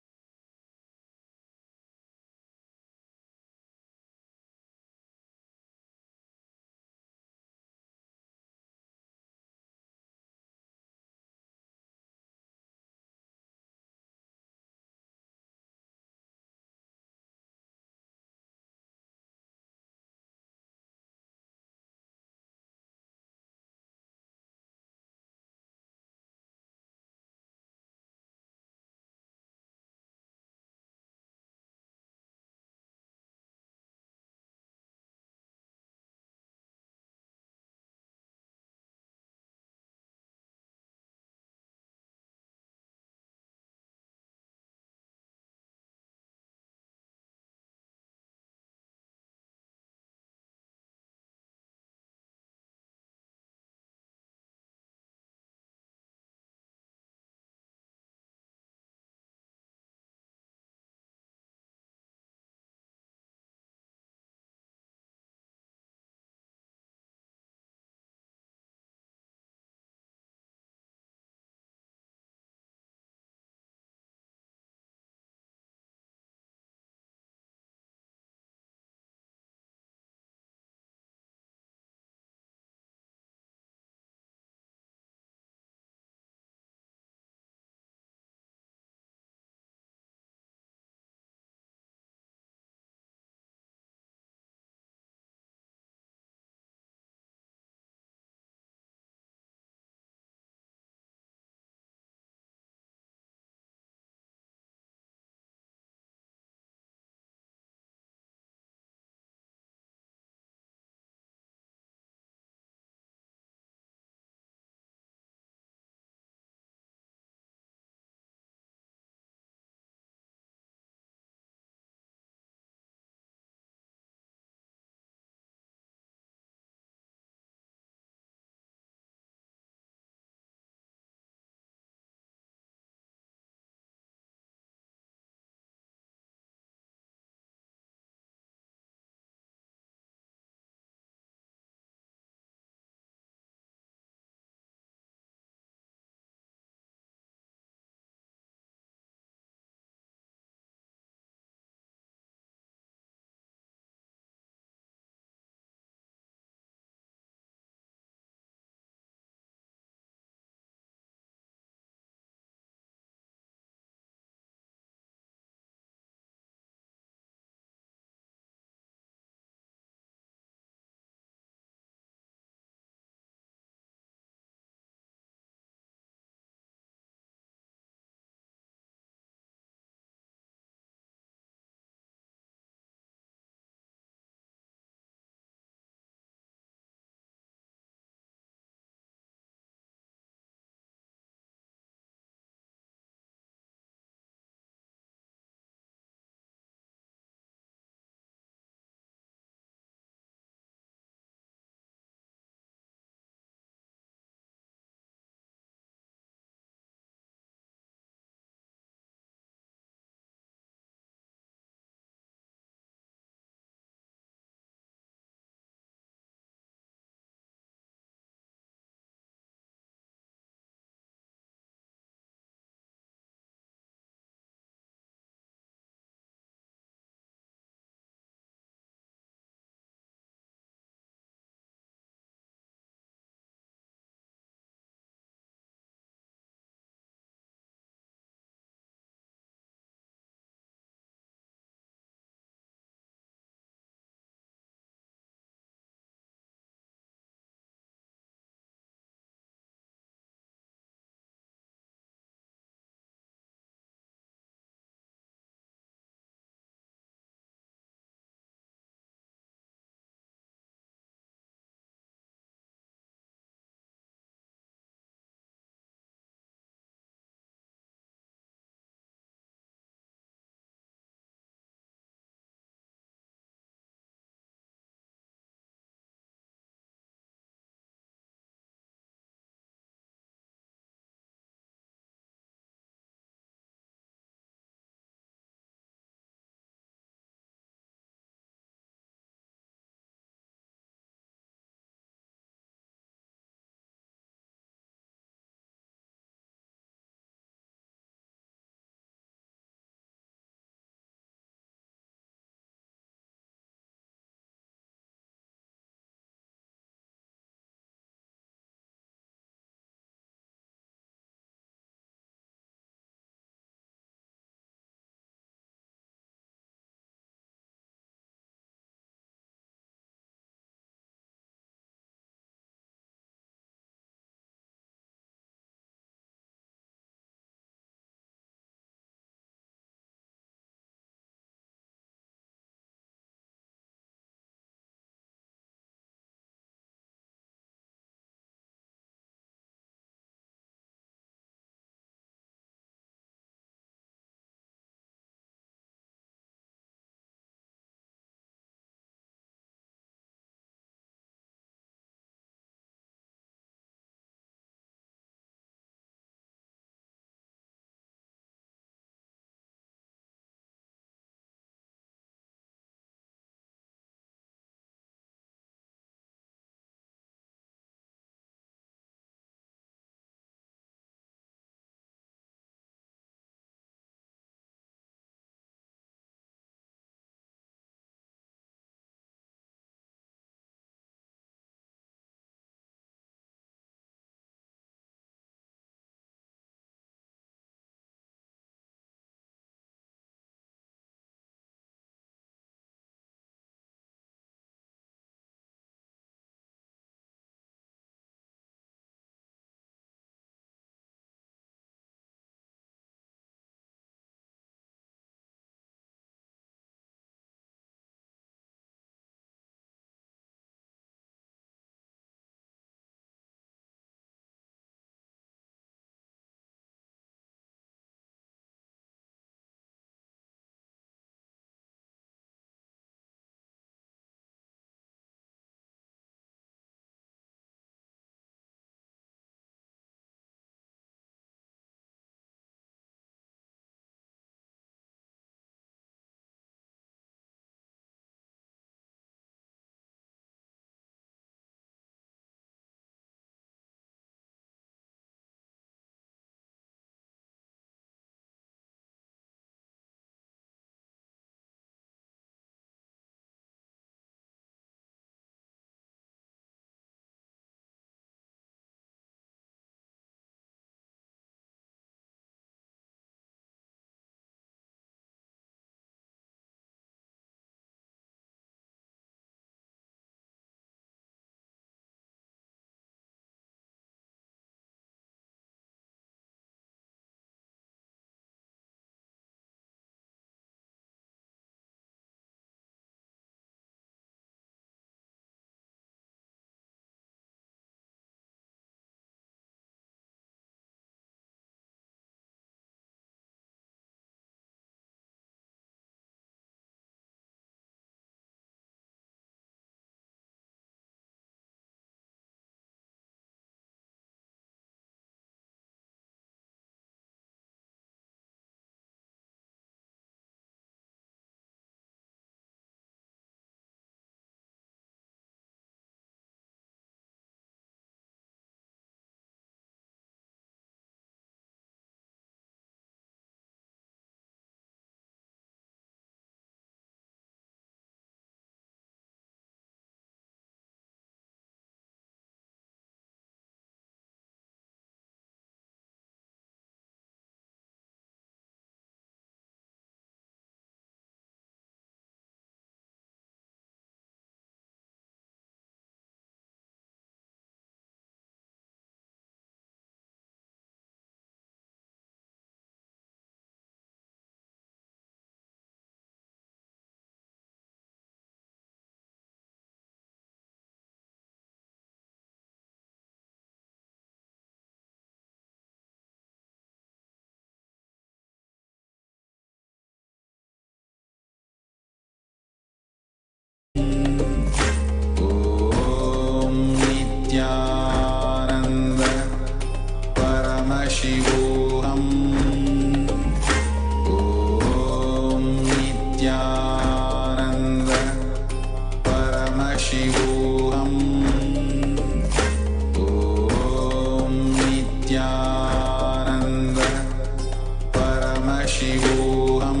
S1: Paramashivoham.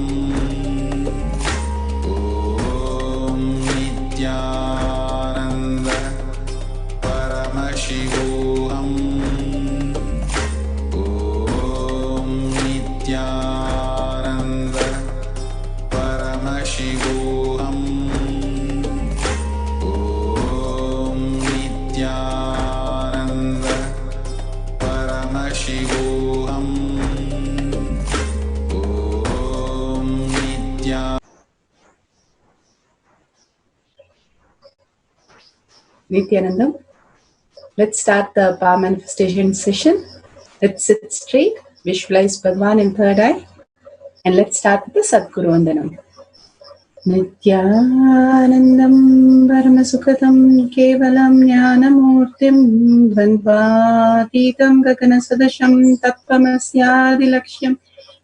S1: Om Nithyananda Paramashivoham. Om Nithyananda Paramashivoham. Om Nithyananda Paramashivoham. Om Nithyananda.
S19: Nithyananda. Let's start the power manifestation session. Let's sit straight, visualize Bhagwan in third eye, and let's start with the Sadguru Vandanam. Nithyanandam Paramasukhatam Kevalam Jnanamurtim Dvandvatitam Gaganasadasham Tattvamasyaadilaksham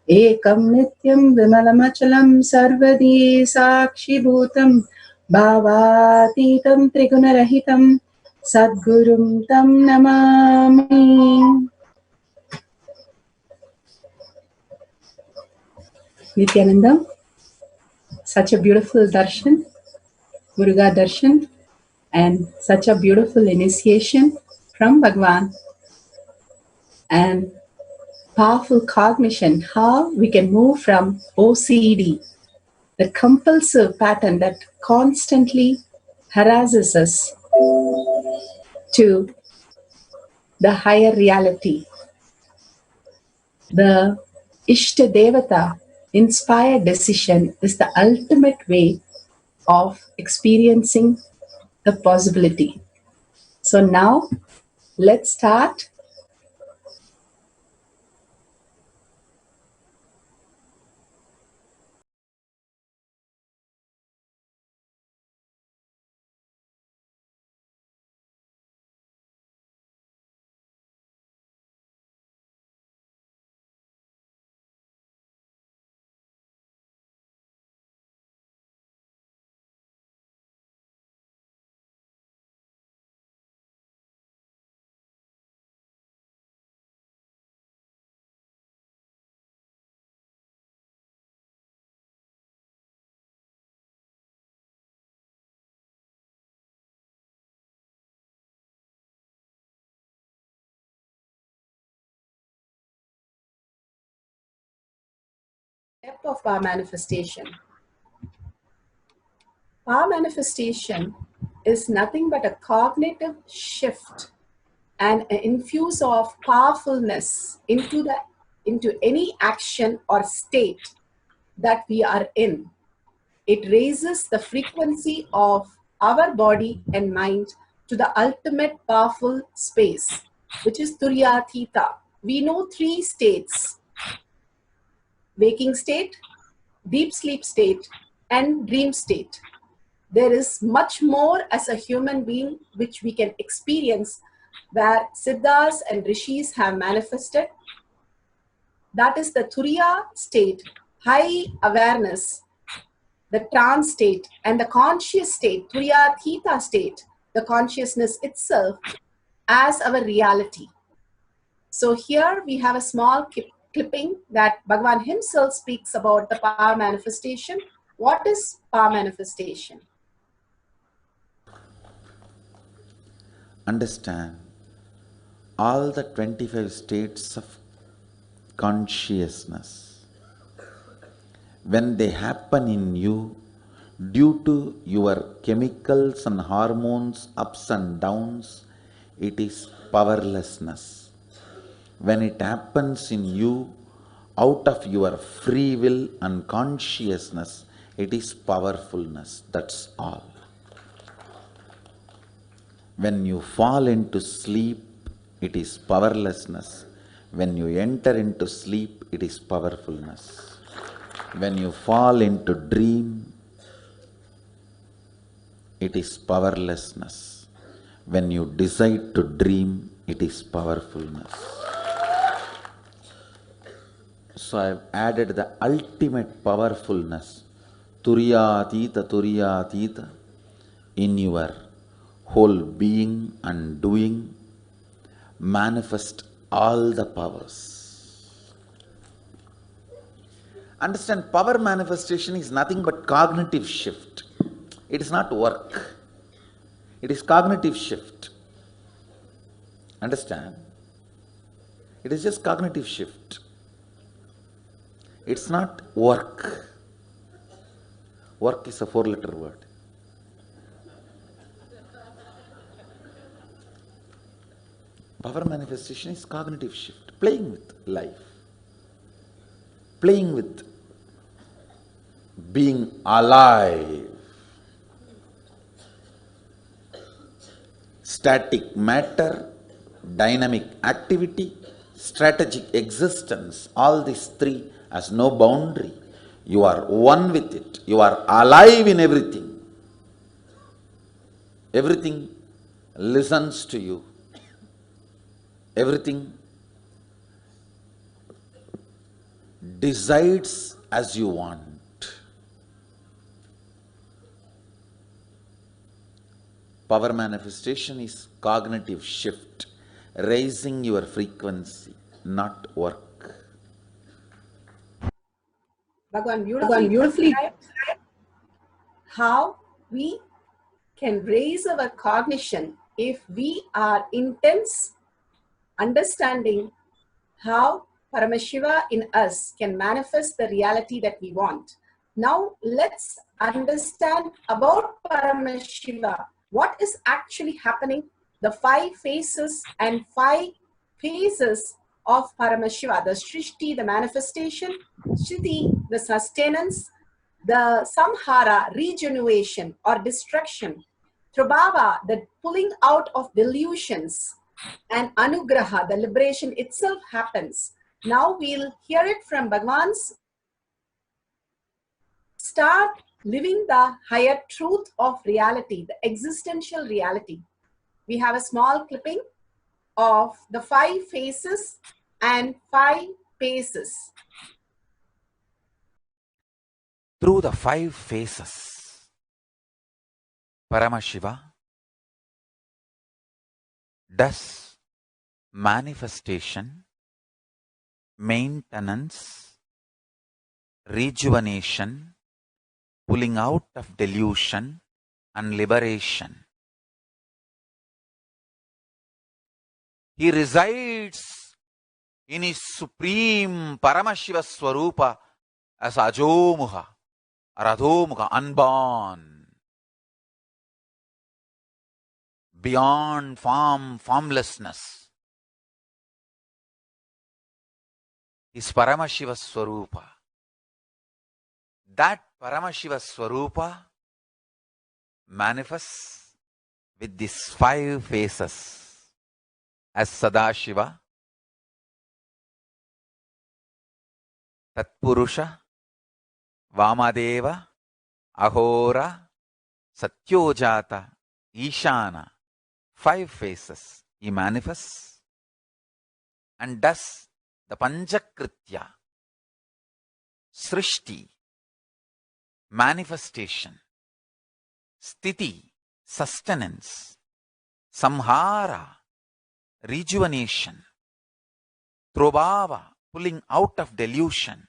S19: Ekam Nityam Vimalamachalam Sarvadi Sakshibhutam Bhavatitam Trigunarahitam Sadgurum Tam Namami. Nithyananda, such a beautiful darshan, Muruga darshan, and such a beautiful initiation from Bhagwan and powerful cognition, how we can move from OCD, the compulsive pattern that constantly harasses us, to the higher reality. The Ishtadevata inspired decision is the ultimate way of experiencing the possibility. So now let's start. Step of power manifestation. Power manifestation is nothing but a cognitive shift and an infuse of powerfulness into any action or state that we are in. It raises the frequency of our body and mind to the ultimate powerful space, which is Turiya Theta. We know three states: waking state, deep sleep state, and dream state. There is much more as a human being which we can experience, where Siddhas and Rishis have manifested. That is the Turiya state, high awareness, the trance state, and the conscious state, Turiya Theta state, the consciousness itself as our reality. So here we have a small clipping that Bhagavan himself speaks about the power manifestation. What is power manifestation?
S1: Understand all the 25 states of consciousness. When they happen in you, due to your chemicals and hormones ups and downs, it is powerlessness. When it happens in you out of your free will and consciousness, it is powerfulness. That's all. When you fall into sleep, it is powerlessness. When you enter into sleep, it is powerfulness. When you fall into dream, it is powerlessness. When you decide to dream, it is powerfulness. So I have added the ultimate powerfulness, Turiyatita, in your whole being and doing. Manifest all the powers. Understand, power manifestation is nothing but cognitive shift. It is not work. It is cognitive shift. Understand? It is just cognitive shift. It's not work. Work is a 4-letter word. Power manifestation is cognitive shift, playing with life, playing with being alive. Static matter, dynamic activity, strategic existence, all these three has no boundary. You are one with it. You are alive in everything. Everything listens to you. Everything decides as you want. Power manifestation is cognitive shift, raising your frequency, not work.
S19: Bhagavan beautifully described how we can raise our cognition if we are intense understanding how Paramashiva in us can manifest the reality that we want. Now let's understand about Paramashiva. What is actually happening? The 5 phases and 5 phases of Paramashiva. The Srishti, the manifestation, Shriti, the sustenance, the Samhara, regeneration or destruction, Trabhava, the pulling out of delusions, and Anugraha, the liberation itself happens. Now we'll hear it from Bhagavan's. Start living the higher truth of reality, the existential reality. We have a small clipping of the 5 phases and 5 paces.
S1: Through the 5 phases, Paramashiva does manifestation, maintenance, rejuvenation, pulling out of delusion, and liberation. He resides in his supreme Paramashiva Swarupa as Ajomuha or Adhomuha, unborn, beyond form, formlessness. Is Paramashiva Swarupa. That Paramashiva Swarupa manifests with these 5 phases as Sadashiva, Tatpurusha, Vamadeva, Ahora, Satyojata, Ishana. 5 phases he manifests and does the Panchakritya, Srishti, manifestation, Sthiti, sustenance, Samhara, rejuvenation, Trobhava, pulling out of delusion,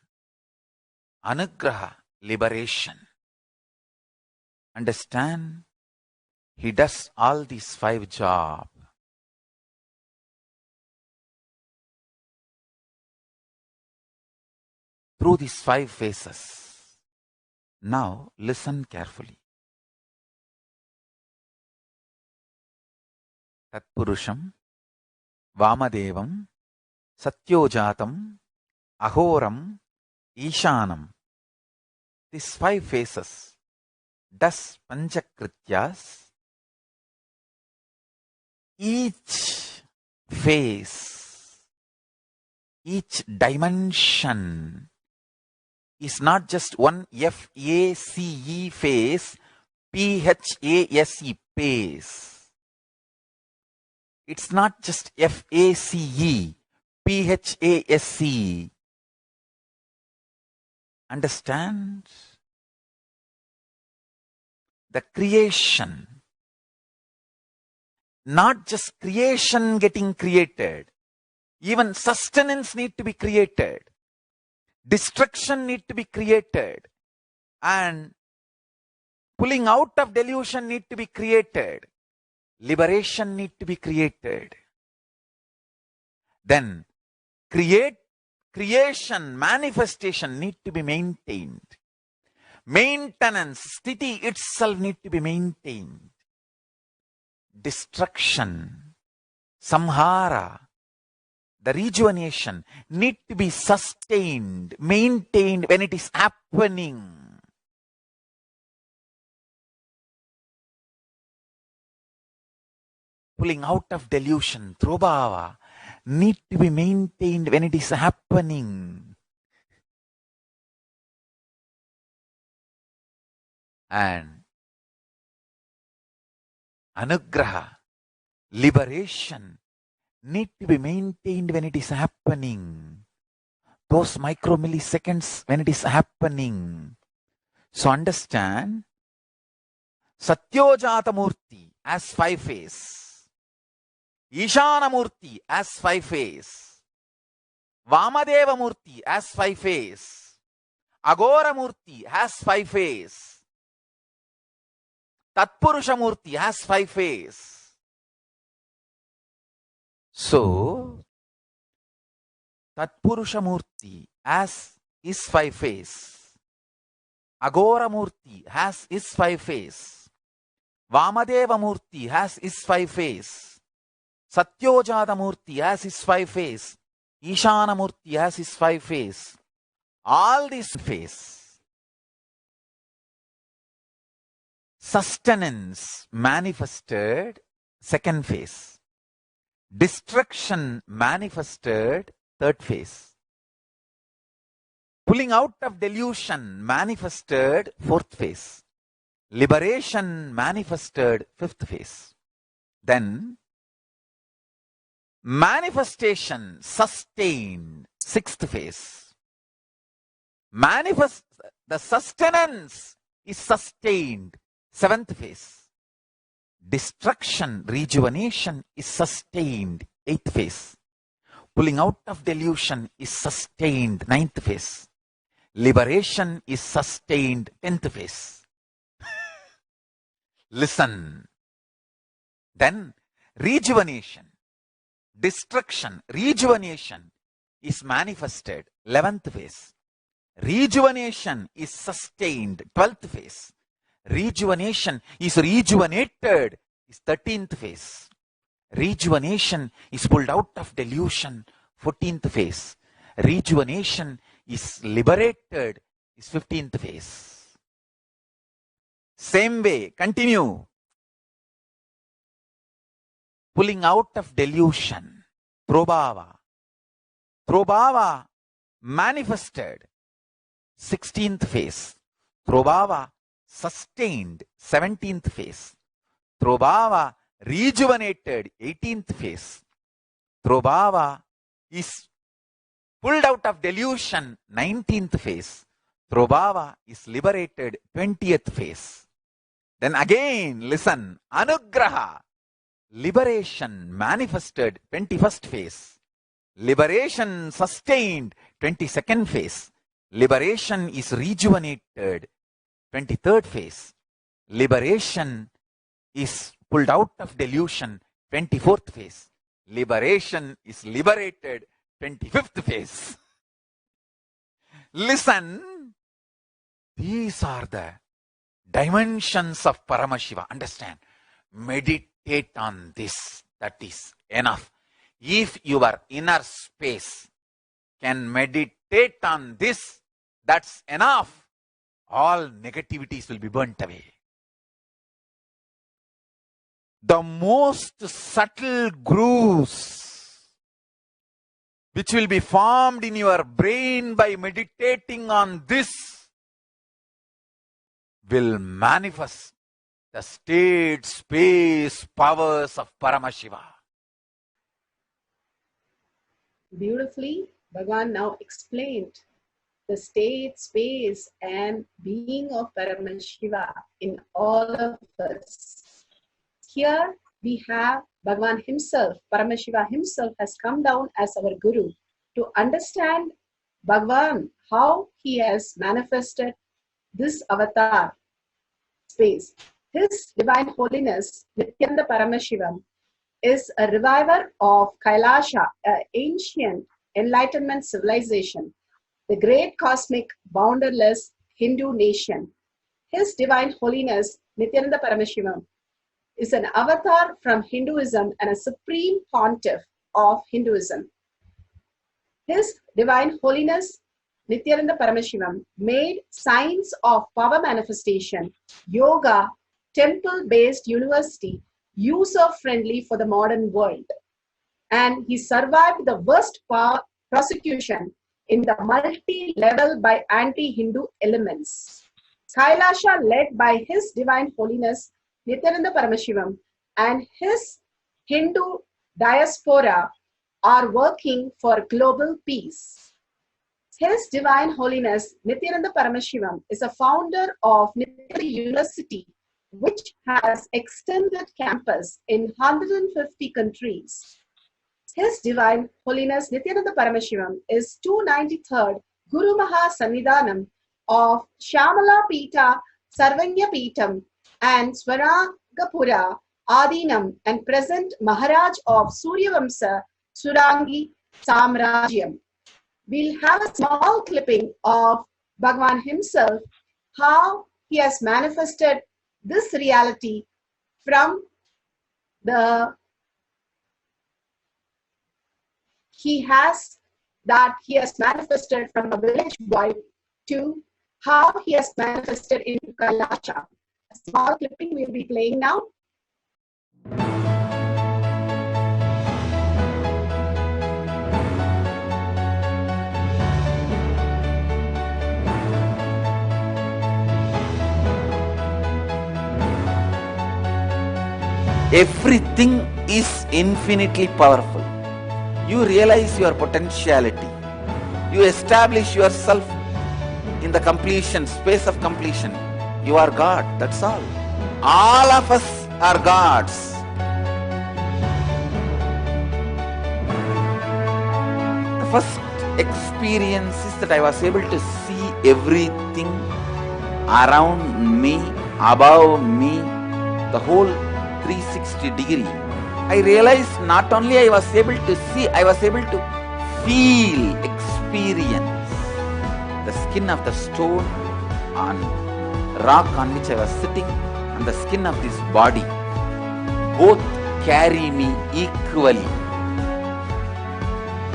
S1: Anugraha, liberation. Understand? He does all these 5 jobs. Through these 5 phases. Now listen carefully. Tatpurusham, Vamadevam, Satyojatam, Ahoram, Ishanam. These 5 phases does Panchakrityas. Each phase, each dimension is not just one F-A-C-E phase, P-H-A-S-E phase. It's not just F-A-C-E, P-H-A-S-E. Understand? The creation. Not just creation getting created. Even sustenance need to be created. Destruction need to be created, and pulling out of delusion need to be created. Liberation need to be created. Then creation, manifestation need to be maintained. Maintenance, sthiti itself need to be maintained. Destruction, samhara, the rejuvenation need to be sustained, maintained when it is happening. Pulling out of delusion, trobhava, need to be maintained when it is happening. And anugraha, liberation, need to be maintained when it is happening. Those micromilliseconds when it is happening. So understand, Satyojata Murti as 5 face. Ishana Murti as 5 face. Vamadeva Murti as 5 face. Agora Murti has 5 face. Tatpurusha Murti has 5 face. So, Tatpurusha Murti as is 5 face. Agora Murti has is 5 face. Vamadeva Murti has is 5 face. Satyojata Murti has his 5 face. Ishana Murti has his 5 face. All these face. Sustenance manifested, 2nd phase. Destruction manifested, 3rd phase. Pulling out of delusion manifested, 4th phase. Liberation manifested, 5th phase. Then manifestation sustained, 6th phase. The sustenance is sustained, 7th phase. Destruction, rejuvenation is sustained, 8th phase. Pulling out of delusion is sustained, 9th phase. Liberation is sustained, 10th phase. Listen. Then rejuvenation, destruction, rejuvenation is manifested, 11th phase. Rejuvenation is sustained, 12th phase. Rejuvenation is rejuvenated, is 13th phase. Rejuvenation is pulled out of delusion, 14th phase. Rejuvenation is liberated, is 15th phase. Same way, continue. Pulling out of delusion, trobhava. Trobhava manifested, 16th phase. Trobhava sustained, 17th phase. Trobhava rejuvenated, 18th phase. Trobhava is pulled out of delusion, 19th phase. Trobhava is liberated, 20th phase. Then again, listen, anugraha, liberation manifested, 21st phase. Liberation sustained, 22nd phase. Liberation is rejuvenated, 23rd phase. Liberation is pulled out of delusion, 24th phase. Liberation is liberated, 25th phase. Listen, these are the dimensions of Paramashiva. Understand? Meditate on this. That is enough. If your inner space can meditate on this, that's enough. All negativities will be burnt away. The most subtle grooves which will be formed in your brain by meditating on this will manifest the state, space, powers of Paramashiva.
S19: Beautifully, Bhagavan now explained the state, space, and being of Paramashiva in all of us. Here we have Bhagavan himself, Paramashiva himself has come down as our Guru to understand Bhagavan, how he has manifested this avatar space. His Divine Holiness, Nithyananda Paramashivam, is a reviver of Kailasa, an ancient enlightenment civilization, the great cosmic bounderless Hindu nation. His Divine Holiness, Nithyananda Paramashivam, is an avatar from Hinduism and a supreme pontiff of Hinduism. His Divine Holiness, Nithyananda Paramashivam, made science of power manifestation, yoga, temple-based university, user-friendly for the modern world. And he survived the worst prosecution in the multi-level by anti-Hindu elements. Kailasa, led by His Divine Holiness, Nithyananda Paramashivam, and his Hindu diaspora are working for global peace. His Divine Holiness, Nithyananda Paramashivam, is a founder of Nithyananda University, which has extended campus in 150 countries. His Divine Holiness, Nithyananda Paramashivam, is 293rd Guru Mahasannidhanam of Shamala Pita, Sarvanya Pitam, and Swaragapura Adinam, and present Maharaj of Suryavamsa Surangi Samrajyam. We'll have a small clipping of Bhagavan himself, how he has manifested this reality from the he has manifested from a village boy to how he has manifested into Kailasa. A small clipping we'll be playing now.
S1: Everything is infinitely powerful. You realize your potentiality. You establish yourself in the completion, space of completion. You are God, that's all. All of us are gods. The first experience is that I was able to see everything around me, above me, the whole 360 degree. I realized not only I was able to see, I was able to feel, experience the skin of the stone on rock on which I was sitting and the skin of this body. Both carry me equally.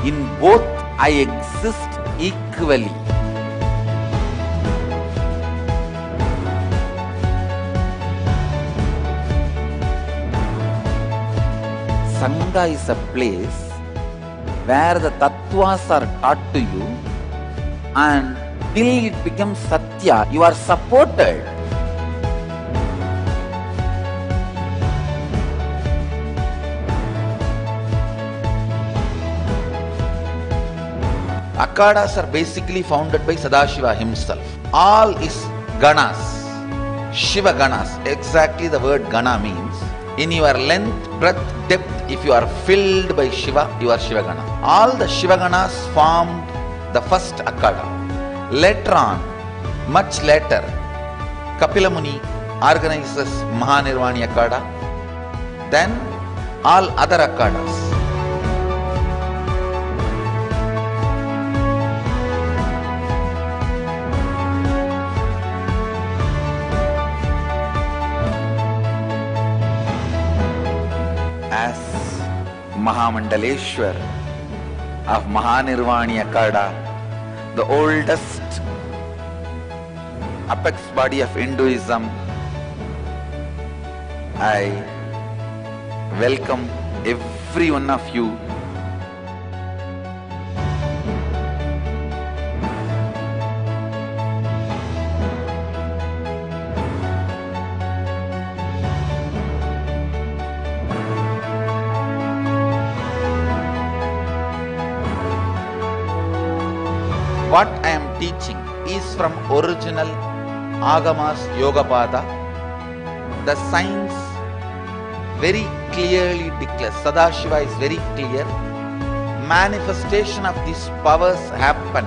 S1: In both I exist equally. Sangha is a place where the tattvas are taught to you, and till it becomes satya, you are supported. Akhadas are basically founded by Sadashiva himself. All is ganas, Shiva ganas. Exactly the word gana means. In your length, breadth, depth, if you are filled by Shiva, you are Shiva gana. All the Shiva ganas formed the first Akhada. Later on, much later, Kapila Muni organizes Mahanirvani Akhada. Then all other Akhadas. As Mahamandaleshwar of Mahanirvani Akhada, the oldest apex body of Hinduism, I welcome every one of you. What I am teaching is from original Agamas Yogapada. The science very clearly declares, Sadashiva is very clear, manifestation of these powers happen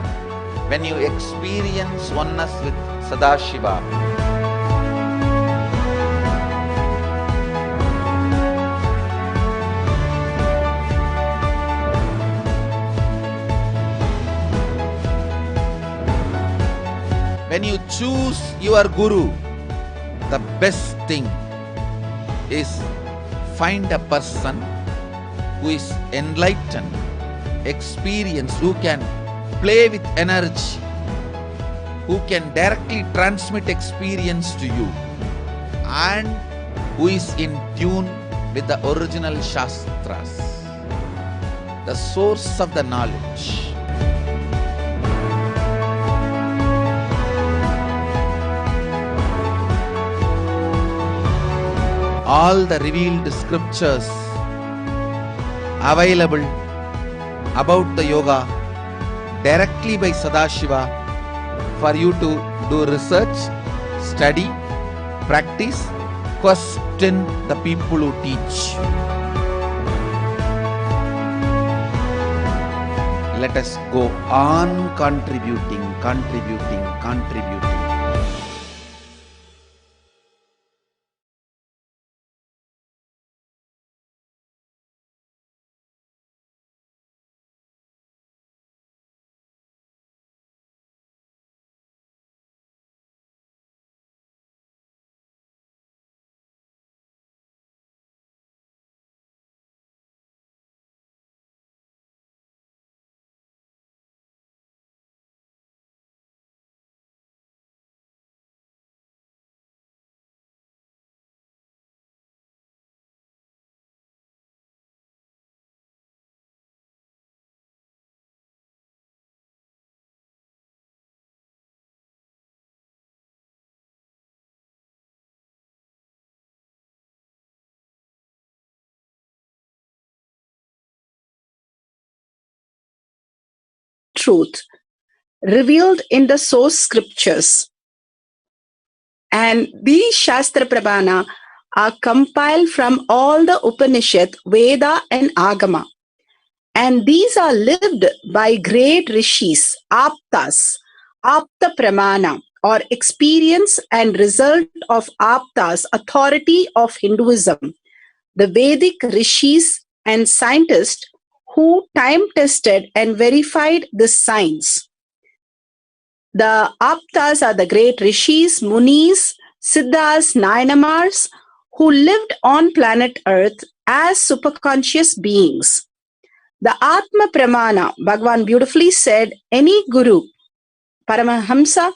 S1: when you experience oneness with Sadashiva, when you choose your Guru, the best thing is find a person who is enlightened, experienced, who can play with energy, who can directly transmit experience to you, and who is in tune with the original Shastras, the source of the knowledge. All the revealed scriptures available about the yoga directly by Sadashiva for you to do research, study, practice, question the people who teach. Let us go on contributing.
S20: Truth revealed in the source scriptures. And these Shastra Prabhana are compiled from all the Upanishad, Veda and Agama. And these are lived by great rishis, aptas, apta pramana, or experience and result of aptas, authority of Hinduism, the Vedic rishis and scientists who time-tested and verified this science. The aptas are the great rishis, munis, siddhas, nayanamars, who lived on planet Earth as superconscious beings. The Atma Pramana, Bhagavan beautifully said, any Guru, Paramahamsa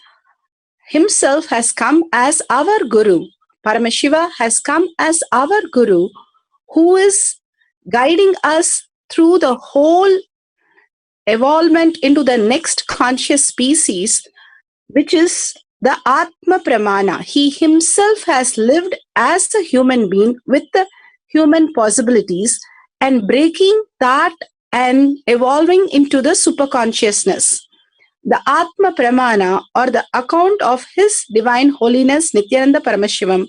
S20: himself has come as our Guru. Paramashiva has come as our Guru, who is guiding us through the whole evolvement into the next conscious species, which is the Atma Pramana. He himself has lived as a human being with the human possibilities and breaking that and evolving into the superconsciousness. The Atma Pramana, or the account of His Divine Holiness Nithyananda Paramashivam,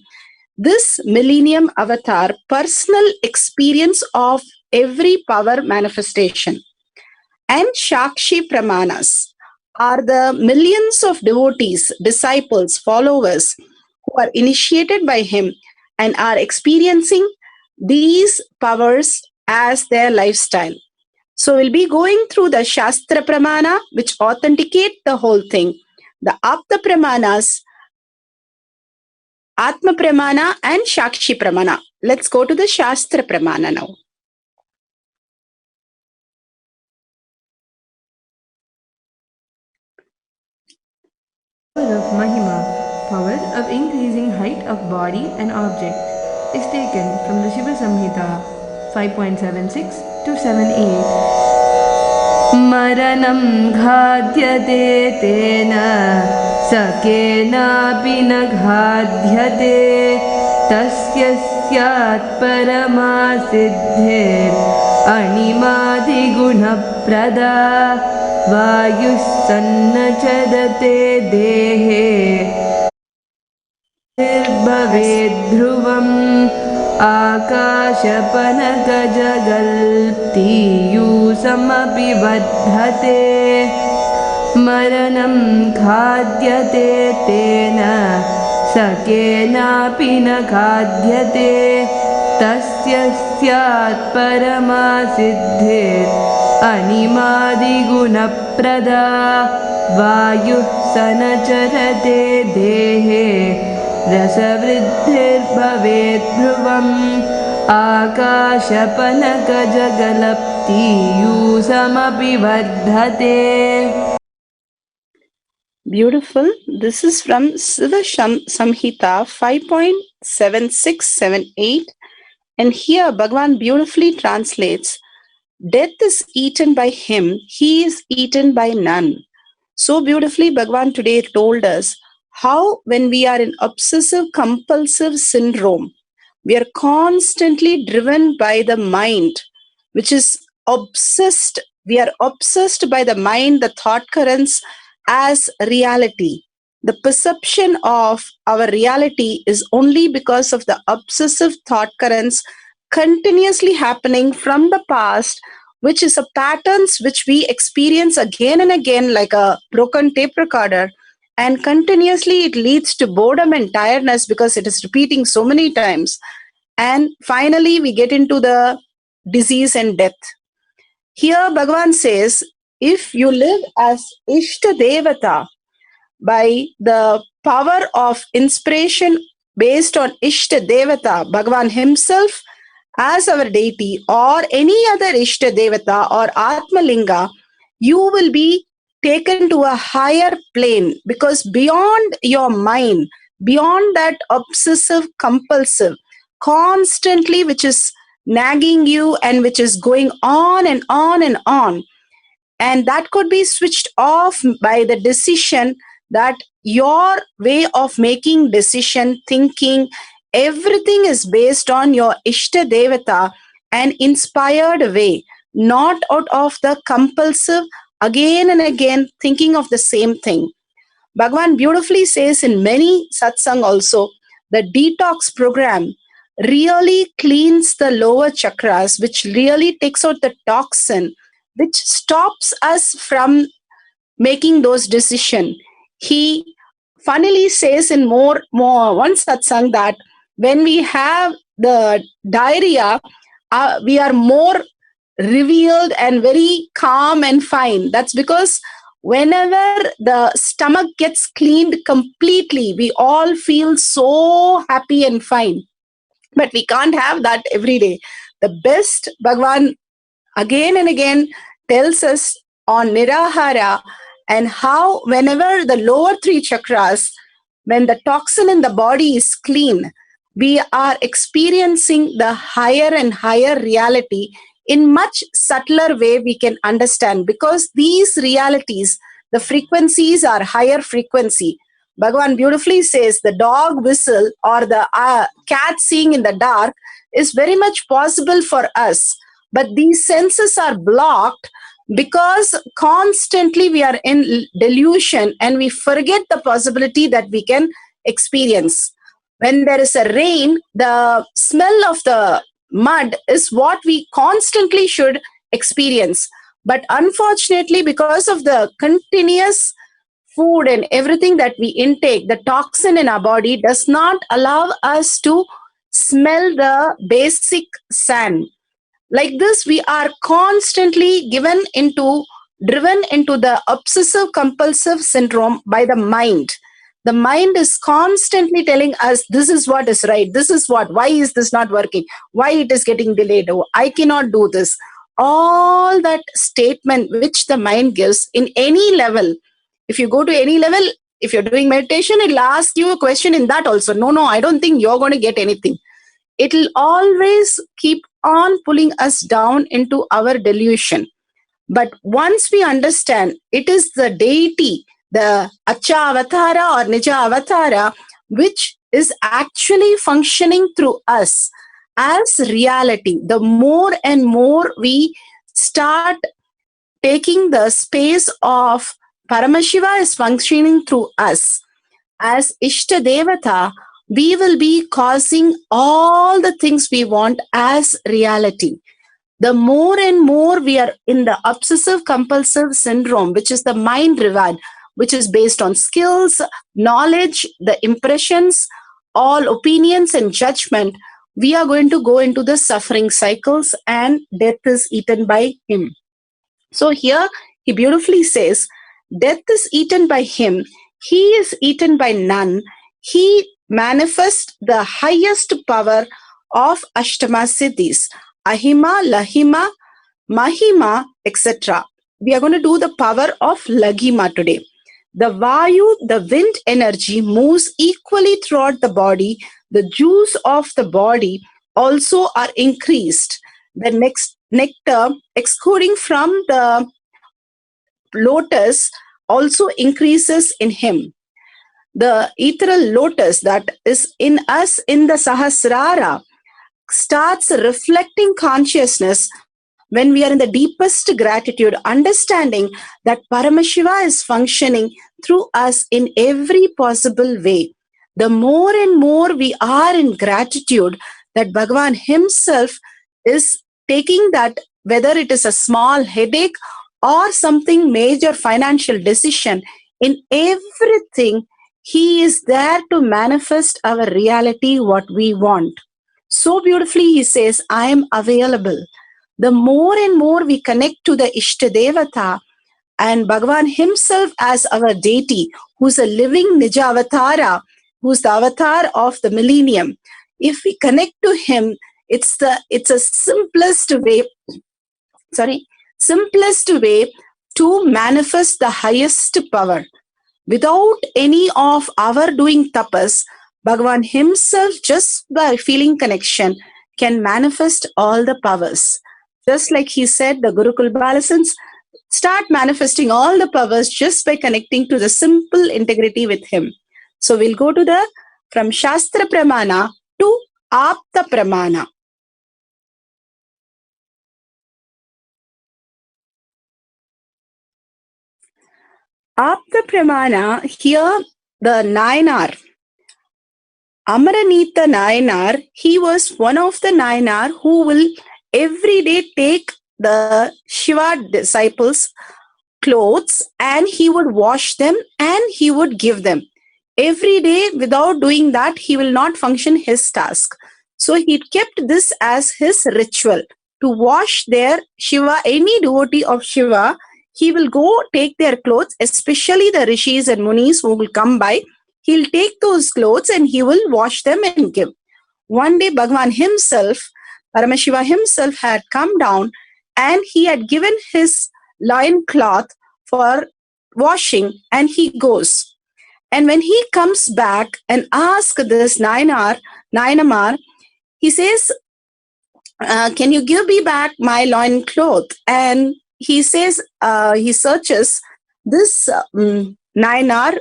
S20: this millennium avatar, personal experience of every power manifestation. And Shakshi Pramanas are the millions of devotees, disciples, followers who are initiated by him and are experiencing these powers as their lifestyle. So we'll be going through the Shastra Pramana, which authenticate the whole thing, the Apta Pramanas, Atma Pramana and Shakshi Pramana. Let's go to the Shastra Pramana now.
S21: Power of Mahima, power of increasing height of body and object, is taken from the Shiva Samhita 5.76 to 7.8. Maranam ghadhyate tena sakenapi na ghadhyate tasya syat paramasiddhir animadi guna prada Vayussannachadate dehe Bhaved dhruvam Akashapanakajagalpti Yusamapi vadhate मरणं खाद्यते तेन सकेनापि न खाद्यते तस्य स्यात् परमा सिद्धिर् अनिमादिगुणप्रदा वायुः स न चरते देहे रसवृद्धिर्भवेत् ध्रुवम् आकाशपनकजगलप्तीयूषमपि वर्धते.
S20: Beautiful. This is from Siva Samhita 5.7678. And here Bhagavan beautifully translates, death is eaten by him, he is eaten by none. So beautifully Bhagavan today told us how when we are in obsessive compulsive syndrome, we are constantly driven by the mind, which is obsessed. We are obsessed by the mind, the thought currents as reality. The perception of our reality is only because of the obsessive thought currents continuously happening from the past, which is a patterns which we experience again and again like a broken tape recorder. And continuously it leads to boredom and tiredness because it is repeating so many times. And finally we get into the disease and death. Here Bhagavan says, if you live as Ishtadevata by the power of inspiration based on Ishtadevata, Bhagavan himself as our deity or any other Ishtadevata or Atmalinga, you will be taken to a higher plane, because beyond your mind, beyond that obsessive compulsive, constantly which is nagging you and which is going on and on and on, and that could be switched off by the decision that your way of making decision, thinking, everything is based on your Ishtadevata and inspired way, not out of the compulsive again and again thinking of the same thing. Bhagavan beautifully says in many satsang also, the detox program really cleans the lower chakras, which really takes out the toxin, which stops us from making those decisions. He funnily says in more one satsang that when we have the diarrhea, we are more revealed and very calm and fine. That's because whenever the stomach gets cleaned completely, we all feel so happy and fine. But we can't have that every day. The best Bhagavan again and again tells us on Nirahara, and how whenever the lower three chakras, when the toxin in the body is clean, we are experiencing the higher and higher reality in much subtler way we can understand, because these realities, the frequencies are higher frequency. Bhagavan beautifully says the dog whistle or the cat seeing in the dark is very much possible for us, but these senses are blocked because constantly we are in delusion and we forget the possibility that we can experience. When there is a rain, the smell of the mud is what we constantly should experience. But unfortunately, because of the continuous food and everything that we intake, the toxin in our body does not allow us to smell the basic sand. Like this, we are constantly driven into the obsessive compulsive syndrome by the mind. The mind is constantly telling us, this is what is right, this is what, why is this not working, why it is getting delayed, oh, I cannot do this. All that statement which the mind gives in any level. If you go to any level, if you're doing meditation, it'll ask you a question in that also. No, I don't think you're going to get anything. It'll always keep on pulling us down into our delusion. But once we understand it is the deity, the Acha Avatara or Nija Avatara, which is actually functioning through us as reality, the more and more we start taking the space of Paramashiva is functioning through us as Ishtadevata, we will be causing all the things we want as reality. the more and more we are in the obsessive compulsive syndrome, which is the mind reward, which is based on skills, knowledge, the impressions, all opinions and judgment, we are going to go into the suffering cycles and death is eaten by him. So here he beautifully says, death is eaten by him. He is eaten by none. He manifests the highest power of Ashtama Siddhis, Ahima, Lahima, Mahima, etc. We are going to do the power of Lagima today. The Vayu, the wind energy, moves equally throughout the body. The juice of the body also are increased. The next nectar exuding from the lotus also increases in him. The ethereal lotus that is in us in the Sahasrara starts reflecting consciousness when we are in the deepest gratitude, understanding that Paramashiva is functioning through us in every possible way. The more and more we are in gratitude that Bhagavan himself is taking that, whether it is a small headache or something major financial decision, in everything, he is there to manifest our reality, what we want. So beautifully he says, I am available. The more and more we connect to the Ishtadevata and Bhagavan himself as our deity, who's a living Nija Avatara, who's the avatar of the millennium, if we connect to him, it's a simplest way to manifest the highest power. Without any of our doing tapas, Bhagavan himself, just by feeling connection, can manifest all the powers. Just like he said, the Gurukul Balasans start manifesting all the powers just by connecting to the simple integrity with him. So we'll go to from Shastra Pramana to Apta Pramana. Apta Pramana, here the Nayanar, Amaranitha Nayanar, he was one of the Nayanar who will every day take the Shiva disciples' clothes and he would wash them and he would give them. Every day, without doing that, he will not function his task. So he kept this as his ritual to wash their Shiva, any devotee of Shiva. He will go take their clothes, especially the rishis and munis who will come by. He'll take those clothes and he will wash them and give. One day, Bhagavan himself, Paramashiva himself, had come down and he had given his loin cloth for washing, and he goes. And when he comes back and asks this Nayanamar, he says, can you give me back my loin cloth? And he says, he searches this Nayanar,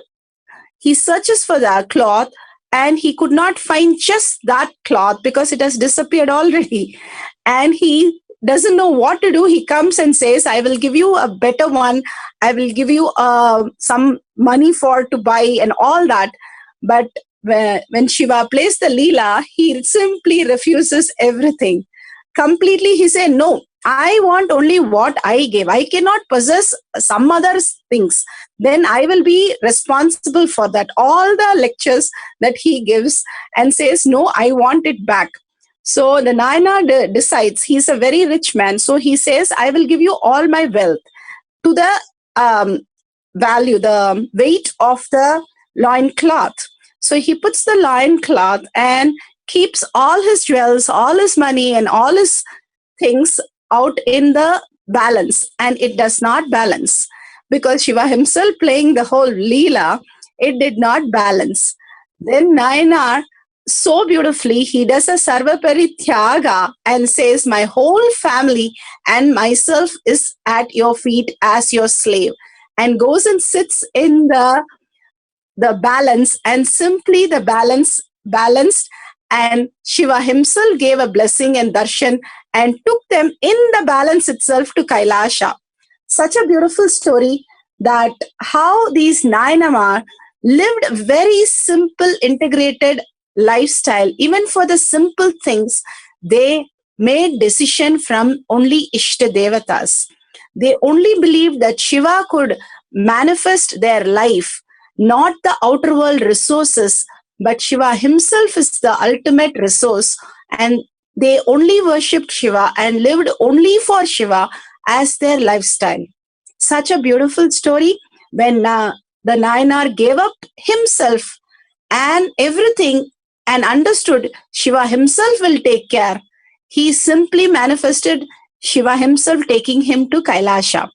S20: he searches for that cloth and he could not find just that cloth because it has disappeared already. And he doesn't know what to do. He comes and says, I will give you a better one. I will give you some money to buy and all that. But when Shiva plays the Leela, he simply refuses everything. Completely, he said, no, I want only what I gave. I cannot possess some other things. Then I will be responsible for that. All the lectures that he gives and says, no, I want it back. So the Nayanar decides, he's a very rich man. So he says, I will give you all my wealth to the value, the weight of the loin cloth. So he puts the loin cloth and keeps all his jewels, all his money and all his things out in the balance. And it does not balance because Shiva himself playing the whole Leela, it did not balance. Then Nayanar, so beautifully, he does a Sarva Parityaga and says, my whole family and myself is at your feet as your slave, and goes and sits in the balance, and simply the balance balanced, and Shiva himself gave a blessing and darshan and took them in the balance itself to Kailasa. Such a beautiful story that how these Nayanamar lived very simple, integrated lifestyle. Even for the simple things, they made decision from only Ishtadavatas. They only believed that Shiva could manifest their life, not the outer world resources, but Shiva himself is the ultimate resource, and they only worshipped Shiva and lived only for Shiva as their lifestyle. Such a beautiful story when the Nayanar gave up himself and everything and understood Shiva himself will take care. He simply manifested Shiva himself taking him to Kailasa.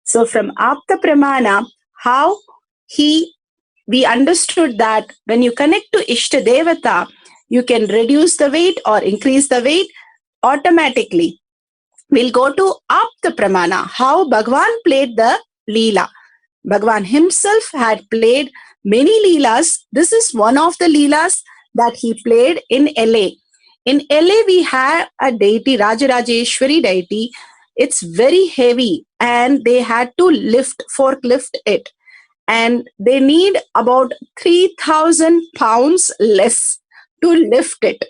S20: So from Apta Pramana, how we understood that when you connect to Ishtadevata, you can reduce the weight or increase the weight automatically. We'll go to Apta Pramana, how Bhagwan played the Leela. Bhagwan himself had played many Leelas. This is one of the Leelas that he played in LA. In LA, we have a deity, Rajarajeshwari deity. It's very heavy and they had to forklift it. And they need about 3,000 pounds less to lift it.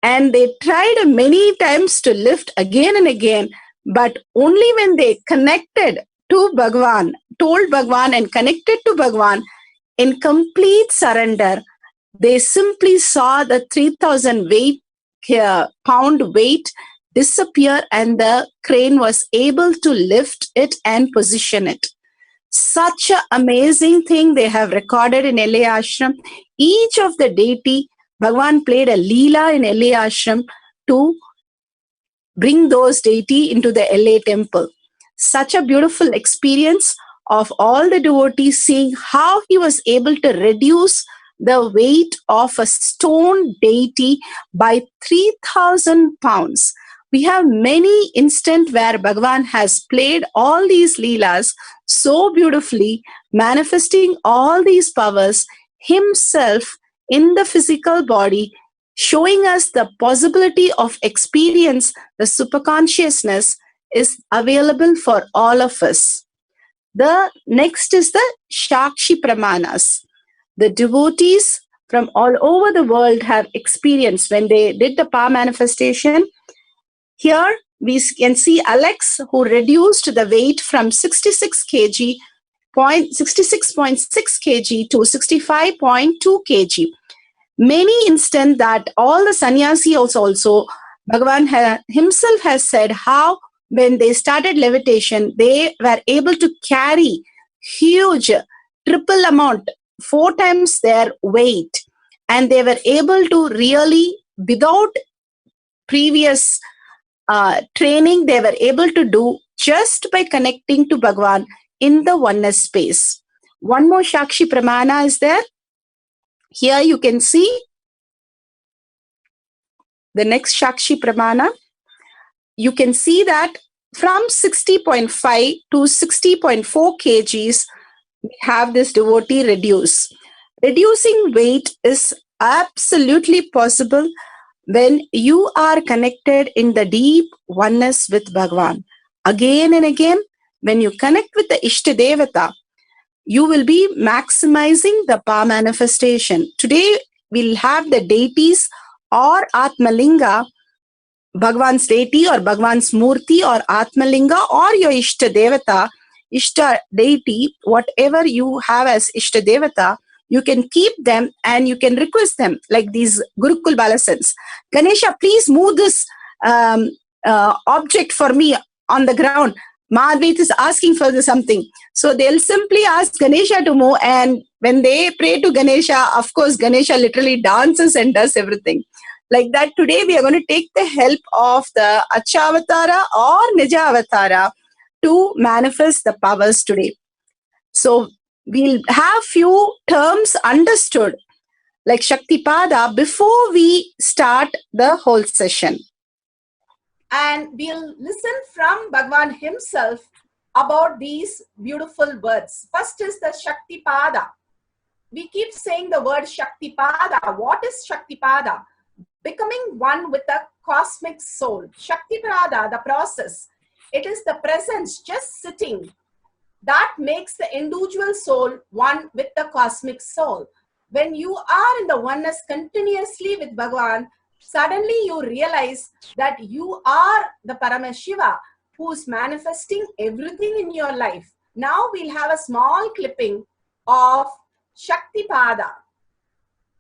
S20: And they tried many times to lift again and again, but only when they connected to Bhagwan, told Bhagwan and connected to Bhagwan in complete surrender, they simply saw the 3,000 pound weight disappear and the crane was able to lift it and position it. Such an amazing thing they have recorded in LA Ashram. Each of the deity, Bhagwan played a Leela in LA Ashram to bring those deity into the LA temple. Such a beautiful experience of all the devotees seeing how he was able to reduce the weight of a stone deity by 3,000 pounds. We have many instances where Bhagwan has played all these Leelas so beautifully, manifesting all these powers himself in the physical body, showing us the possibility of experience. The superconsciousness is available for all of us. The next is the Shakshi Pramanas. The devotees from all over the world have experienced when they did the power manifestation. Here we can see Alex, who reduced the weight from 66.6 kg to 65.2 kg. Many instant that all the sannyasis also Bhagavan himself has said how when they started levitation, they were able to carry huge triple amount, 4 times their weight. And they were able to really, without previous training, they were able to do just by connecting to Bhagavan in the oneness space. One more Shakshi Pramana is there. Here you can see the next Shakshi Pramana. You can see that from 60.5 to 60.4 kgs, we have this devotee reduce. Reducing weight is absolutely possible when you are connected in the deep oneness with Bhagavan. Again and again, when you connect with the Ishtadevata, you will be maximizing the power manifestation. Today, we'll have the deities or Atmalinga, Bhagavan's deity or Bhagavan's Murti or Atmalinga or your Ishtadevata, Ishta deity, whatever you have as Ishtadevata, you can keep them and you can request them like these Gurukul Balasans. Ganesha, please move this object for me on the ground. Madhvit is asking for something. So they'll simply ask Ganesha to move, and when they pray to Ganesha, of course, Ganesha literally dances and does everything. Like that, today we are going to take the help of the Achavatara or Nijavatara to manifest the powers today. So we'll have few terms understood like Shaktipada before we start the whole session.
S19: And we'll listen from Bhagavan himself about these beautiful words. First is the Shaktipada. We keep saying the word Shaktipada. What is Shaktipada? Becoming one with the cosmic soul. Shaktipada, the process. It is the presence just sitting that makes the individual soul one with the cosmic soul. When you are in the oneness continuously with Bhagavan, Suddenly you realize that you are the Paramashiva who's manifesting everything in your life. Now we'll have a small clipping of Shaktipada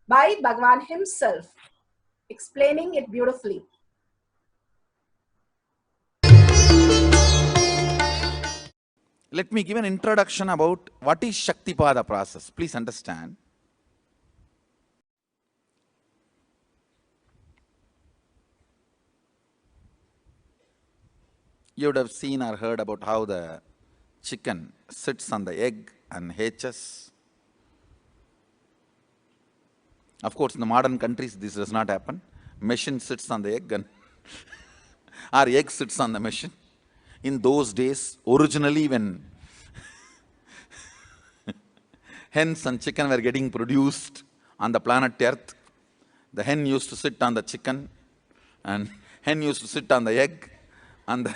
S19: by Bhagavan himself, explaining it beautifully.
S1: Let me give an introduction about what is Shaktipada process. Please understand. You would have seen or heard about how the chicken sits on the egg and hatches. Of course, in the modern countries, this does not happen. Machine sits on the egg and or egg sits on the machine. In those days, originally when hens and chicken were getting produced on the planet Earth, the hen used to sit on the chicken and hen used to sit on the egg and the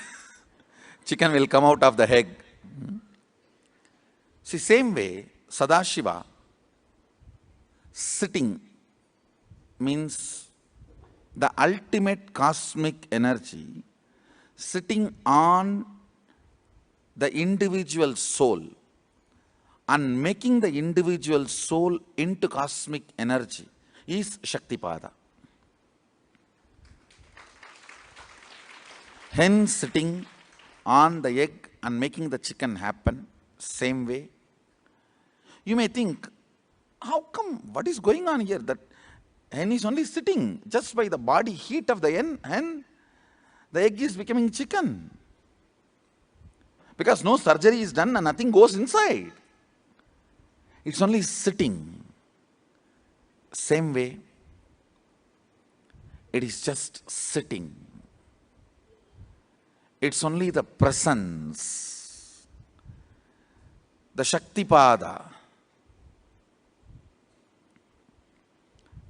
S1: chicken will come out of the egg. See, same way, Sadashiva sitting means the ultimate cosmic energy sitting on the individual soul and making the individual soul into cosmic energy is Shaktipada. Hen sitting on the egg and making the chicken happen, same way. You may think, how come, what is going on here? That hen is only sitting just by the body heat of the hen, the egg is becoming chicken. Because no surgery is done and nothing goes inside. It's only sitting. Same way, it is just sitting. It's only the presence, the Shaktipada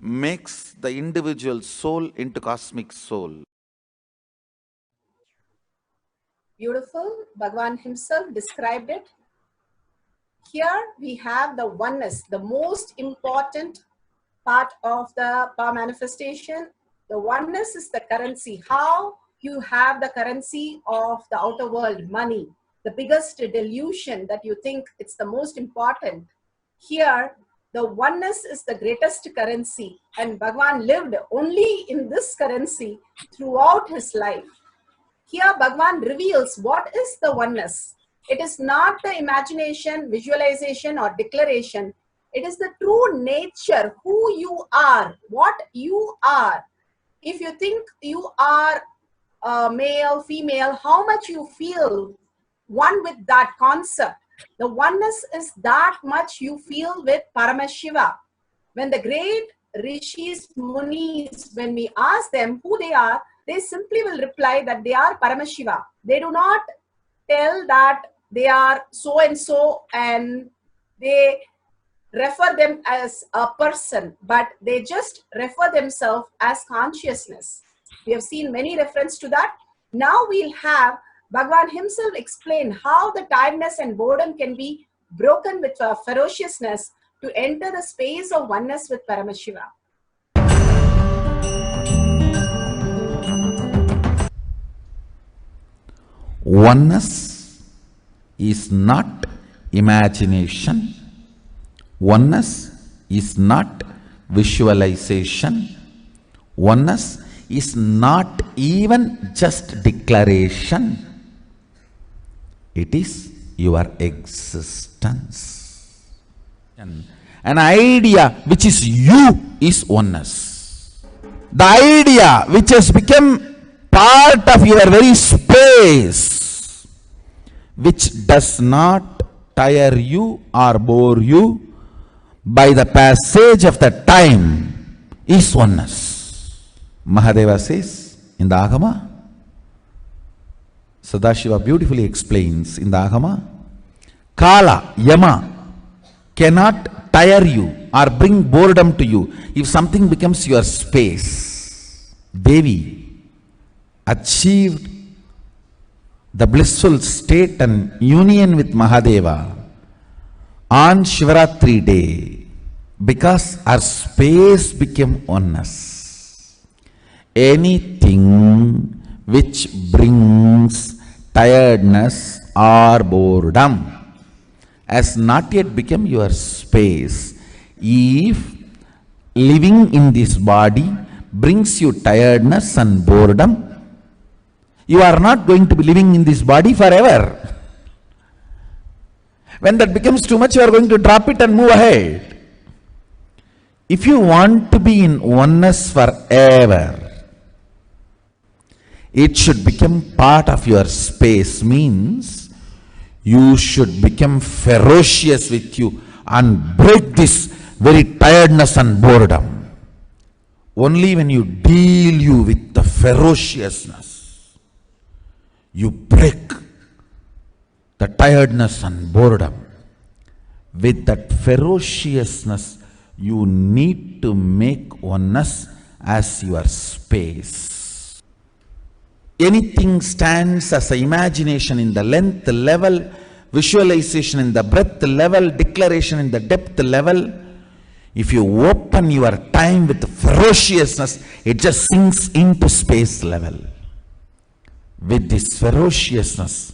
S1: makes the individual soul into cosmic soul.
S19: Beautiful. Bhagavan himself described it. Here we have the oneness, the most important part of the power manifestation. The oneness is the currency. How you have the currency of the outer world, money, the biggest delusion that you think it's the most important. Here, the oneness is the greatest currency, and Bhagavan lived only in this currency throughout his life. Here, Bhagavan reveals what is the oneness. It is not the imagination, visualization, or declaration. It is the true nature, who you are, what you are. If you think you are male, female, how much you feel one with that concept. The oneness is that much you feel with Paramashiva. When the great rishis, munis, when we ask them who they are, they simply will reply that they are Paramashiva. They do not tell that they are so and so and they refer them as a person, but they just refer themselves as consciousness. We have seen many references to that. Now we'll have Bhagavan himself explain how the tiredness and boredom can be broken with ferociousness to enter the space of oneness with Paramashiva.
S1: Oneness is not imagination. Oneness is not visualization. Oneness is not even just declaration. It is your existence. An idea which is you is oneness. The idea which has become part of your very space, which does not tire you or bore you by the passage of the time, is oneness. Mahadeva says in the Agama, Sadashiva beautifully explains in the Agama, Kala, Yama cannot tire you or bring boredom to you if something becomes your space. Devi achieved the blissful state and union with Mahadeva on Shivaratri day because her space became oneness. anything which brings tiredness or boredom has not yet become your space. If living in this body brings you tiredness and boredom, you are not going to be living in this body forever. When that becomes too much, you are going to drop it and move ahead. If you want to be in oneness forever, it should become part of your space, means you should become ferocious with you and break this very tiredness and boredom. Only when you deal you with the ferociousness, you break the tiredness and boredom. With that ferociousness, you need to make oneness as your space. Anything stands as an imagination in the length level, visualization in the breadth level, declaration in the depth level. If you open your time with ferociousness, it just sinks into space level. With this ferociousness,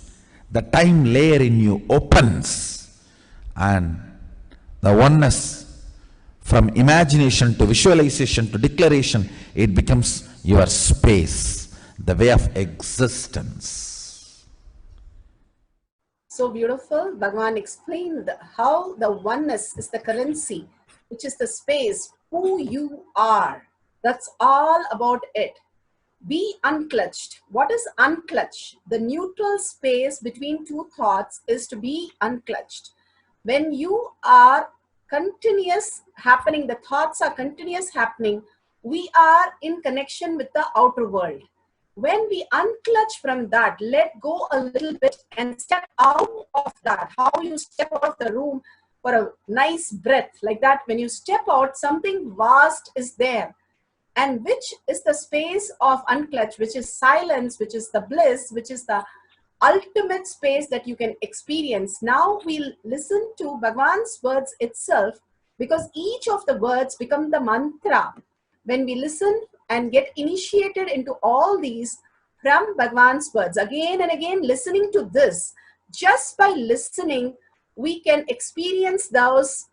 S1: the time layer in you opens, and the oneness from imagination to visualization to declaration, it becomes your space, the way of existence.
S19: So beautiful. Bhagavan explained how the oneness is the currency, which is the space, who you are. That's all about it. Be unclutched. What is unclutched? The neutral space between two thoughts is to be unclutched. When you are continuous happening, the thoughts are continuous happening, we are in connection with the outer world. When we unclutch from that, let go a little bit and step out of that, how you step out of the room for a nice breath, like that, when you step out, something vast is there. And which is the space of unclutch, which is silence, which is the bliss, which is the ultimate space that you can experience. Now we'll listen to Bhagavan's words itself, because each of the words become the mantra. When we listen and get initiated into all these from Bhagavan's words, again and again listening to this, just by listening, we can experience those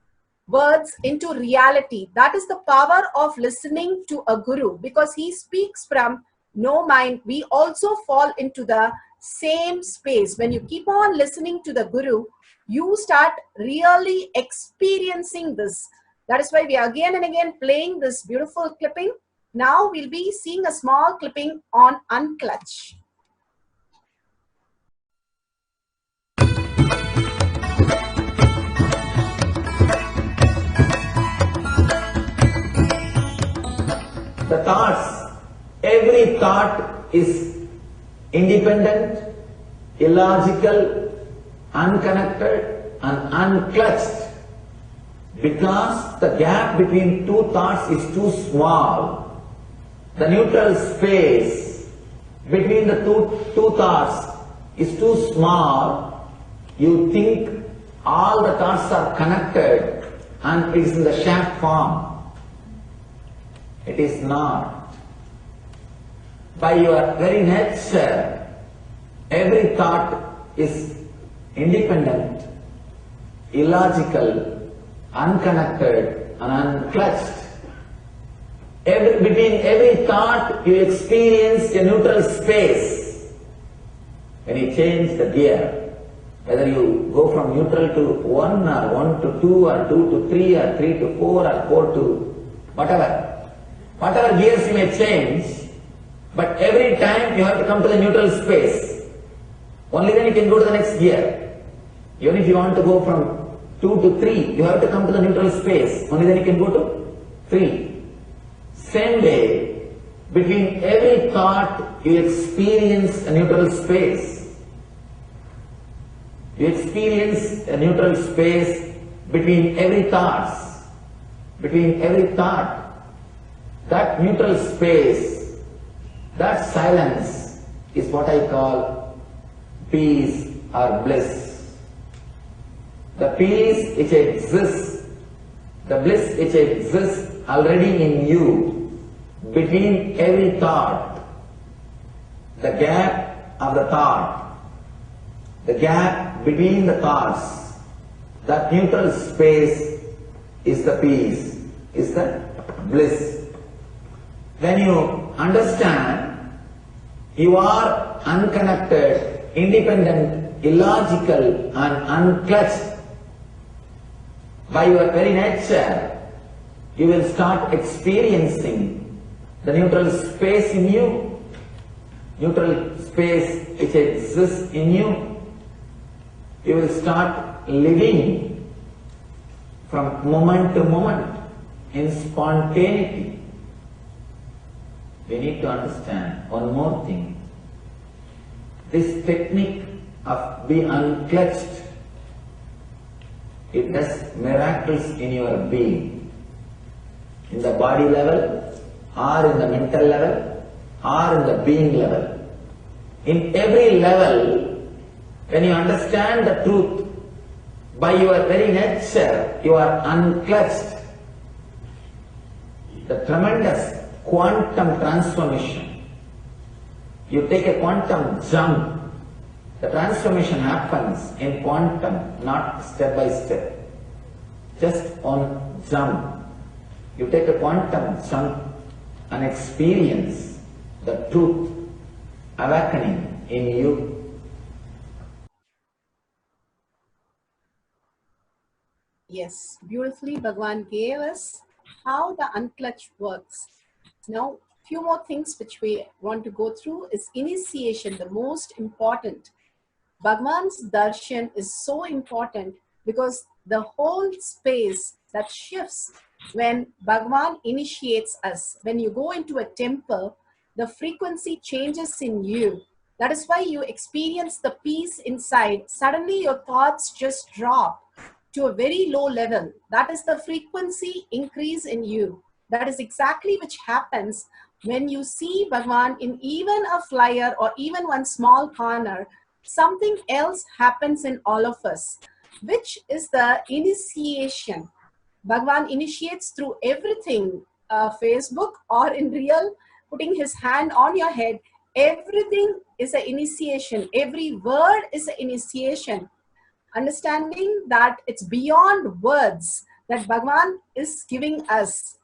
S19: words into reality. That is the power of listening to a guru, because he speaks from no mind. We also fall into the same space. When you keep on listening to the guru, you start really experiencing this. That is why we are again and again playing this beautiful clipping. Now we'll be seeing a small clipping on unclutch.
S1: The thoughts, every thought is independent, illogical, unconnected and unclutched, because the gap between two thoughts is too small. The neutral space between the two thoughts is too small. You think all the thoughts are connected and it is in the shape form. It is not. By your very nature, every thought is independent, illogical, unconnected and unclutched. Between every thought you experience a neutral space. When you change the gear, whether you go from neutral to 1 or 1 to 2 or 2 to 3 or 3 to 4 or 4 to whatever gears you may change, but every time you have to come to the neutral space. Only then you can go to the next gear. Even if you want to go from 2 to 3, you have to come to the neutral space. Only then you can go to 3. Same way, between every thought you experience a neutral space. You experience a neutral space between every thoughts. Between every thought. That neutral space, that silence is what I call peace or bliss. The peace which exists, the bliss which exists already in you, between every thought, the gap of the thought, the gap between the thoughts, that neutral space is the peace, is the bliss. When you understand you are unconnected, independent, illogical and unclutched by your very nature, you will start experiencing the neutral space in you, neutral space which exists in you. You will start living from moment to moment in spontaneity. We need to understand one more thing. This technique of be unclutched, it does miracles in your being, in the body level, or in the mental level, or in the being level. In every level, when you understand the truth, by your very nature, you are unclutched. The tremendous quantum transformation. You take a quantum jump, the transformation happens in quantum, not step by step. Just on jump. You take a quantum jump and experience the truth awakening in you.
S19: Yes, beautifully Bhagwan gave us how the unclutch works. Now, few more things which we want to go through is initiation, the most important. Bhagwan's darshan is so important because the whole space that shifts when Bhagwan initiates us. When you go into a temple, the frequency changes in you. That is why you experience the peace inside. Suddenly your thoughts just drop to a very low level. That is the frequency increase in you. That is exactly which happens when you see Bhagwan in even a flyer or even one small corner. Something else happens in all of us, which is the initiation. Bhagwan initiates through everything, Facebook or in real, putting his hand on your head. Everything is an initiation. Every word is an initiation. Understanding that it's beyond words that Bhagwan is giving us,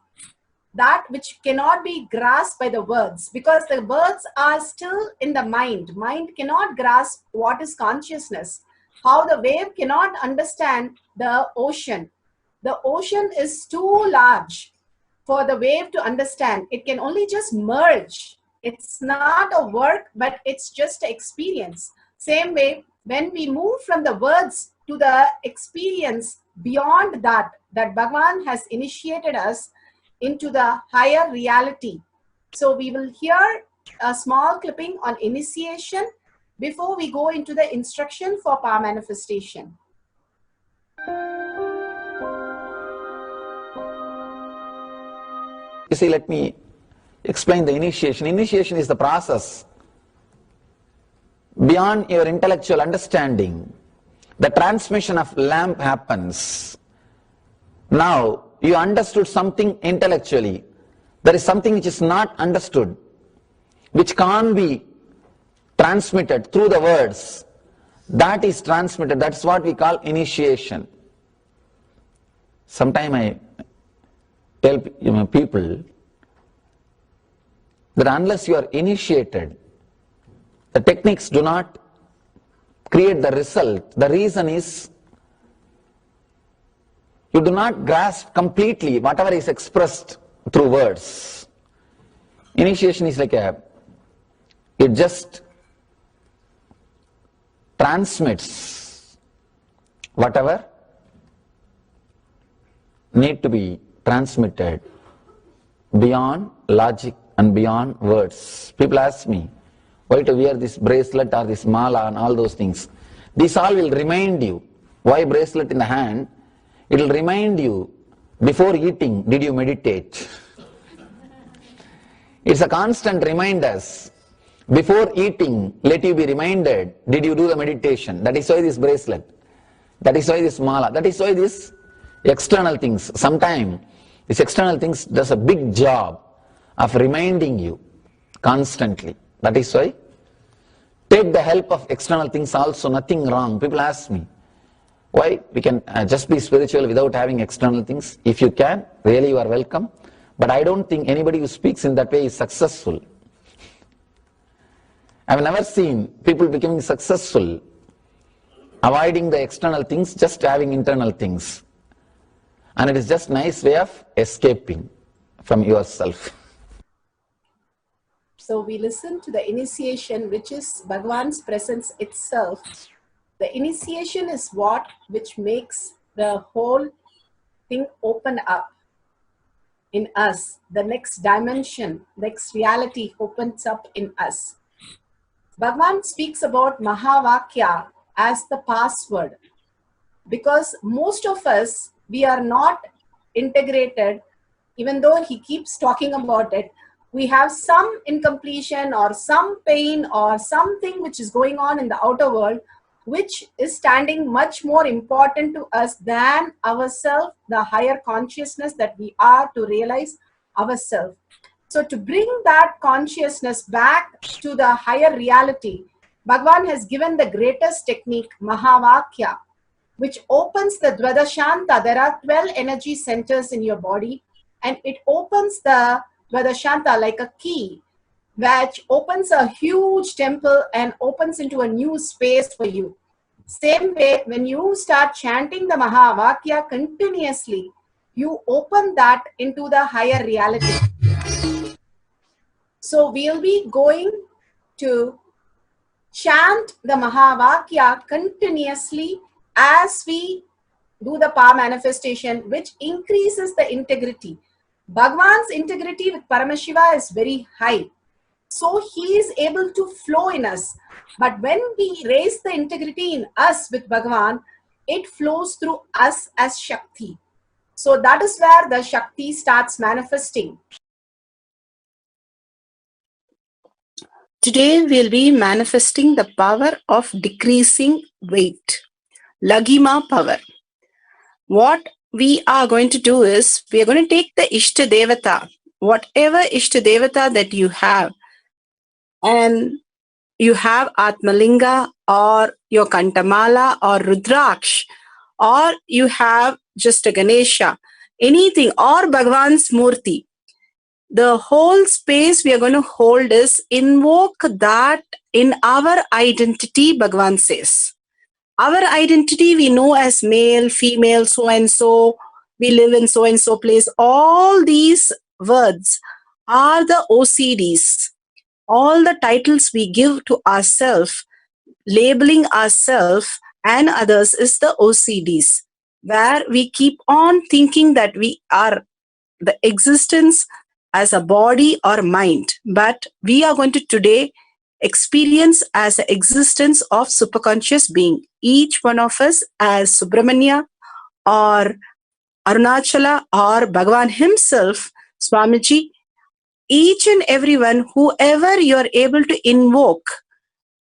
S19: that which cannot be grasped by the words, because the words are still in the mind. Mind cannot grasp what is consciousness. How the wave cannot understand the ocean. The ocean is too large for the wave to understand. It can only just merge. It's not a work, but it's just an experience. Same way, when we move from the words to the experience beyond that, that Bhagwan has initiated us into the higher reality. So we will hear a small clipping on initiation before we go into the instruction for power manifestation.
S1: You see, let me explain the initiation. Initiation is the process beyond your intellectual understanding. The transmission of lamp happens. Now, you understood something intellectually. There is something which is not understood, which can't be transmitted through the words. That is transmitted. That's what we call initiation. Sometimes I tell people that unless you are initiated, the techniques do not create the result. The reason is you do not grasp completely whatever is expressed through words. Initiation is like it just transmits whatever need to be transmitted beyond logic and beyond words. People ask me why to wear this bracelet or this mala and all those things. This all will remind you. Why bracelet in the hand? It will remind you, before eating, did you meditate? It's a constant reminder. Before eating, let you be reminded, did you do the meditation? That is why this bracelet. That is why this mala. That is why this external things. Sometimes this external things does a big job of reminding you constantly. That is why take the help of external things also, nothing wrong. People ask me, why we can just be spiritual without having external things? If you can, really you are welcome. But I don't think anybody who speaks in that way is successful. I've never seen people becoming successful avoiding the external things, just having internal things. And it is just a nice way of escaping from yourself.
S19: So we listen to the initiation, which is Bhagavan's presence itself. The initiation is what which makes the whole thing open up in us. The next dimension, next reality opens up in us. Bhagavan speaks about Mahavakya as the password, because most of us, we are not integrated. Even though he keeps talking about it, we have some incompletion or some pain or something which is going on in the outer world, which is standing much more important to us than ourselves, the higher consciousness that we are to realize ourselves. So to bring that consciousness back to the higher reality, Bhagavan has given the greatest technique, Mahavakya, which opens the Dvadashanta. There are 12 energy centers in your body, and it opens the Dvadashanta like a key, which opens a huge temple and opens into a new space for you. Same way, when you start chanting the Mahavakya continuously, you open that into the higher reality. So we'll be going to chant the Mahavakya continuously as we do the power manifestation, which increases the integrity. Bhagavan's integrity with Paramashiva is very high. So he is able to flow in us. But when we raise the integrity in us with Bhagavan, it flows through us as Shakti. So that is where the Shakti starts manifesting.
S20: Today we'll be manifesting the power of decreasing weight, Lagima power. What we are going to do is, we are going to take the Ishtadevata, whatever Ishtadevata that you have, and you have Atmalinga or your Kantamala or Rudraksh, or you have just a Ganesha, anything, or Bhagavan's Murti. The whole space we are going to hold is invoke that in our identity, Bhagavan says. Our identity we know as male, female, so-and-so, we live in so-and-so place. All these words are the OCDs. All the titles we give to ourselves, labeling ourselves and others is the OCDs, where we keep on thinking that we are the existence as a body or mind. But we are going to today experience as an existence of superconscious being. Each one of us as Subramanya or Arunachala or Bhagavan himself, Swamiji, each and everyone, whoever you are able to invoke,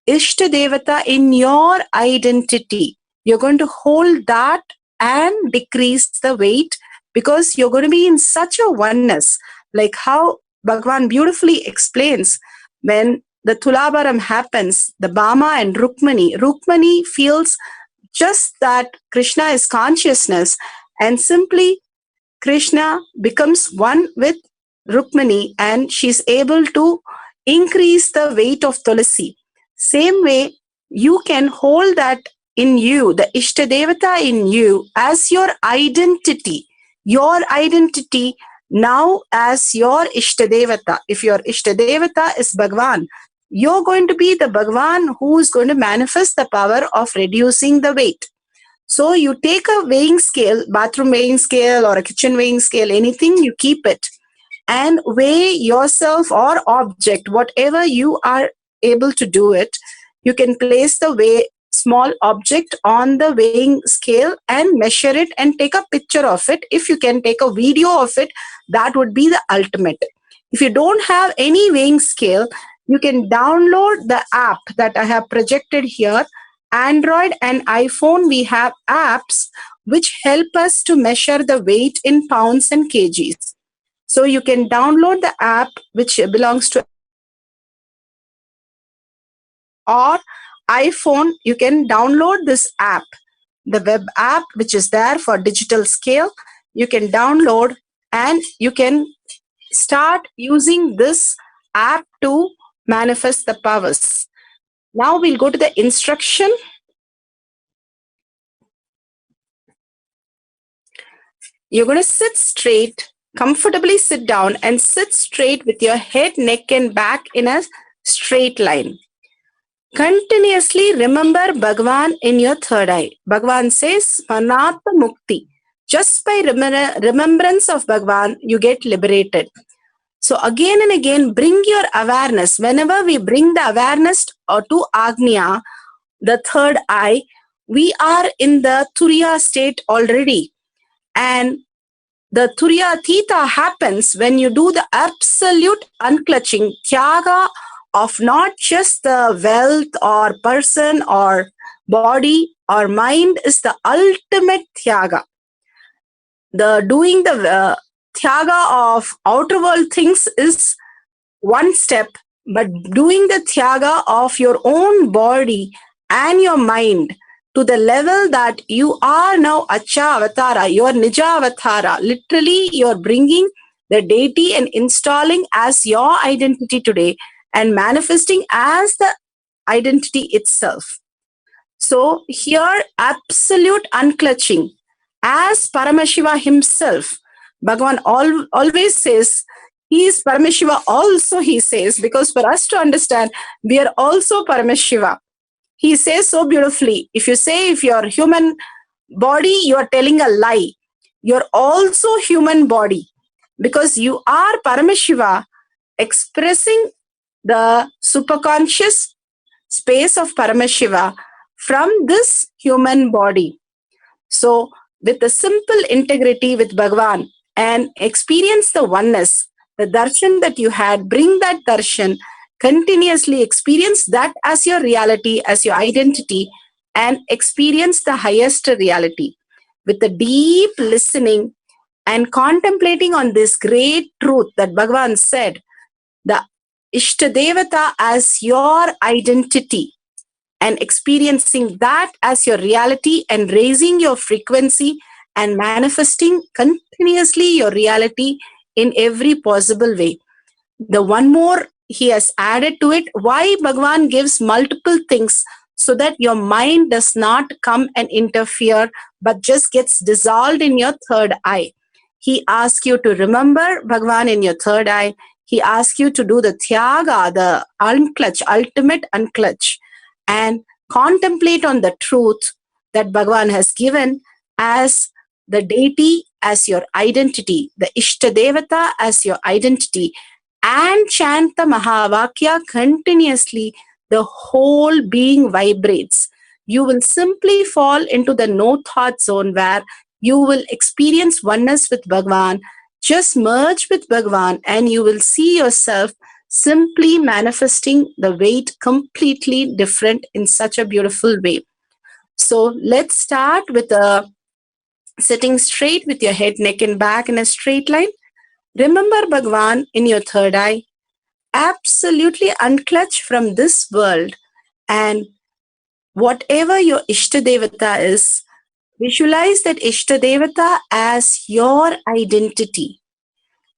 S20: Ishtadevata in your identity, you're going to hold that and decrease the weight, because you're going to be in such a oneness, like how Bhagavan beautifully explains when the Tulabharam happens, the Bhama and Rukmani feels just that Krishna is consciousness, and simply Krishna becomes one with Rukmani and she's able to increase the weight of Tulasi. Same way, you can hold that in you, the Ishtadevata in you as your identity now as your Ishtadevata. If your Ishtadevata is Bhagavan, you're going to be the Bhagavan who is going to manifest the power of reducing the weight. So you take a weighing scale, bathroom weighing scale or a kitchen weighing scale, anything, you keep it and weigh yourself or object, whatever you are able to do it. You can place the small object on the weighing scale and measure it and take a picture of it. If you can take a video of it, that would be the ultimate. If you don't have any weighing scale, you can download the app that I have projected here. Android and iPhone, we have apps which help us to measure the weight in pounds and kgs. So you can download the app which belongs to or iPhone. You can download this app, the web app which is there for digital scale. You can download and you can start using this app to manifest the powers. Now we'll go to the instruction. You're going to sit straight, comfortably sit down and sit straight with your head, neck and back in a straight line. Continuously remember Bhagavan in your third eye. Bhagavan says, Manata Mukti. Just by remembrance of Bhagavan, you get liberated. So again and again, bring your awareness. Whenever we bring the awareness to Agnya, the third eye, we are in the Turiya state already. And the Turiya Theta happens when you do the absolute unclutching, Tyaga of not just the wealth or person or body or mind is the ultimate Tyaga. The doing the Tyaga of outer world things is one step, but doing the Tyaga of your own body and your mind to the level that you are now Acha Avatara, your Nija Avatara. Literally, you're bringing the deity and installing as your identity today and manifesting as the identity itself. So here, absolute unclutching. As Paramashiva himself, Bhagavan always says, he is Paramashiva also, he says, because for us to understand, we are also Paramashiva. He says so beautifully, if you're human body, you are telling a lie. You're also human body because you are Paramashiva expressing the superconscious space of Paramashiva from this human body. So with a simple integrity with Bhagavan and experience the oneness, the darshan that you had, bring that darshan, continuously experience that as your reality, as your identity, and experience the highest reality. With a deep listening and contemplating on this great truth that Bhagavan said, the Ishtadevata as your identity, and experiencing that as your reality and raising your frequency and manifesting continuously your reality in every possible way. The one more he has added to it, why Bhagavan gives multiple things so that your mind does not come and interfere but just gets dissolved in your third eye. He asks you to remember Bhagavan in your third eye. He asks you to do the Tyaga, the unclutch, ultimate unclutch, and contemplate on the truth that Bhagavan has given as the deity, as your identity, the Ishtadevata as your identity, and chant the Mahavakya continuously. The whole being vibrates. You will simply fall into the no thought zone where you will experience oneness with Bhagavan. Just merge with Bhagavan and you will see yourself simply manifesting the weight completely different in such a beautiful way. So let's start with sitting straight with your head, neck and back in a straight line. Remember Bhagavan in your third eye. Absolutely unclutch from this world, and whatever your Ishtadevata is, visualize that Ishtadevata as your identity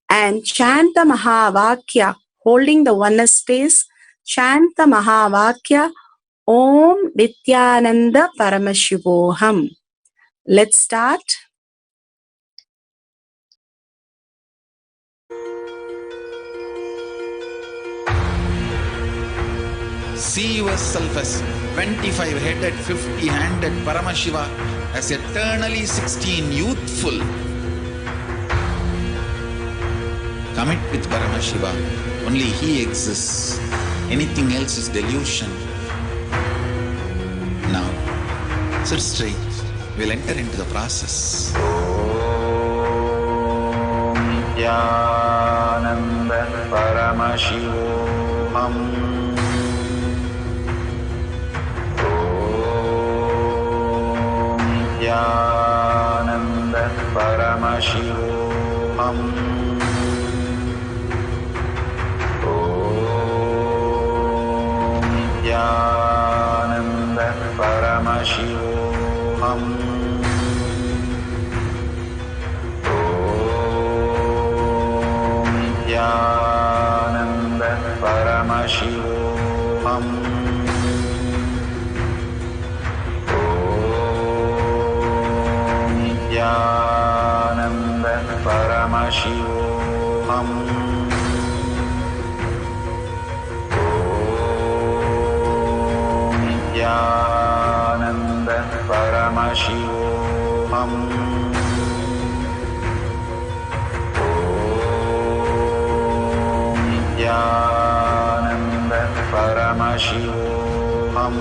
S20: and chant the Mahavakya, holding the oneness space, chant the Mahavakya, Om Nithyananda Paramashivoham. Let's start.
S1: See yourself as 25-headed, 50-handed Paramashiva, as eternally 16, youthful. Commit with Paramashiva. Only he exists. Anything else is delusion. Now, sit straight. We'll enter into the process. Om Nithyananda Paramashivam. Nithyananda Paramashivam. Nithyananda Paramashivam. Nithyananda Paramashivam. Nithyananda Paramashivam. Nithyananda Paramashivam.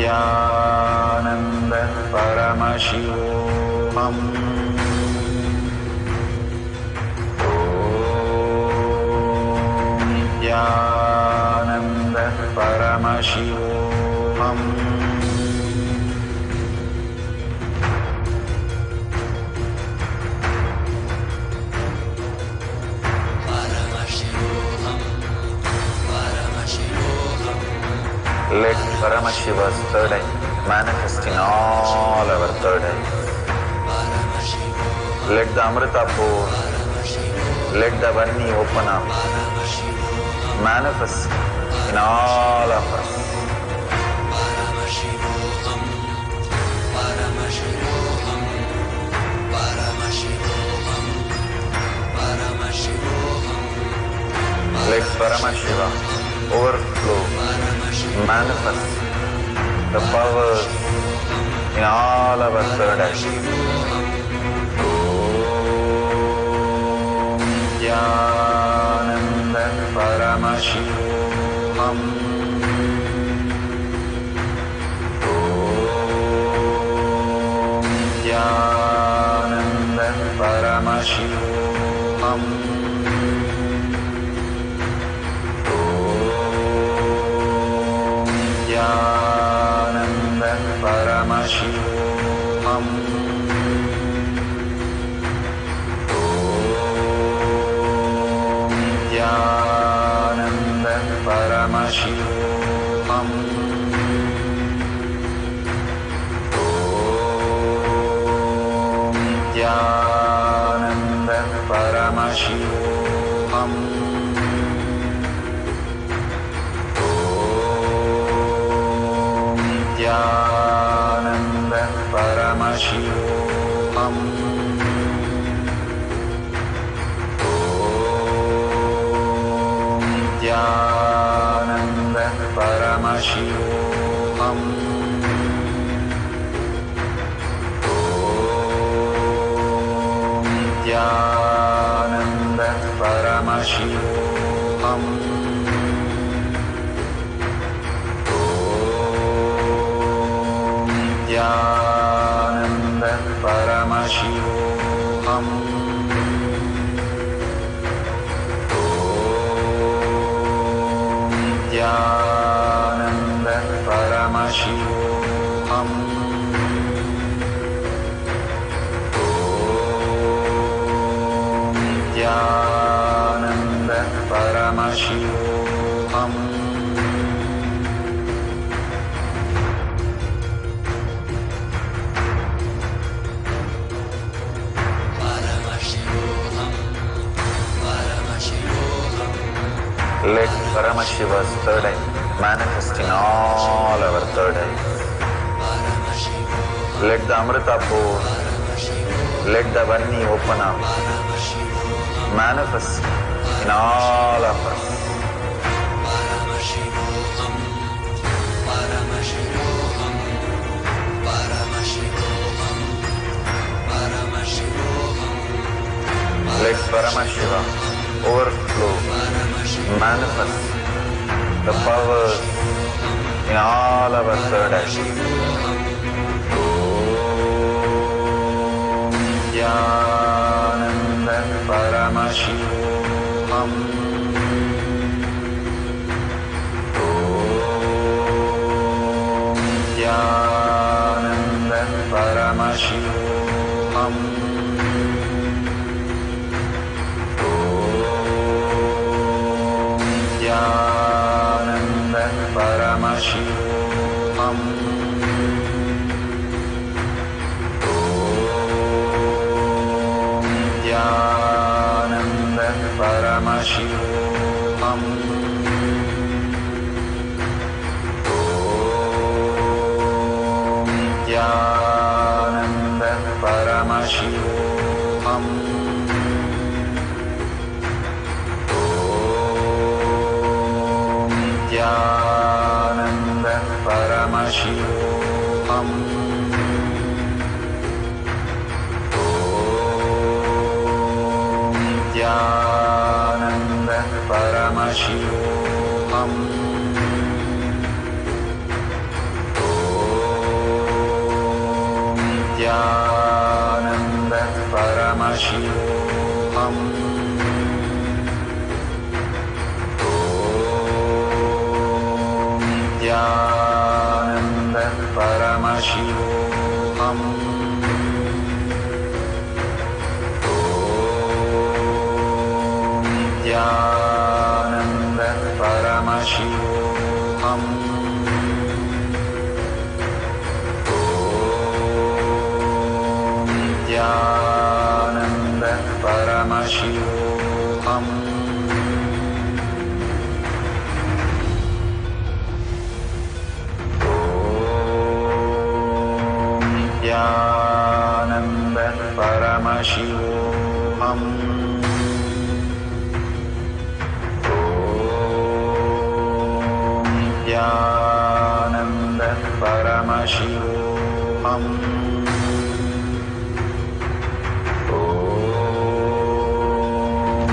S1: Nithyananda Paramashivam. Nithyananda Paramashivam. Let Paramashiva's third eye manifest in all our third eyes. Let the Amrita pour, let the Varni open up, manifest in all of us. Let Paramashiva overflow, manifest the powers in all our third eyes. Nithyananda Paramashivam. Nithyananda Paramashivam. Nithyananda Paramashivam. Nithyananda Paramashivam. Nithyananda Paramashivam. Nithyananda Paramashivam. Nithyananda Paramashivam. Nithyananda Paramashivam. Nithyananda Paramashivam. Nithyananda Paramashivam. Nithyananda Paramashivam. Let Paramashiva's third eye manifest in all our third eyes. Let the Amrita pour, let the Varni open up, manifest in all of us. Let Paramashiva overflow, manifest the powers in all our third eyes. Nithyananda Paramashivam. Nithyananda Paramashivam. Nithyananda Paramashivam. Paramashivam. Nithyananda Paramashivam. Nithyananda Paramashivam. Nithyananda Paramashivam. Nithyananda Paramashivam. Nithyananda Paramashivam. Nithyananda Paramashivam. Nithyananda Paramashivam. Nithyananda Paramashivam.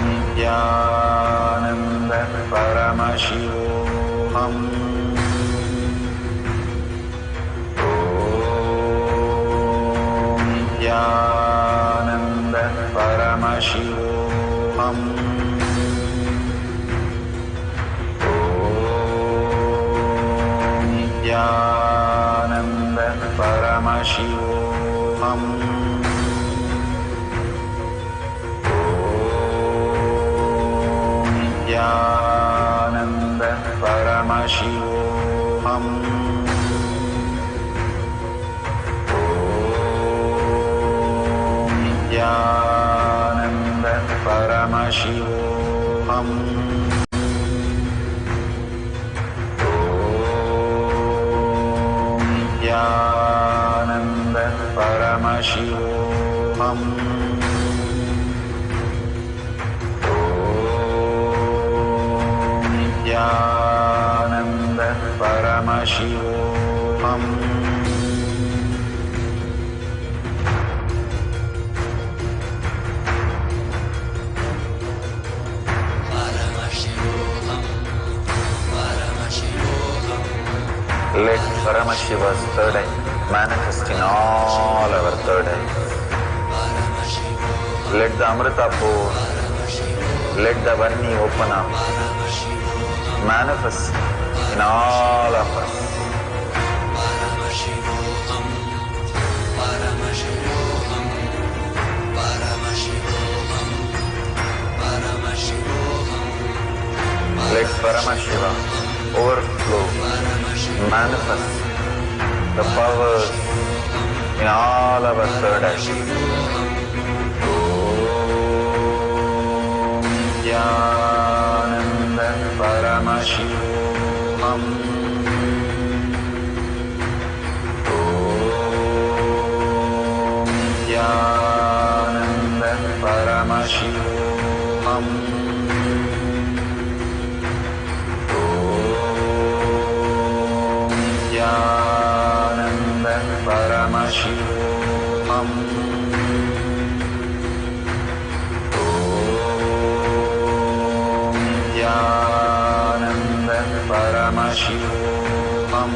S1: Nithyananda Paramashivam. Nithyananda Paramashivam. Nithyananda Paramashivam. Nithyananda Paramashivam. Nithyananda Paramashivam. Nithyananda Paramashivam. Nithyananda Paramashivam. Let Paramashiva's third eye manifest in all our third eyes. Let the Amrita pour, let the Varni open up, manifest in all of us. Let Paramashiva overflow, manifest the powers in all our third eyes. Nithyananda Paramashivam. Nithyananda Paramashivam. Nithyananda Paramashivam. Nithyananda Paramashivam.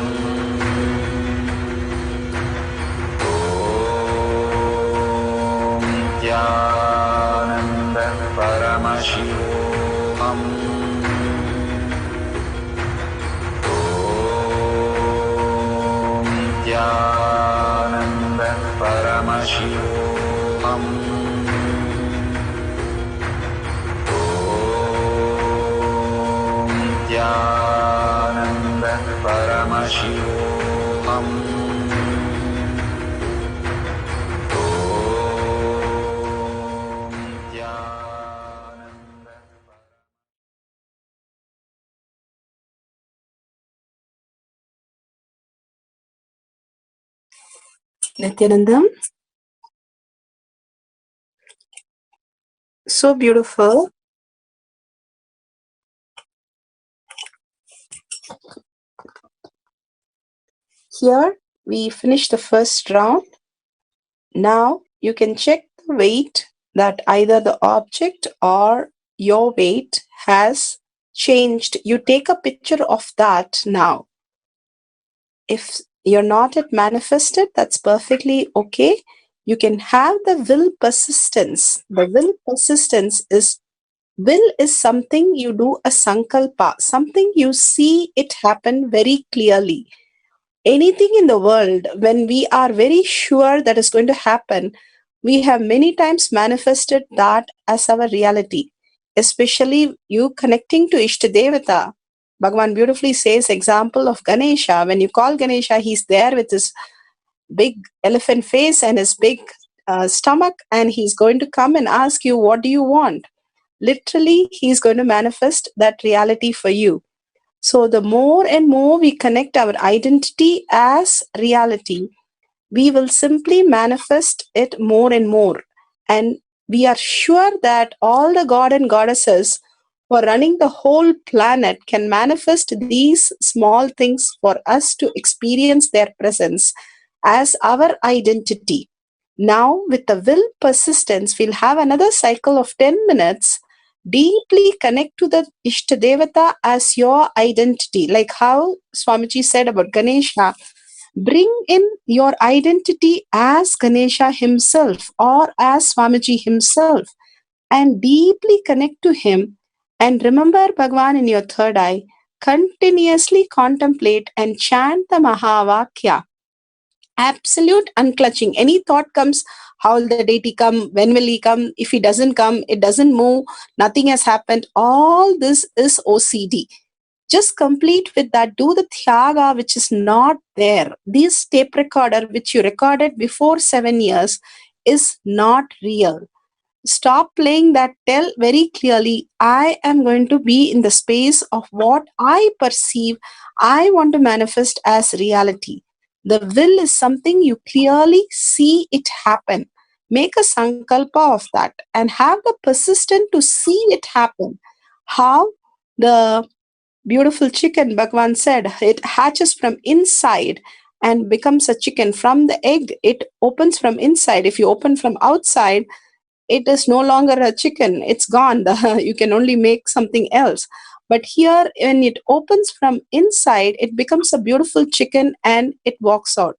S1: Nithyananda Paramashivam. Nithyananda Paramashivam. Nithyananda Paramashivam.
S20: Nithyanandam. So beautiful. Here we finished the first round. Now you can check the weight that either the object or your weight has changed. You take a picture of that now. If you're not yet manifested, that's perfectly okay. You can have the will persistence. The will persistence is will is something you do a sankalpa, something you see it happen very clearly. Anything in the world, when we are very sure that is going to happen, we have many times manifested that as our reality. Especially you connecting to Ishtadevata. Bhagavan beautifully says example of Ganesha. When you call Ganesha, he's there with his big elephant face and his big stomach, and he's going to come and ask you, what do you want? Literally, he's going to manifest that reality for you. So the more and more we connect our identity as reality, we will simply manifest it more and more. And we are sure that all the god and goddesses who are running the whole planet can manifest these small things for us to experience their presence as our identity. Now, with the will persistence, we'll have another cycle of 10 minutes. Deeply connect to the Ishtadevata as your identity. Like how Swamiji said about Ganesha, bring in your identity as Ganesha himself or as Swamiji himself and deeply connect to him. And remember Bhagwan in your third eye. Continuously contemplate and chant the Mahavakya. Absolute unclutching. Any thought comes, how will the deity come? When will he come? If he doesn't come, it doesn't move. Nothing has happened. All this is OCD. Just complete with that. Do the Thyaga, which is not there. This tape recorder, which you recorded before 7 years, is not real. Stop playing that. Tell very clearly, I am going to be in the space of what I perceive I want to manifest as reality. The will is something you clearly see it happen. Make a sankalpa of that and have the persistence to see it happen. How? The beautiful chicken, Bhagwan said, it hatches from inside and becomes a chicken. From the egg, it opens from inside. If you open from outside, it is no longer a chicken. It's gone. You can only make something else. But here, when it opens from inside, it becomes a beautiful chicken and it walks out.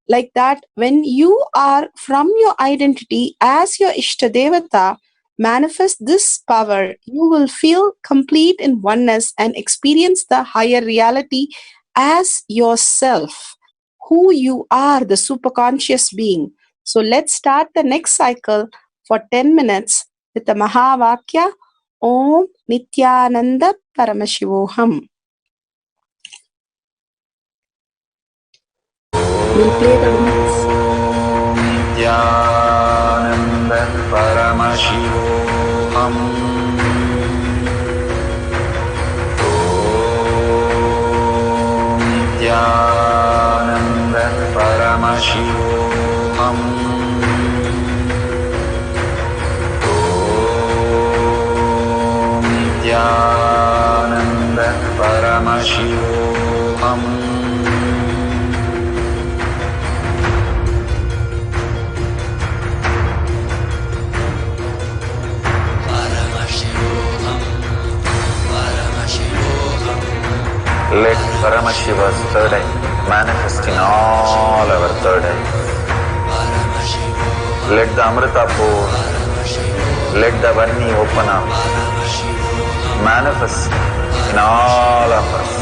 S20: Like that, when you are from your identity as your Ishtadevata, manifest this power, you will feel complete in oneness and experience the higher reality as yourself, who you are, the superconscious being. So let's start the next cycle for 10 minutes with the Mahavakya, Om Nithyananda Paramashivoham. We'll play the minutes.
S1: Nithyananda Paramashivam. Nithyananda Paramashivam. Nithyananda Paramashivam. Let Paramashiva's third eye manifest in all our third eyes. Let the Amrita pour, let the Vanni open up, manifest in all of us.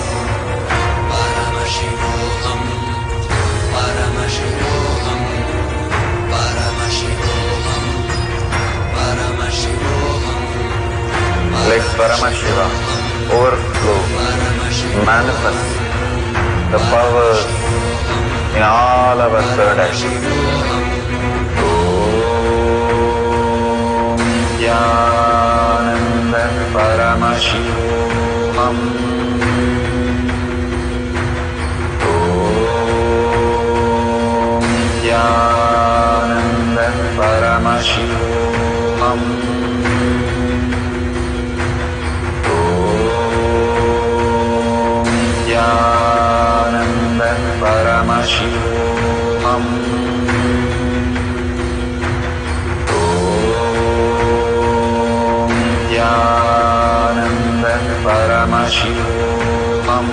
S1: Let Paramashiva overflow, manifest the powers in all our third eyes. Om Nithyananda Paramashivam. Om Nithyananda Paramashivam. Paramashivam. Nithyananda Paramashivam.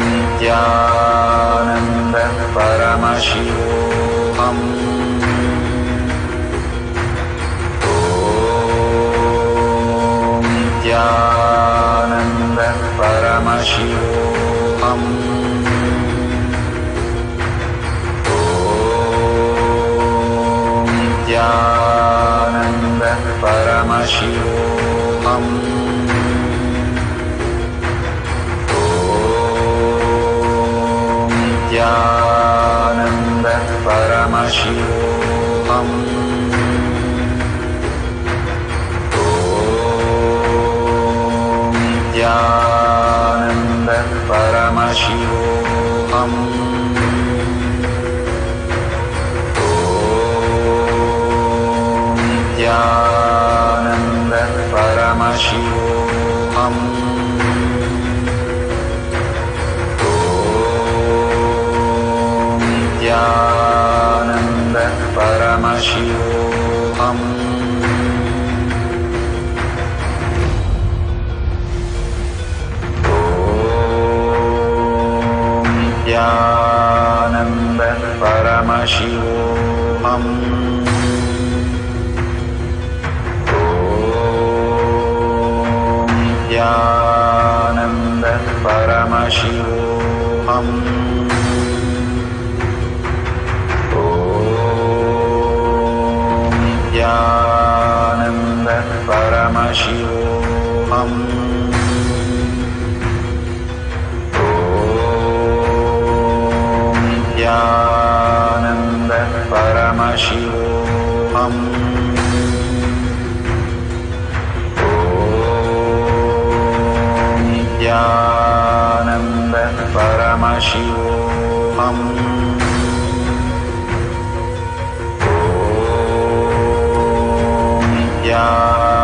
S1: Nithyananda Paramashivam. Nithyananda Paramashivam. Nithyananda Paramashivam. Nithyananda Paramashivam. Nithyananda Paramashivam. Nithyananda Paramashivam. Nithyananda Paramashivam. Nithyananda Paramashivam. Nithyananda Paramashivam. Nithyananda Paramashivam. Nithyananda Paramashivam.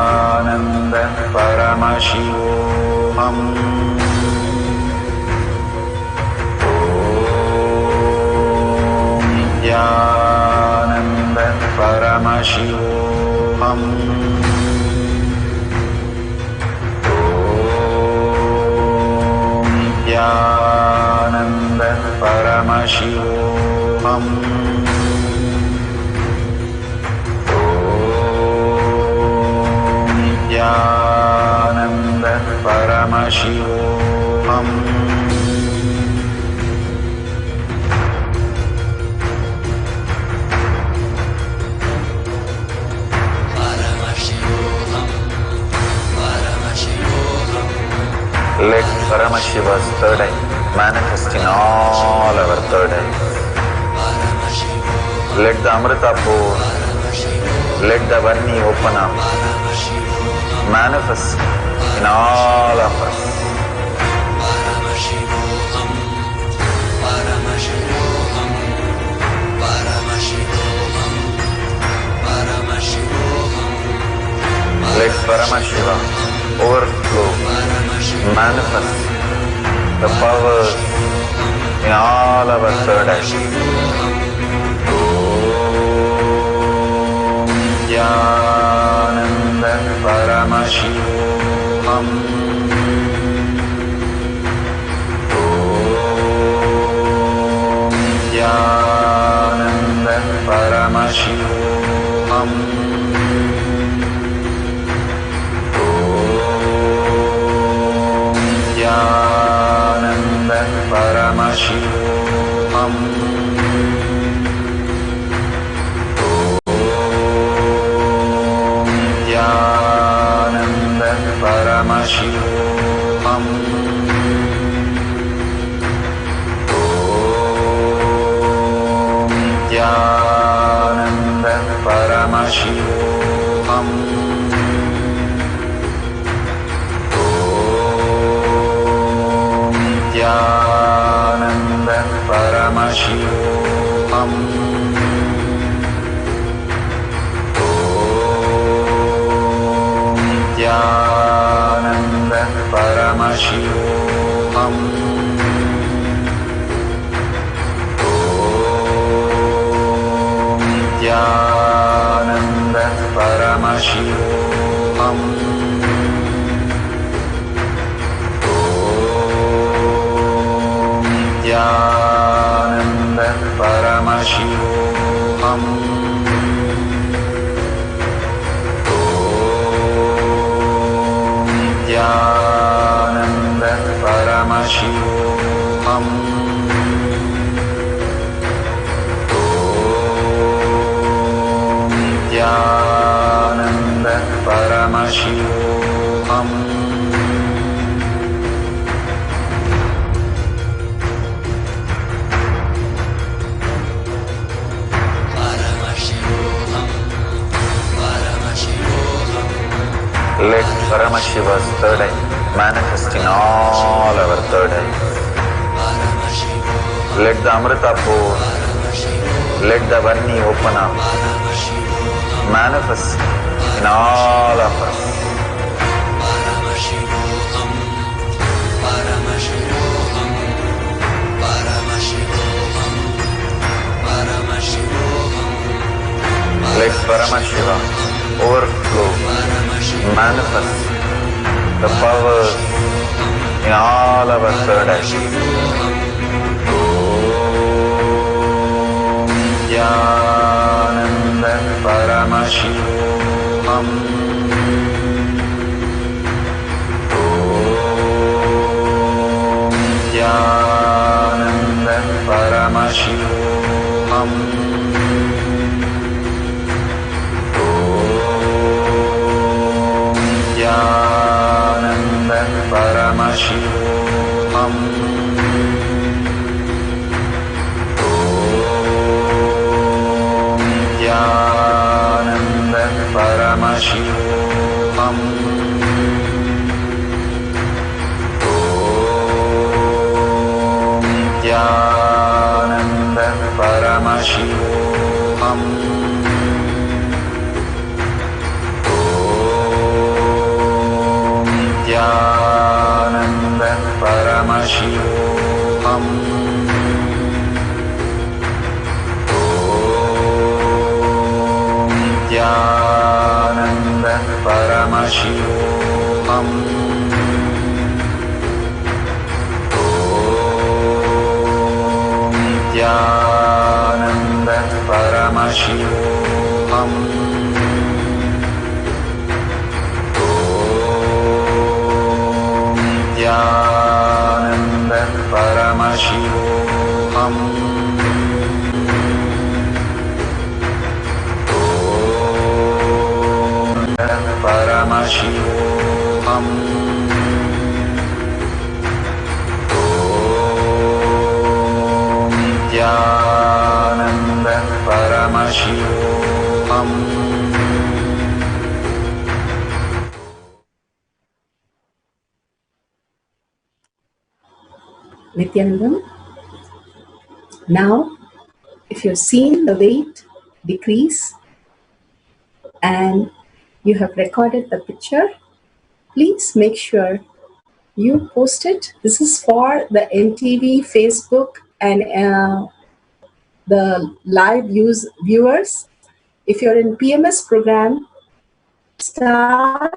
S1: Nithyananda Paramashivam. Nithyananda Paramashivam. Nithyananda Paramashivam. Nithyananda Paramashivam. Nithyananda Paramashivam. Let Paramashiva's third eye manifest in all our third eyes. Let the Amrita pour, let the Varni open up, manifest in all of us. Let Paramashiva overflow, manifest the powers in all our third eyes. Nithyananda Paramashivam. Nithyananda Paramashivam. Nithyananda Paramashivam. Nithyananda Paramashivam. Nithyananda Paramashivam. Nithyananda Paramashivam. Nithyananda Paramashivam. Nithyananda Paramashivam. Nithyananda Paramashivam. Nithyananda Paramashivam. Let Paramashiva's third eye manifest in all our third eyes. Let the Amrita pour, let the Varni open up, manifest in all of us. Let Paramashiva overflow, manifest the powers in all our third eyes. Nithyananda Paramashivam. Nithyananda Paramashivam. Nithyananda Paramashivam. Nithyananda Paramashivam. Nithyananda Paramashivam. Nithyananda Paramashivam. Nithyananda Paramashivam. Nithyananda Paramashivam. Nithyananda Paramashivam. Paramashivam. Nithyananda Paramashivam.
S19: Nithyanandam. Now, if you've seen the weight decrease and you have recorded the picture, please make sure you post it. This is for the NTV, Facebook, and the live viewers. If you're in PMS program, start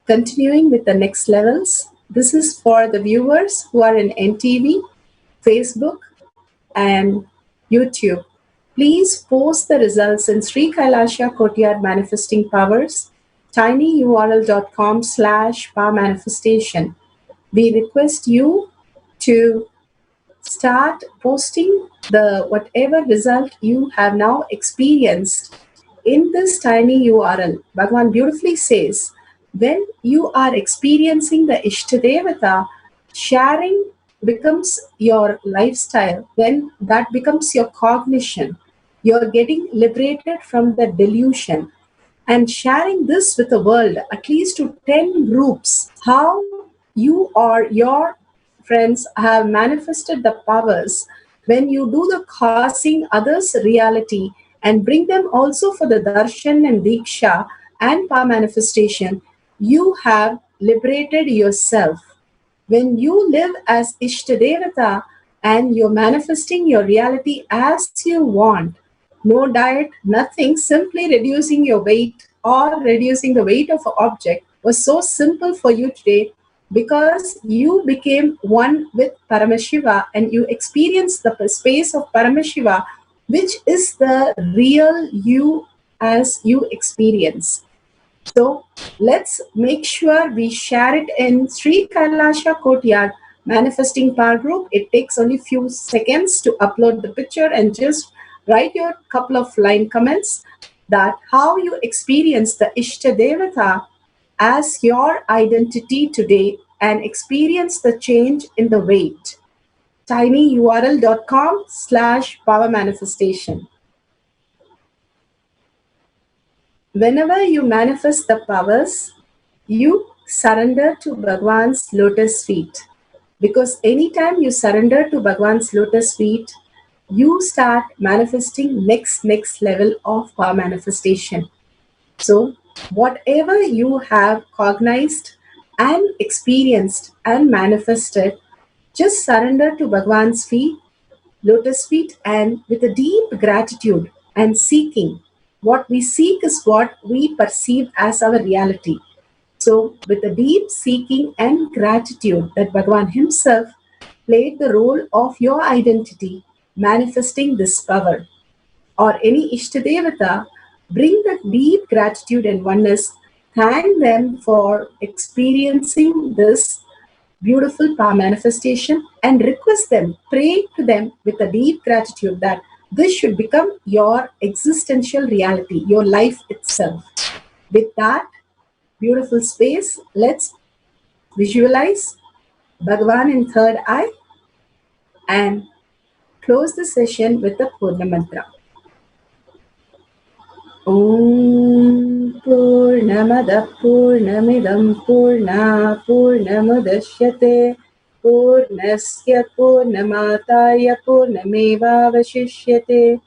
S19: continuing with the next levels. This is for the viewers who are in NTV, Facebook, and YouTube. Please post the results in Sri Kailasa Courtyard Manifesting Powers, tinyurl.com/power manifestation. We request you to start posting the whatever result you have now experienced in this tiny URL. Bhagavan beautifully says, when you are experiencing the Ishtadevata, sharing becomes your lifestyle. When that becomes your cognition, you're getting liberated from the delusion. And sharing this with the world, at least to 10 groups, how you or your friends have manifested the powers when you do the causing others reality and bring them also for the darshan and diksha and power manifestation, you have liberated yourself. When you live as Ishtadevata and you're manifesting your reality as you want, no diet, nothing, simply reducing your weight or reducing the weight of an object was so simple for you today. because you became one with Paramashiva and you experienced the space of Paramashiva, which is the real you as you experience. So let's make sure we share it in Sri Kailasa Courtyard Manifesting Power Group. It takes only few seconds to upload the picture and just write your couple of line comments that how you experience the Ishtadevata as your identity today and experience the change in the weight. tinyurl.com/power manifestation. Whenever you manifest the powers, you surrender to Bhagwan's lotus feet. Because anytime you surrender to Bhagwan's lotus feet, you start manifesting next level of power manifestation. So whatever you have cognized and experienced and manifested, just surrender to Bhagwan's feet, lotus feet, and with a deep gratitude and seeking. What we seek is what we perceive as our reality. So with a deep seeking and gratitude that Bhagwan himself played the role of your identity, manifesting this power, or any Ishtadevata, bring that deep gratitude and oneness, thank them for experiencing this beautiful power manifestation and request them, pray to them with a deep gratitude that this should become your existential reality, your life itself. With that beautiful space, let's visualize Bhagavan in third eye and close the session with the Purna Mantra. Om Purnamada Purnamidam Purna Purnamudashyate Purnasya Purnamataya Purnameva Vashishyate.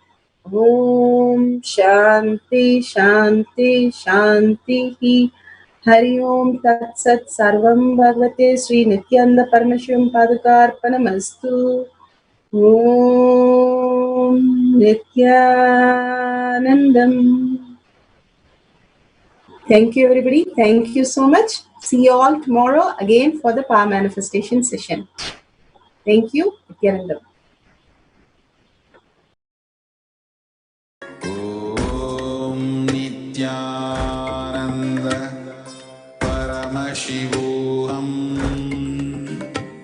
S19: Om Shanti Shanti Shanti. Hari Om Tat Sat Sarvam Bhagavate Sri Nithyananda Paramashivam Padukarpanamastu. Om Nithyanandam. Thank you, everybody. Thank you so much. See you all tomorrow again for the power manifestation session. Thank you. Nithyanandam.